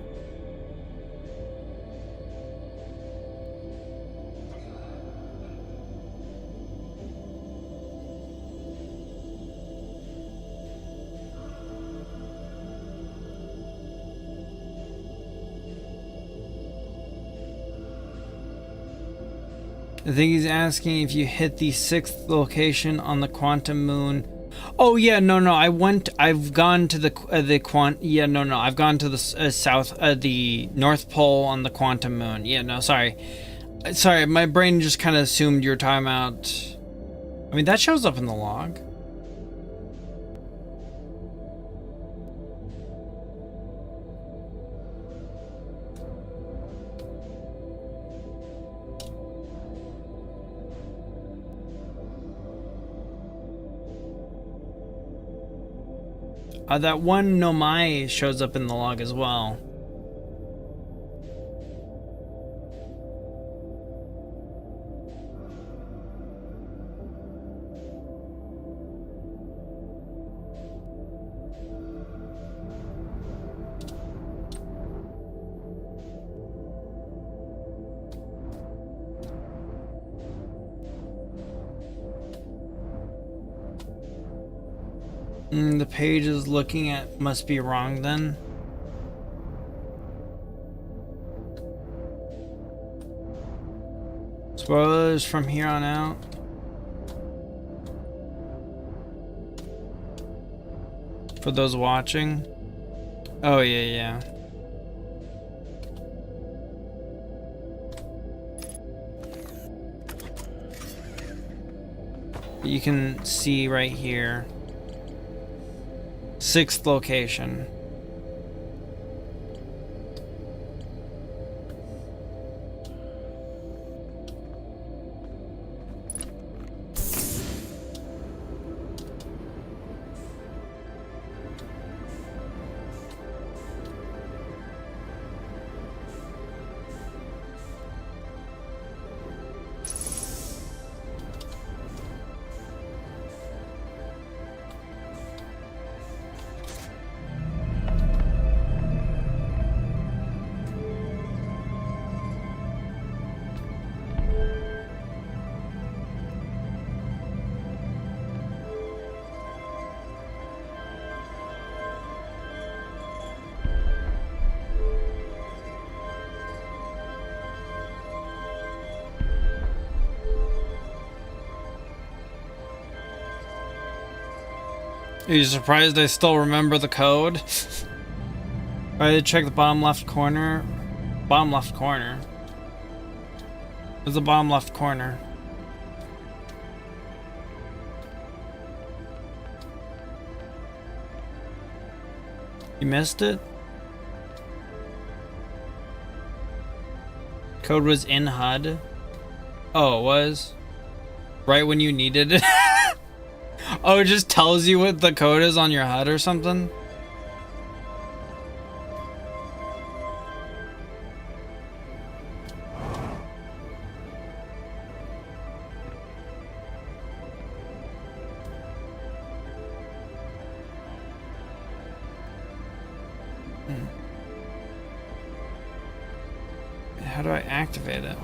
I think he's asking if you hit the 6th location on the quantum moon. Oh yeah, no, I've gone to I've gone to the south, the North Pole on the quantum moon. Yeah, no, sorry, my brain just kind of assumed you were talking about. I mean, that shows up in the log. That one Nomai shows up in the log as well. The page is looking at must be wrong then. Spoilers from here on out. For those watching. Oh yeah. You can see right here. 6th location. Are you surprised I still remember the code? I did check the bottom left corner. Bottom left corner. Where's the bottom left corner? You missed it? Code was in HUD. Oh, it was? Right when you needed it? Oh, it just tells you what the code is on your HUD or something? How do I activate it?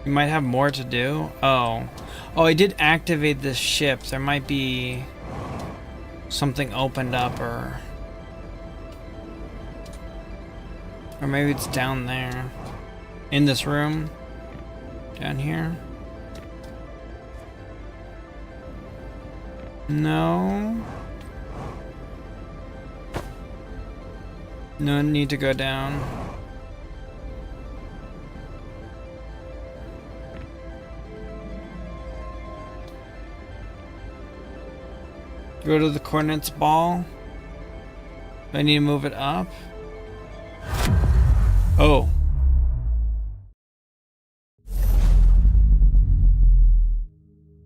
You might have more to do? Oh, I did activate this ship. There might be something opened up or maybe it's down there. In this room? Down here? No. No need to go down. Go to the coordinates ball. Do I need to move it up? Oh.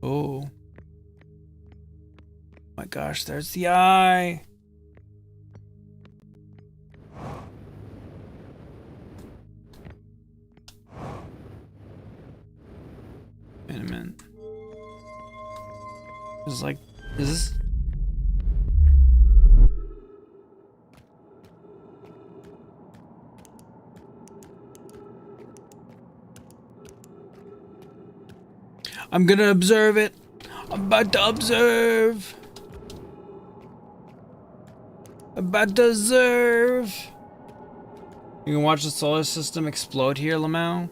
Oh. My gosh, there's the eye. Wait a minute. Is this? I'm gonna observe it. I'm about to observe. About to observe. You can watch the solar system explode here, Lamau.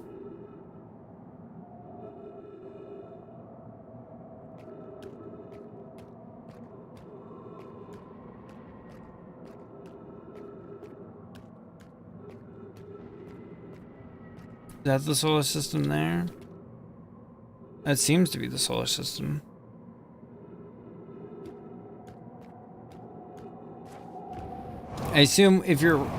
Is that the solar system there? That seems to be the solar system. I assume if you're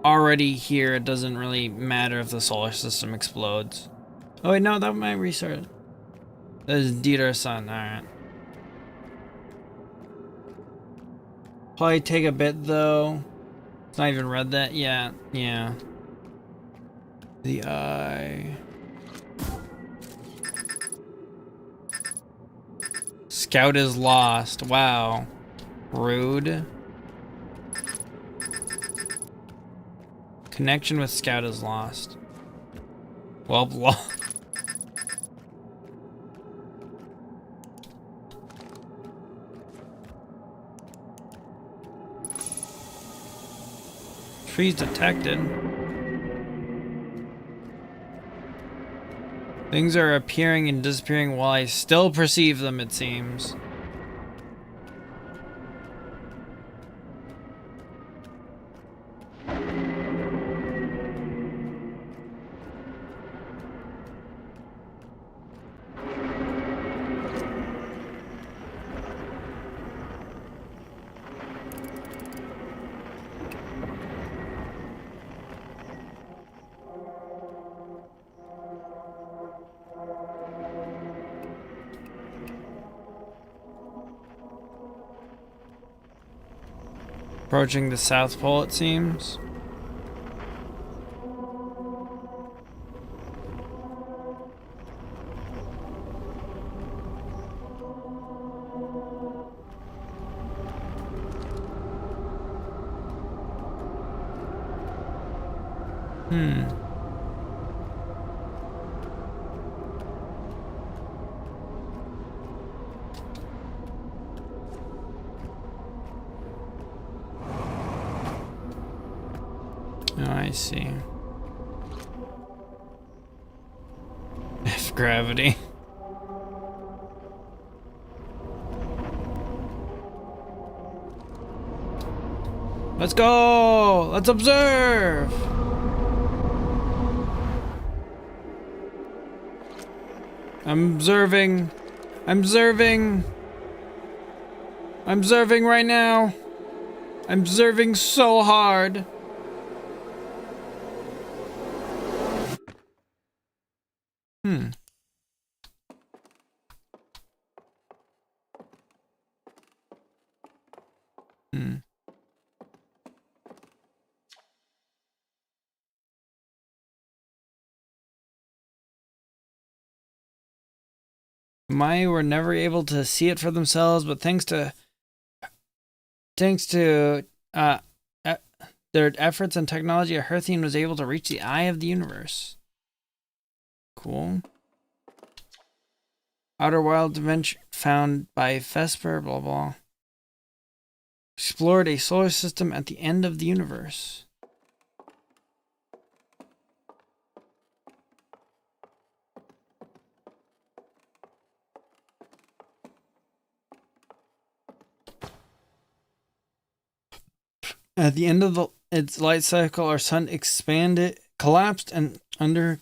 already here, it doesn't really matter if the solar system explodes. Oh wait, no, that might restart. That is indeed our sun, alright. Probably take a bit though. It's not even read that yet. Yeah. The eye. Scout is lost. Wow. Rude. Connection with Scout is lost. Well, trees detected. Things are appearing and disappearing while I still perceive them, it seems. Approaching the South Pole, it seems. Oh, I see. F gravity. Let's go! Let's observe! I'm observing. I'm observing. I'm observing right now. I'm observing so hard. Maya were never able to see it for themselves, but thanks to their efforts and technology, a Hearthian was able to reach the eye of the universe. Cool. Outer wild dimension found by Vesper, blah blah. Explored a solar system at the end of the universe. At the end of its light cycle, our sun collapsed, and under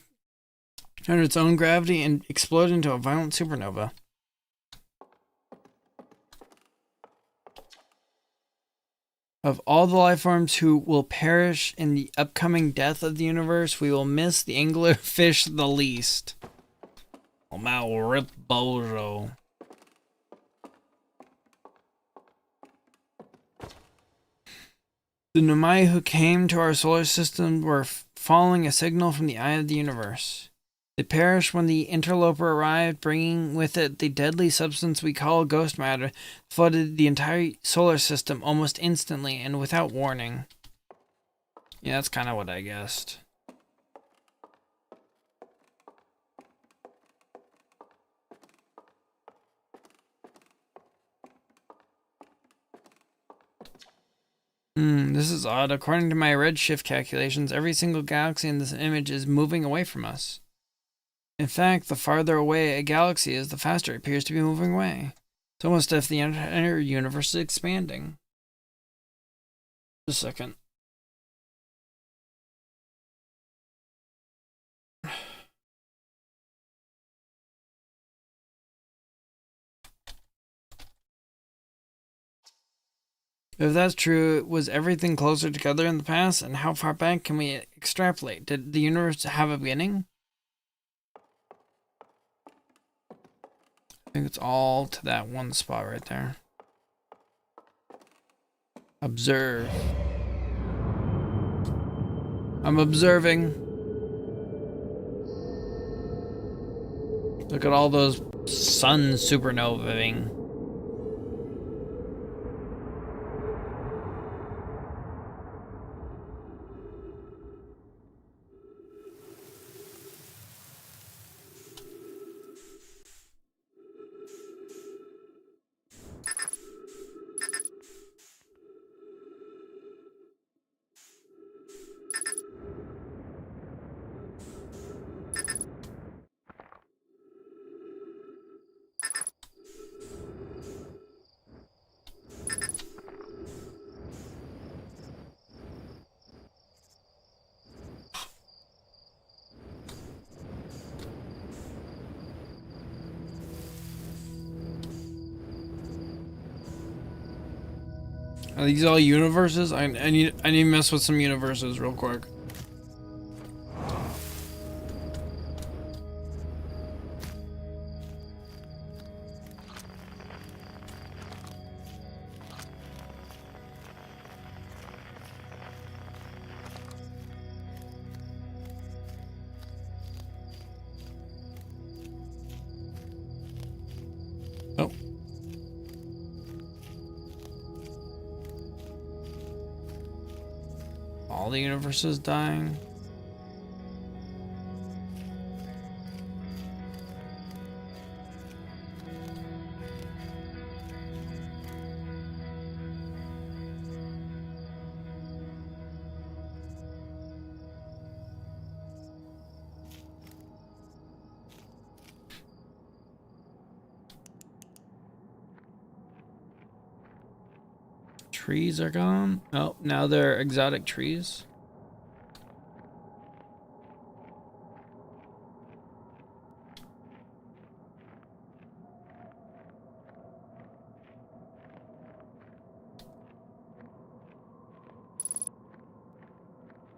its own gravity, and exploded into a violent supernova. Of all the life forms who will perish in the upcoming death of the universe, we will miss the anglerfish the least. Oh, my rip bozo. The Nomai who came to our solar system were following a signal from the eye of the universe. They perished when the interloper arrived, bringing with it the deadly substance we call ghost matter, flooded the entire solar system almost instantly and without warning. Yeah, that's kind of what I guessed. This is odd. According to my redshift calculations, every single galaxy in this image is moving away from us. In fact, the farther away a galaxy is, the faster it appears to be moving away. It's almost as if the entire universe is expanding. Just a second. If that's true, was everything closer together in the past? And how far back can we extrapolate? Did the universe have a beginning? I think it's all to that one spot right there. Observe. I'm observing. Look at all those sun supernovaing. Are these all universes? I need to mess with some universes real quick. Oh. All the universes dying. Trees are gone. Oh, now they're exotic trees.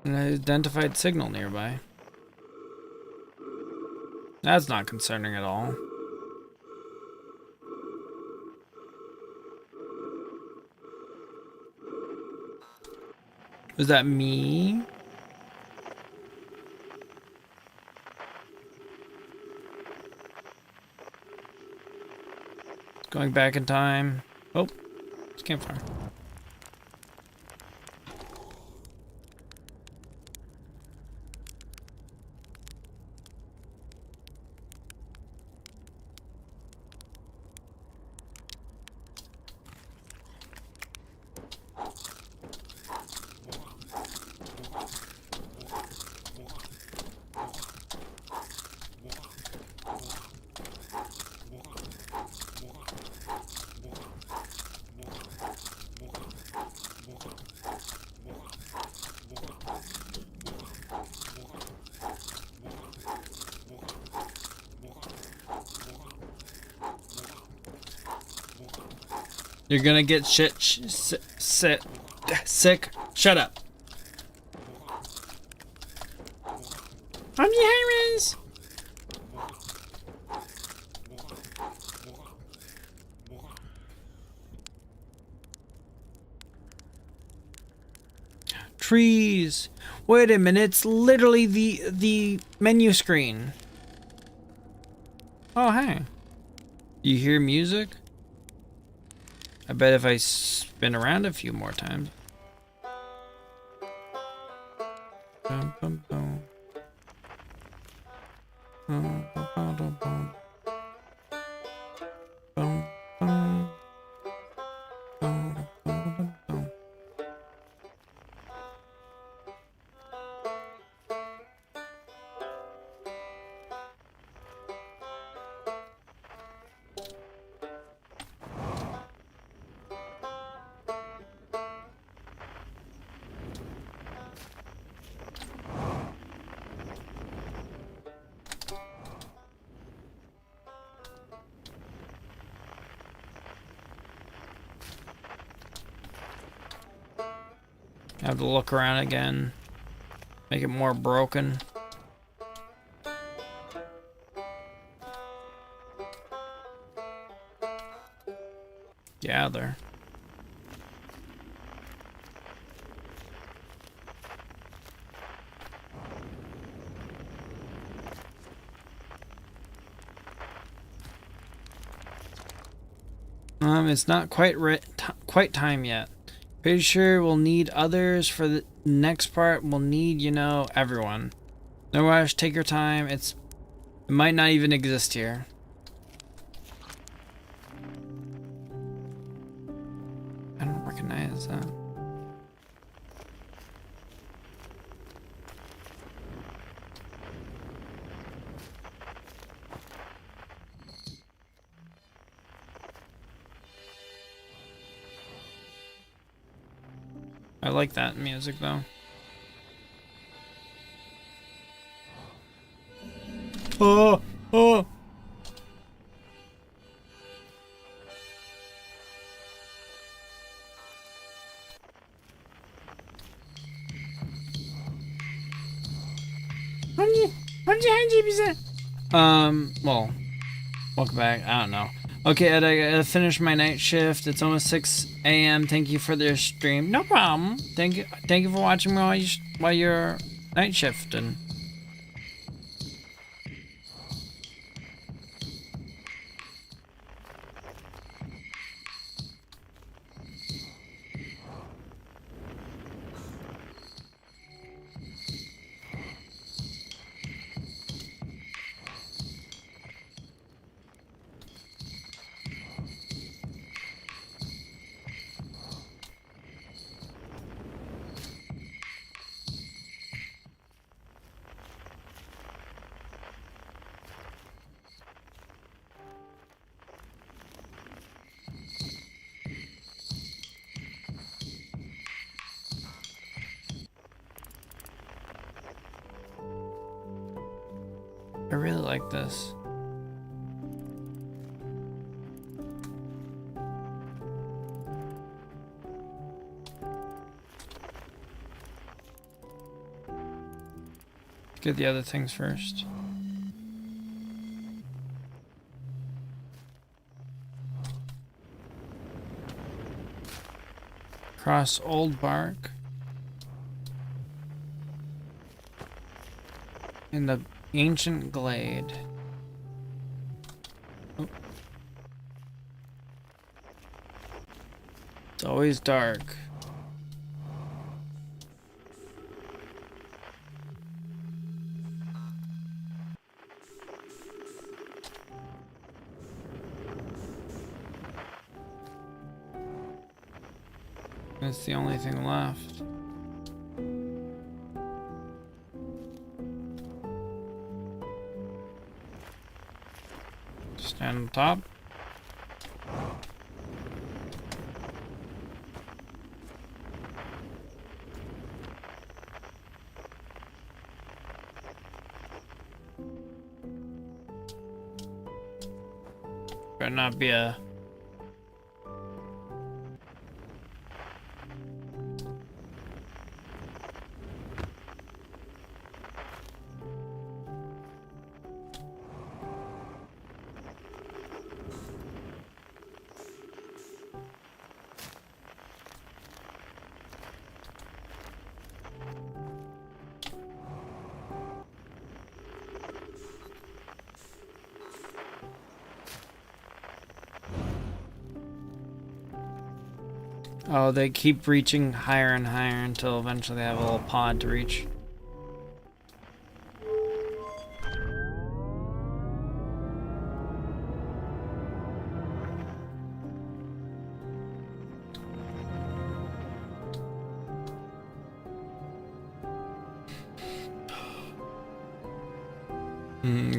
An identified signal nearby. That's not concerning at all. Was that me? Going back in time. Oh, it's campfire. You're gonna get sit. Sick. Shut up. I'm the Hirons. Trees. Wait a minute, it's literally the menu screen. Oh, hey. You hear music? I bet if I spin around a few more times. Bum, bum, bum. Bum, bum, bum, bum, bum. Bum, bum. Bum, bum, bum, bum. I have to look around again. Make it more broken. Gather. It's not quite time yet. Pretty sure we'll need others for the next part. We'll need, you know, everyone. No rush, take your time. It might not even exist here. I don't recognize that. I like that music though. Oh, oh. I'm the Hirons. Well, welcome back. I don't know. Okay, Ed, I gotta finish my night shift. It's almost 6 a.m. Thank you for the stream. No problem. Thank you for watching me while you're night shifting. I really like this. Get the other things first. Cross old bark. In the ancient glade. Oh. It's always dark. That's the only thing left. Stand on top. Better not be a Oh, they keep reaching higher and higher until eventually they have a little pod to reach.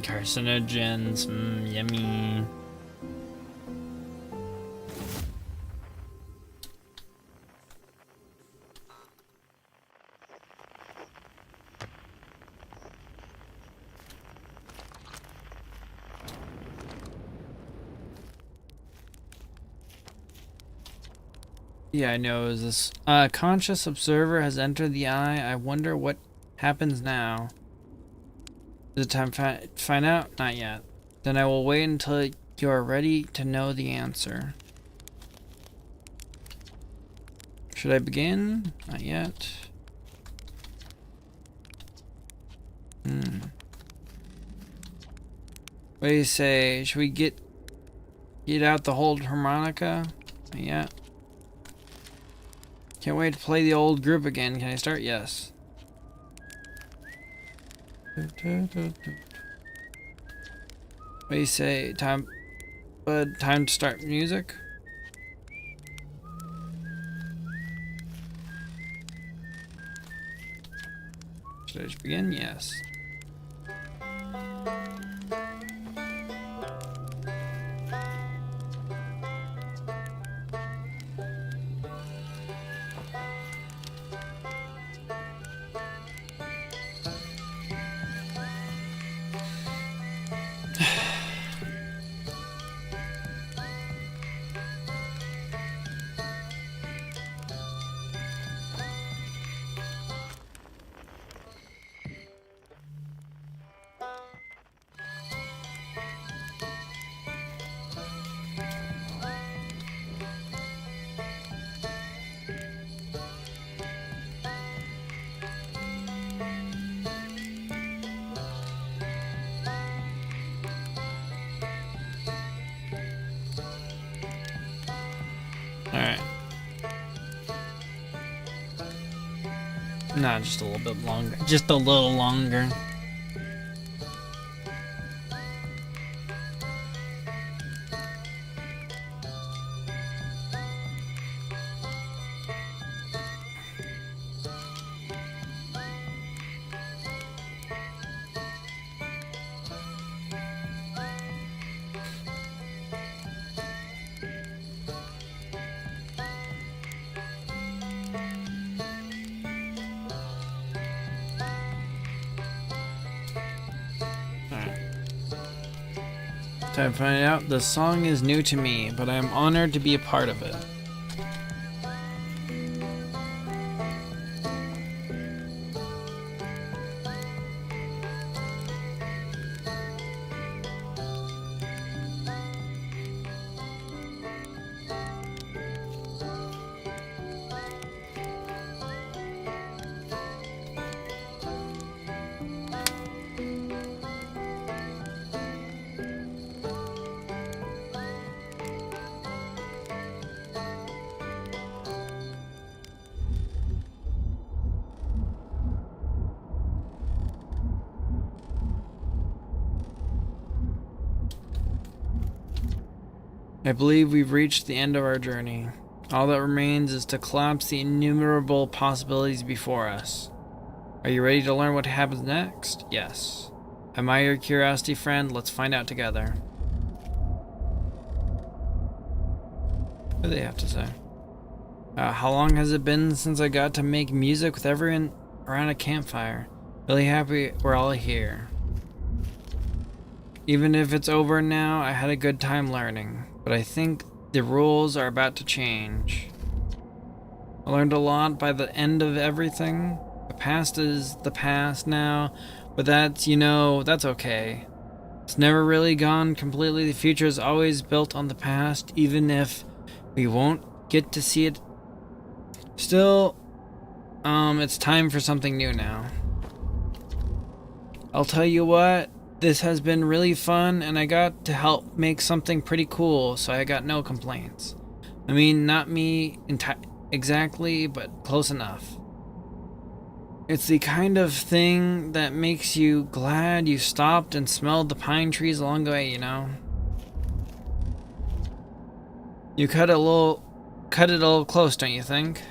Carcinogens, yummy. Yeah, I know. Is this conscious observer has entered the eye? I wonder what happens now. Is it time to find out? Not yet. Then I will wait until you are ready to know the answer. Should I begin? Not yet. What do you say? Should we get out the whole harmonica? Not yet. Can't wait to play the old group again. Can I start? Yes. What do you say? Time to start music? Should I just begin? Yes. Alright. Nah, just a little bit longer. Just a little longer. Time to find out. The song is new to me, but I am honored to be a part of it. I believe we've reached the end of our journey. All that remains is to collapse the innumerable possibilities before us. Are you ready to learn what happens next? Yes. Am I your curiosity friend? Let's find out together. What do they have to say? How long has it been since I got to make music with everyone around a campfire? Really happy we're all here. Even if it's over now, I had a good time learning. But I think the rules are about to change. I learned a lot by the end of everything. The past is the past now, but that's, that's okay. It's never really gone completely. The future is always built on the past, even if we won't get to see it. Still, it's time for something new now. I'll tell you what. This has been really fun, and I got to help make something pretty cool, so I got no complaints. I mean, not me exactly, but close enough. It's the kind of thing that makes you glad you stopped and smelled the pine trees along the way, you know? You cut it a little close, don't you think?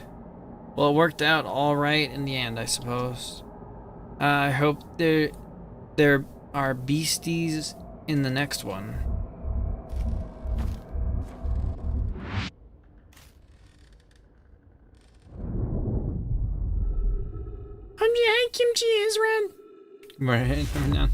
Well, it worked out all right in the end, I suppose. I hope there are beasties in the next one. Hi, Kimchi Ezran. Right now.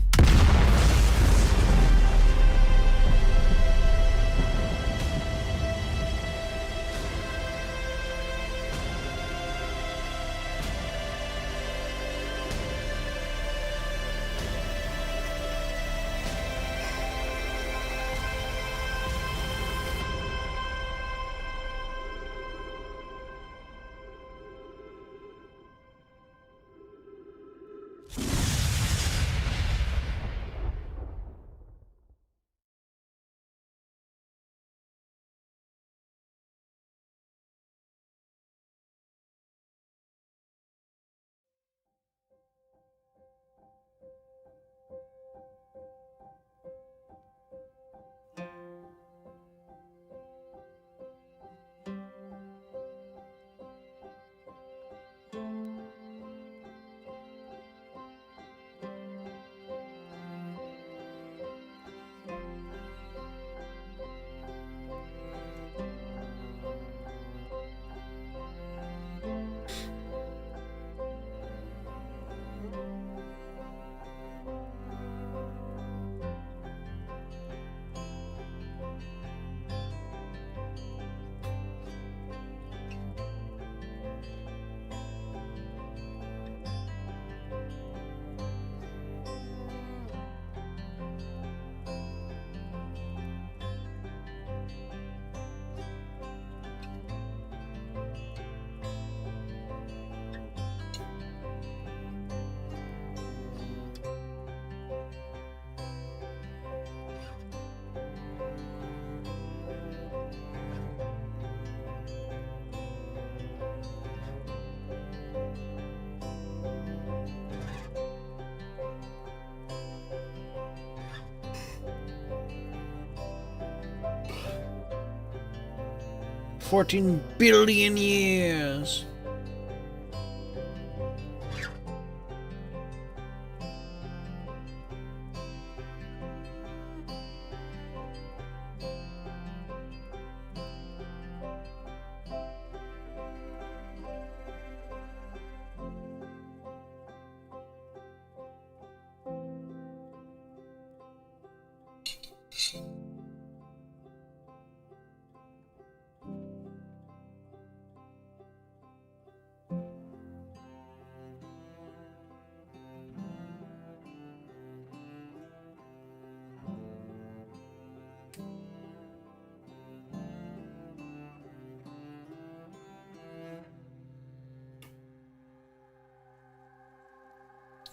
$14 billion years.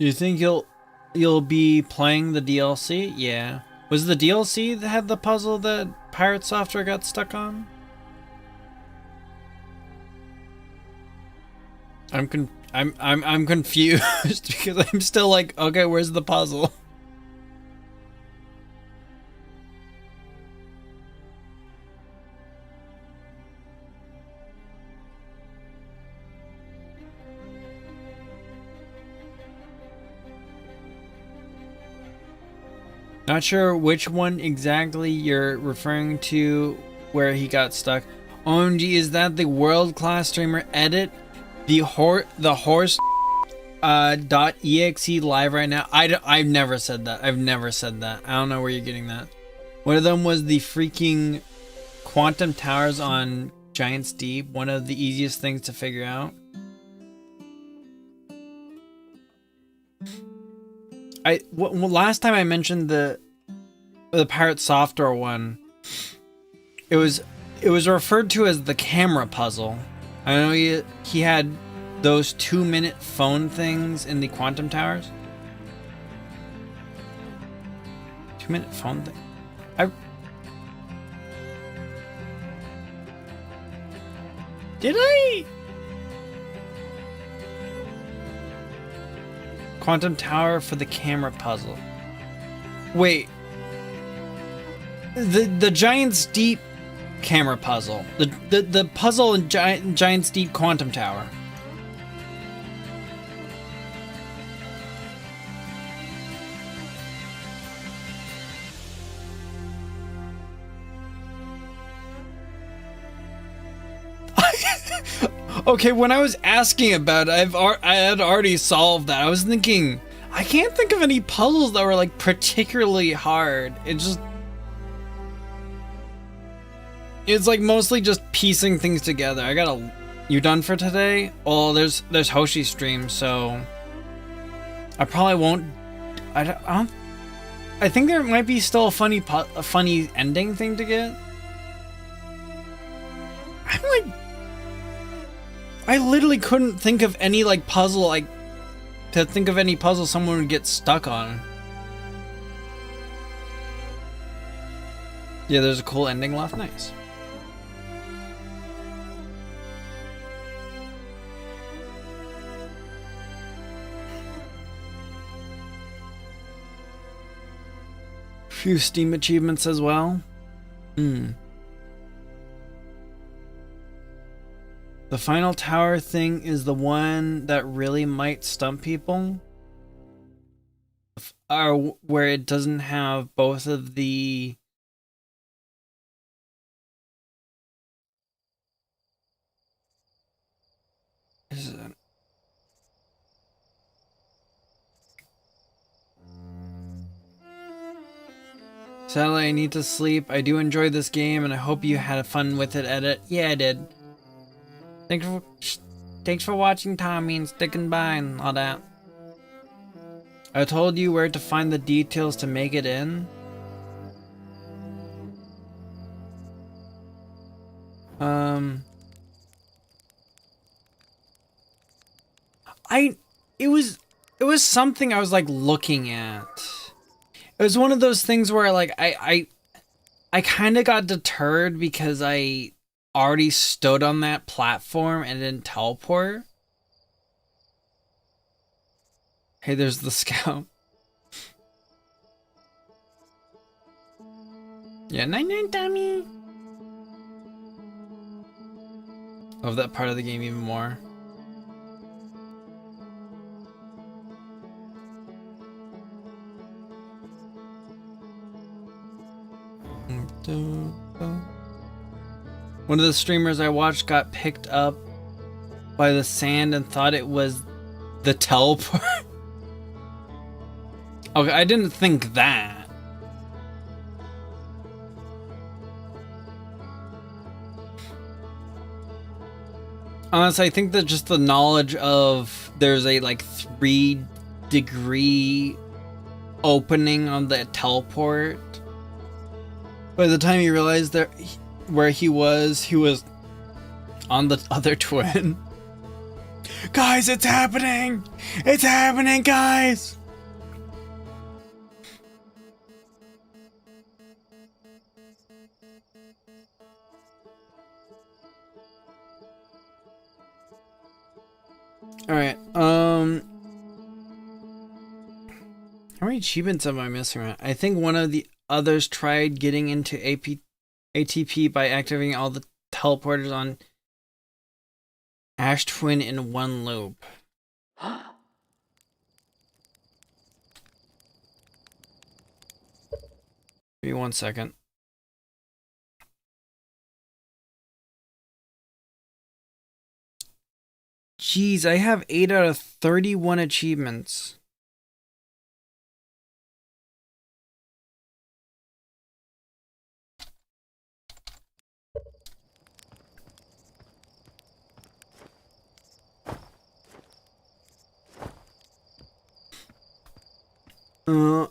You think you'll be playing the DLC? Yeah. Was the DLC that had the puzzle that Pirate Software got stuck on? I'm confused because I'm still like, okay, where's the puzzle? Not sure which one exactly you're referring to where he got stuck. OMG, is that the world-class streamer edit? The horse .exe live right now? I've never said that. I've never said that. I don't know where you're getting that. One of them was the freaking quantum towers on Giant's Deep. One of the easiest things to figure out. Last time I mentioned the Pirate Software one, it was referred to as the camera puzzle. I know he had those 2-minute phone things in the quantum towers. 2-minute phone thing. Did I? Quantum tower for the camera puzzle. Wait. The Giant's Deep camera puzzle. The puzzle in Giant's Deep quantum tower. Okay, when I was asking about it, I had already solved that. I was thinking, I can't think of any puzzles that were like particularly hard. It's like mostly just piecing things together. You done for today? Oh, there's Hoshi's stream, so I probably won't. I think there might be still a funny ending thing to get. I literally couldn't think of any like puzzle someone would get stuck on. Yeah, there's a cool ending left. Nice. Few Steam achievements as well. The final tower thing is the one that really might stump people. Where it doesn't have both of the... Is it... Sadly, I need to sleep. I do enjoy this game, and I hope you had fun with it, Edit. Yeah, I did. Thanks for watching, Tommy, and sticking by and all that. I told you where to find the details to make it in. It was something I was like looking at. It was one of those things where like I kind of got deterred because I already stood on that platform and didn't teleport. Hey, there's the scout. Yeah, night, Tommy. Love that part of the game even more. One of the streamers I watched got picked up by the sand and thought it was the teleport. Okay, I didn't think that. Honestly, I think that just the knowledge of there's a like 3-degree opening on the teleport. By the time you realized that where he was on the other twin. Guys, it's happening! It's happening, guys! Alright, how many achievements am I missing around? I think one of the others tried getting into ATP by activating all the teleporters on Ash Twin in one loop. Give me 1 second. Jeez, I have 8 out of 31 achievements.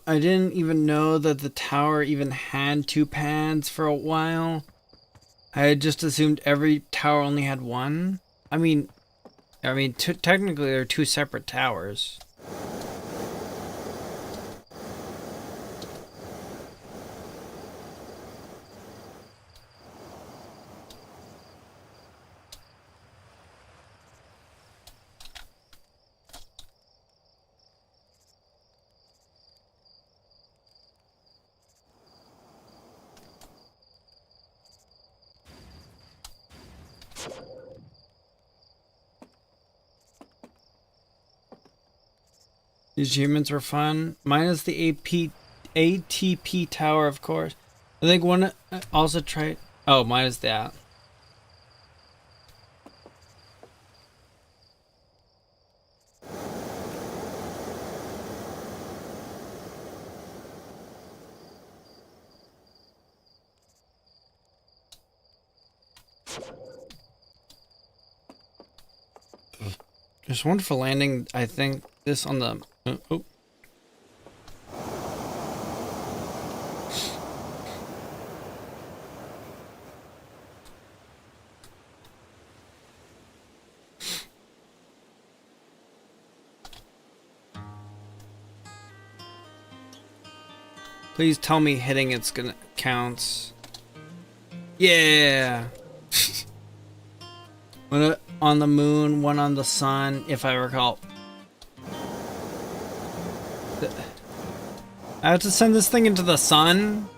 I didn't even know that the tower even had 2 pads for a while. I had just assumed every tower only had 1. I mean, technically they're 2 separate towers. These achievements were fun. Minus the ATP tower, of course. I think one also tried. Oh, minus that. There's one for landing, I think, this on the... oh. Please tell me hitting it's gonna counts. Yeah! One on the moon, one on the sun, if I recall. I have to send this thing into the sun?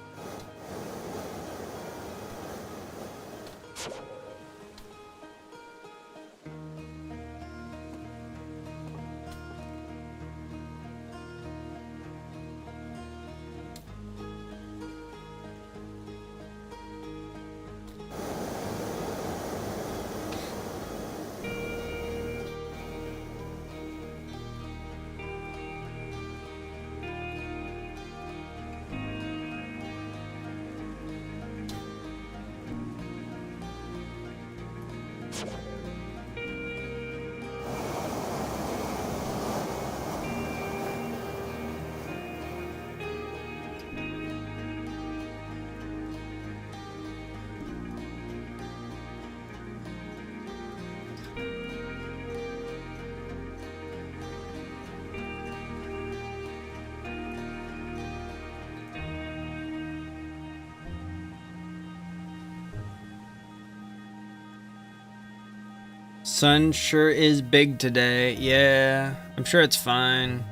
Sun sure is big today. Yeah, I'm sure it's fine.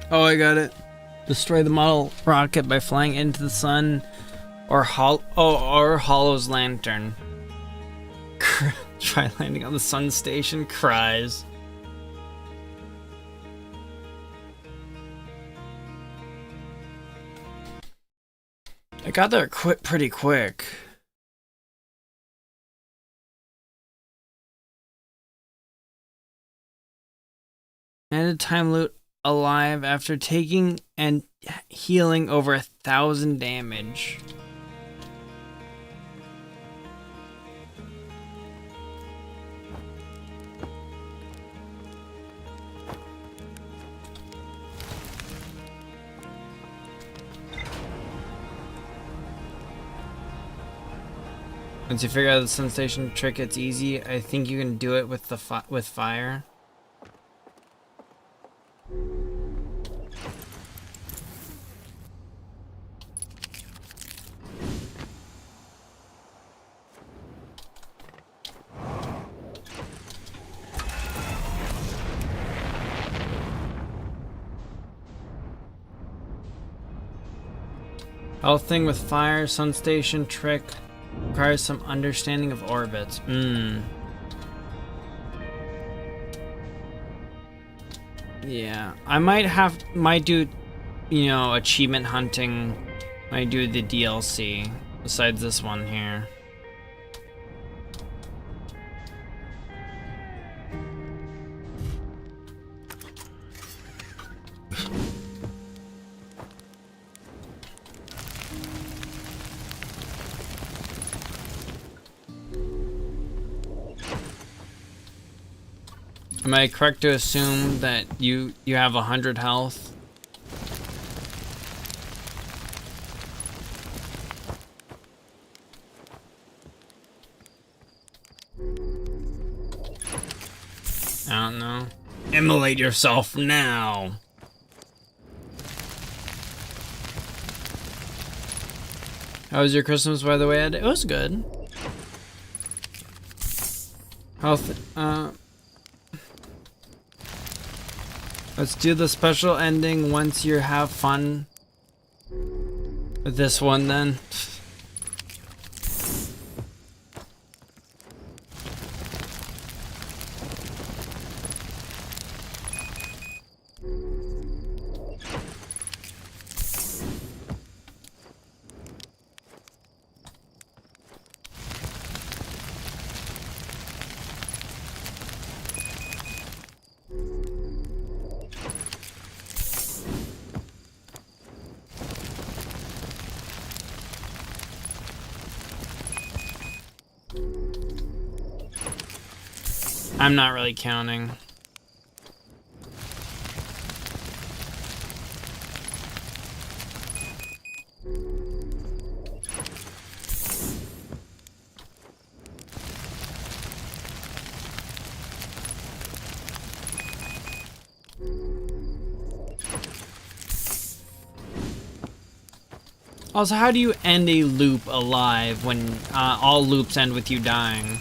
Oh, I got it. Destroy the model rocket by flying into the sun, or Hollow's lantern. Try landing on the sun station. Cries. I got there pretty quick. Ended time loot alive after taking and healing over 1,000 damage. Once you figure out the sensation trick, it's easy. I think you can do it with the fire. Health thing with fire, sun station trick. Requires some understanding of orbits. Yeah, I might do, you know, achievement hunting. Might do the DLC besides this one here. Am I correct to assume that you have 100 health? I don't know. Immolate yourself now. How was your Christmas, by the way, Ed? It was good. Health, Let's do the special ending once you have fun with this one then. I'm not really counting. Also, how do you end a loop alive when all loops end with you dying?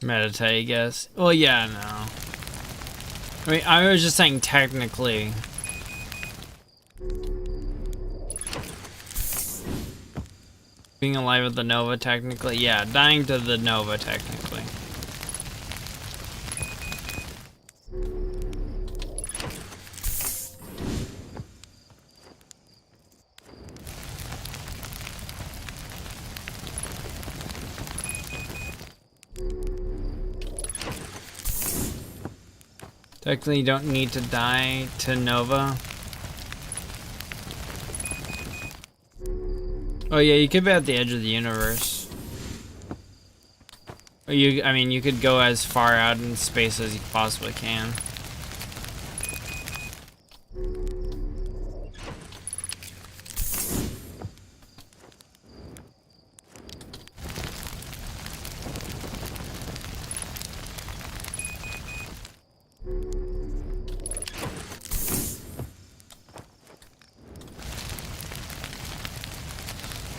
Meditate, I guess. Well, yeah, no. I mean, I was just saying technically. Being alive at the Nova, technically. Yeah, dying to the Nova, technically. Technically, you don't need to die to Nova. Oh yeah, you could be at the edge of the universe. Or I mean, you could go as far out in space as you possibly can.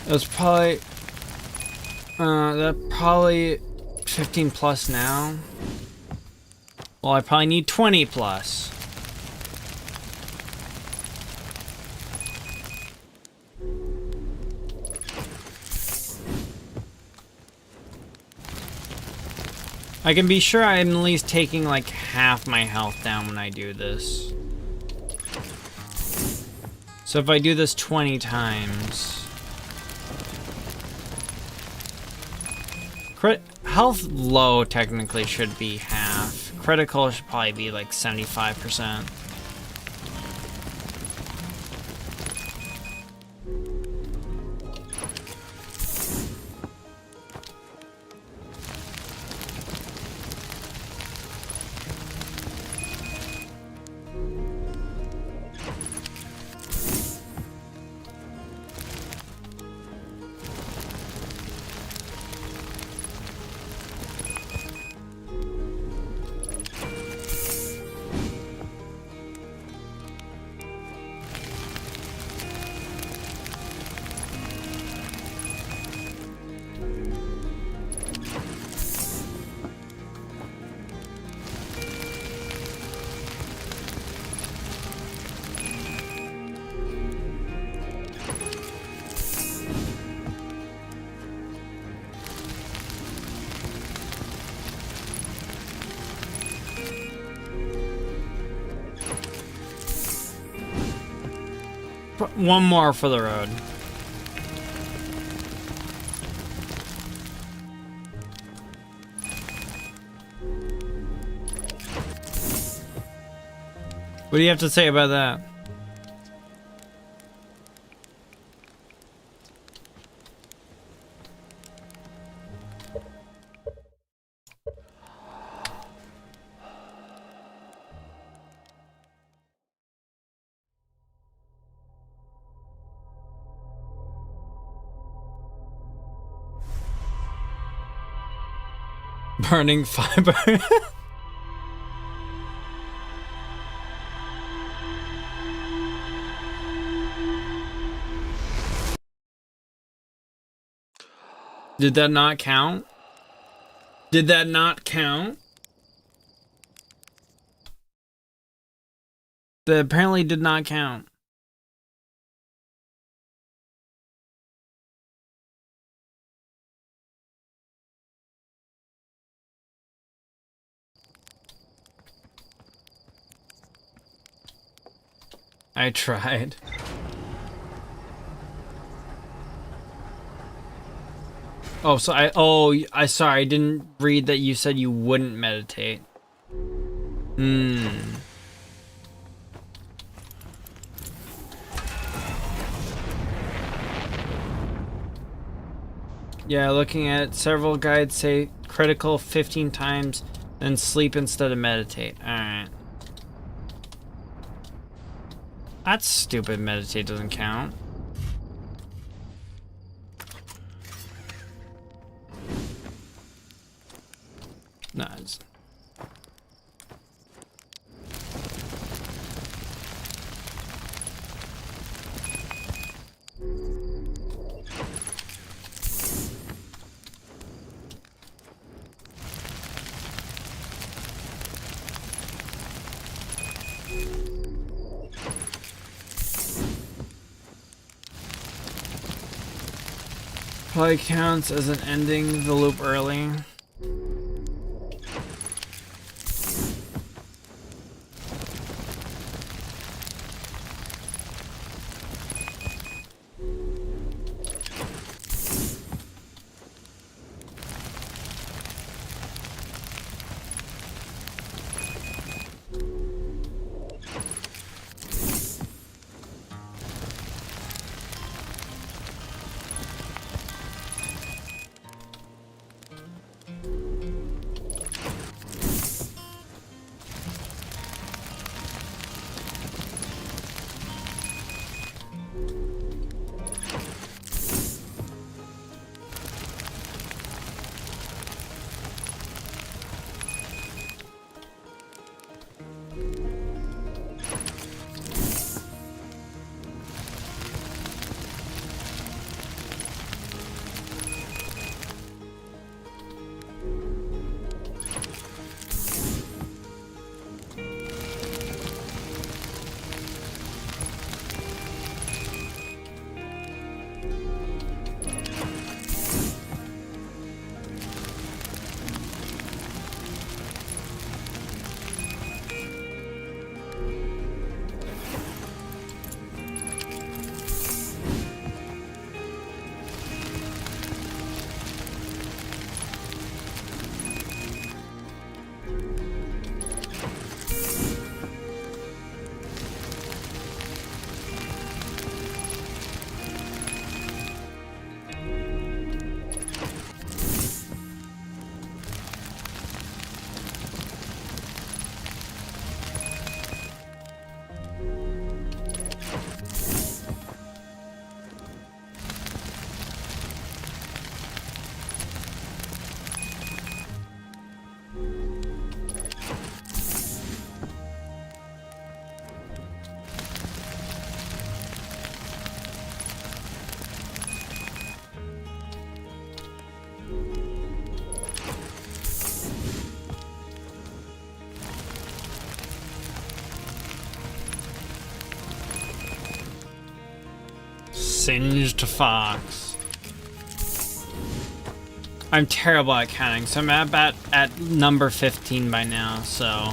That's probably, that probably 15 plus now. Well, I probably need 20 plus. I can be sure I'm at least taking like half my health down when I do this. So if I do this 20 times... Health low technically should be half. Critical should probably be like 75%. One more for the road. What do you have to say about that? Burning fiber. Did that not count? Did that not count? That apparently did not count. I tried. Oh, so I sorry, I didn't read that you said you wouldn't meditate. Yeah, looking at several guides say critical 15 times, then sleep instead of meditate. Alright. That's stupid. Meditate doesn't count. Nice. Probably counts as an ending the loop early. Singed fox. I'm terrible at counting, so I'm about at number 15 by now, so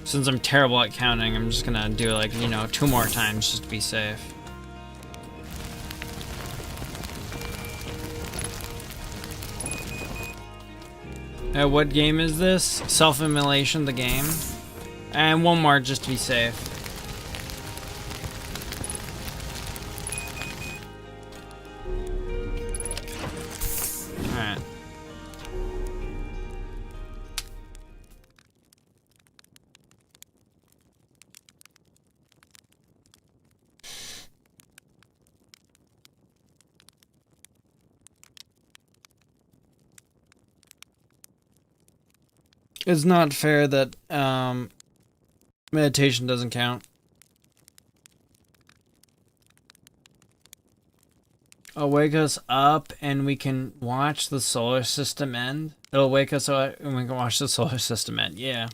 since I'm terrible at counting, I'm just gonna do like, you know, 2 more times just to be safe. What game is this? Self-immolation, the game. And 1 more just to be safe. Alright. It's not fair that meditation doesn't count. wake us up and we can watch the solar system end. It'll wake us up and we can watch the solar system end. Yeah.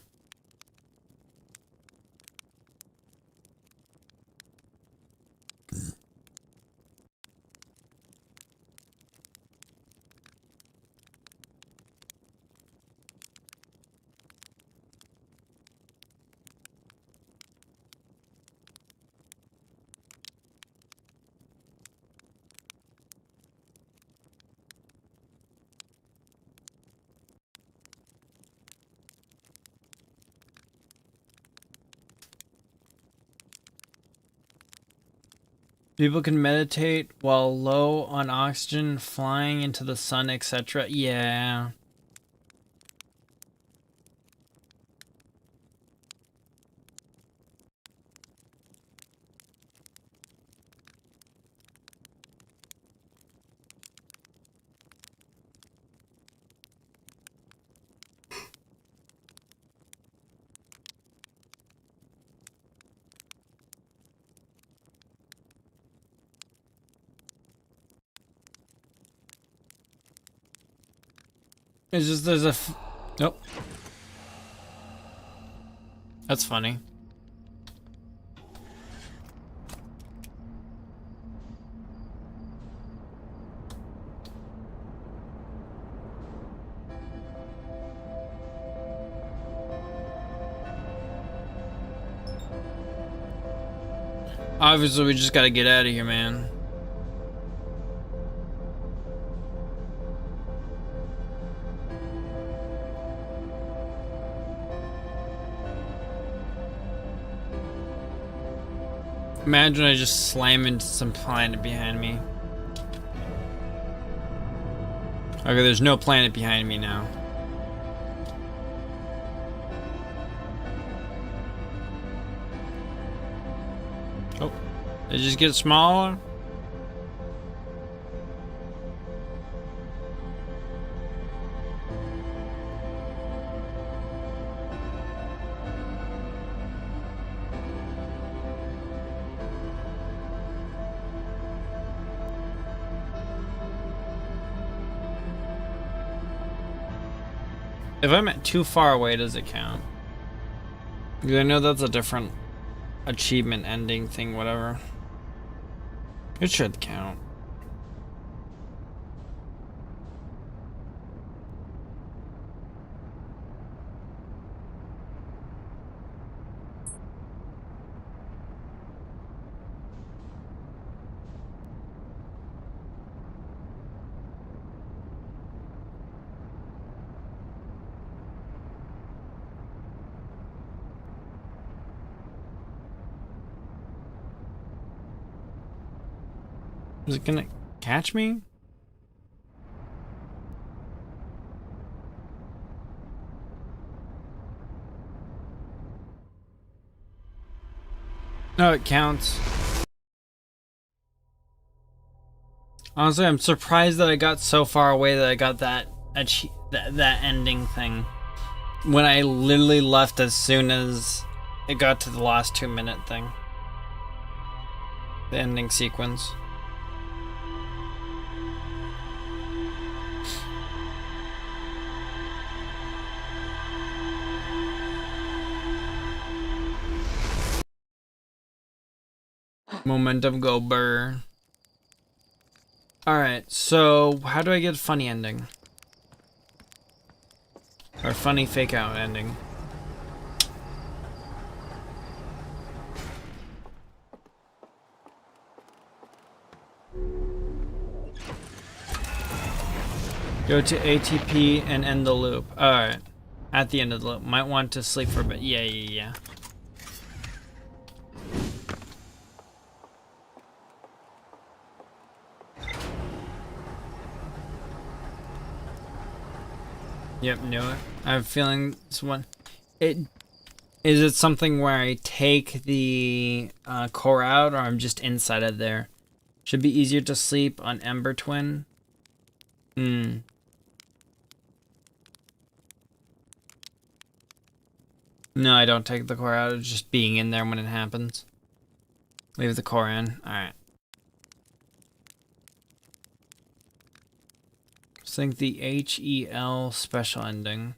People can meditate while low on oxygen, flying into the sun, etc. Yeah. It's just there's a nope. That's funny. Obviously, we just gotta get out of here, man. Imagine I just slam into some planet behind me. Okay, there's no planet behind me now. Oh, they just get smaller? If I'm at too far away, does it count? Because I know that's a different achievement ending thing, whatever. It should count. Is it gonna catch me? No, it counts. Honestly, I'm surprised that I got so far away that I got that ending thing. When I literally left as soon as it got to the last 2-minute thing. The ending sequence. Momentum go burr. Alright, so how do I get funny ending? Or funny fake out ending? Go to ATP and end the loop. Alright. At the end of the loop. Might want to sleep for a bit. Yeah. Yep, knew it. I have a feeling this one. Is it something where I take the core out, or I'm just inside of there? Should be easier to sleep on Ember Twin. No, I don't take the core out. It's just being in there when it happens. Leave the core in. Alright. think the HEL special ending.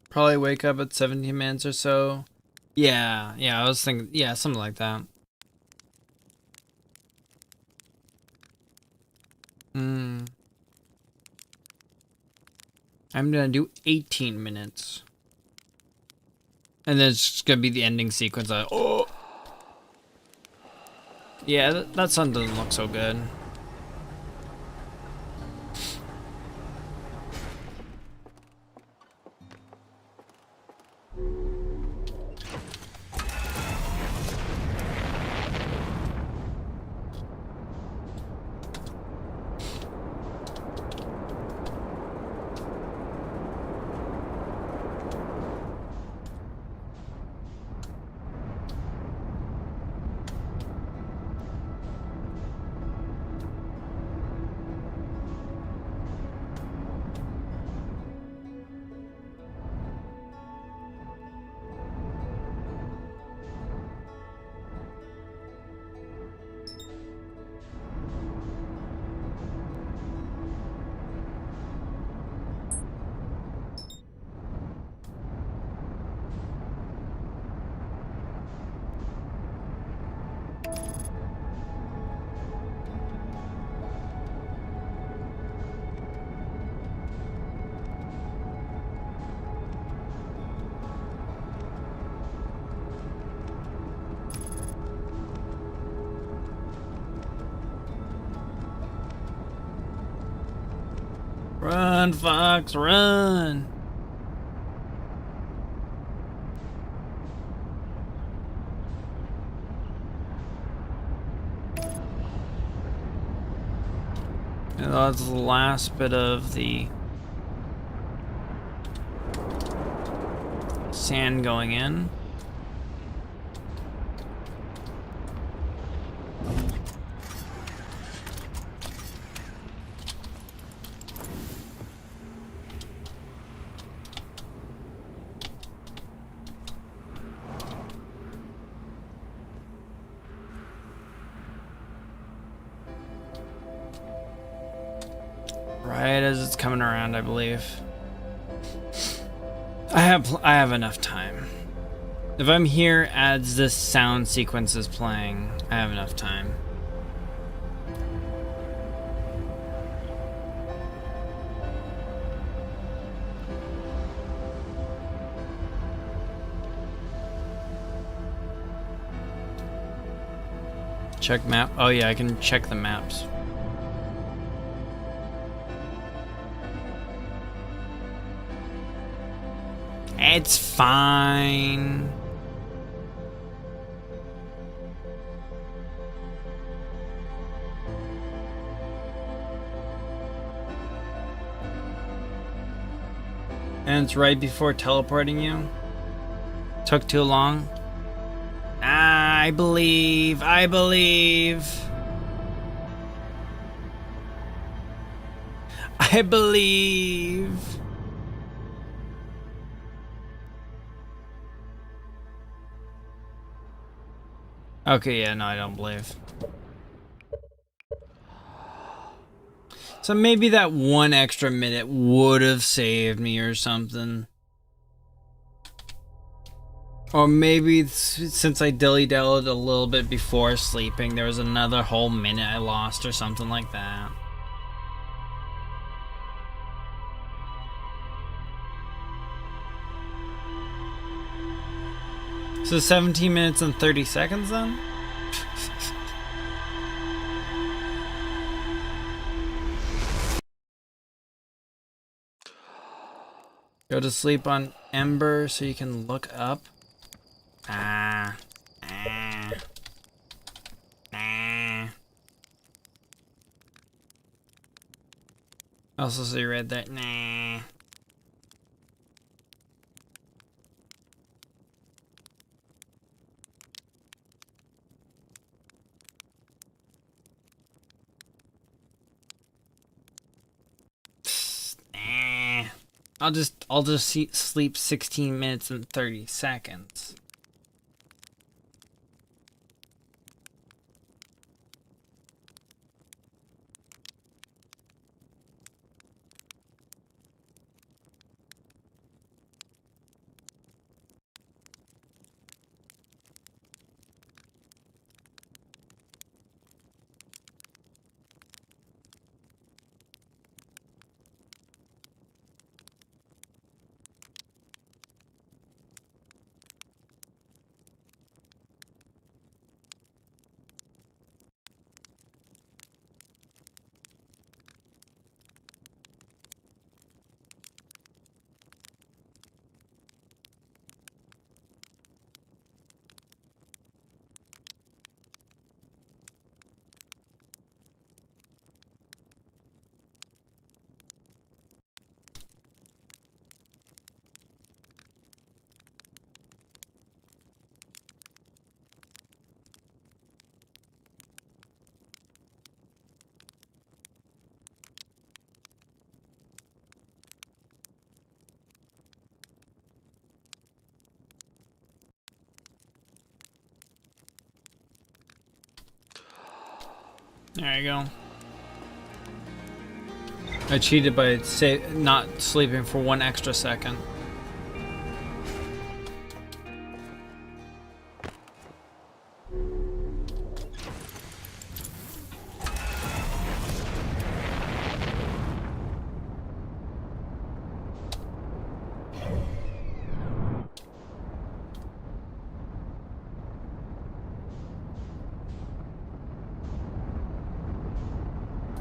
Probably wake up at 17 minutes or so. Yeah, I was thinking, yeah, something like that. I'm gonna do 18 minutes. And then it's just gonna be the ending sequence. Oh! Yeah, that sun doesn't look so good. Run, Fox, run! And that's the last bit of the sand going in. Right as it's coming around, I believe. I have enough time. If I'm here as this sound sequence is playing, I have enough time. Check map. Oh yeah, I can check the maps. It's fine. And it's right before teleporting you. Took too long. I believe. I believe. Okay, yeah, no, I don't believe. So maybe that one extra minute would have saved me or something. Or maybe since I dilly-dallied a little bit before sleeping, there was another whole minute I lost or something like that. So 17 minutes and 30 seconds then? Go to sleep on Ember so you can look up. Also see right there. Nah. I'll just sleep 16 minutes and 30 seconds. There you go. I cheated by not sleeping for 1 extra second.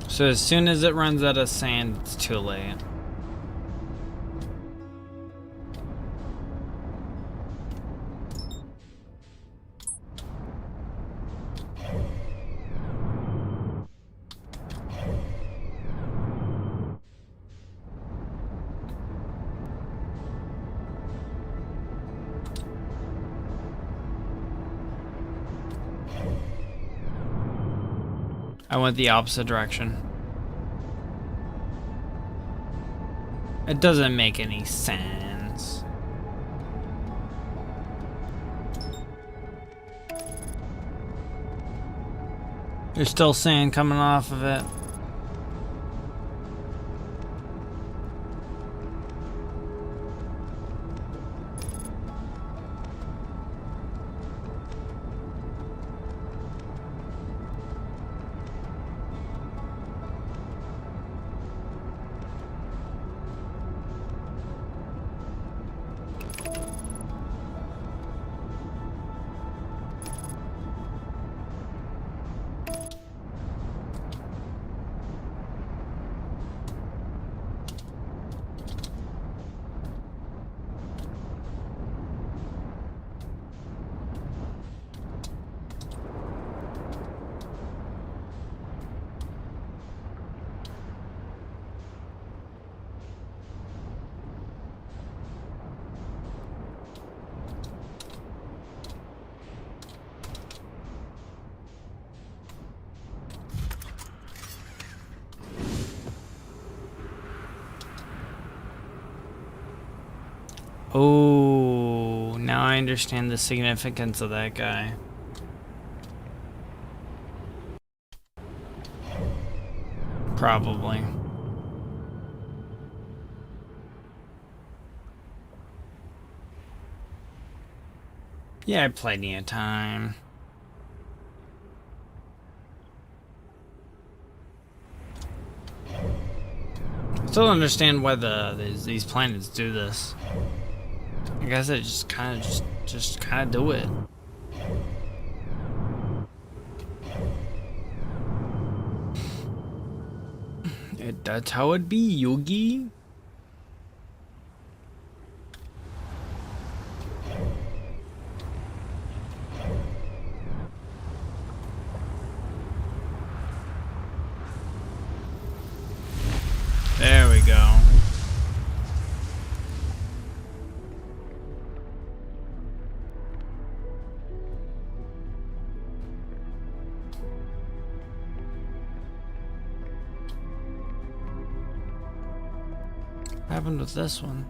So as soon as it runs out of sand, it's too late. I went the opposite direction. It doesn't make any sense. There's still sand coming off of it. Oh, now I understand the significance of that guy. Probably. Yeah, plenty of time. Still don't understand why these planets do this. I guess they just kind of do it. That's how it be, Yogi. There we go. What happened with this one?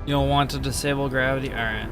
You don't want to disable gravity? Alright.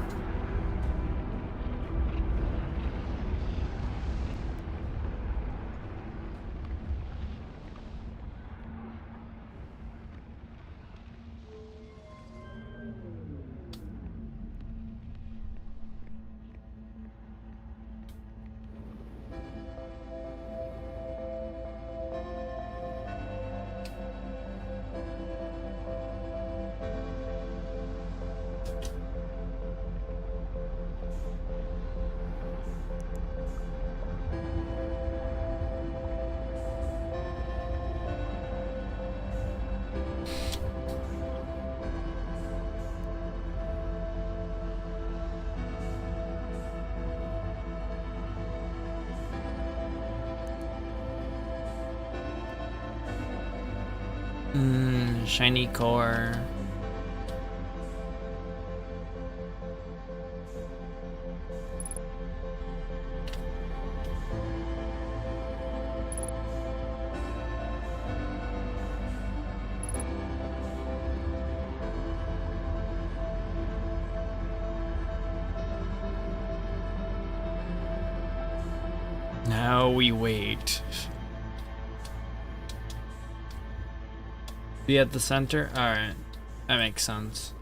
Shiny core. Now we wait. Be at the center? Alright. That makes sense.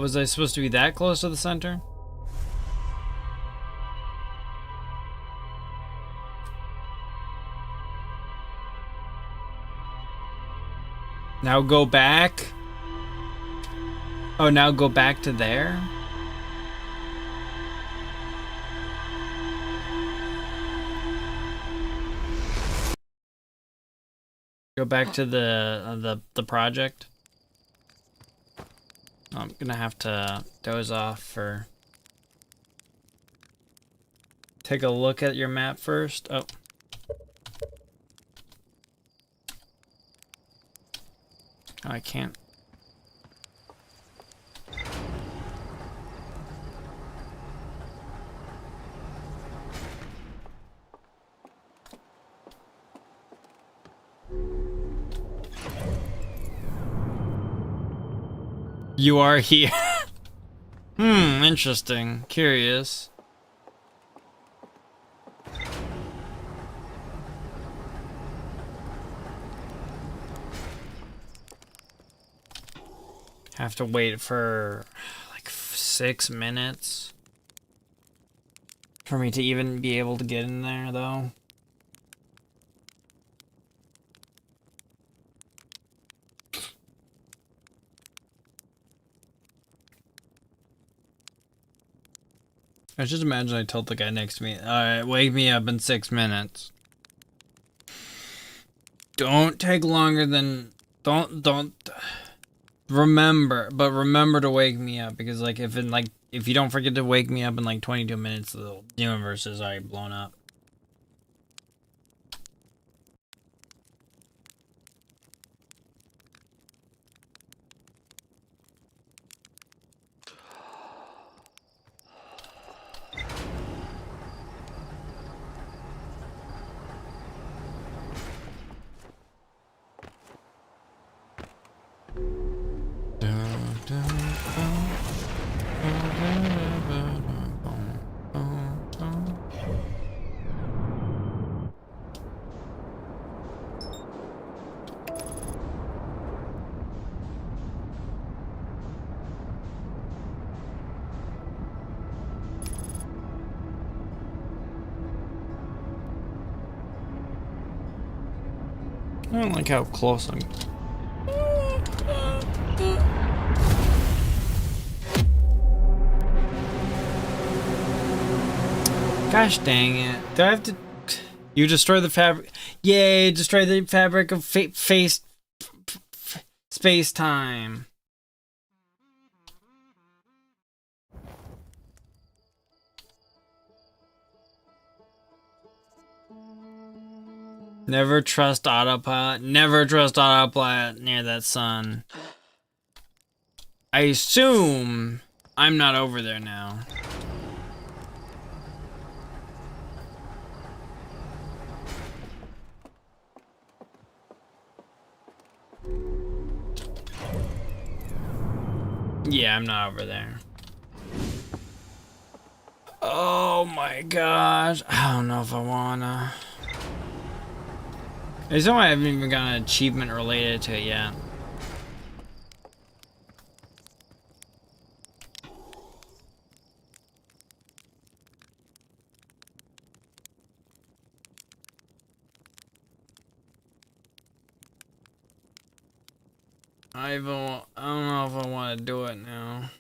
Was I supposed to be that close to the center? Now go back? Oh, now go back to there? Go back to the project? I'm gonna have to doze off for... Take a look at your map first. Oh. I can't. You are here. Interesting. Curious. Have to wait for like 6 minutes for me to even be able to get in there, though. I just imagine I told the guy next to me, alright, wake me up in 6 minutes. Don't take longer than... Don't... Remember to wake me up, because like if you don't forget to wake me up in like 22 minutes, the universe is already blown up. I don't like how close I'm. Gosh dang it. Do I have to... You destroy the fabric... Yay, destroy the fabric of space-time. Never trust autopilot. Never trust autopilot near that sun. I assume I'm not over there now. Yeah, I'm not over there. Oh my gosh. I don't know if I wanna. There's no way I haven't even got an achievement related to it yet. I don't know if I want to do it now.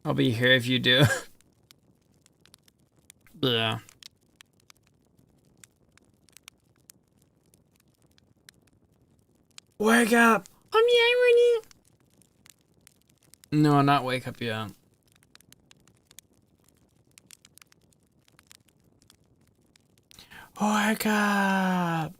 I'll be here if you do. Yeah. Wake up! I'm the irony. No, not wake up yet. Wake up!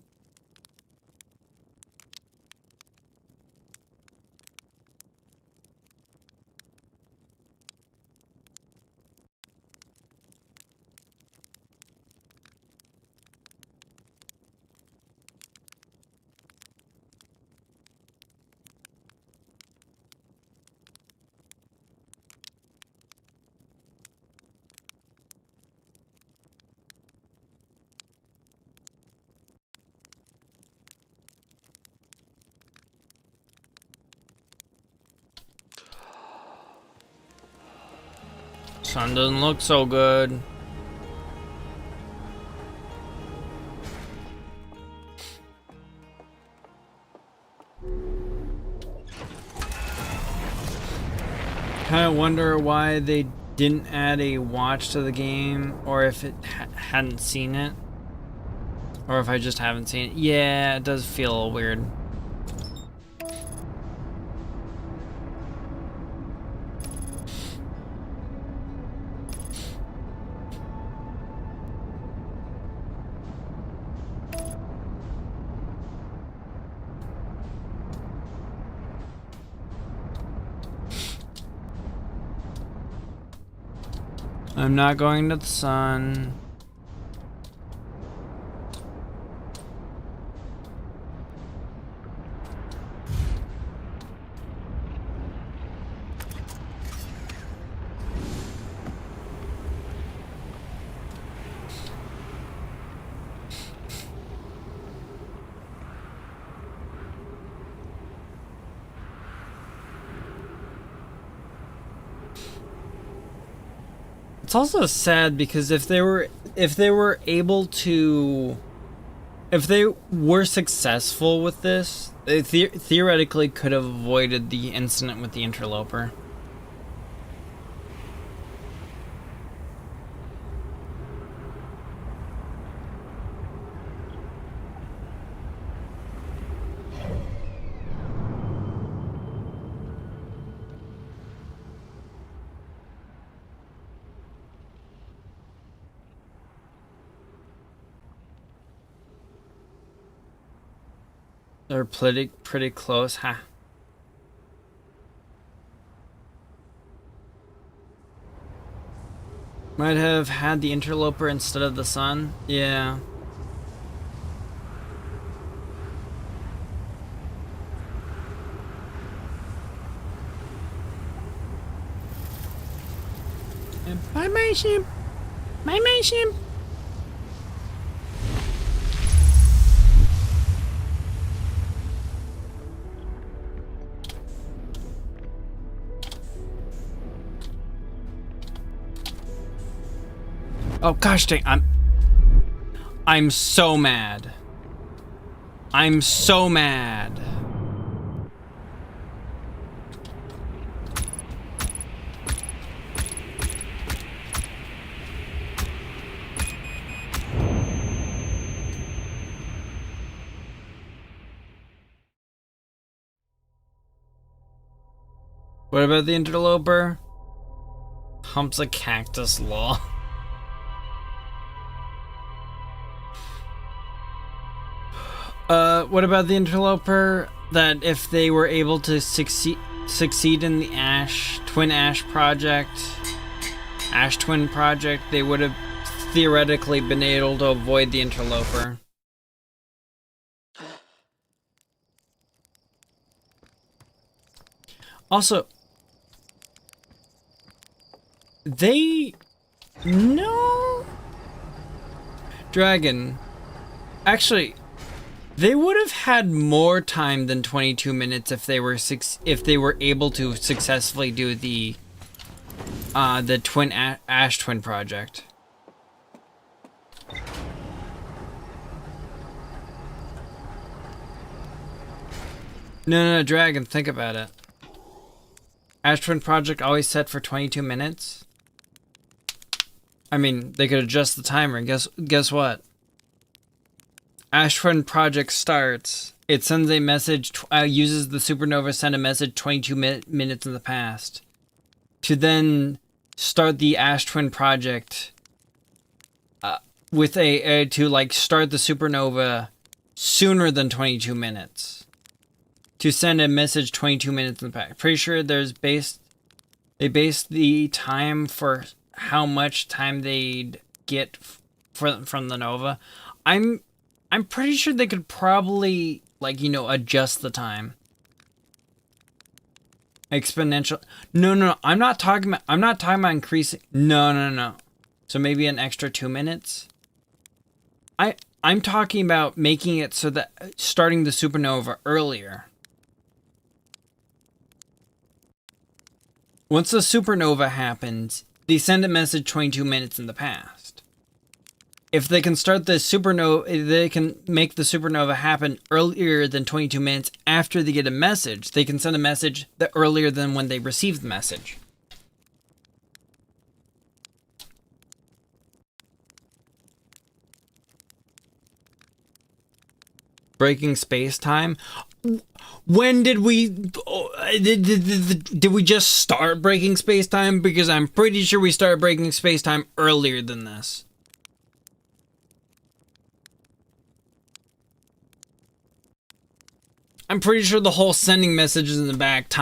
Sun doesn't look so good. Kind of wonder why they didn't add a watch to the game, or if it hadn't seen it, or if I just haven't seen it. Yeah, it does feel a little weird. I'm not going to the sun. It's also sad because if they were successful with this, they theoretically could have avoided the incident with the interloper. They're pretty close, huh? Might have had the interloper instead of the sun. Yeah. Bye, my ship. Bye, my ship. Oh gosh dang, I'm so mad. I'm so mad. What about the interloper? Humps a cactus law. What about the interloper? That if they were able to succeed in the Twin Ash Twin Project, they would have theoretically been able to avoid the interloper. Also, no Dragon. Actually, they would have had more time than 22 minutes if they were able to successfully do the Twin Ash Twin Project. No, Dragon, think about it. Ash Twin Project always set for 22 minutes. I mean, they could adjust the timer, and guess what? Ash Twin Project starts. It sends a message, uses the supernova to send a message 22 minutes in the past. To then start the Ash Twin Project with to like start the supernova sooner than 22 minutes. To send a message 22 minutes in the past. Pretty sure they based the time for how much time they'd get from the nova. I'm pretty sure they could probably, like, you know, adjust the time. Exponential. No. I'm not talking about increasing. No. So maybe an extra 2 minutes. I'm talking about making it so that starting the supernova earlier. Once the supernova happens, they send a message 22 minutes in the past. If they can start the supernova, they can make the supernova happen earlier than 22 minutes after they get a message. They can send a message earlier than when they receive the message. Breaking space-time? When did we... Did we just start breaking space-time? Because I'm pretty sure we started breaking space-time earlier than this. I'm pretty sure the whole sending messages in the back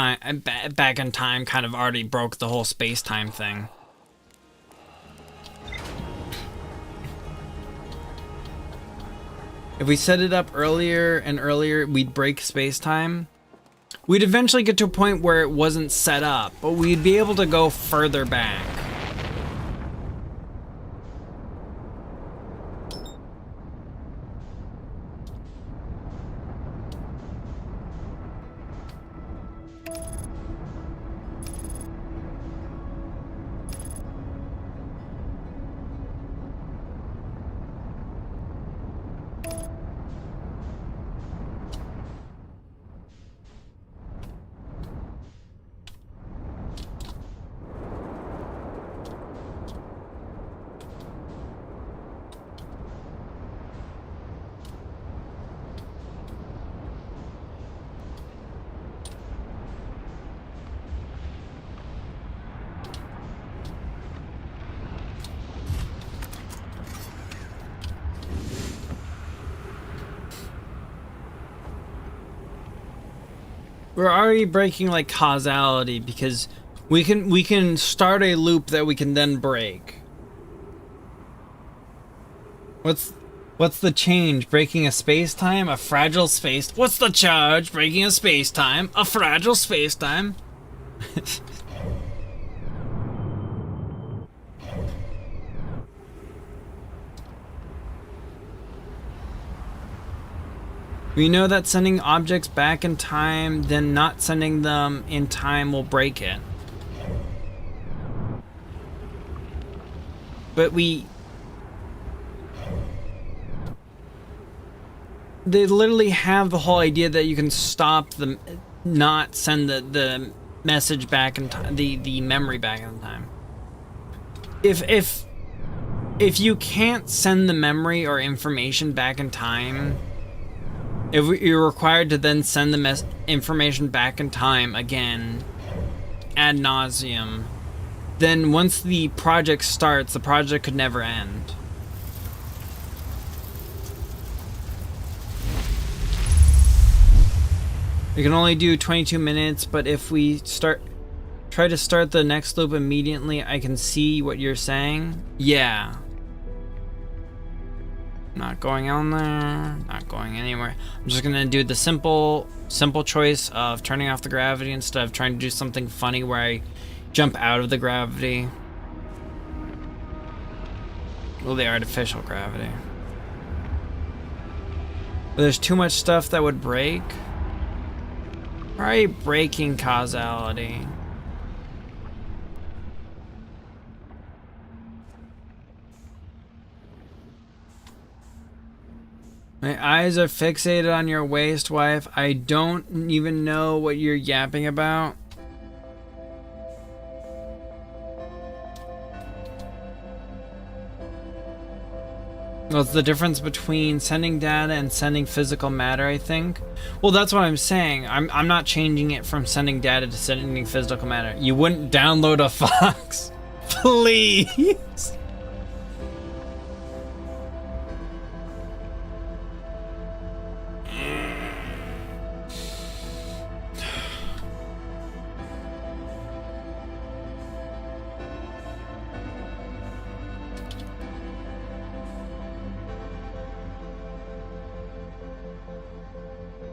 in time kind of already broke the whole space-time thing. If we set it up earlier and earlier, we'd break space-time. We'd eventually get to a point where it wasn't set up, but we'd be able to go further back. We're already breaking like causality because we can start a loop that we can then break. What's the change? Breaking a space-time? A fragile space... What's the charge? Breaking a space-time? A fragile space-time? We know that sending objects back in time, then not sending them in time will break it. But they literally have the whole idea that you can stop the, not send the message back in time, the memory back in time. If you can't send the memory or information back in time, if you're required to then send the information back in time again, ad nauseum, then once the project starts, the project could never end. We can only do 22 minutes, but if we try to start the next loop immediately, I can see what you're saying. Yeah. Not going on there, not going anywhere. I'm just gonna do the simple choice of turning off the gravity instead of trying to do something funny where I jump out of the gravity. Well, the artificial gravity. But there's too much stuff that would break. Probably breaking causality. My eyes are fixated on your waist, wife. I don't even know what you're yapping about. What's the difference between sending data and sending physical matter, I think? Well, that's what I'm saying. I'm not changing it from sending data to sending physical matter. You wouldn't download a Fox. Please.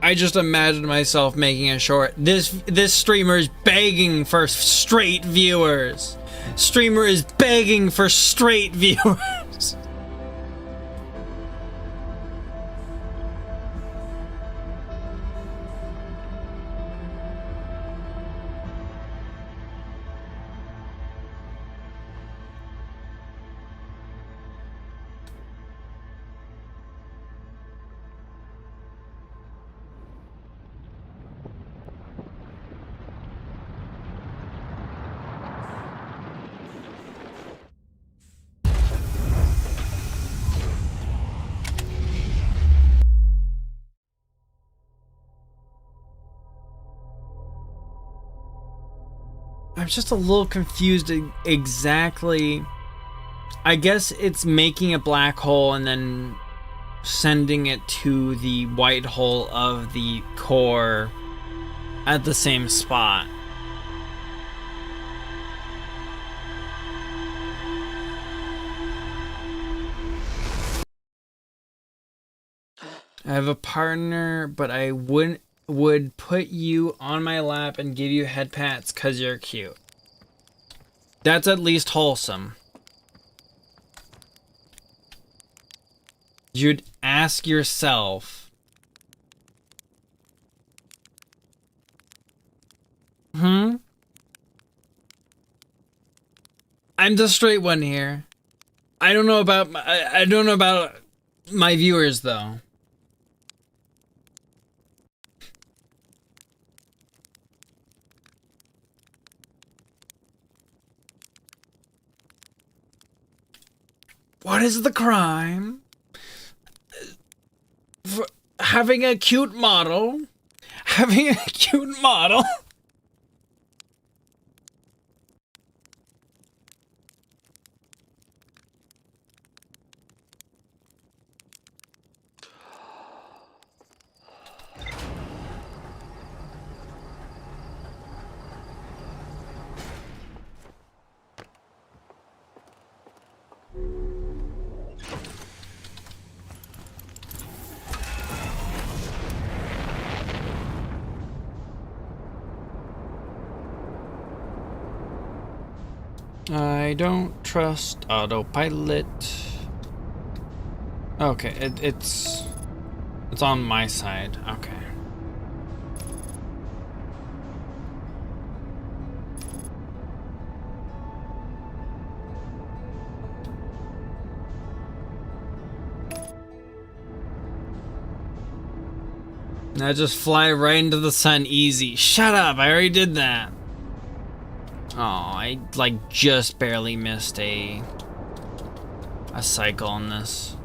I just imagined myself making a short. This streamer is begging for straight viewers. Streamer is begging for straight viewers. I'm just a little confused exactly. I guess it's making a black hole and then sending it to the white hole of the core at the same spot. I have a partner, but I would put you on my lap and give you head pats because you're cute. That's at least wholesome. You'd ask yourself. I'm the straight one here. I don't know about my viewers though. What is the crime? For having a cute model? Having a cute model? I don't trust autopilot. Okay, it's on my side. Okay. Now just fly right into the sun easy. Shut up, I already did that. Oh, I like just barely missed a cycle on this.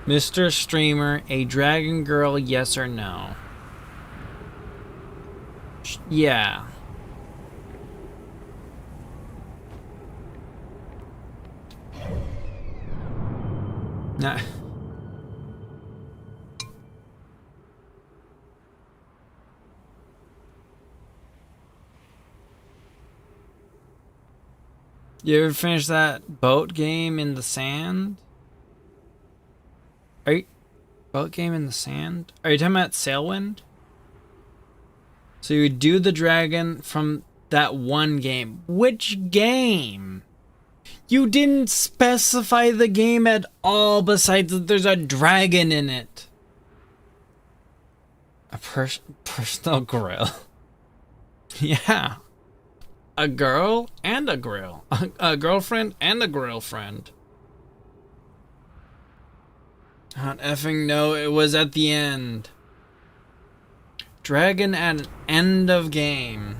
Mr. Streamer, a dragon girl, yes or no? Yeah. Nah. You ever finish that boat game in the sand? Are you... Boat game in the sand? Are you talking about Sailwind? So you would do the dragon from that one game. Which game? You didn't specify the game at all besides that there's a dragon in it. A personal grill. Yeah. A girl and a grill. A girlfriend and a grill friend. Not effing no, it was at the end. Dragon at end of game.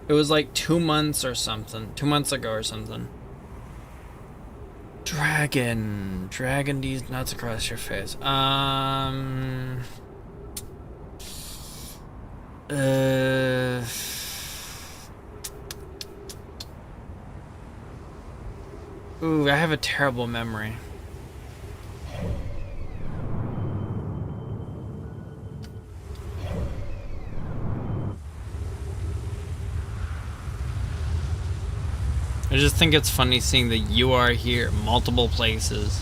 It was like 2 months or something. 2 months ago or something. Dragon these nuts across your face. Ooh, I have a terrible memory. I just think it's funny seeing that you are here multiple places.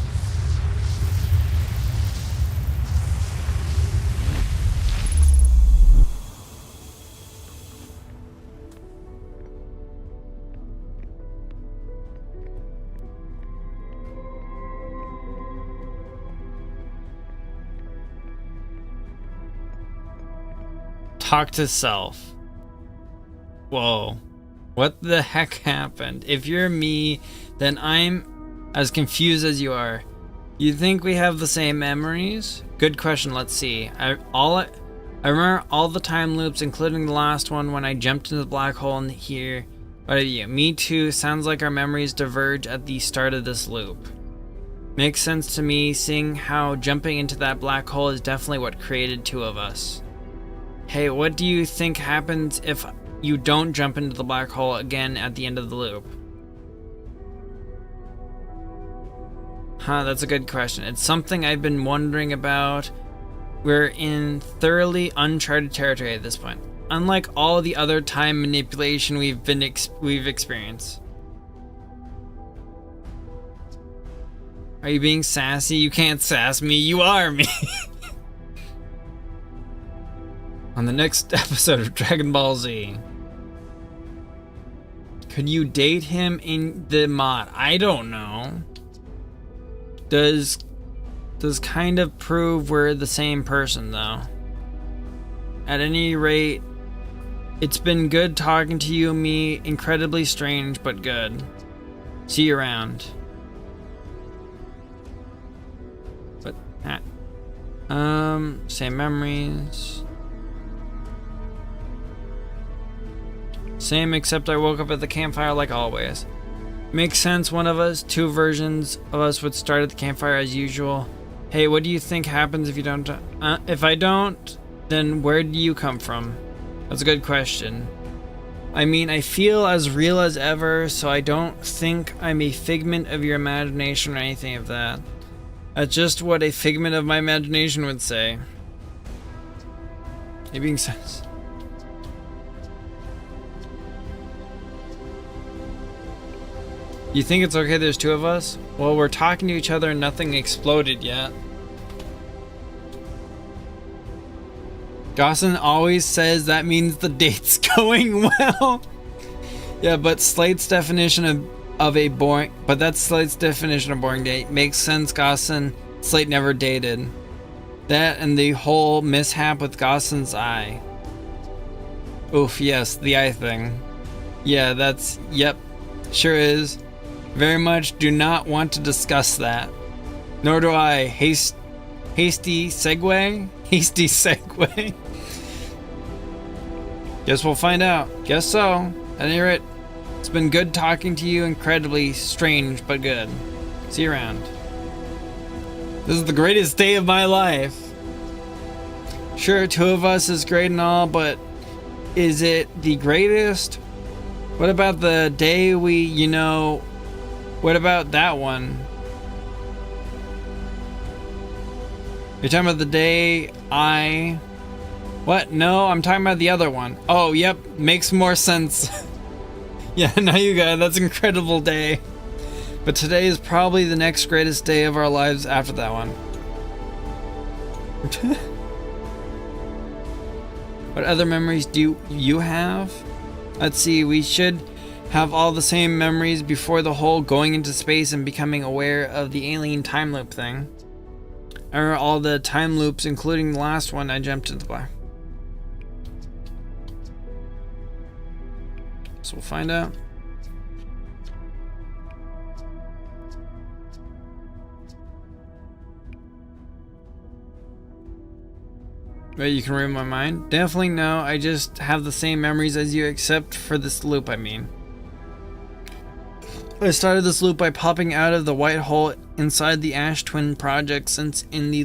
Talk to self. Whoa. What the heck happened? If you're me, then I'm as confused as you are. You think we have the same memories? Good question, let's see. I remember all the time loops, including the last one when I jumped into the black hole in here. What are you? Me too. Sounds like our memories diverge at the start of this loop. Makes sense to me, seeing how jumping into that black hole is definitely what created two of us. Hey, what do you think happens if you don't jump into the black hole again at the end of the loop? Huh, that's a good question. It's something I've been wondering about. We're in thoroughly uncharted territory at this point. Unlike all the other time manipulation we've experienced. Are you being sassy? You can't sass me. You are me. On the next episode of Dragon Ball Z. Could you date him in the mod? I don't know. Does kind of prove we're the same person though. At any rate, it's been good talking to you and me. Incredibly strange, but good. See you around. But same memories. Same, except I woke up at the campfire like always. Makes sense, one of us, two versions of us would start at the campfire as usual. Hey, what do you think happens if you don't? If I don't, then where do you come from? That's a good question. I mean, I feel as real as ever, so I don't think I'm a figment of your imagination or anything of that. That's just what a figment of my imagination would say. It being sense. You think it's okay there's two of us? Well, we're talking to each other and nothing exploded yet. Gossin always says that means the date's going well. Yeah, but Slate's definition of a boring... But that's Slate's definition of boring date. Makes sense, Gossin. Slate never dated. That and the whole mishap with Gossin's eye. Oof, yes, the eye thing. Yeah, that's... Yep, sure is. Very much do not want to discuss that. Nor do I. Hasty segue? Hasty segue. Guess we'll find out. Guess so. At any rate, it's been good talking to you. Incredibly strange, but good. See you around. This is the greatest day of my life. Sure, two of us is great and all, but is it the greatest? What about the day we, what about that one? You're talking about the day What? No, I'm talking about the other one. Oh, yep, makes more sense. Yeah, now you got it. That's an incredible day. But today is probably the next greatest day of our lives after that one. What other memories do you have? Let's see, we should have all the same memories before the whole going into space and becoming aware of the alien time loop thing. I remember all the time loops, including the last one I jumped into the black. So we'll find out. Wait, you can read my mind? Definitely no, I just have the same memories as you except for this loop, I mean. I started this loop by popping out of the white hole inside the Ash Twin project, since in the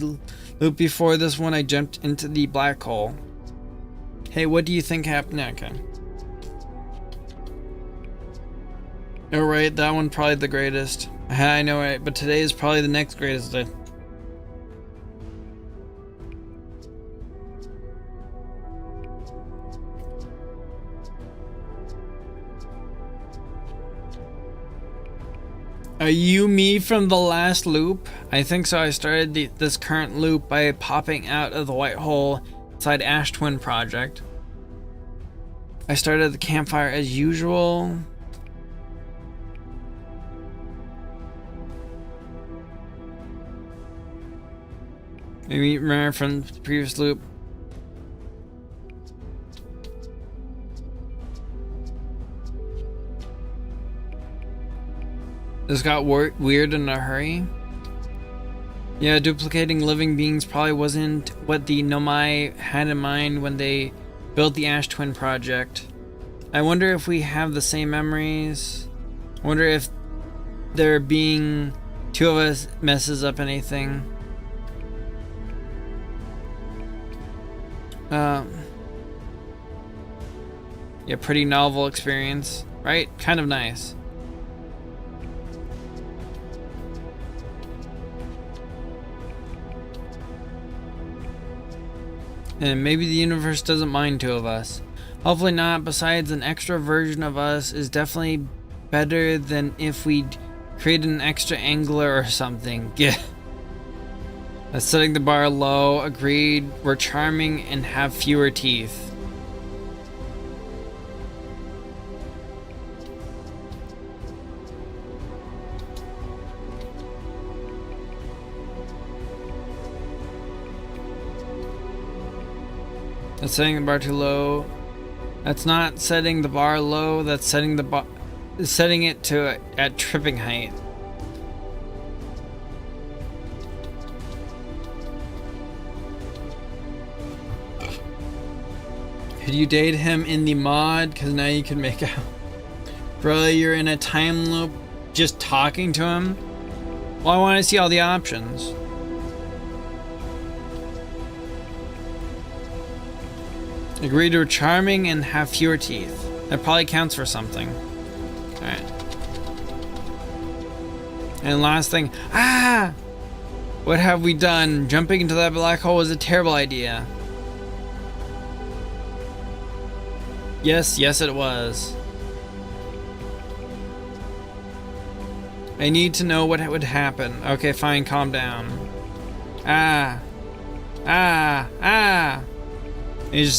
loop before this one I jumped into the black hole. Hey, what do you think happened? Okay. Oh right, that one probably the greatest. I know, right, but today is probably the next greatest day. Are you me from the last loop? I think so. I started this current loop by popping out of the white hole inside Ash Twin project. I started the campfire as usual. Maybe remember from the previous loop. This got weird in a hurry. Yeah, duplicating living beings probably wasn't what the Nomai had in mind when they built the Ash Twin project. I wonder if we have the same memories. I wonder if there being two of us messes up anything. Yeah, pretty novel experience, right? Kind of nice. And maybe the universe doesn't mind two of us. Hopefully not. Besides, an extra version of us is definitely better than if we created an extra angler or something. Yeah. Setting the bar low. Agreed. We're charming and have fewer teeth. That's setting the bar too low. That's not setting the bar low. That's setting the bar, setting it to at tripping height. Could you date him in the mod? Cause now you can make out. Bro, you're in a time loop just talking to him? Well, I want to see all the options. Agree to charming and have fewer teeth. That probably counts for something. Alright. And last thing. Ah! What have we done? Jumping into that black hole was a terrible idea. Yes, it was. I need to know what would happen. Okay, fine, calm down. Ah. You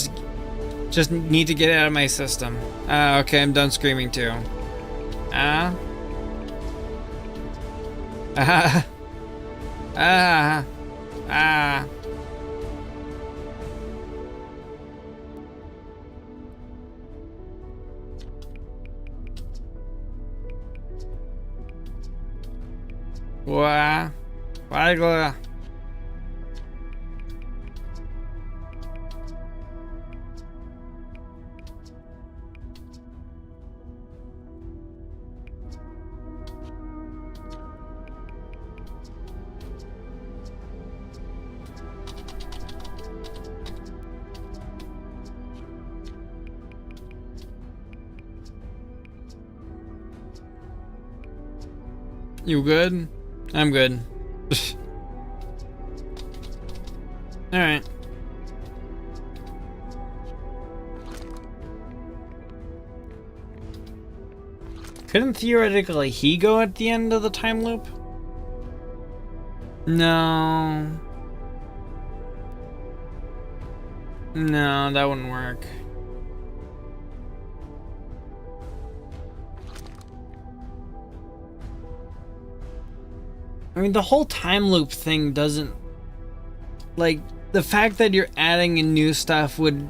just need to get it out of my system. Okay, I'm done screaming too. Ah. Wah. Wah. You good? I'm good. Alright. Couldn't theoretically he go at the end of the time loop? No. No, that wouldn't work. I mean, the whole time loop thing doesn't... Like, the fact that you're adding in new stuff would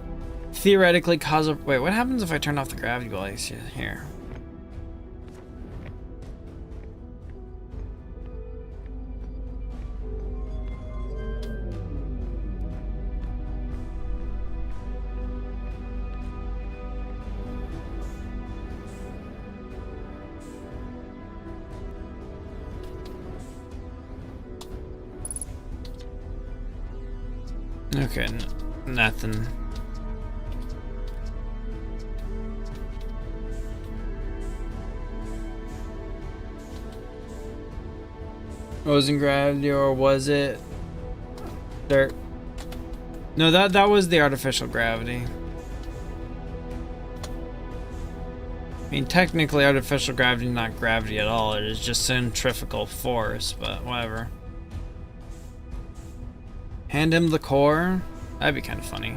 theoretically cause a... Wait, what happens if I turn off the gravity glass here? Okay, nothing. Wasn't gravity, or was it dirt? No, that was the artificial gravity. I mean, technically artificial gravity is not gravity at all, it is just centrifugal force, but whatever. Hand him the core? That'd be kind of funny.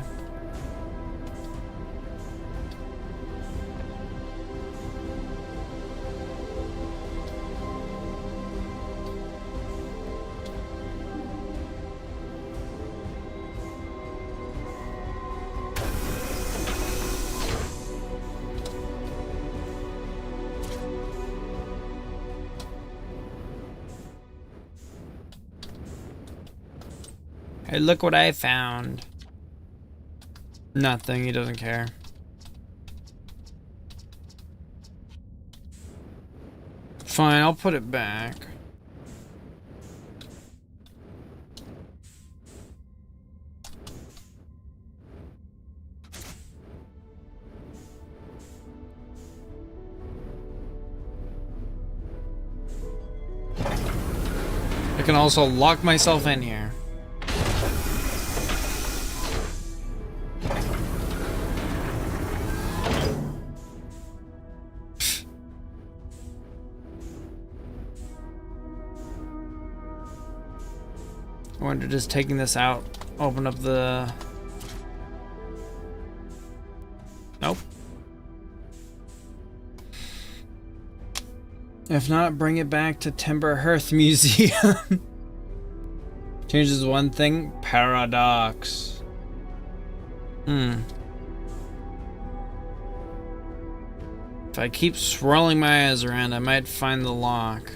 Hey, look what I found. Nothing, he doesn't care. Fine, I'll put it back. I can also lock myself in here. I wonder, just taking this out, open up the... Nope. If not, bring it back to Timber Hearth Museum. Changes one thing, paradox. If I keep swirling my eyes around, I might find the lock.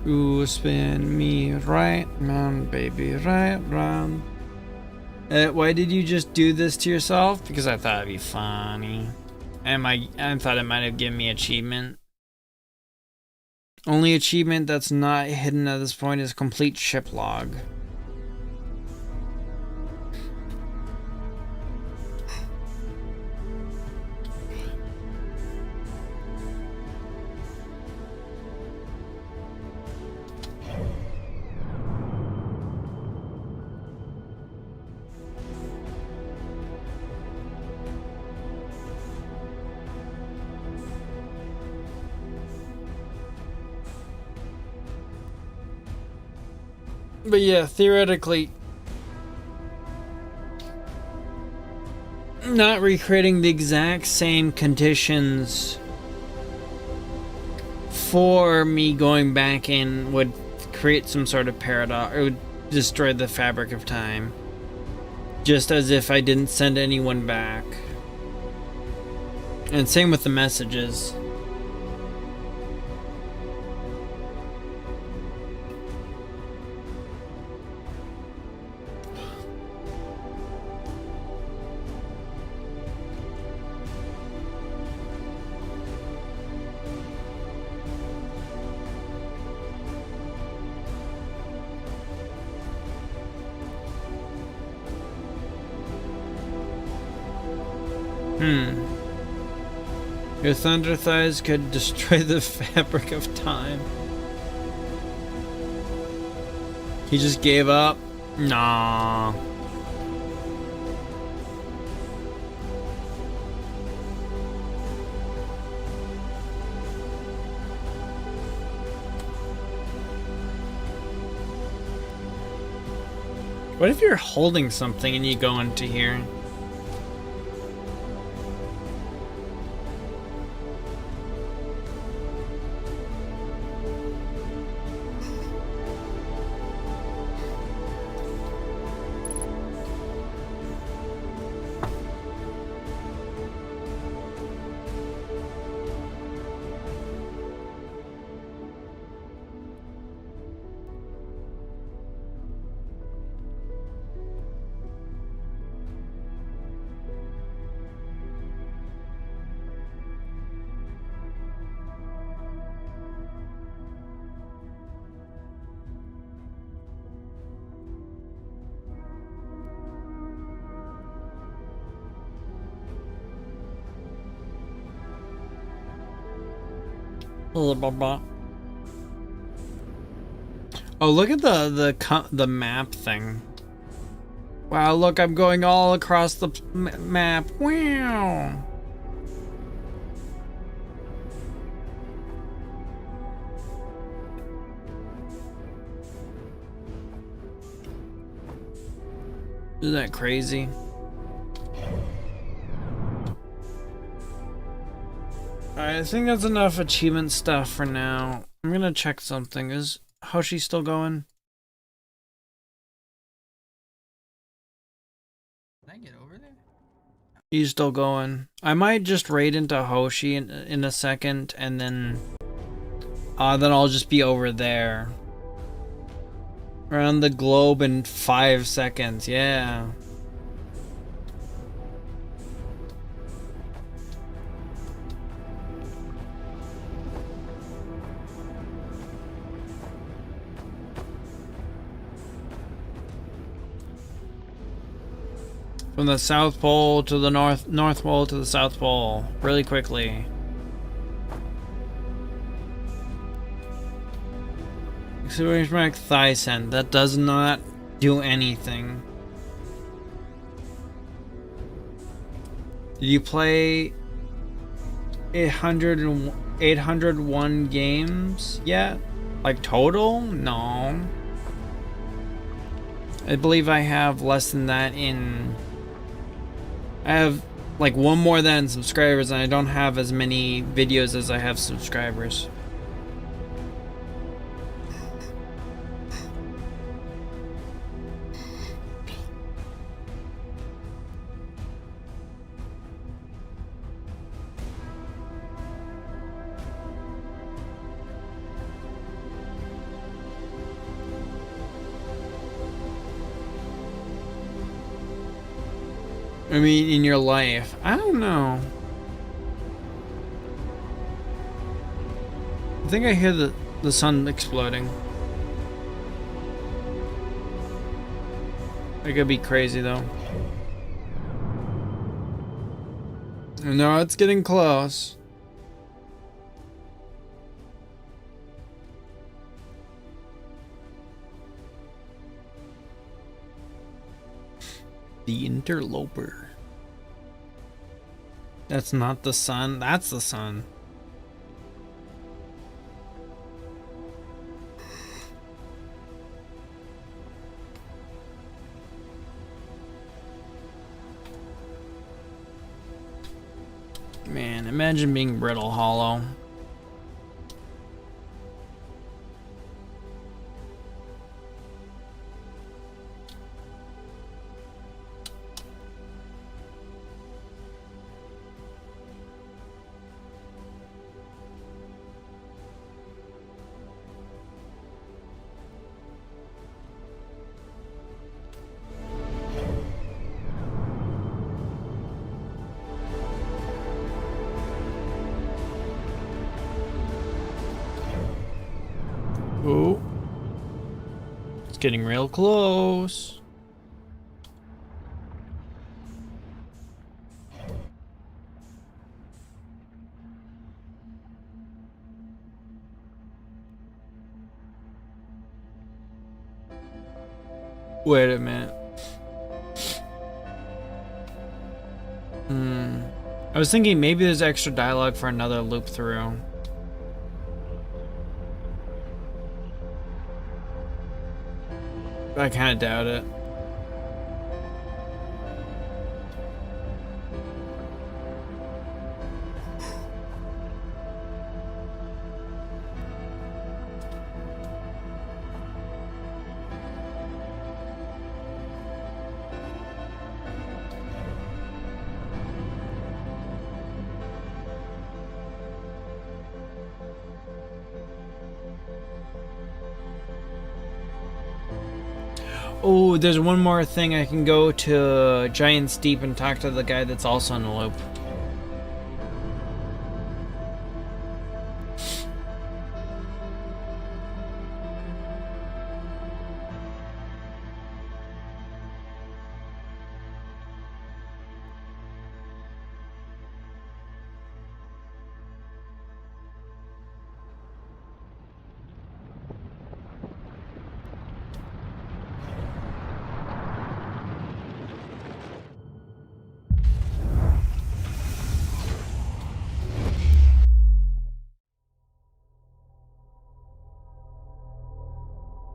Ooh, spin me right round, baby, right round. Why did you just do this to yourself? Because I thought it'd be funny. And I thought it might have given me achievement. Only achievement that's not hidden at this point is complete ship log. But yeah, theoretically, not recreating the exact same conditions for me going back in would create some sort of paradox, or would destroy the fabric of time. Just as if I didn't send anyone back. And same with the messages. Your thunder thighs could destroy the fabric of time. He just gave up? Nah. What if you're holding something and you go into here? Oh, look at the map thing. Wow, look, I'm going all across the map. Wow. Isn't that crazy? Alright, I think that's enough achievement stuff for now. I'm gonna check something. Is Hoshi still going? Can I get over there? He's still going. I might just raid into Hoshi in a second, and then I'll just be over there. Around the globe in 5 seconds, yeah. From the South Pole to the North Pole to the South Pole, really quickly. Exclamation mark Thysen. That does not do anything. Did you play 801 games yet? Like total? No. I believe I have less than that in... I have like one more than subscribers, and I don't have as many videos as I have subscribers. I mean, in your life. I don't know. I think I hear the sun exploding. That could be crazy though. No, it's getting close. The interloper. That's not the sun. That's the sun. Man, imagine being brittle hollow. Oh, it's getting real close. Wait a minute. I was thinking maybe there's extra dialogue for another loop through. I kind of doubt it. Oh, there's one more thing. I can go to Giant's Deep and talk to the guy that's also in the loop.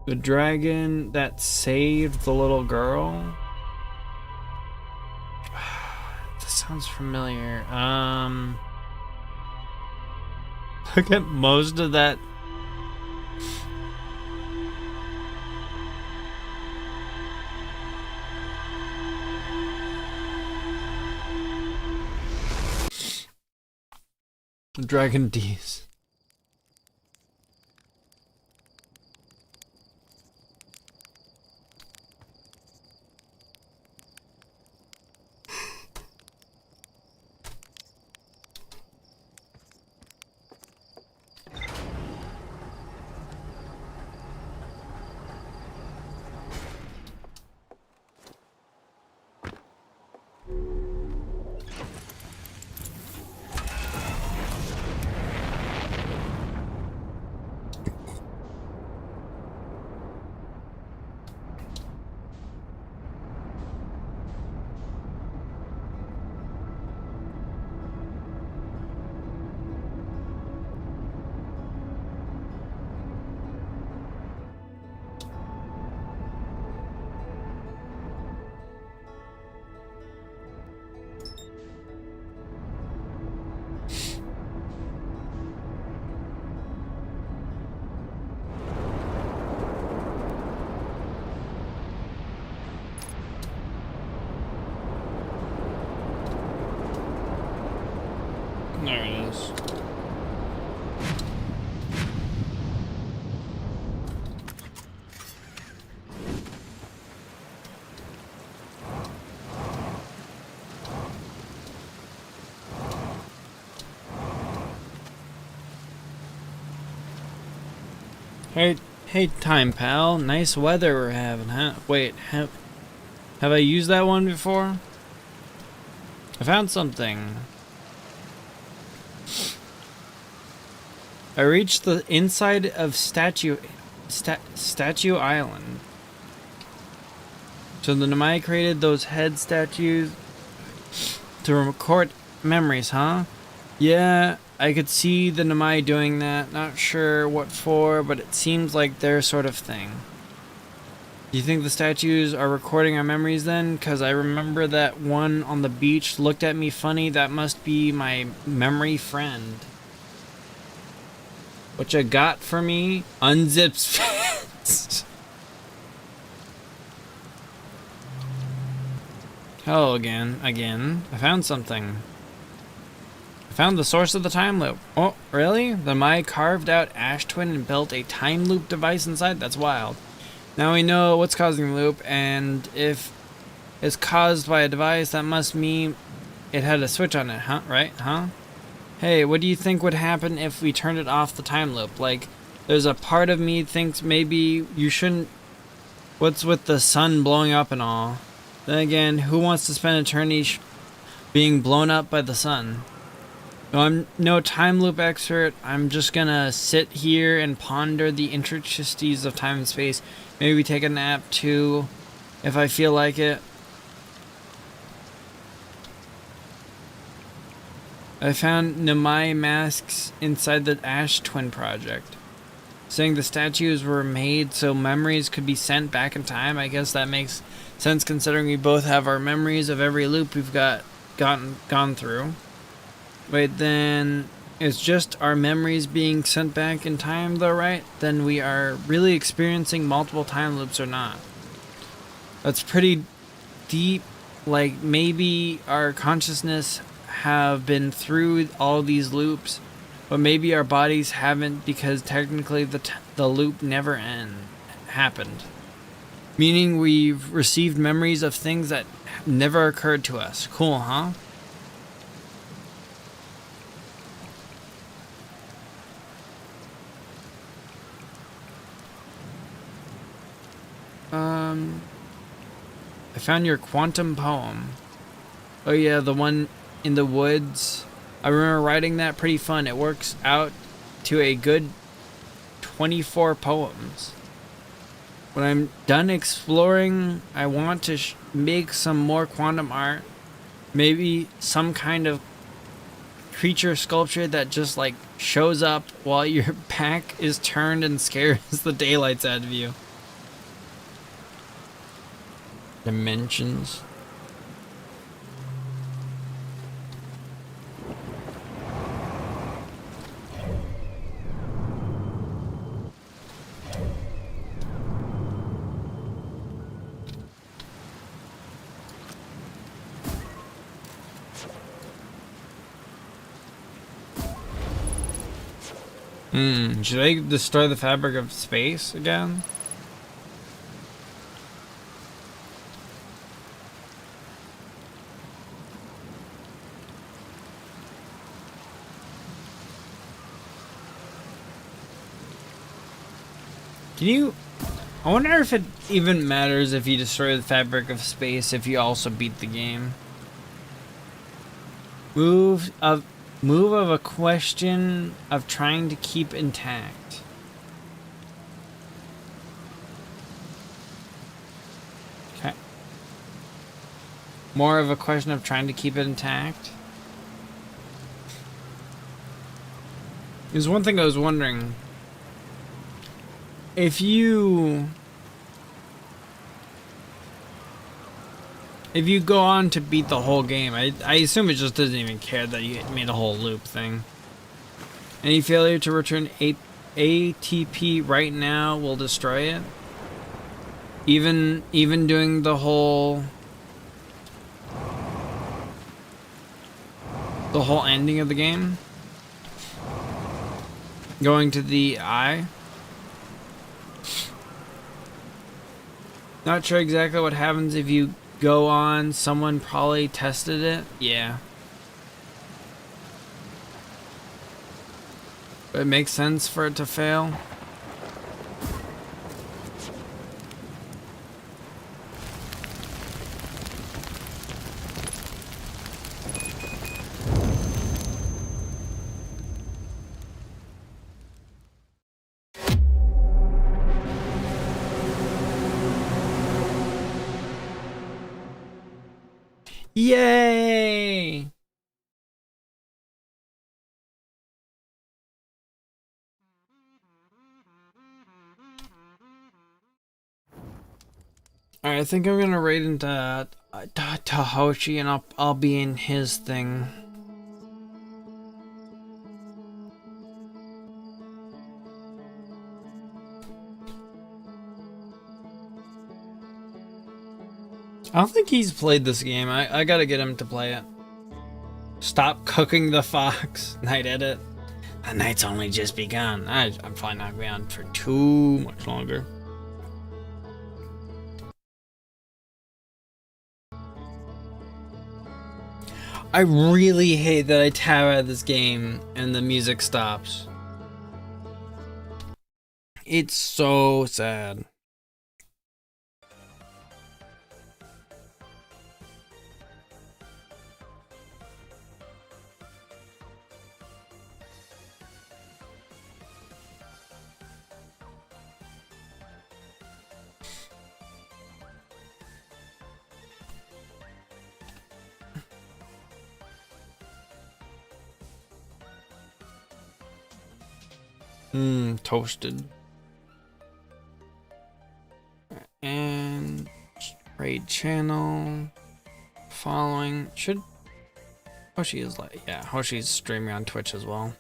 The dragon that saved the little girl? This sounds familiar. Look at most of that. Dragon D's. Hey, time pal. Nice weather we're having, huh? Wait, have I used that one before? I found something. I reached the inside of Statue Island. So the Namai created those head statues to record memories, huh? Yeah, I could see the Namai doing that. Not sure what for, but it seems like their sort of thing. Do you think the statues are recording our memories then? Because I remember that one on the beach looked at me funny. That must be my memory friend. What you got for me? Unzips pants. Hello again. I found something. I found the source of the time loop. Oh, really? The Mai carved out Ash Twin and built a time loop device inside? That's wild. Now we know what's causing the loop, and if it's caused by a device, that must mean it had a switch on it, huh? Right? Huh? Hey, what do you think would happen if we turned it off the time loop? Like, there's a part of me thinks maybe you shouldn't... What's with the sun blowing up and all? Then again, who wants to spend eternity being blown up by the sun? No, I'm no time loop expert. I'm just gonna sit here and ponder the intricacies of time and space. Maybe take a nap too, if I feel like it. I found Namai masks inside the Ash Twin project, saying the statues were made so memories could be sent back in time. I guess that makes sense considering we both have our memories of every loop we've gone through. Wait, then it's just our memories being sent back in time though, right? Then we are really experiencing multiple time loops or not. That's pretty deep. Like maybe our consciousness have been through all these loops, but maybe our bodies haven't because technically the loop never happened. Meaning we've received memories of things that never occurred to us. Cool, huh? I found your quantum poem. Oh yeah, the one in the woods. I remember writing that. Pretty fun. It works out to a good 24 poems. When I'm done exploring, I want to make some more quantum art. Maybe some kind of creature sculpture that just like shows up while your back is turned and scares the daylights out of you. Dimensions. Should I destroy the fabric of space again? I wonder if it even matters if you destroy the fabric of space if you also beat the game. Move of a question of trying to keep intact. Okay. More of a question of trying to keep it intact. There's one thing I was wondering. If you go on to beat the whole game, I assume it just doesn't even care that you made a whole loop thing. Any failure to return ATP right now will destroy it. Even doing the whole ending of the game. Going to the eye. Not sure exactly what happens if you go on. Someone probably tested it. Yeah. But it makes sense for it to fail. Yay! Alright, I think I'm gonna raid into Tahoshi and I'll be in his thing. I don't think he's played this game. I gotta get him to play it. Stop cooking the fox. Night edit. The night's only just begun. I'm probably not going on for too much longer. I really hate that I tab out of this game and the music stops. It's so sad. Toasted. And raid channel. Following. Should Hoshi is like, yeah, Hoshi's streaming on Twitch as well.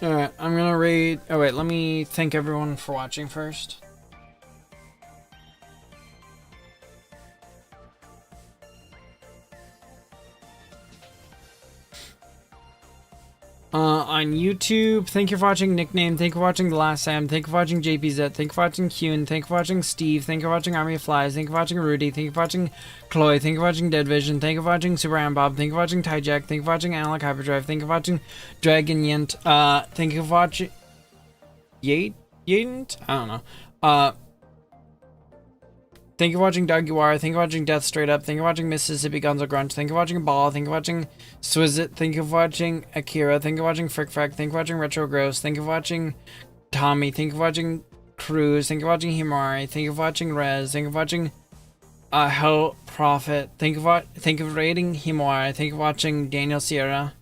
Alright, I'm gonna raid. Oh, wait, let me thank everyone for watching first. On YouTube, thank you for watching Nickname, thank you for watching The Last Sam, thank you for watching JPZ, thank you for watching Kuhn, thank you for watching Steve, thank you for watching Army of Flies, thank you for watching Rudy, thank you for watching Chloe, thank you for watching Dead Vision, thank you for watching Super Ram Bob, thank you for watching Tyjack, thank you for watching Analog Hyperdrive, thank you for watching Dragon Yent, thank you for watching Yent? I don't know. Thank you for watching Doug Uwara, thank you for watching Death Straight Up, thank you for watching Mississippi Gonzo Grunch, thank you for watching Ball, thank you for watching Swizzit, thank you for watching Akira, thank you for watching Frick Frack, thank you for watching Retro Gross, thank you for watching Tommy, thank you for watching Cruz, thank you for watching Himari, thank you for watching Rez, thank you for watching Hell Prophet, thank you for rating Himari, thank you for watching Daniel Sierra.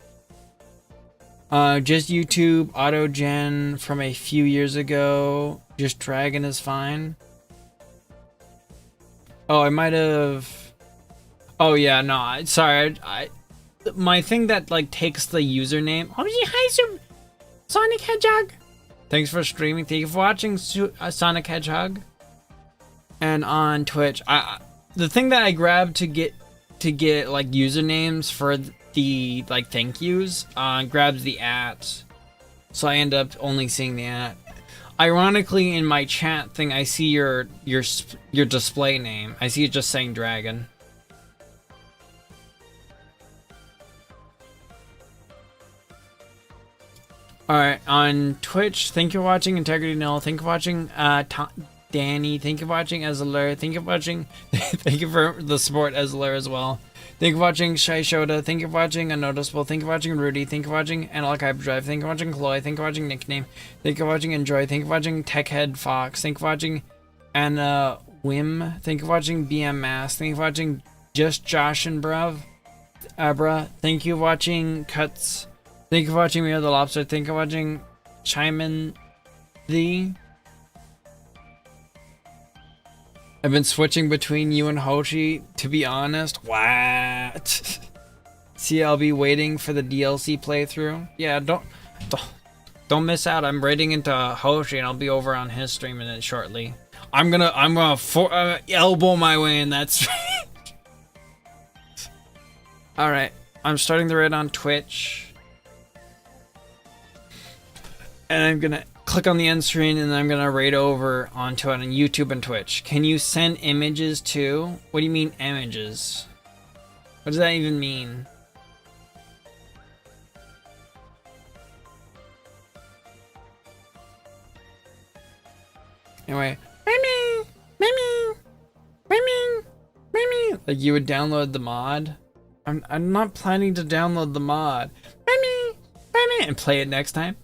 Just YouTube, Autogen from a few years ago, just Dragon is fine. Oh, I might have. Oh yeah, no. Sorry, my thing that like takes the username. Oh, hi, Sonic Hedgehog. Thanks for streaming. Thank you for watching Sonic Hedgehog. And on Twitch, the thing that I grabbed to get like usernames for the like thank yous grabs the @ so I end up only seeing the @ Ironically, in my chat thing, I see your display name. I see it just saying Dragon. Alright, on Twitch, thank you for watching Integrity Null. Thank you for watching Danny. Thank you for watching Ezler. Thank you for watching. Thank you for the support, Ezler, as well. Thank you for watching Shai Shoda. Thank you for watching Unnoticeable. Thank you for watching Rudy. Thank you for watching Analog Hyperdrive. Thank you for watching Chloe. Thank you for watching Nickname. Thank you for watching Enjoy. Thank you for watching Techhead Fox. Thank you for watching Anna Wim. Thank you for watching BM Mass. Thank you for watching Just Josh and Abra. Thank you for watching Cuts. Thank you for watching Mio the Lobster. Thank you for watching Chime the. I've been switching between you and Hoshi, to be honest. What? See, I'll be waiting for the DLC playthrough. Yeah, don't miss out. I'm raiding into Hoshi, and I'll be over on his stream in it shortly. I'm gonna elbow my way in that stream. All right, I'm starting the raid on Twitch, and I'm gonna click on the end screen, and then I'm gonna raid over onto it on YouTube and Twitch. Can you send images too? What do you mean images? What does that even mean? Anyway, Mimi, Mimi, Mimi. Like you would download the mod. I'm not planning to download the mod. And play it next time.